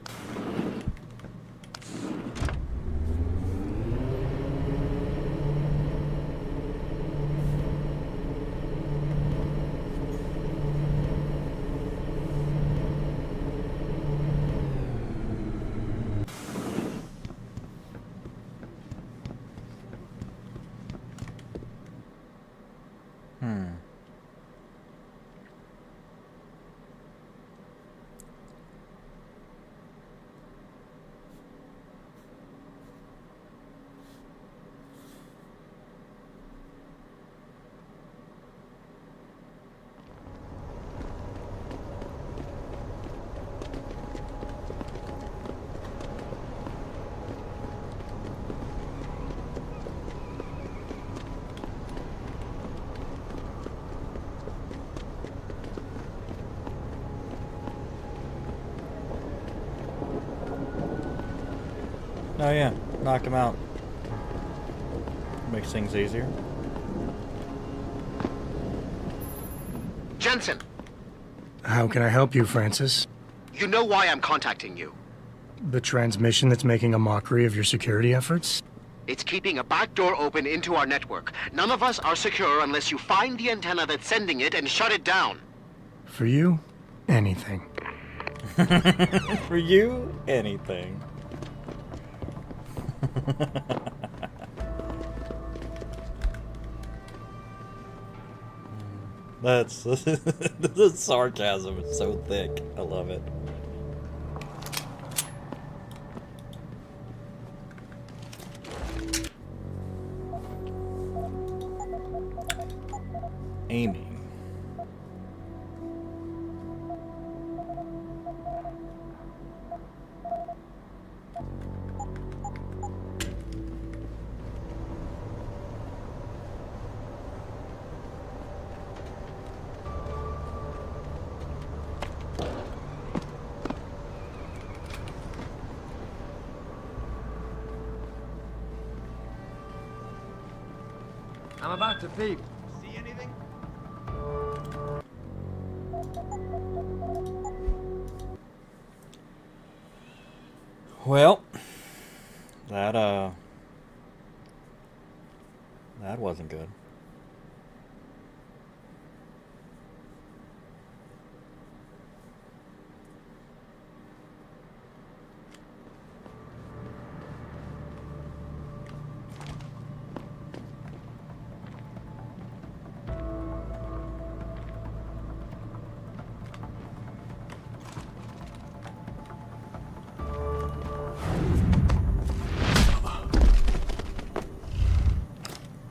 Oh yeah, knock him out. Makes things easier. Jensen! How can I help you, Francis? You know why I'm contacting you. The transmission that's making a mockery of your security efforts? It's keeping a back door open into our network. None of us are secure unless you find the antenna that's sending it and shut it down. For you, anything. For you, anything. That's the sarcasm is so thick. I love it. Amy. I'm about to peep. See anything? Well, that wasn't good.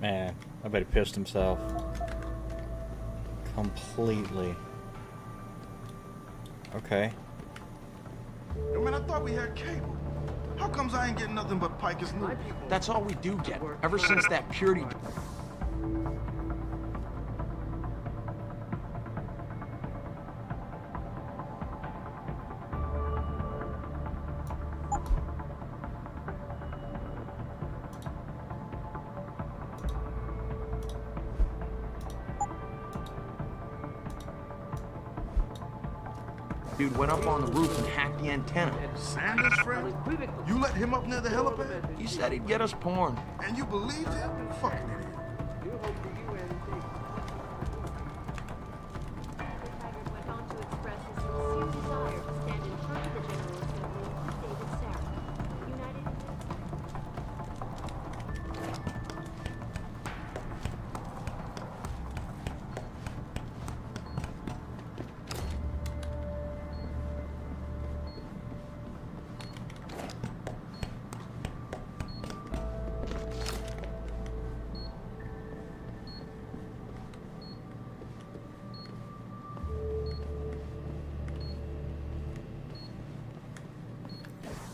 Man, I bet he pissed himself. Completely. Okay. Yo, man, I thought we had cable. How comes I ain't getting nothing but Piker's news? That's all we do get, ever since that Purity... Dude went up on the roof and hacked the antenna. Sanders' friend? You let him up near the helipad? He said he'd get us porn. And you believed him? Fucking idiot. Taggart went on to express his sincere desire to stand in front of the General Assembly with David Sarah, united in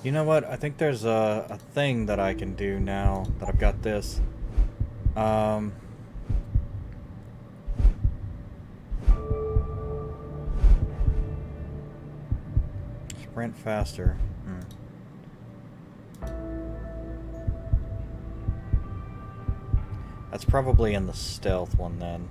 You know what? I think there's a thing that I can do now that I've got this. Sprint faster. That's probably in the stealth one then.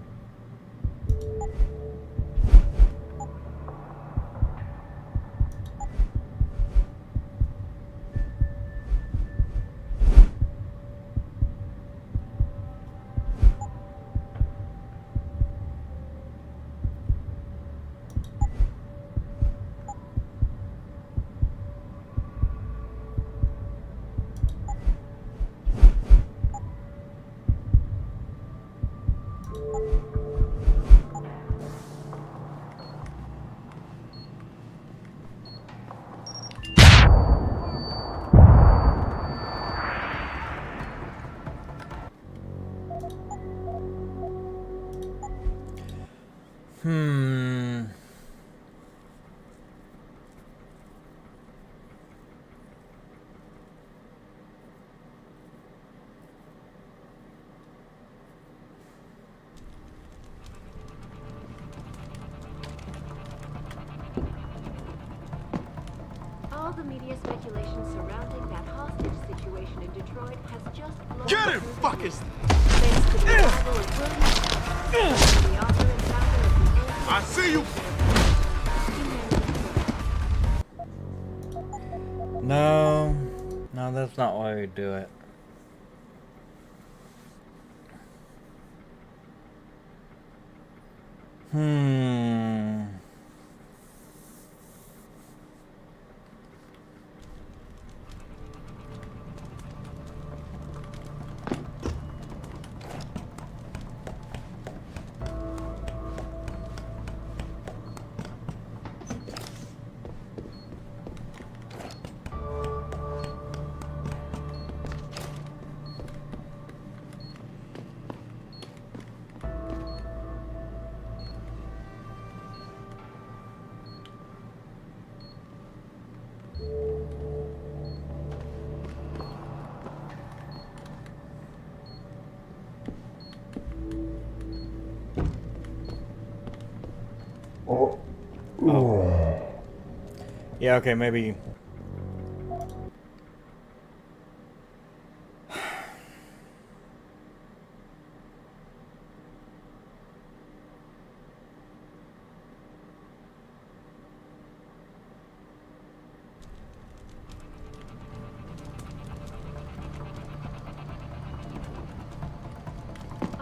all the media speculation surrounding that hostage situation in Detroit has just blown Get him, through the fuckers! roof. Thanks to the arrival of William, the author and founder of the I see you! No, no, that's not why we do it. Oh. Yeah, okay, maybe.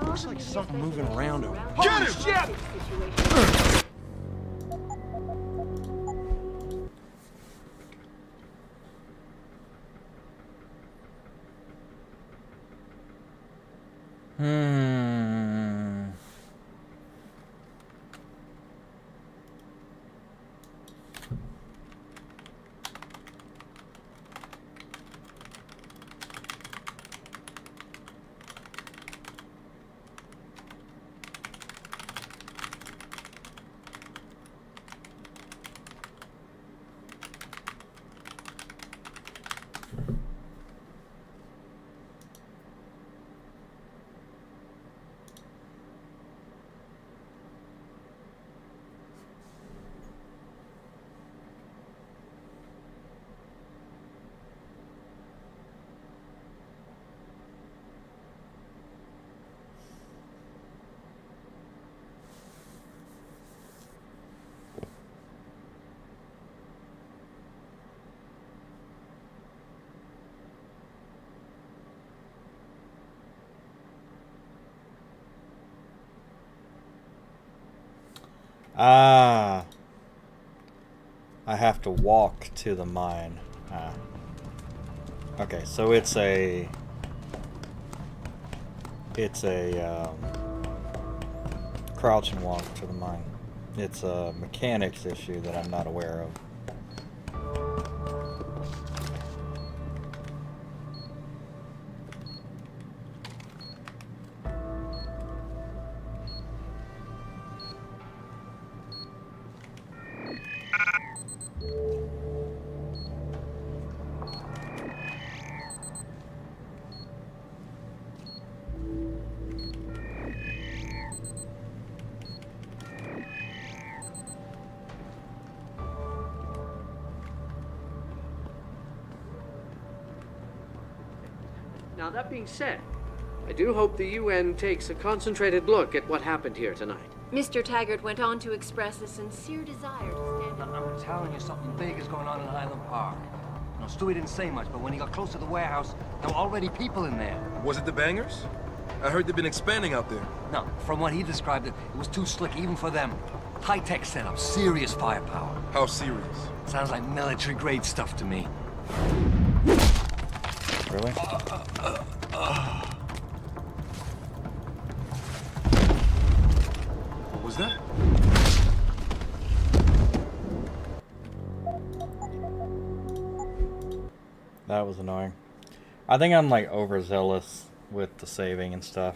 Looks like something moving around over there. Get him! Shit! Ah. I have to walk to the mine. Ah. Okay, so it's a crouch and walk to the mine. It's a mechanics issue that I'm not aware of. Now, that being said, I do hope the UN takes a concentrated look at what happened here tonight. Mr. Taggart went on to express a sincere desire to stand up. I'm telling you, something big is going on in Highland Park. No, Stewie didn't say much, but when he got close to the warehouse, there were already people in there. Was it the bangers? I heard they've been expanding out there. No, from what he described it was too slick even for them. High-tech setup, serious firepower. How serious? Sounds like military-grade stuff to me. Really? What was that? That was annoying. I think I'm like overzealous with the saving and stuff.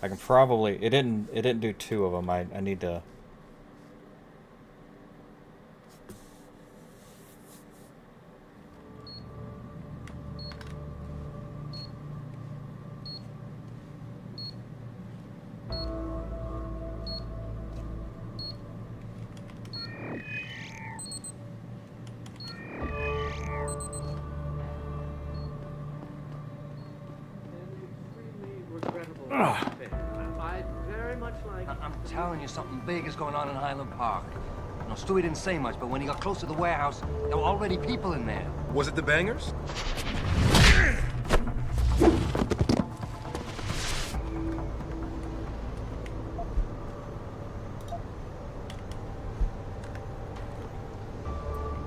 I can probably it didn't do 2 of them. I need to. I'd very much like... I'm telling you, something big is going on in Highland Park. No, Stewie didn't say much, but when he got close to the warehouse, there were already people in there. Was it the bangers?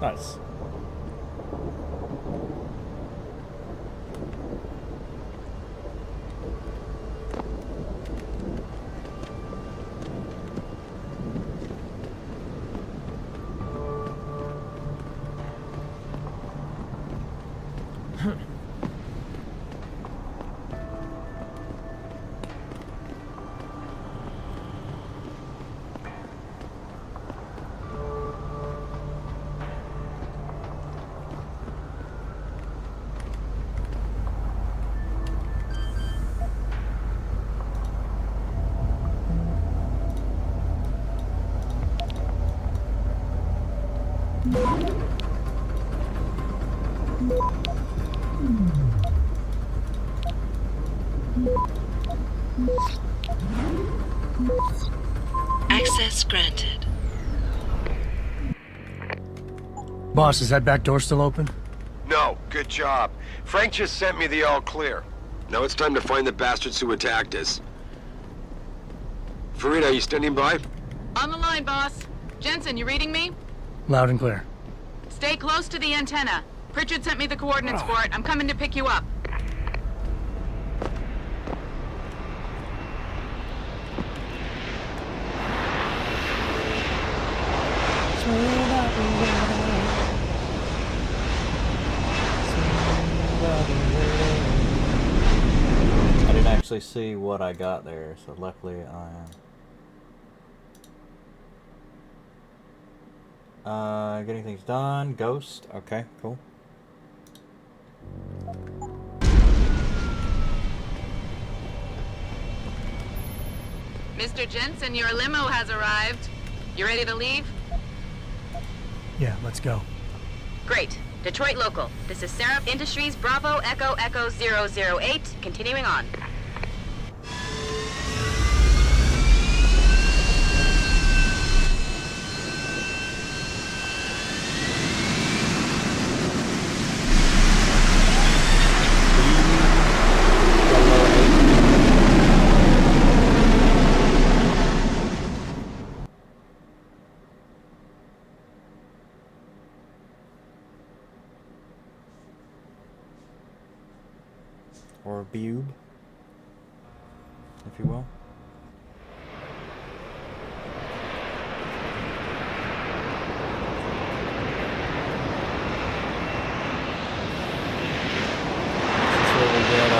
Nice. Access granted. Boss, is that back door still open? No, good job. Frank just sent me the all clear. Now it's time to find the bastards who attacked us. Farida, are you standing by? On the line, boss. Jensen, you reading me? Loud and clear. Stay close to the antenna. Pritchard sent me the coordinates for it. I'm coming to pick you up. I didn't actually see what I got there, so luckily I am. Getting things done. Ghost. Okay, cool. Mr. Jensen, your limo has arrived. You ready to leave? Yeah, let's go. Great. Detroit local. This is Seraph Industries Bravo Echo Echo 008. Continuing on. Or Bube, if you will. This is where we get,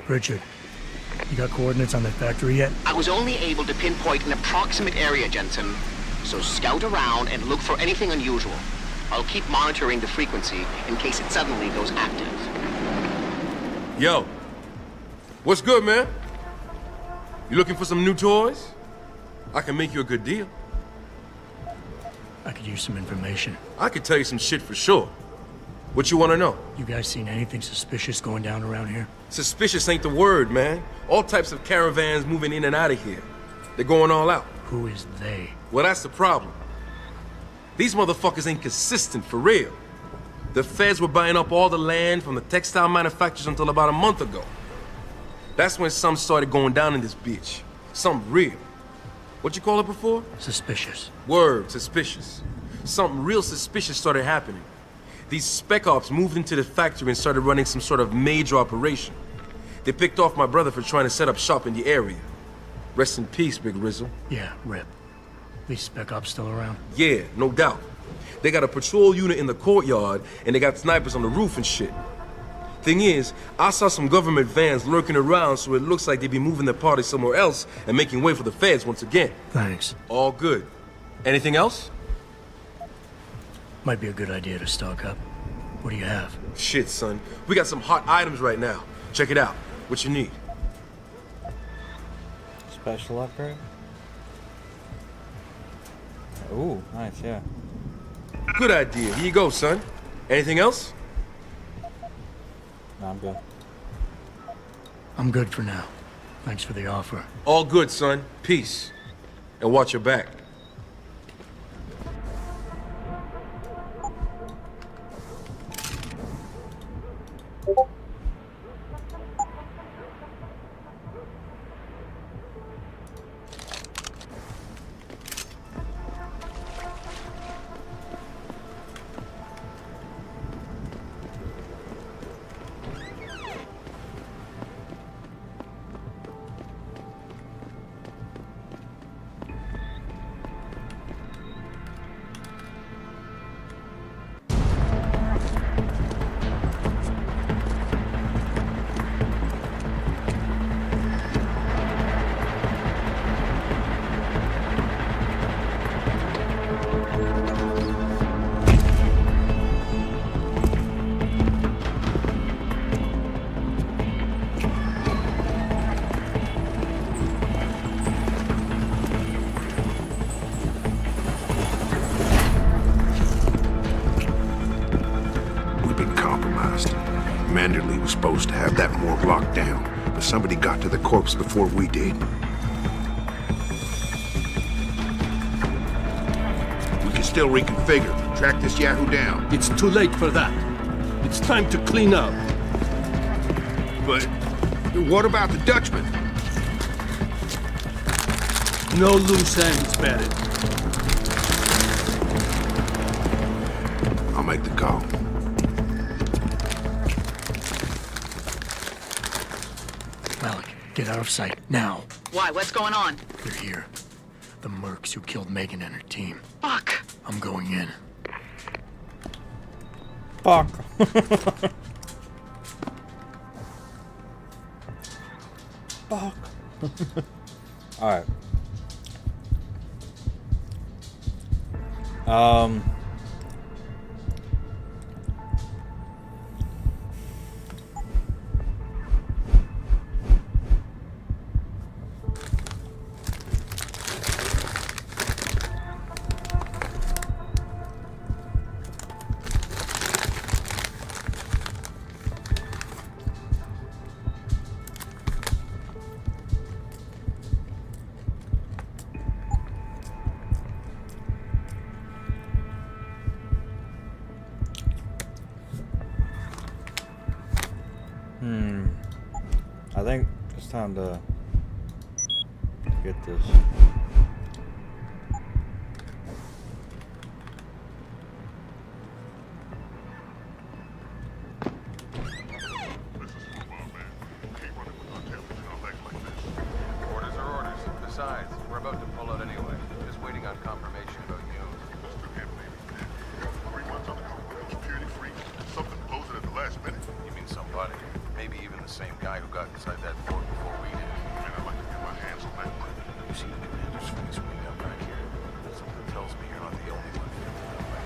Richard, you got coordinates on that factory yet? I was only able to pinpoint an approximate area, Jensen. So scout around and look for anything unusual. I'll keep monitoring the frequency in case it suddenly goes active. Yo, what's good, man? You looking for some new toys? I can make you a good deal. I could use some information. I could tell you some shit for sure. What you want to know? You guys seen anything suspicious going down around here? Suspicious ain't the word, man. All types of caravans moving in and out of here. They're going all out. Who is they? Well, that's the problem. These motherfuckers ain't consistent for real. The feds were buying up all the land from the textile manufacturers until about a month ago. That's when some started going down in this bitch. Something real. What you call it before? Suspicious. Word, suspicious. Something real suspicious started happening. These spec ops moved into the factory and started running some sort of major operation. They picked off my brother for trying to set up shop in the area. Rest in peace, Big Rizzle. Yeah, rip. These spec ops still around? Yeah, no doubt. They got a patrol unit in the courtyard, and they got snipers on the roof and shit. Thing is, I saw some government vans lurking around, so it looks like they be moving their party somewhere else and making way for the feds once again. Thanks. All good. Anything else? Might be a good idea to stock up. What do you have? Shit, son. We got some hot items right now. Check it out. What you need? special upgrade. Ooh, nice, yeah. Good idea. Here you go, son. Anything else? No, I'm good. I'm good for now. Thanks for the offer. All good, son. Peace. And watch your back. shut down, but somebody got to the corpse before we did. We can still reconfigure, track this Yahoo down. It's too late for that. It's time to clean up. But what about the Dutchman? No loose ends, Barrett. I'll make the call. Malik, get out of sight, now. Why? What's going on? You're here. The mercs who killed Megan and her team. Fuck. I'm going in. Fuck. Fuck. Alright. I think it's time to get this. Orders are orders. Besides, we're about to pull out anyway. Just waiting on confirmation about you. 3 months on the security freak. Something posted at the last minute. You mean somebody? Maybe even the same guy who got inside that boat before we did. Man, I'd like to get my hands on that one. You see the commander's face when you got back here. Something tells me you're not the only one feeling that way.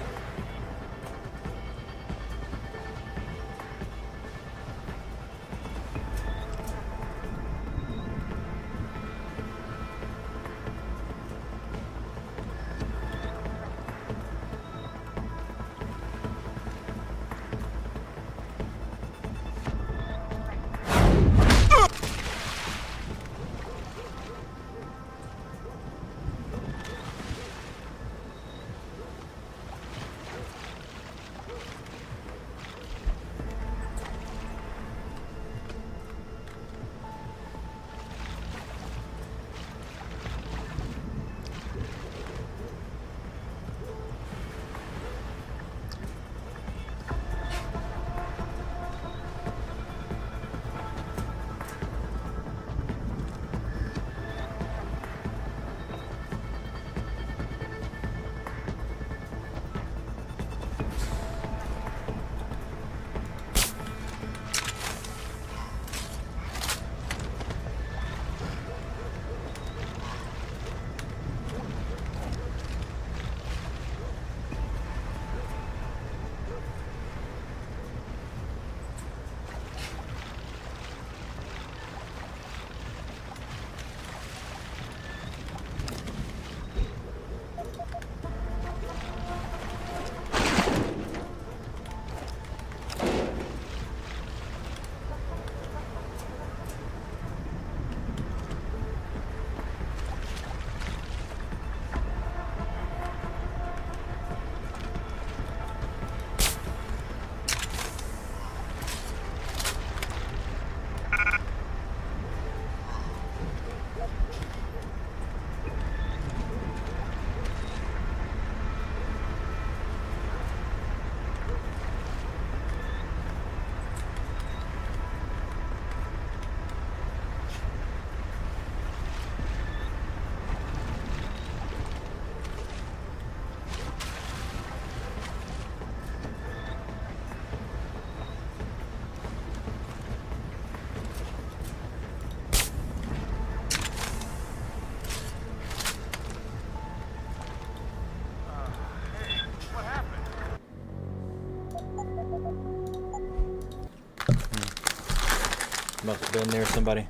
Must have been near somebody.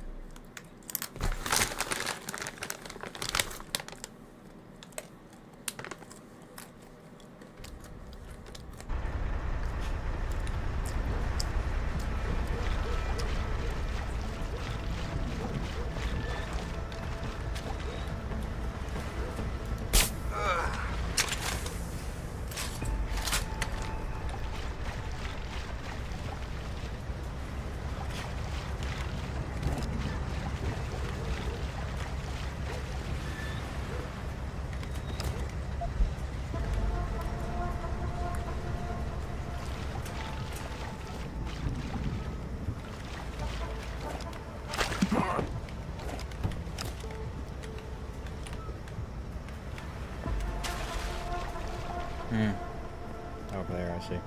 Over there, I see.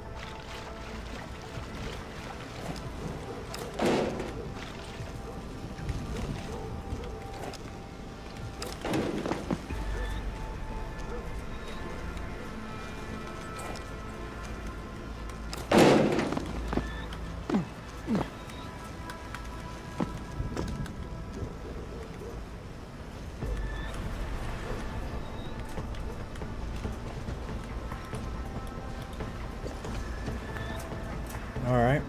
All right.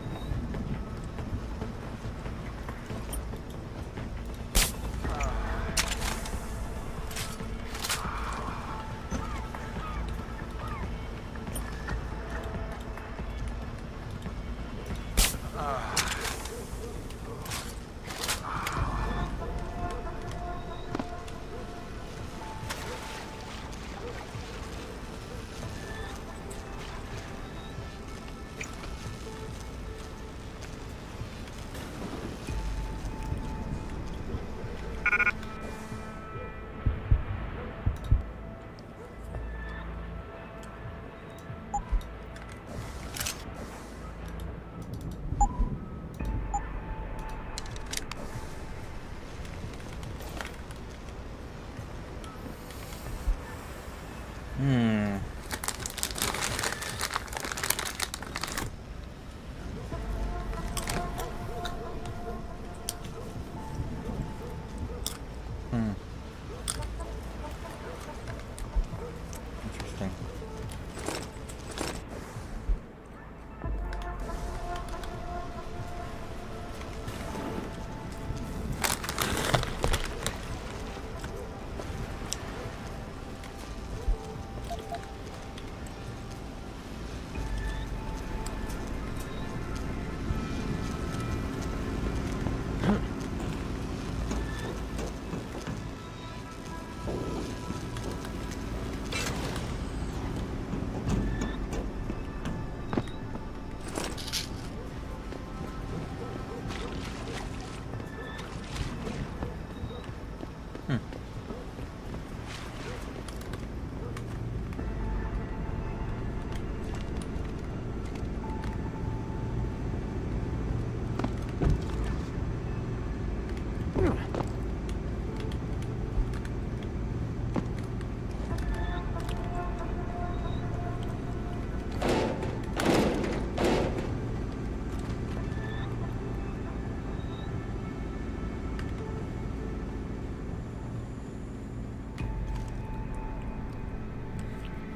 Interesting.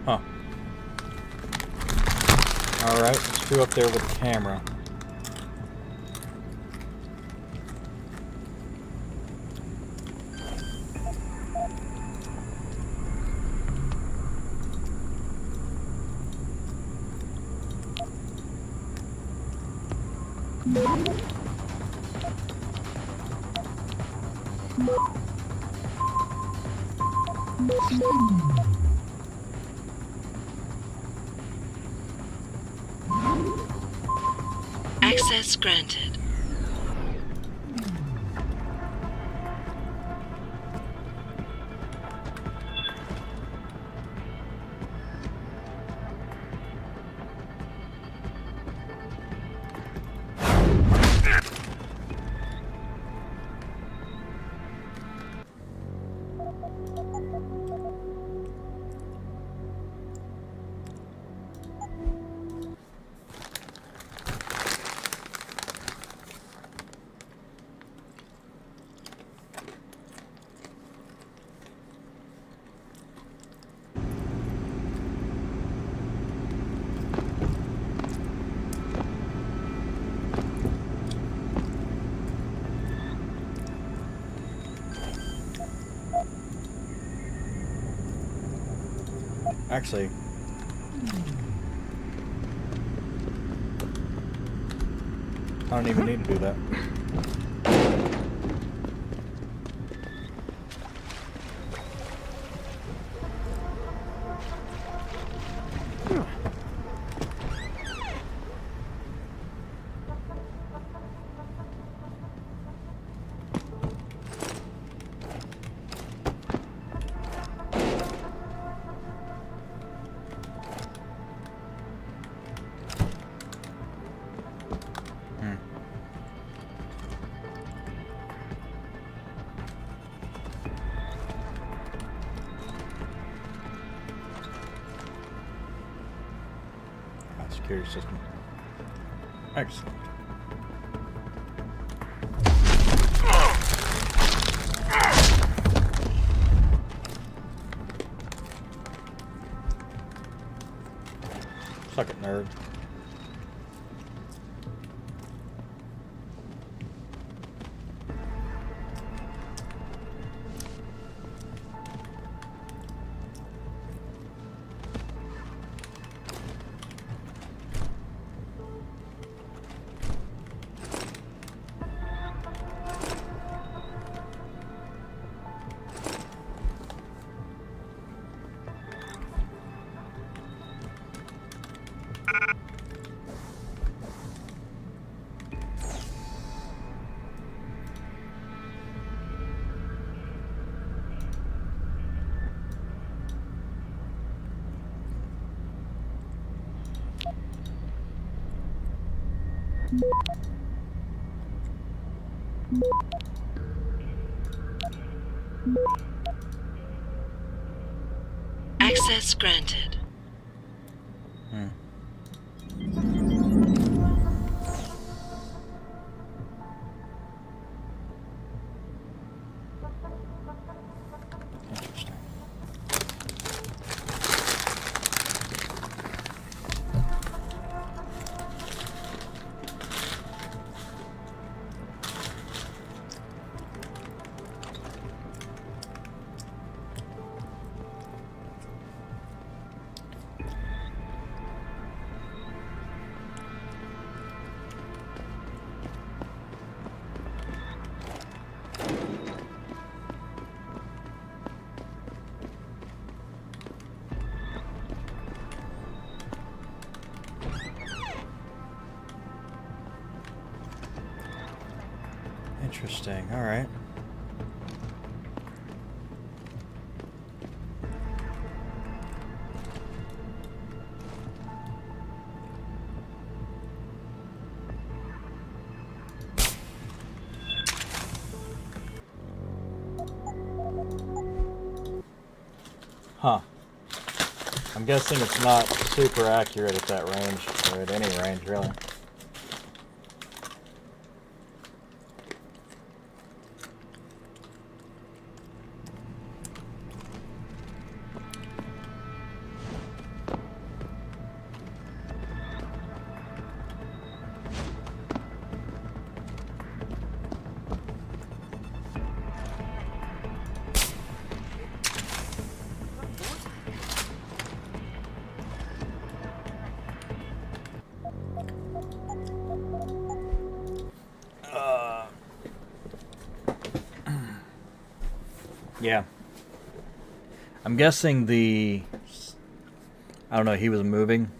Huh. Alright, let's go up there with the camera. Access granted. Actually, I don't even need to do that. security system. Excellent. Suck it, nerd. Access granted. Interesting. All right. Huh. I'm guessing it's not super accurate at that range, or at any range, really. Yeah. I'm guessing I don't know, he was moving.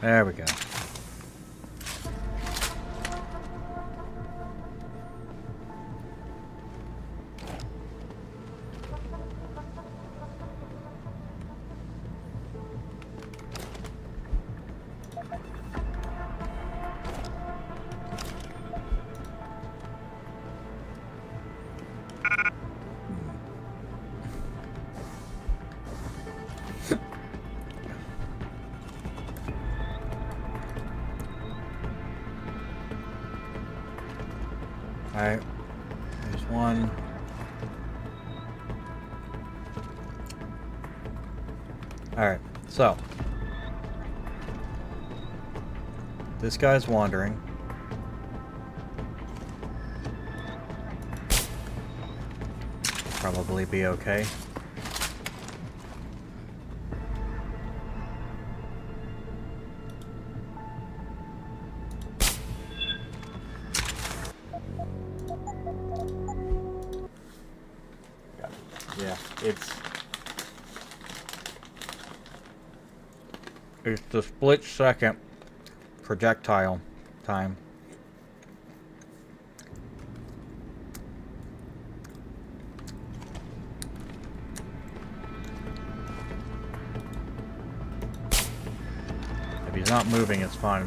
There we go. Alright, there's one. Alright, so. This guy's wandering. Probably be okay. Yeah, it's the split second projectile time. If he's not moving, it's fine.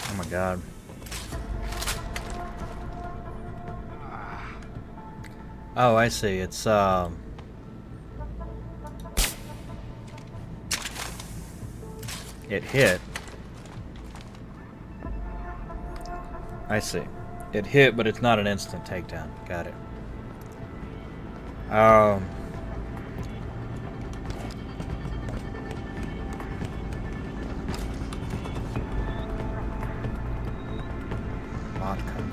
Oh my god. Oh, I see. It's it hit. I see. It hit, but it's not an instant takedown. Got it. Vodka.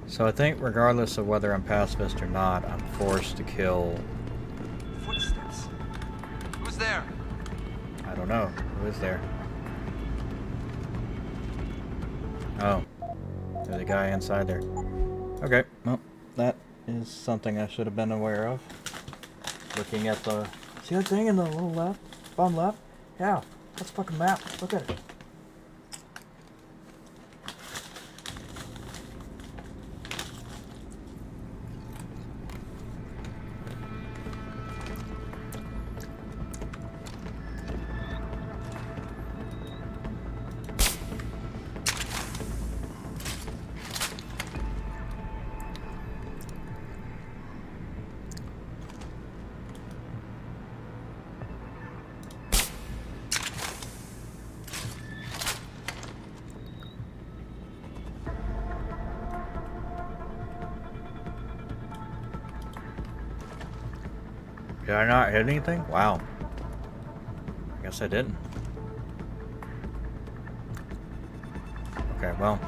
So I think regardless of whether I'm pacifist or not, I'm forced to kill... Footsteps. Who's there? I don't know. Who is there? Oh. There's a guy inside there. Okay. Well, that is something I should have been aware of. Looking at the... See that thing in the little left? Bottom left? Yeah. That's a fucking map. Look at it. Did I not hit anything? Wow. I guess I didn't. Okay, well.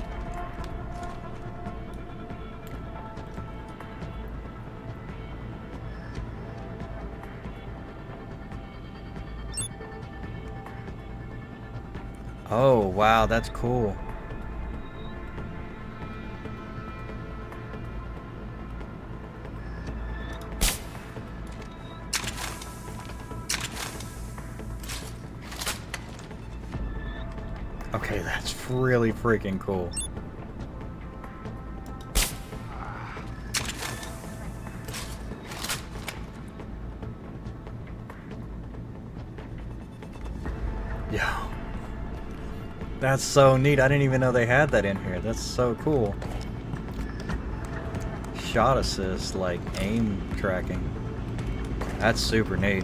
Oh, wow, that's cool. Okay, that's really freaking cool. Yeah. That's so neat. I didn't even know they had that in here. That's so cool. Shot assist, like aim tracking. That's super neat.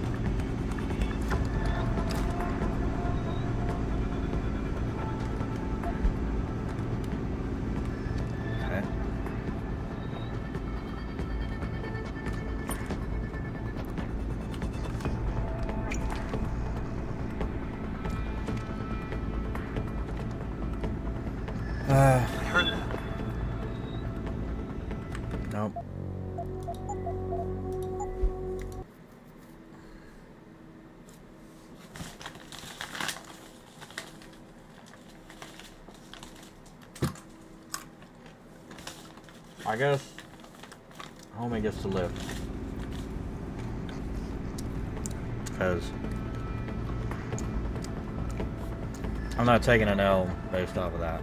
I heard that. Nope. I guess homie gets to live. Because I'm not taking an L based off of that.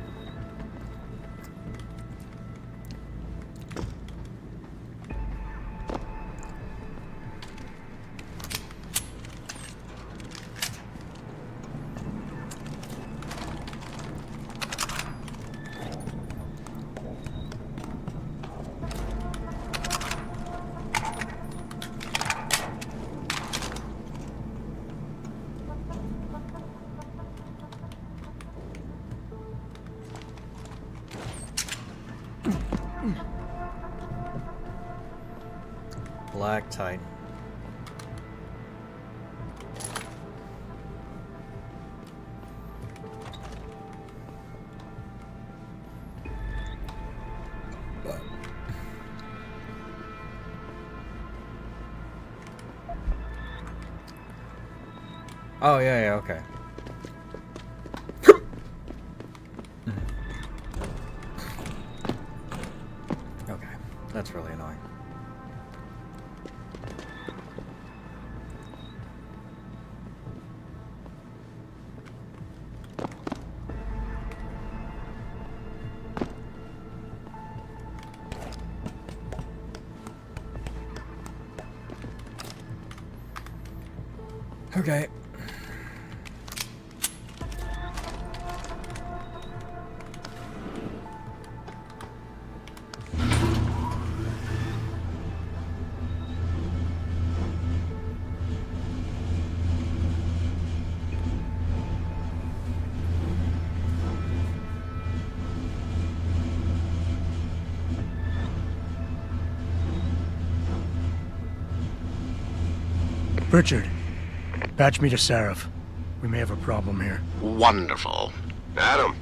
Black Titan. Oh, yeah, okay. Okay, that's really annoying. Okay. Richard, patch me to Seraph. We may have a problem here. Wonderful. Adam,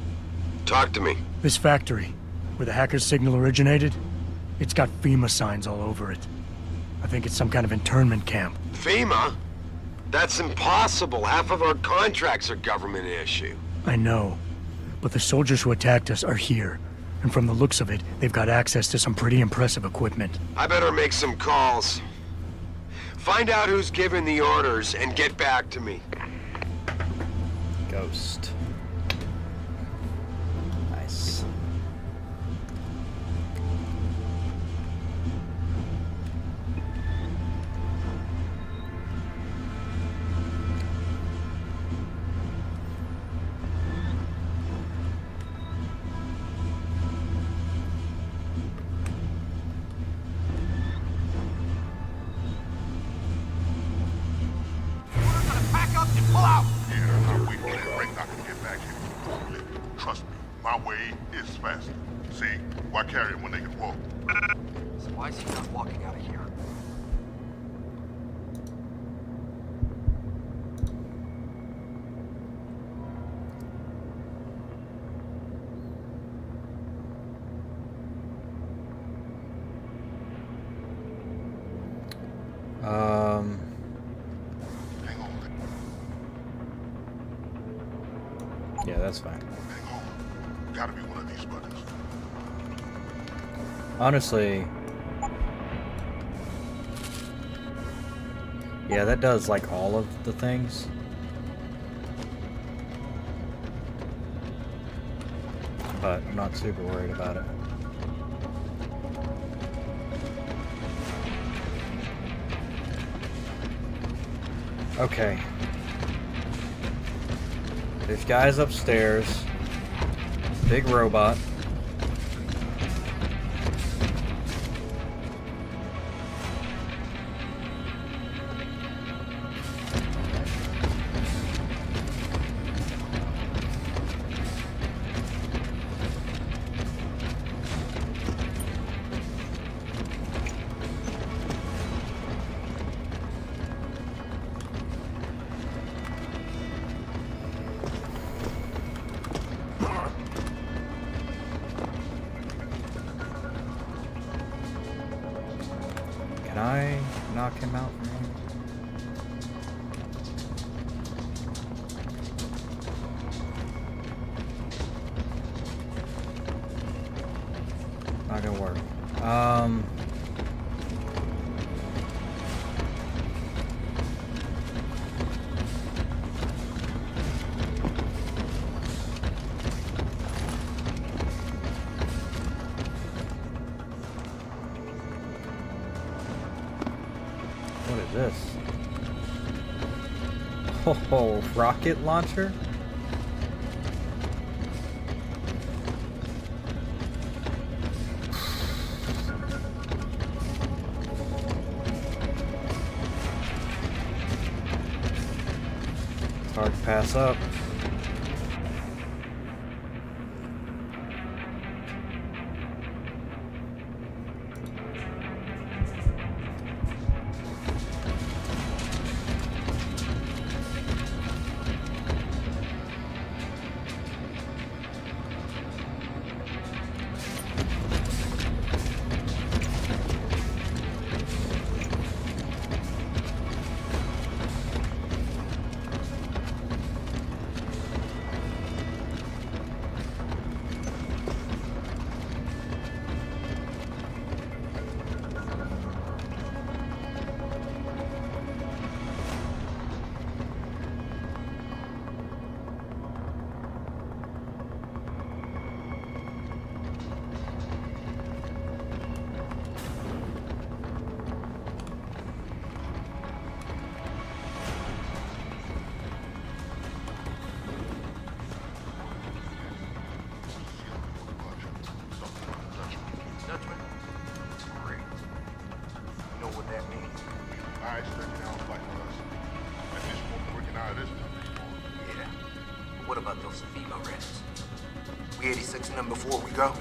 talk to me. This factory, where the hacker's signal originated, it's got FEMA signs all over it. I think it's some kind of internment camp. FEMA? That's impossible. Half of our contracts are government issue. I know, but the soldiers who attacked us are here. And from the looks of it, they've got access to some pretty impressive equipment. I better make some calls. Find out who's giving the orders and get back to me. Ghost. Nice. Pack up and pull out! Yeah, I'm waiting for that break I can get back here. Trust me, my way is faster. See, why carry him when they can walk? So why is he not walking out of here? Yeah, that's fine. Gotta be one of these buttons. Honestly, yeah, that does like all of the things. But I'm not super worried about it. Okay. This guy's upstairs. Big robot. Can I knock him out from here? Not gonna work. What is this? Oh, rocket launcher? It's hard to pass up. that mean? I stuck it out fighting us. At this point, working out of this stuff anymore. Yeah. But what about those female rats? We 86 in them before we go?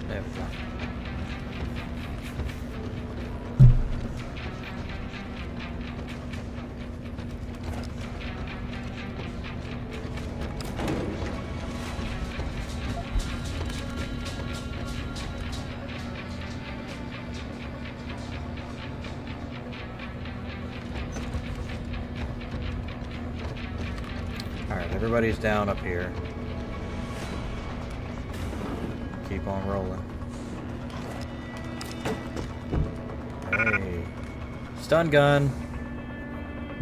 There we go. Alright, everybody's down up here. Keep on rolling. Hey. Stun gun.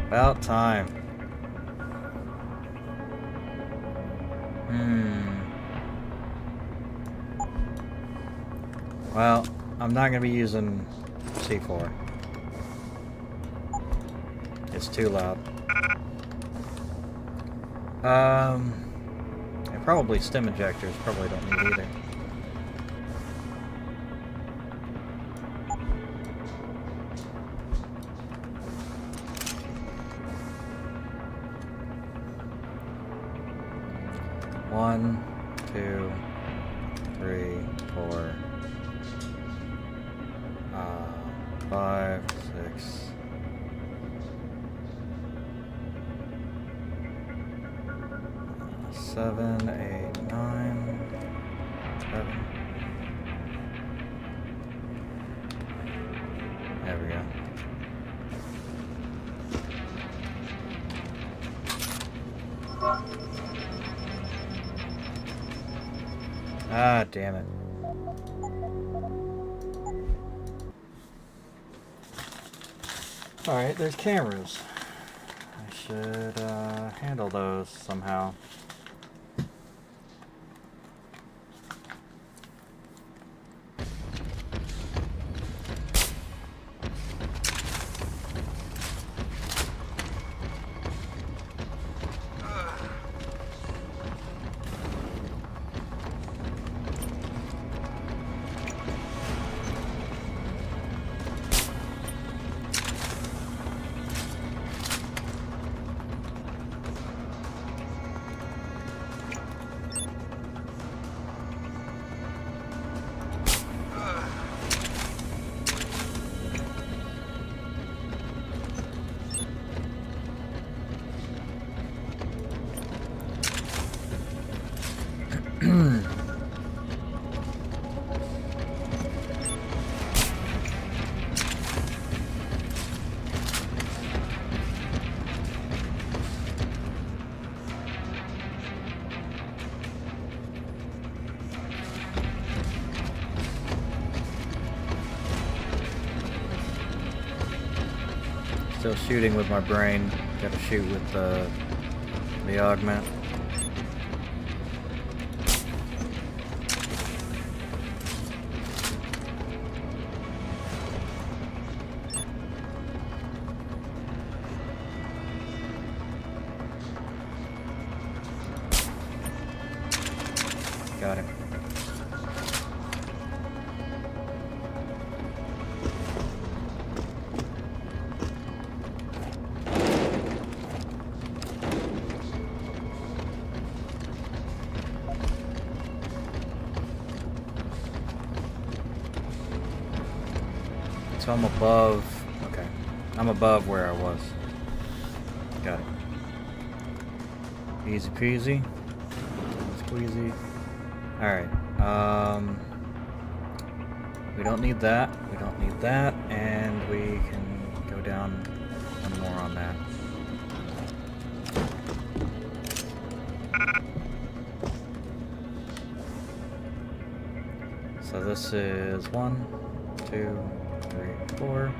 About time. Well, I'm not going to be using C4. It's too loud. And probably stim injectors probably don't need either. One, 2, 3, 4, 5, 6. 7, 8, 9, 7. There we go. Ah, damn it. Alright, there's cameras. I should handle those somehow. Still shooting with my brain. Gotta shoot with the augment. Got it. So I'm above. Okay. I'm above where I was. Got it. Easy peasy. Squeezy. Alright. We don't need that. We don't need that. And we can go down one more on that. So this is 1, 2, 3, 4,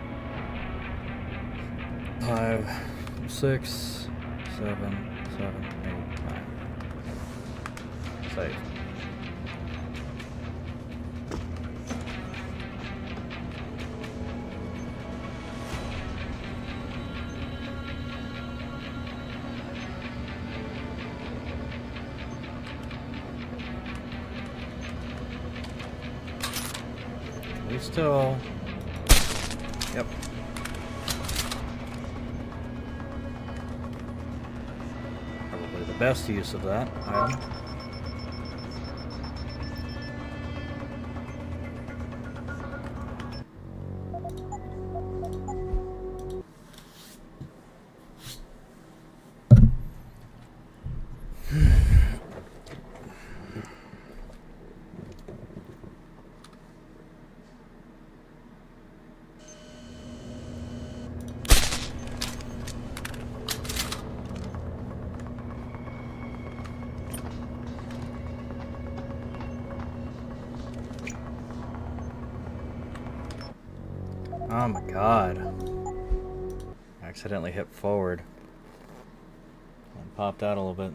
5, 6, 7, 8, 9. Save. We still... Yep. Probably the best use of that item. Oh my god. I accidentally hit forward. And popped out a little bit.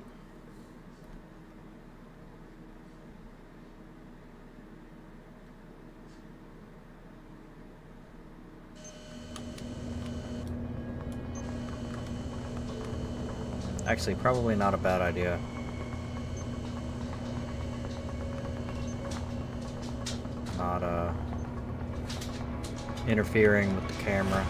Actually, probably not a bad idea. Not, interfering with the camera.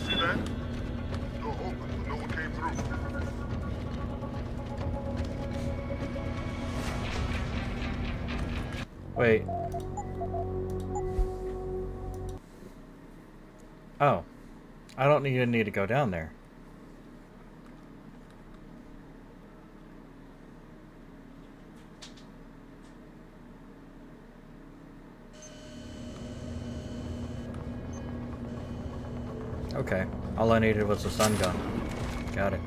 See that? Door open, but no one came through. Wait. Oh. I don't even need to go down there. Okay. All I needed was a stun gun. Got it.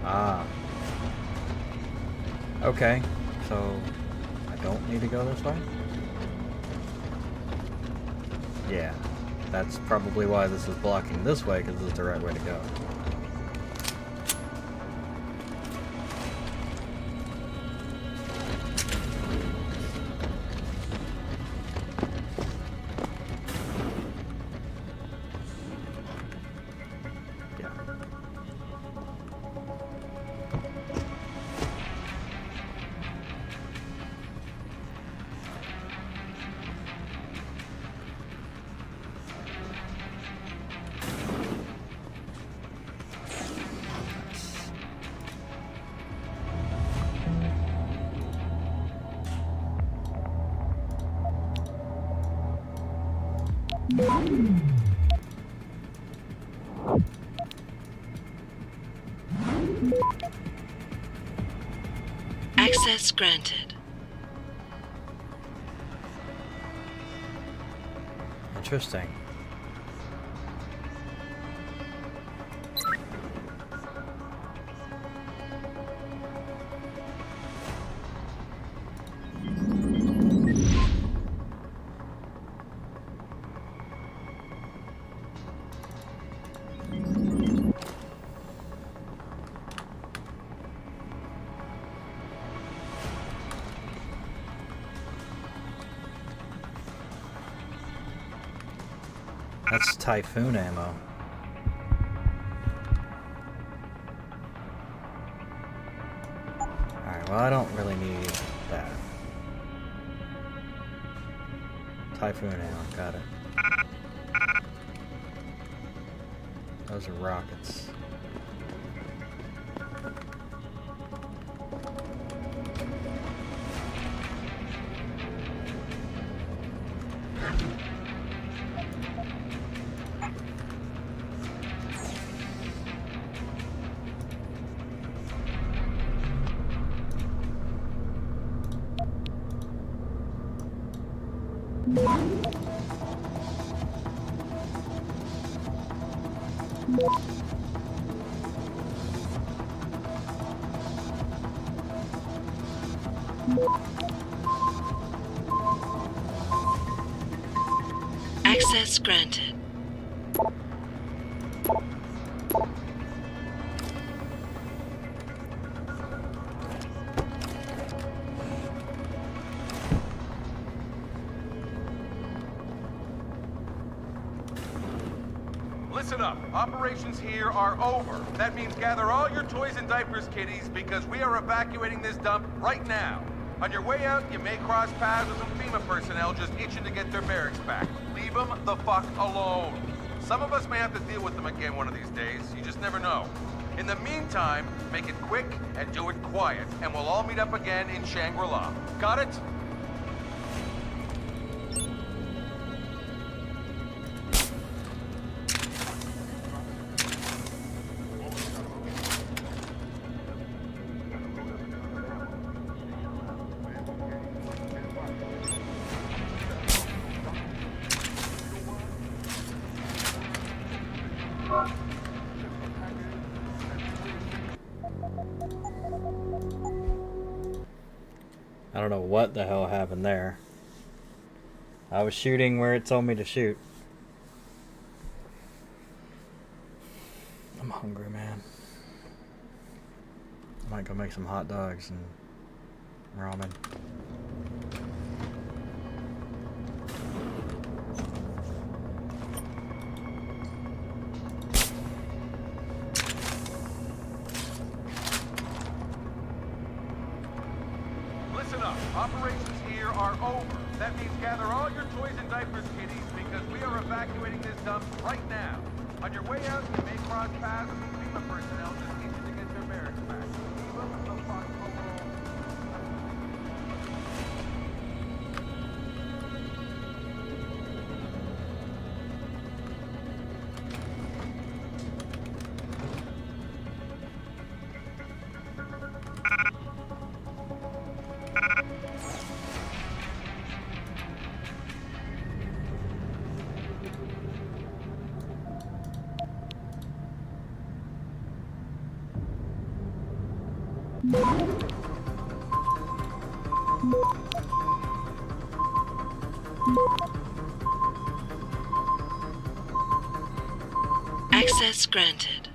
Ah. Okay, so I don't need to go this way? Yeah, that's probably why this is blocking this way, because it's the right way to go. Access granted. Interesting. That's Typhoon ammo. Alright, well I don't really need that. Typhoon ammo, got it. Those are rockets. Access granted. Listen up. Operations here are over. That means gather all your toys and diapers, kiddies, because we are evacuating this dump right now. On your way out, you may cross paths with some FEMA personnel just itching to get their barracks back. Leave them the fuck alone. Some of us may have to deal with them again one of these days. You just never know. In the meantime, make it quick and do it quiet, and we'll all meet up again in Shangri-La. Got it? I don't know what the hell happened there. I was shooting where it told me to shoot. I'm hungry, man. I might go make some hot dogs and ramen. Listen up. Operations here are over. That means gather all your toys and diapers, kiddies, because we are evacuating this dump right now. On your way out, you may cross paths with FEMA personnel just itching to get their barracks back. Leave them the fuck alone. Access granted.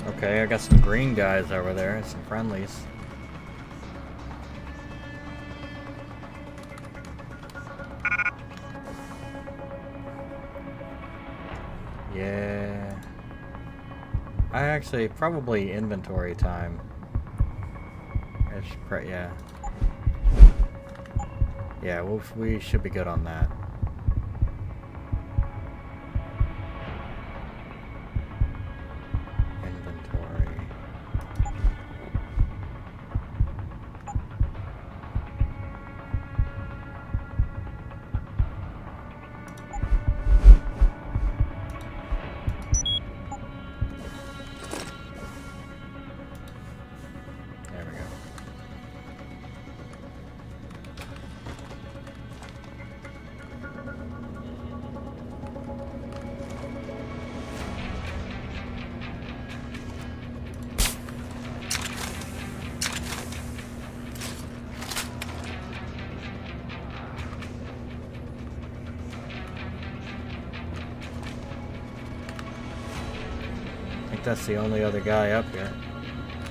Okay, I got some green guys over there, some friendlies. Yeah. I actually, probably inventory time. Yeah. Yeah, we should be good on that. Inventory. that's the only other guy up here.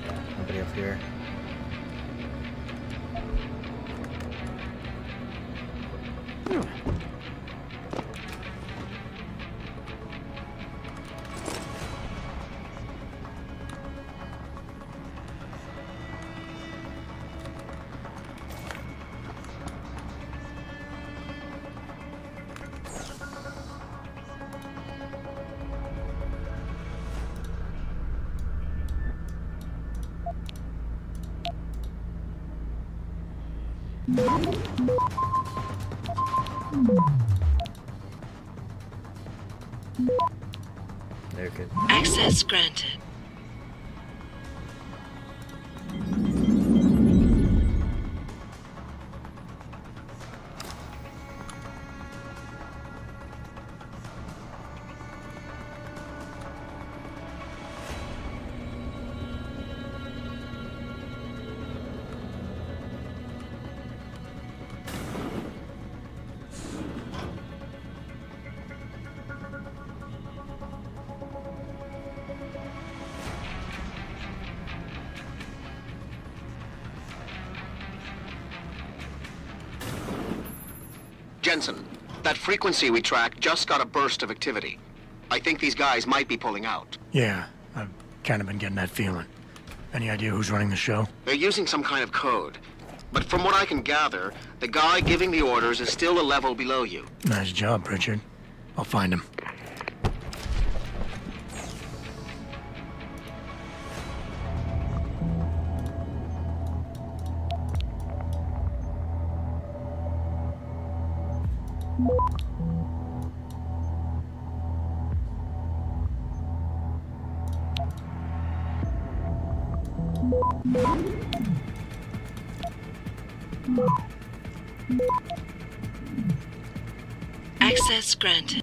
Yeah, nobody up here. They're good. Access granted. Jensen, that frequency we tracked just got a burst of activity. I think these guys might be pulling out. Yeah, I've kind of been getting that feeling. Any idea who's running the show? They're using some kind of code. But from what I can gather, the guy giving the orders is still a level below you. Nice job, Pritchard. I'll find him. Access granted.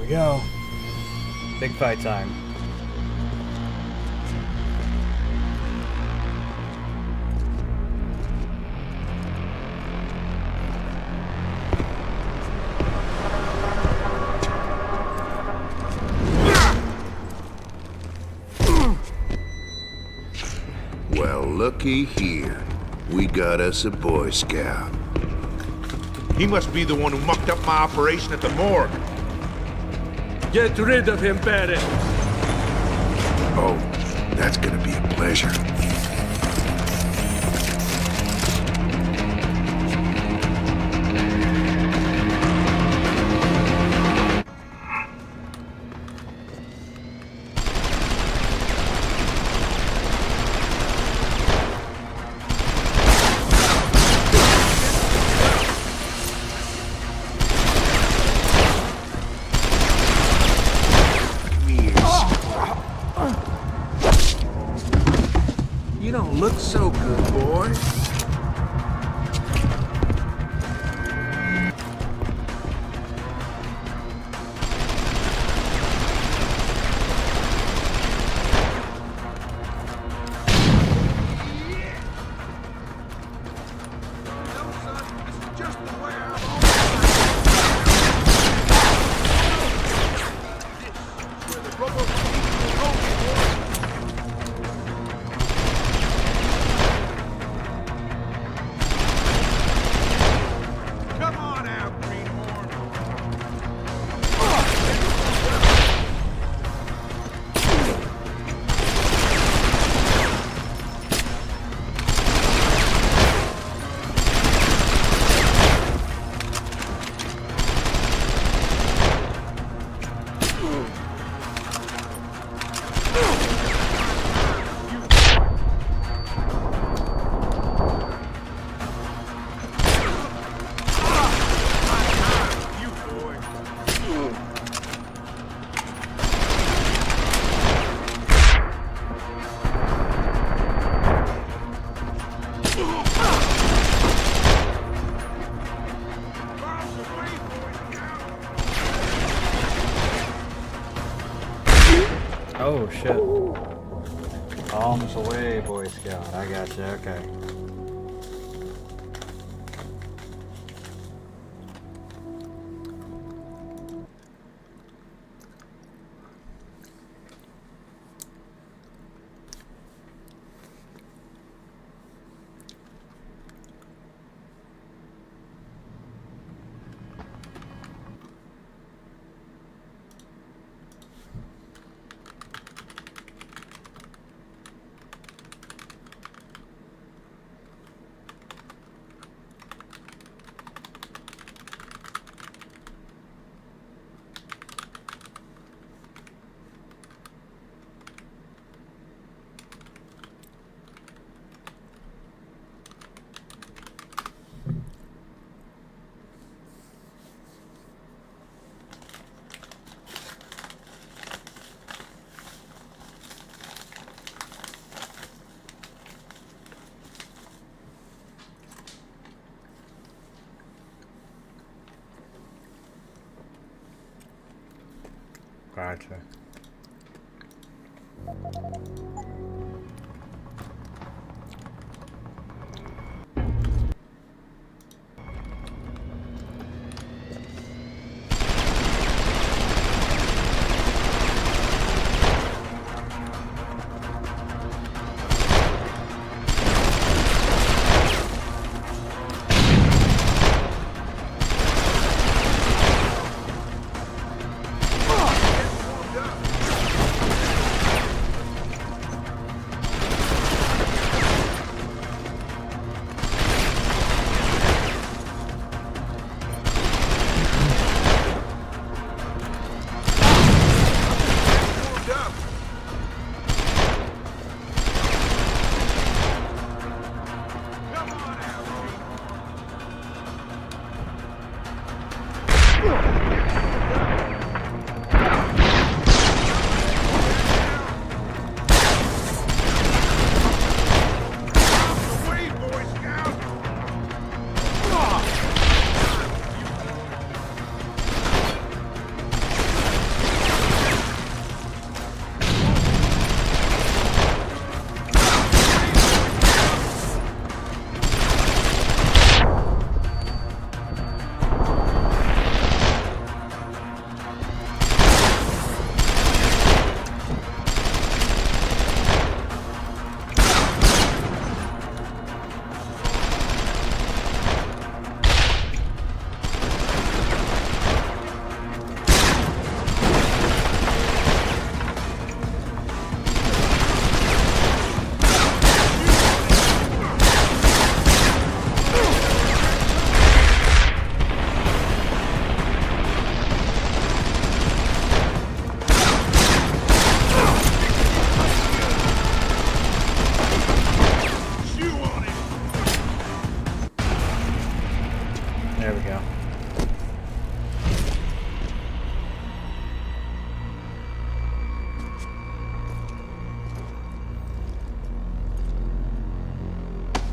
Go. Big fight time. Well, looky here. We got us a Boy Scout. He must be the one who mucked up my operation at the morgue. Get rid of him, Barrett. Oh, that's gonna be a pleasure. You don't look so good, boy. Oh shit. Arms away, Boy Scout. I gotcha, okay. Gotcha. Get warmed up.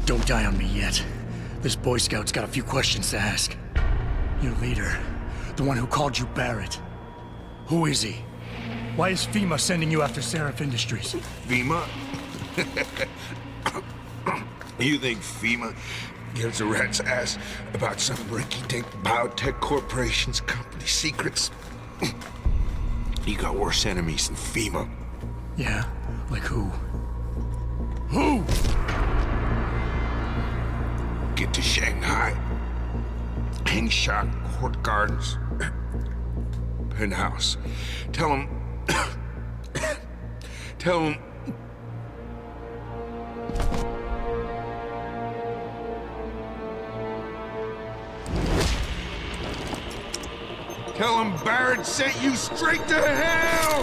Don't die on me yet. This Boy Scout's got a few questions to ask. Your leader, the one who called you Barrett. Who is he? Why is FEMA sending you after Seraph Industries? FEMA? You think FEMA gives a rat's ass about some rinky-dink biotech corporation's company secrets? You got worse enemies than FEMA. Yeah? Like who? Who? Get to Shanghai. Hangshot Court Gardens. Penthouse. Tell him... Tell him... Tell him Barrett sent you straight to hell!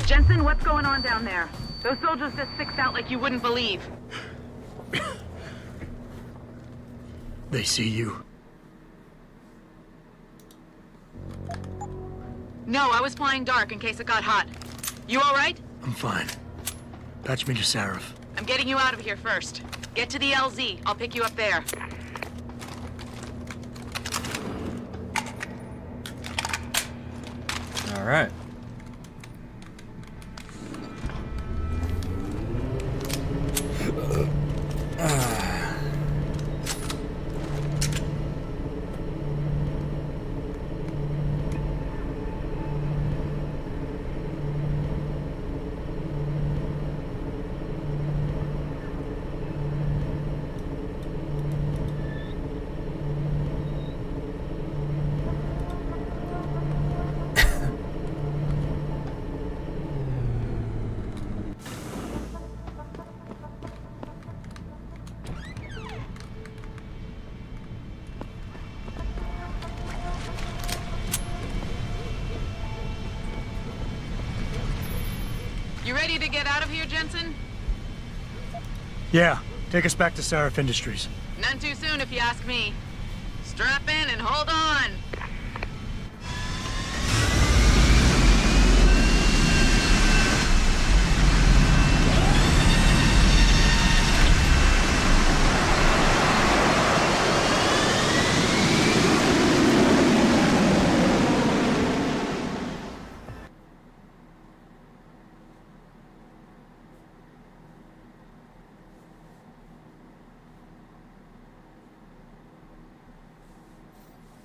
Jensen, what's going on down there? Those soldiers just sixed out like you wouldn't believe. They see you. No, I was flying dark in case it got hot. You all right? I'm fine. Patch me to Seraph. I'm getting you out of here first. Get to the LZ. I'll pick you up there. All right. You ready to get out of here, Jensen? Yeah, take us back to Seraph Industries. None too soon, if you ask me. Strap in and hold on.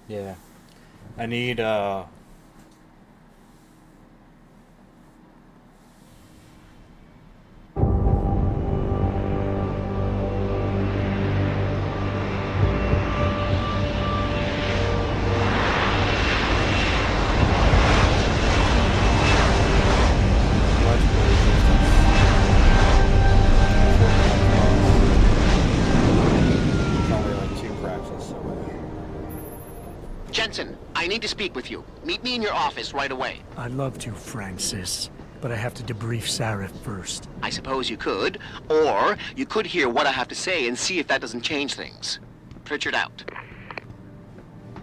Yeah. I need, Jensen, I need to speak with you. Meet me in your office right away. I'd love to, Francis, but I have to debrief Seraph first. I suppose you could, or you could hear what I have to say and see if that doesn't change things. Pritchard out.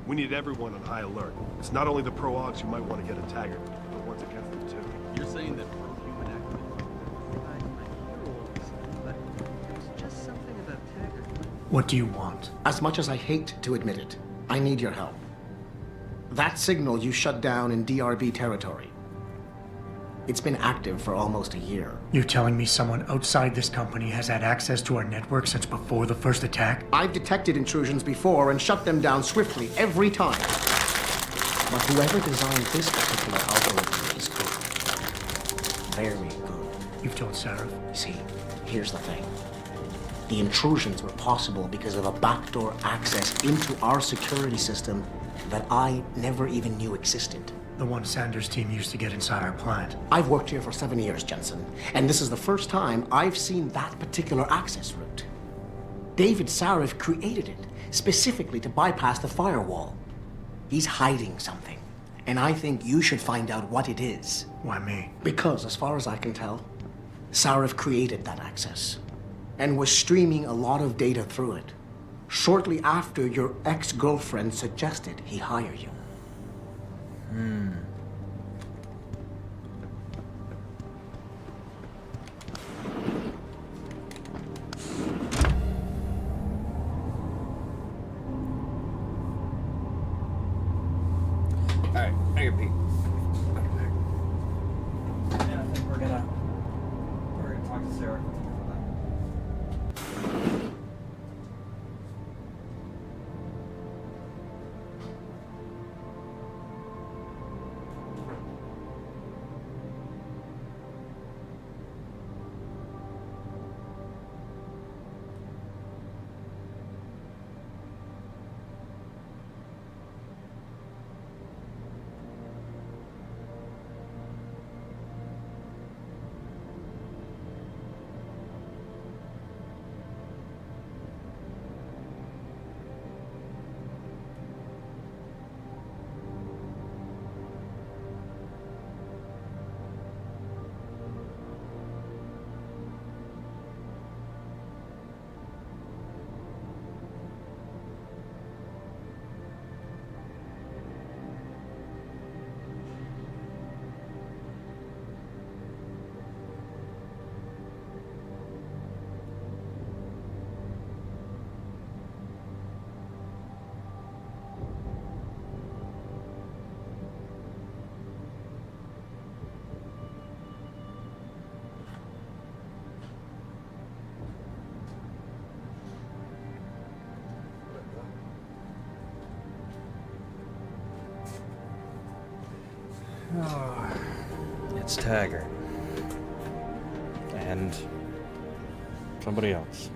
We need everyone on high alert. It's not only the pro-augs who might want to get a Taggart, but ones against them too. You're saying that pro-human activists are my heroes, but there's just something about Taggart. What do you want? As much as I hate to admit it, I need your help. That signal you shut down in DRB territory. It's been active for almost a year. You telling me someone outside this company has had access to our network since before the first attack? I've detected intrusions before and shut them down swiftly every time. But whoever designed this particular algorithm is good. Very good. You've told Seraph? See, here's the thing. The intrusions were possible because of a backdoor access into our security system that I never even knew existed. The one Sanders' team used to get inside our plant. I've worked here for 7 years, Jensen, and this is the first time I've seen that particular access route. David Sarif created it specifically to bypass the firewall. He's hiding something, and I think you should find out what it is. Why me? Because, as far as I can tell, Sarif created that access and was streaming a lot of data through it shortly after your ex-girlfriend suggested he hire you. Alright, I hear Pete. Yeah, I think we're gonna talk to Sarah. Oh, it's Taggart. And somebody else.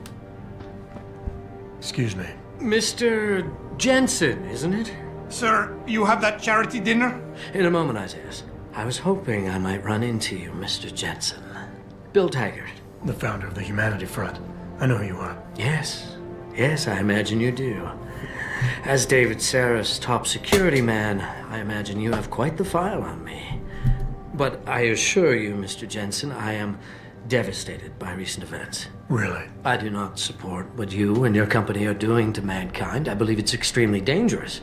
Excuse me. Mr. Jensen, isn't it? Sir, you have that charity dinner? In a moment, Isaias. I was hoping I might run into you, Mr. Jensen. Bill Taggart. The founder of the Humanity Front. I know who you are. Yes. Yes, I imagine you do. As David Sarif's top security man, I imagine you have quite the file on me. But I assure you, Mr. Jensen, I am devastated by recent events. Really? I do not support what you and your company are doing to mankind. I believe it's extremely dangerous.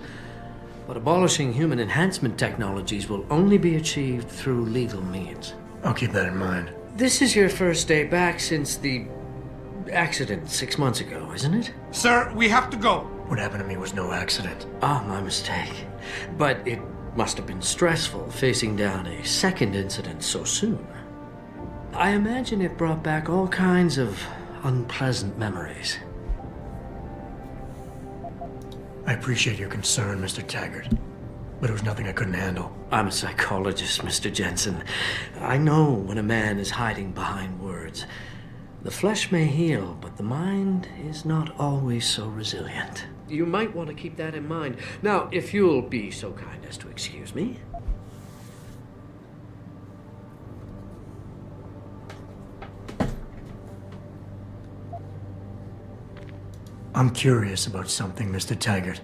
But abolishing human enhancement technologies will only be achieved through legal means. I'll keep that in mind. This is your first day back since the accident 6 months ago, isn't it? Sir, we have to go. What happened to me was no accident. Ah, my mistake. But it must have been stressful facing down a second incident so soon. I imagine it brought back all kinds of unpleasant memories. I appreciate your concern, Mr. Taggart, but it was nothing I couldn't handle. I'm a psychologist, Mr. Jensen. I know when a man is hiding behind words. The flesh may heal, but the mind is not always so resilient. You might want to keep that in mind. Now, if you'll be so kind as to excuse me. I'm curious about something, Mr. Taggart.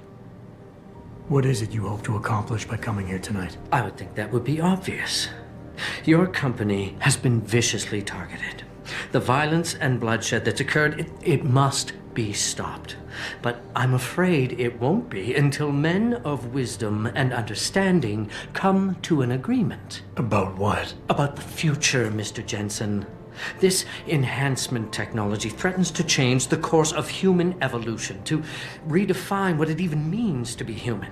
What is it you hope to accomplish by coming here tonight? I would think that would be obvious. Your company has been viciously targeted. The violence and bloodshed that's occurred, it must be stopped. But I'm afraid it won't be until men of wisdom and understanding come to an agreement. About what? About the future, Mr. Jensen. This enhancement technology threatens to change the course of human evolution, to redefine what it even means to be human.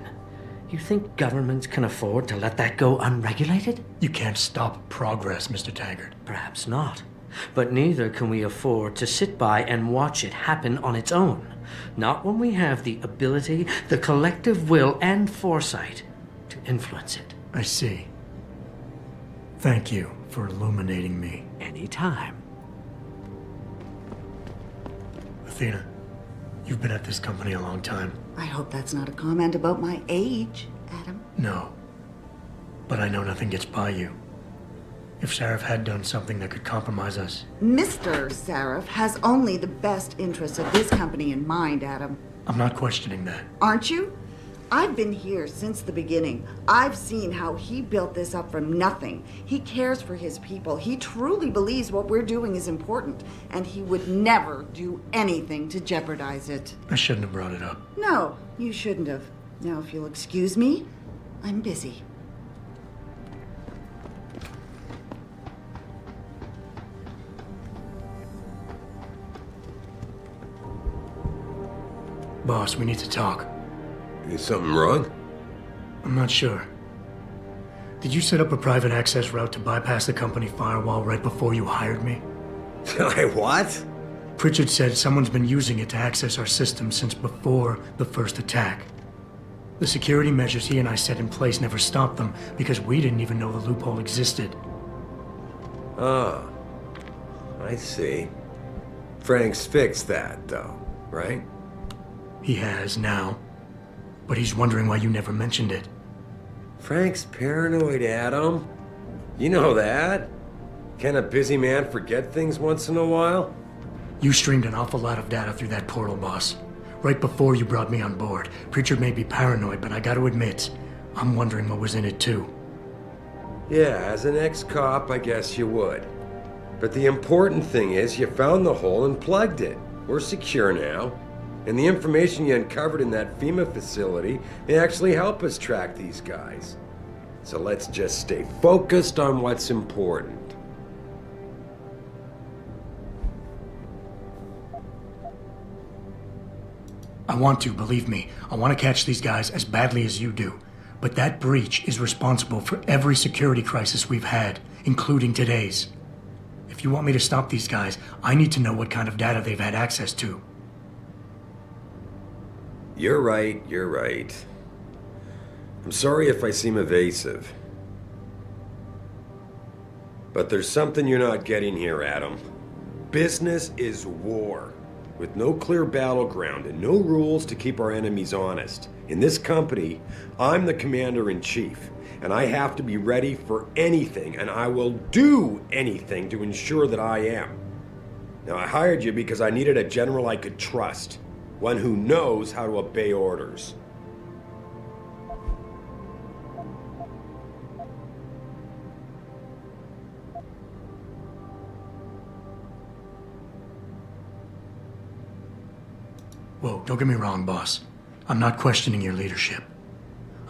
You think governments can afford to let that go unregulated? You can't stop progress, Mr. Taggart. Perhaps not. But neither can we afford to sit by and watch it happen on its own. Not when we have the ability, the collective will, and foresight to influence it. I see. Thank you for illuminating me. Anytime. Athena, you've been at this company a long time. I hope that's not a comment about my age, Adam. No. But I know nothing gets by you. If Sarif had done something that could compromise us. Mr. Sarif has only the best interests of this company in mind, Adam. I'm not questioning that. Aren't you? I've been here since the beginning. I've seen how he built this up from nothing. He cares for his people. He truly believes what we're doing is important, and he would never do anything to jeopardize it. I shouldn't have brought it up. No, you shouldn't have. Now, if you'll excuse me, I'm busy. Boss, we need to talk. Is something wrong? I'm not sure. Did you set up a private access route to bypass the company firewall right before you hired me? What? Pritchard said someone's been using it to access our system since before the first attack. The security measures he and I set in place never stopped them because we didn't even know the loophole existed. Oh, I see. Frank's fixed that, though, right? He has now, but he's wondering why you never mentioned it. Frank's paranoid, Adam. You know that. Can a busy man forget things once in a while? You streamed an awful lot of data through that portal, boss. Right before you brought me on board. Pritchard may be paranoid, but I gotta admit, I'm wondering what was in it too. Yeah, as an ex-cop, I guess you would. But the important thing is you found the hole and plugged it. We're secure now. And the information you uncovered in that FEMA facility may actually help us track these guys. So let's just stay focused on what's important. I want to, believe me. I want to catch these guys as badly as you do. But that breach is responsible for every security crisis we've had, including today's. If you want me to stop these guys, I need to know what kind of data they've had access to. You're right, you're right. I'm sorry if I seem evasive. But there's something you're not getting here, Adam. Business is war, with no clear battleground and no rules to keep our enemies honest. In this company, I'm the commander-in-chief, and I have to be ready for anything, and I will do anything to ensure that I am. Now, I hired you because I needed a general I could trust, one who knows how to obey orders. Whoa, don't get me wrong, boss. I'm not questioning your leadership.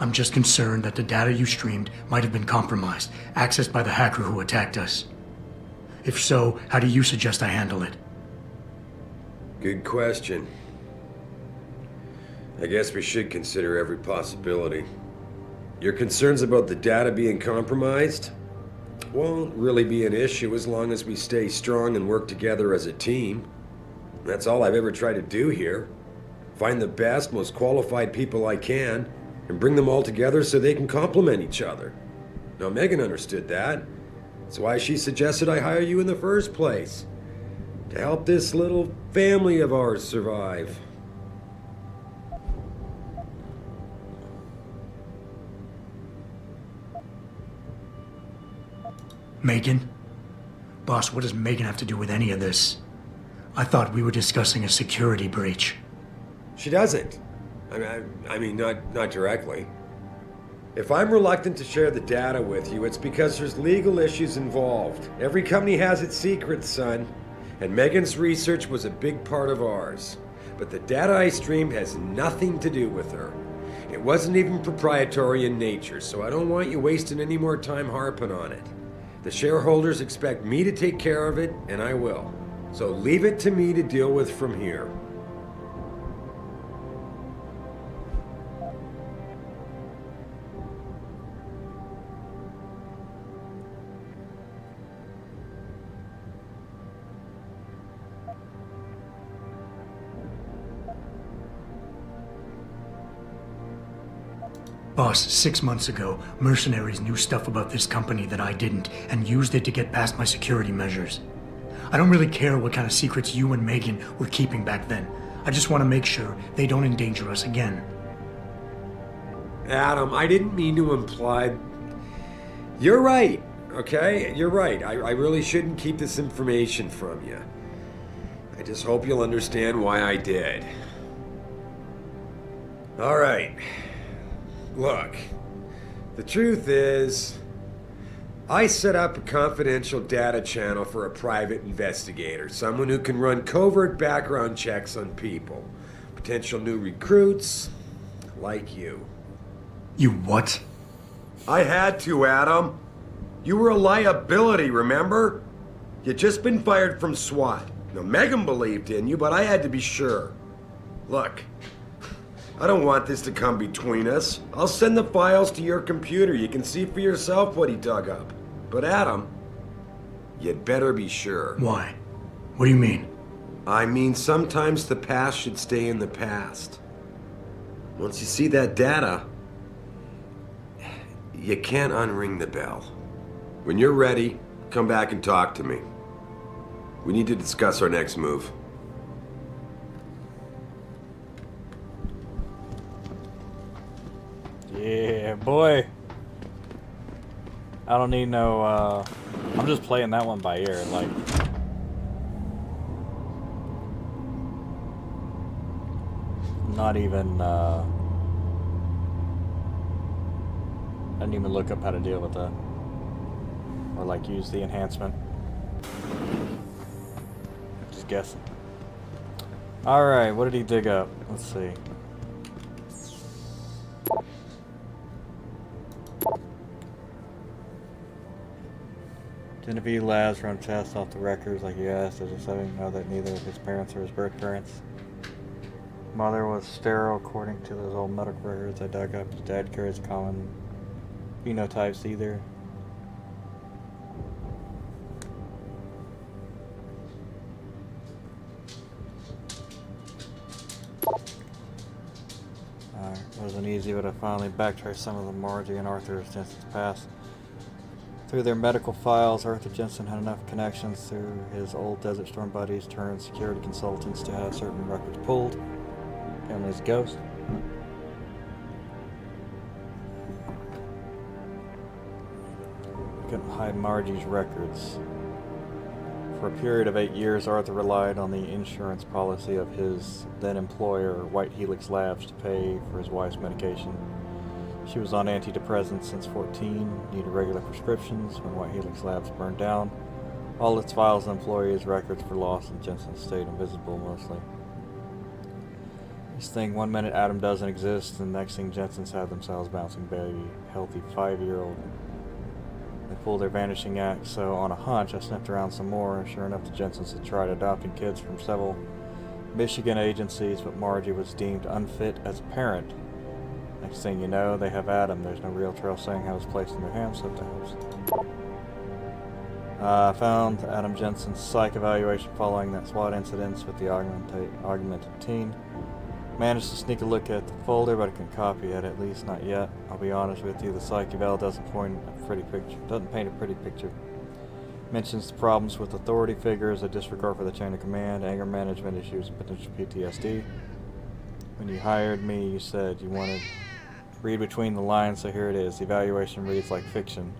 I'm just concerned that the data you streamed might have been compromised, accessed by the hacker who attacked us. If so, how do you suggest I handle it? Good question. I guess we should consider every possibility. Your concerns about the data being compromised won't really be an issue as long as we stay strong and work together as a team. That's all I've ever tried to do here. Find the best, most qualified people I can, and bring them all together so they can complement each other. Now, Megan understood that. That's why she suggested I hire you in the first place. To help this little family of ours survive. Megan? Boss, what does Megan have to do with any of this? I thought we were discussing a security breach. She doesn't. I mean, not directly. If I'm reluctant to share the data with you, it's because there's legal issues involved. Every company has its secrets, son. And Megan's research was a big part of ours. But the data I streamed has nothing to do with her. It wasn't even proprietary in nature, so I don't want you wasting any more time harping on it. The shareholders expect me to take care of it, and I will. So leave it to me to deal with from here. Boss, 6 months ago, mercenaries knew stuff about this company that I didn't and used it to get past my security measures. I don't really care what kind of secrets you and Megan were keeping back then. I just want to make sure they don't endanger us again. Adam, I didn't mean to imply... You're right, okay? You're right. I really shouldn't keep this information from you. I just hope you'll understand why I did. All right. Look, the truth is, I set up a confidential data channel for a private investigator, someone who can run covert background checks on people, potential new recruits, like you. You what? I had to, Adam. You were a liability, remember? You'd just been fired from SWAT. Now, Megan believed in you, but I had to be sure. Look, I don't want this to come between us. I'll send the files to your computer. You can see for yourself what he dug up. But Adam, you'd better be sure. Why? What do you mean? I mean, sometimes the past should stay in the past. Once you see that data, you can't unring the bell. When you're ready, come back and talk to me. We need to discuss our next move. Yeah, boy. I don't need no, I'm just playing that one by ear, like. Not even, I didn't even look up how to deal with that. Or like use the enhancement. Just guessing. Alright, what did he dig up? Let's see. Genevieve Labs run tests off the records like he asked. Does it say know that neither of his parents are his birth parents? Mother was sterile according to those old medical records I dug up. His dad carries common phenotypes either. It wasn't easy, but I finally backtraced some of the Margie and Arthur Jensen's past. Through their medical files, Arthur Jensen had enough connections through his old Desert Storm buddies turned security consultants to have certain records pulled. Family's ghost. Couldn't hide Margie's records. For a period of 8 years, Arthur relied on the insurance policy of his then employer, White Helix Labs, to pay for his wife's medication. She was on antidepressants since 14, needed regular prescriptions. When White Helix Labs burned down, all its files and employees' records were lost and Jensen stayed invisible mostly. This thing, one minute Adam doesn't exist, and the next thing Jensen's had themselves bouncing baby, healthy 5-year-old. They pulled their vanishing act, so on a hunch I sniffed around some more, and sure enough the Jensens had tried adopting kids from several Michigan agencies, but Margie was deemed unfit as a parent. Next thing you know, they have Adam. There's no real trail saying how it was placed in their hands sometimes. I found Adam Jensen's psych evaluation following that SWAT incident with the augmented teen. Managed to sneak a look at the folder, but I couldn't copy it, at least not yet. I'll be honest with you, the psych eval doesn't paint a pretty picture. Mentions the problems with authority figures, a disregard for the chain of command, anger management issues, and potential PTSD. When you hired me, you said you wanted to read between the lines, so here it is. The evaluation reads like fiction.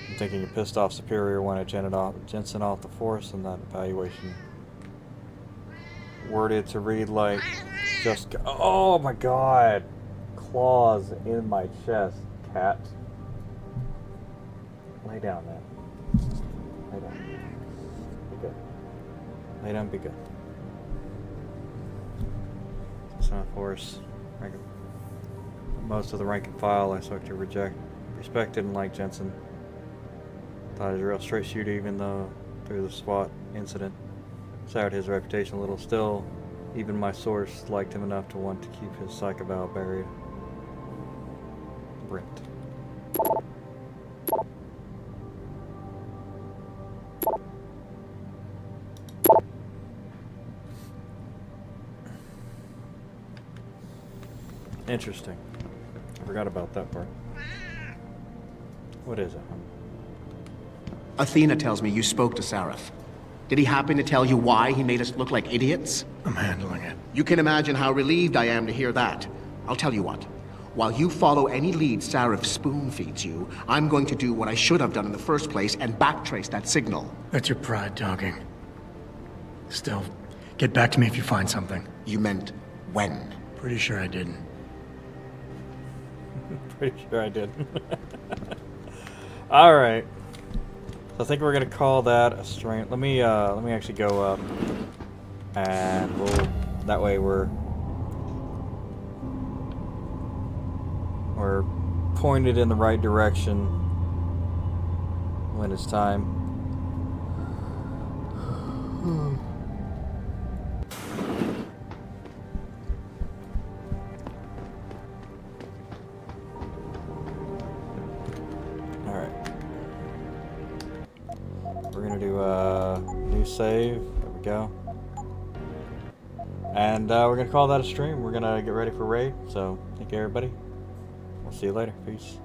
I'm thinking you pissed off Superior wanted Jensen off the force, and that evaluation worded to read like just oh my god, claws in my chest, cat. Lay down, man. Lay down. Be good. Lay down, be good. Son of force. Most of the rank and file I sought to respected and liked Jensen. Thought he was a real straight shooter, even though through the SWAT incident soured his reputation a little. Still, even my source liked him enough to want to keep his psych eval buried. Brent. Interesting. I forgot about that part. What is it? Athena tells me you spoke to Sarif. Did he happen to tell you why he made us look like idiots? I'm handling it. You can imagine how relieved I am to hear that. I'll tell you what. While you follow any lead Sarif spoon-feeds you, I'm going to do what I should have done in the first place and backtrace that signal. That's your pride talking. Still, get back to me if you find something. You meant when? Pretty sure I didn't. Pretty sure I did. Alright. So I think we're gonna call that a stream. Let me actually go up, and we'll. That way we're pointed in the right direction when it's time. new save. There we go. And we're going to call that a stream. We're going to get ready for raid. So, thank you, everybody. We'll see you later. Peace.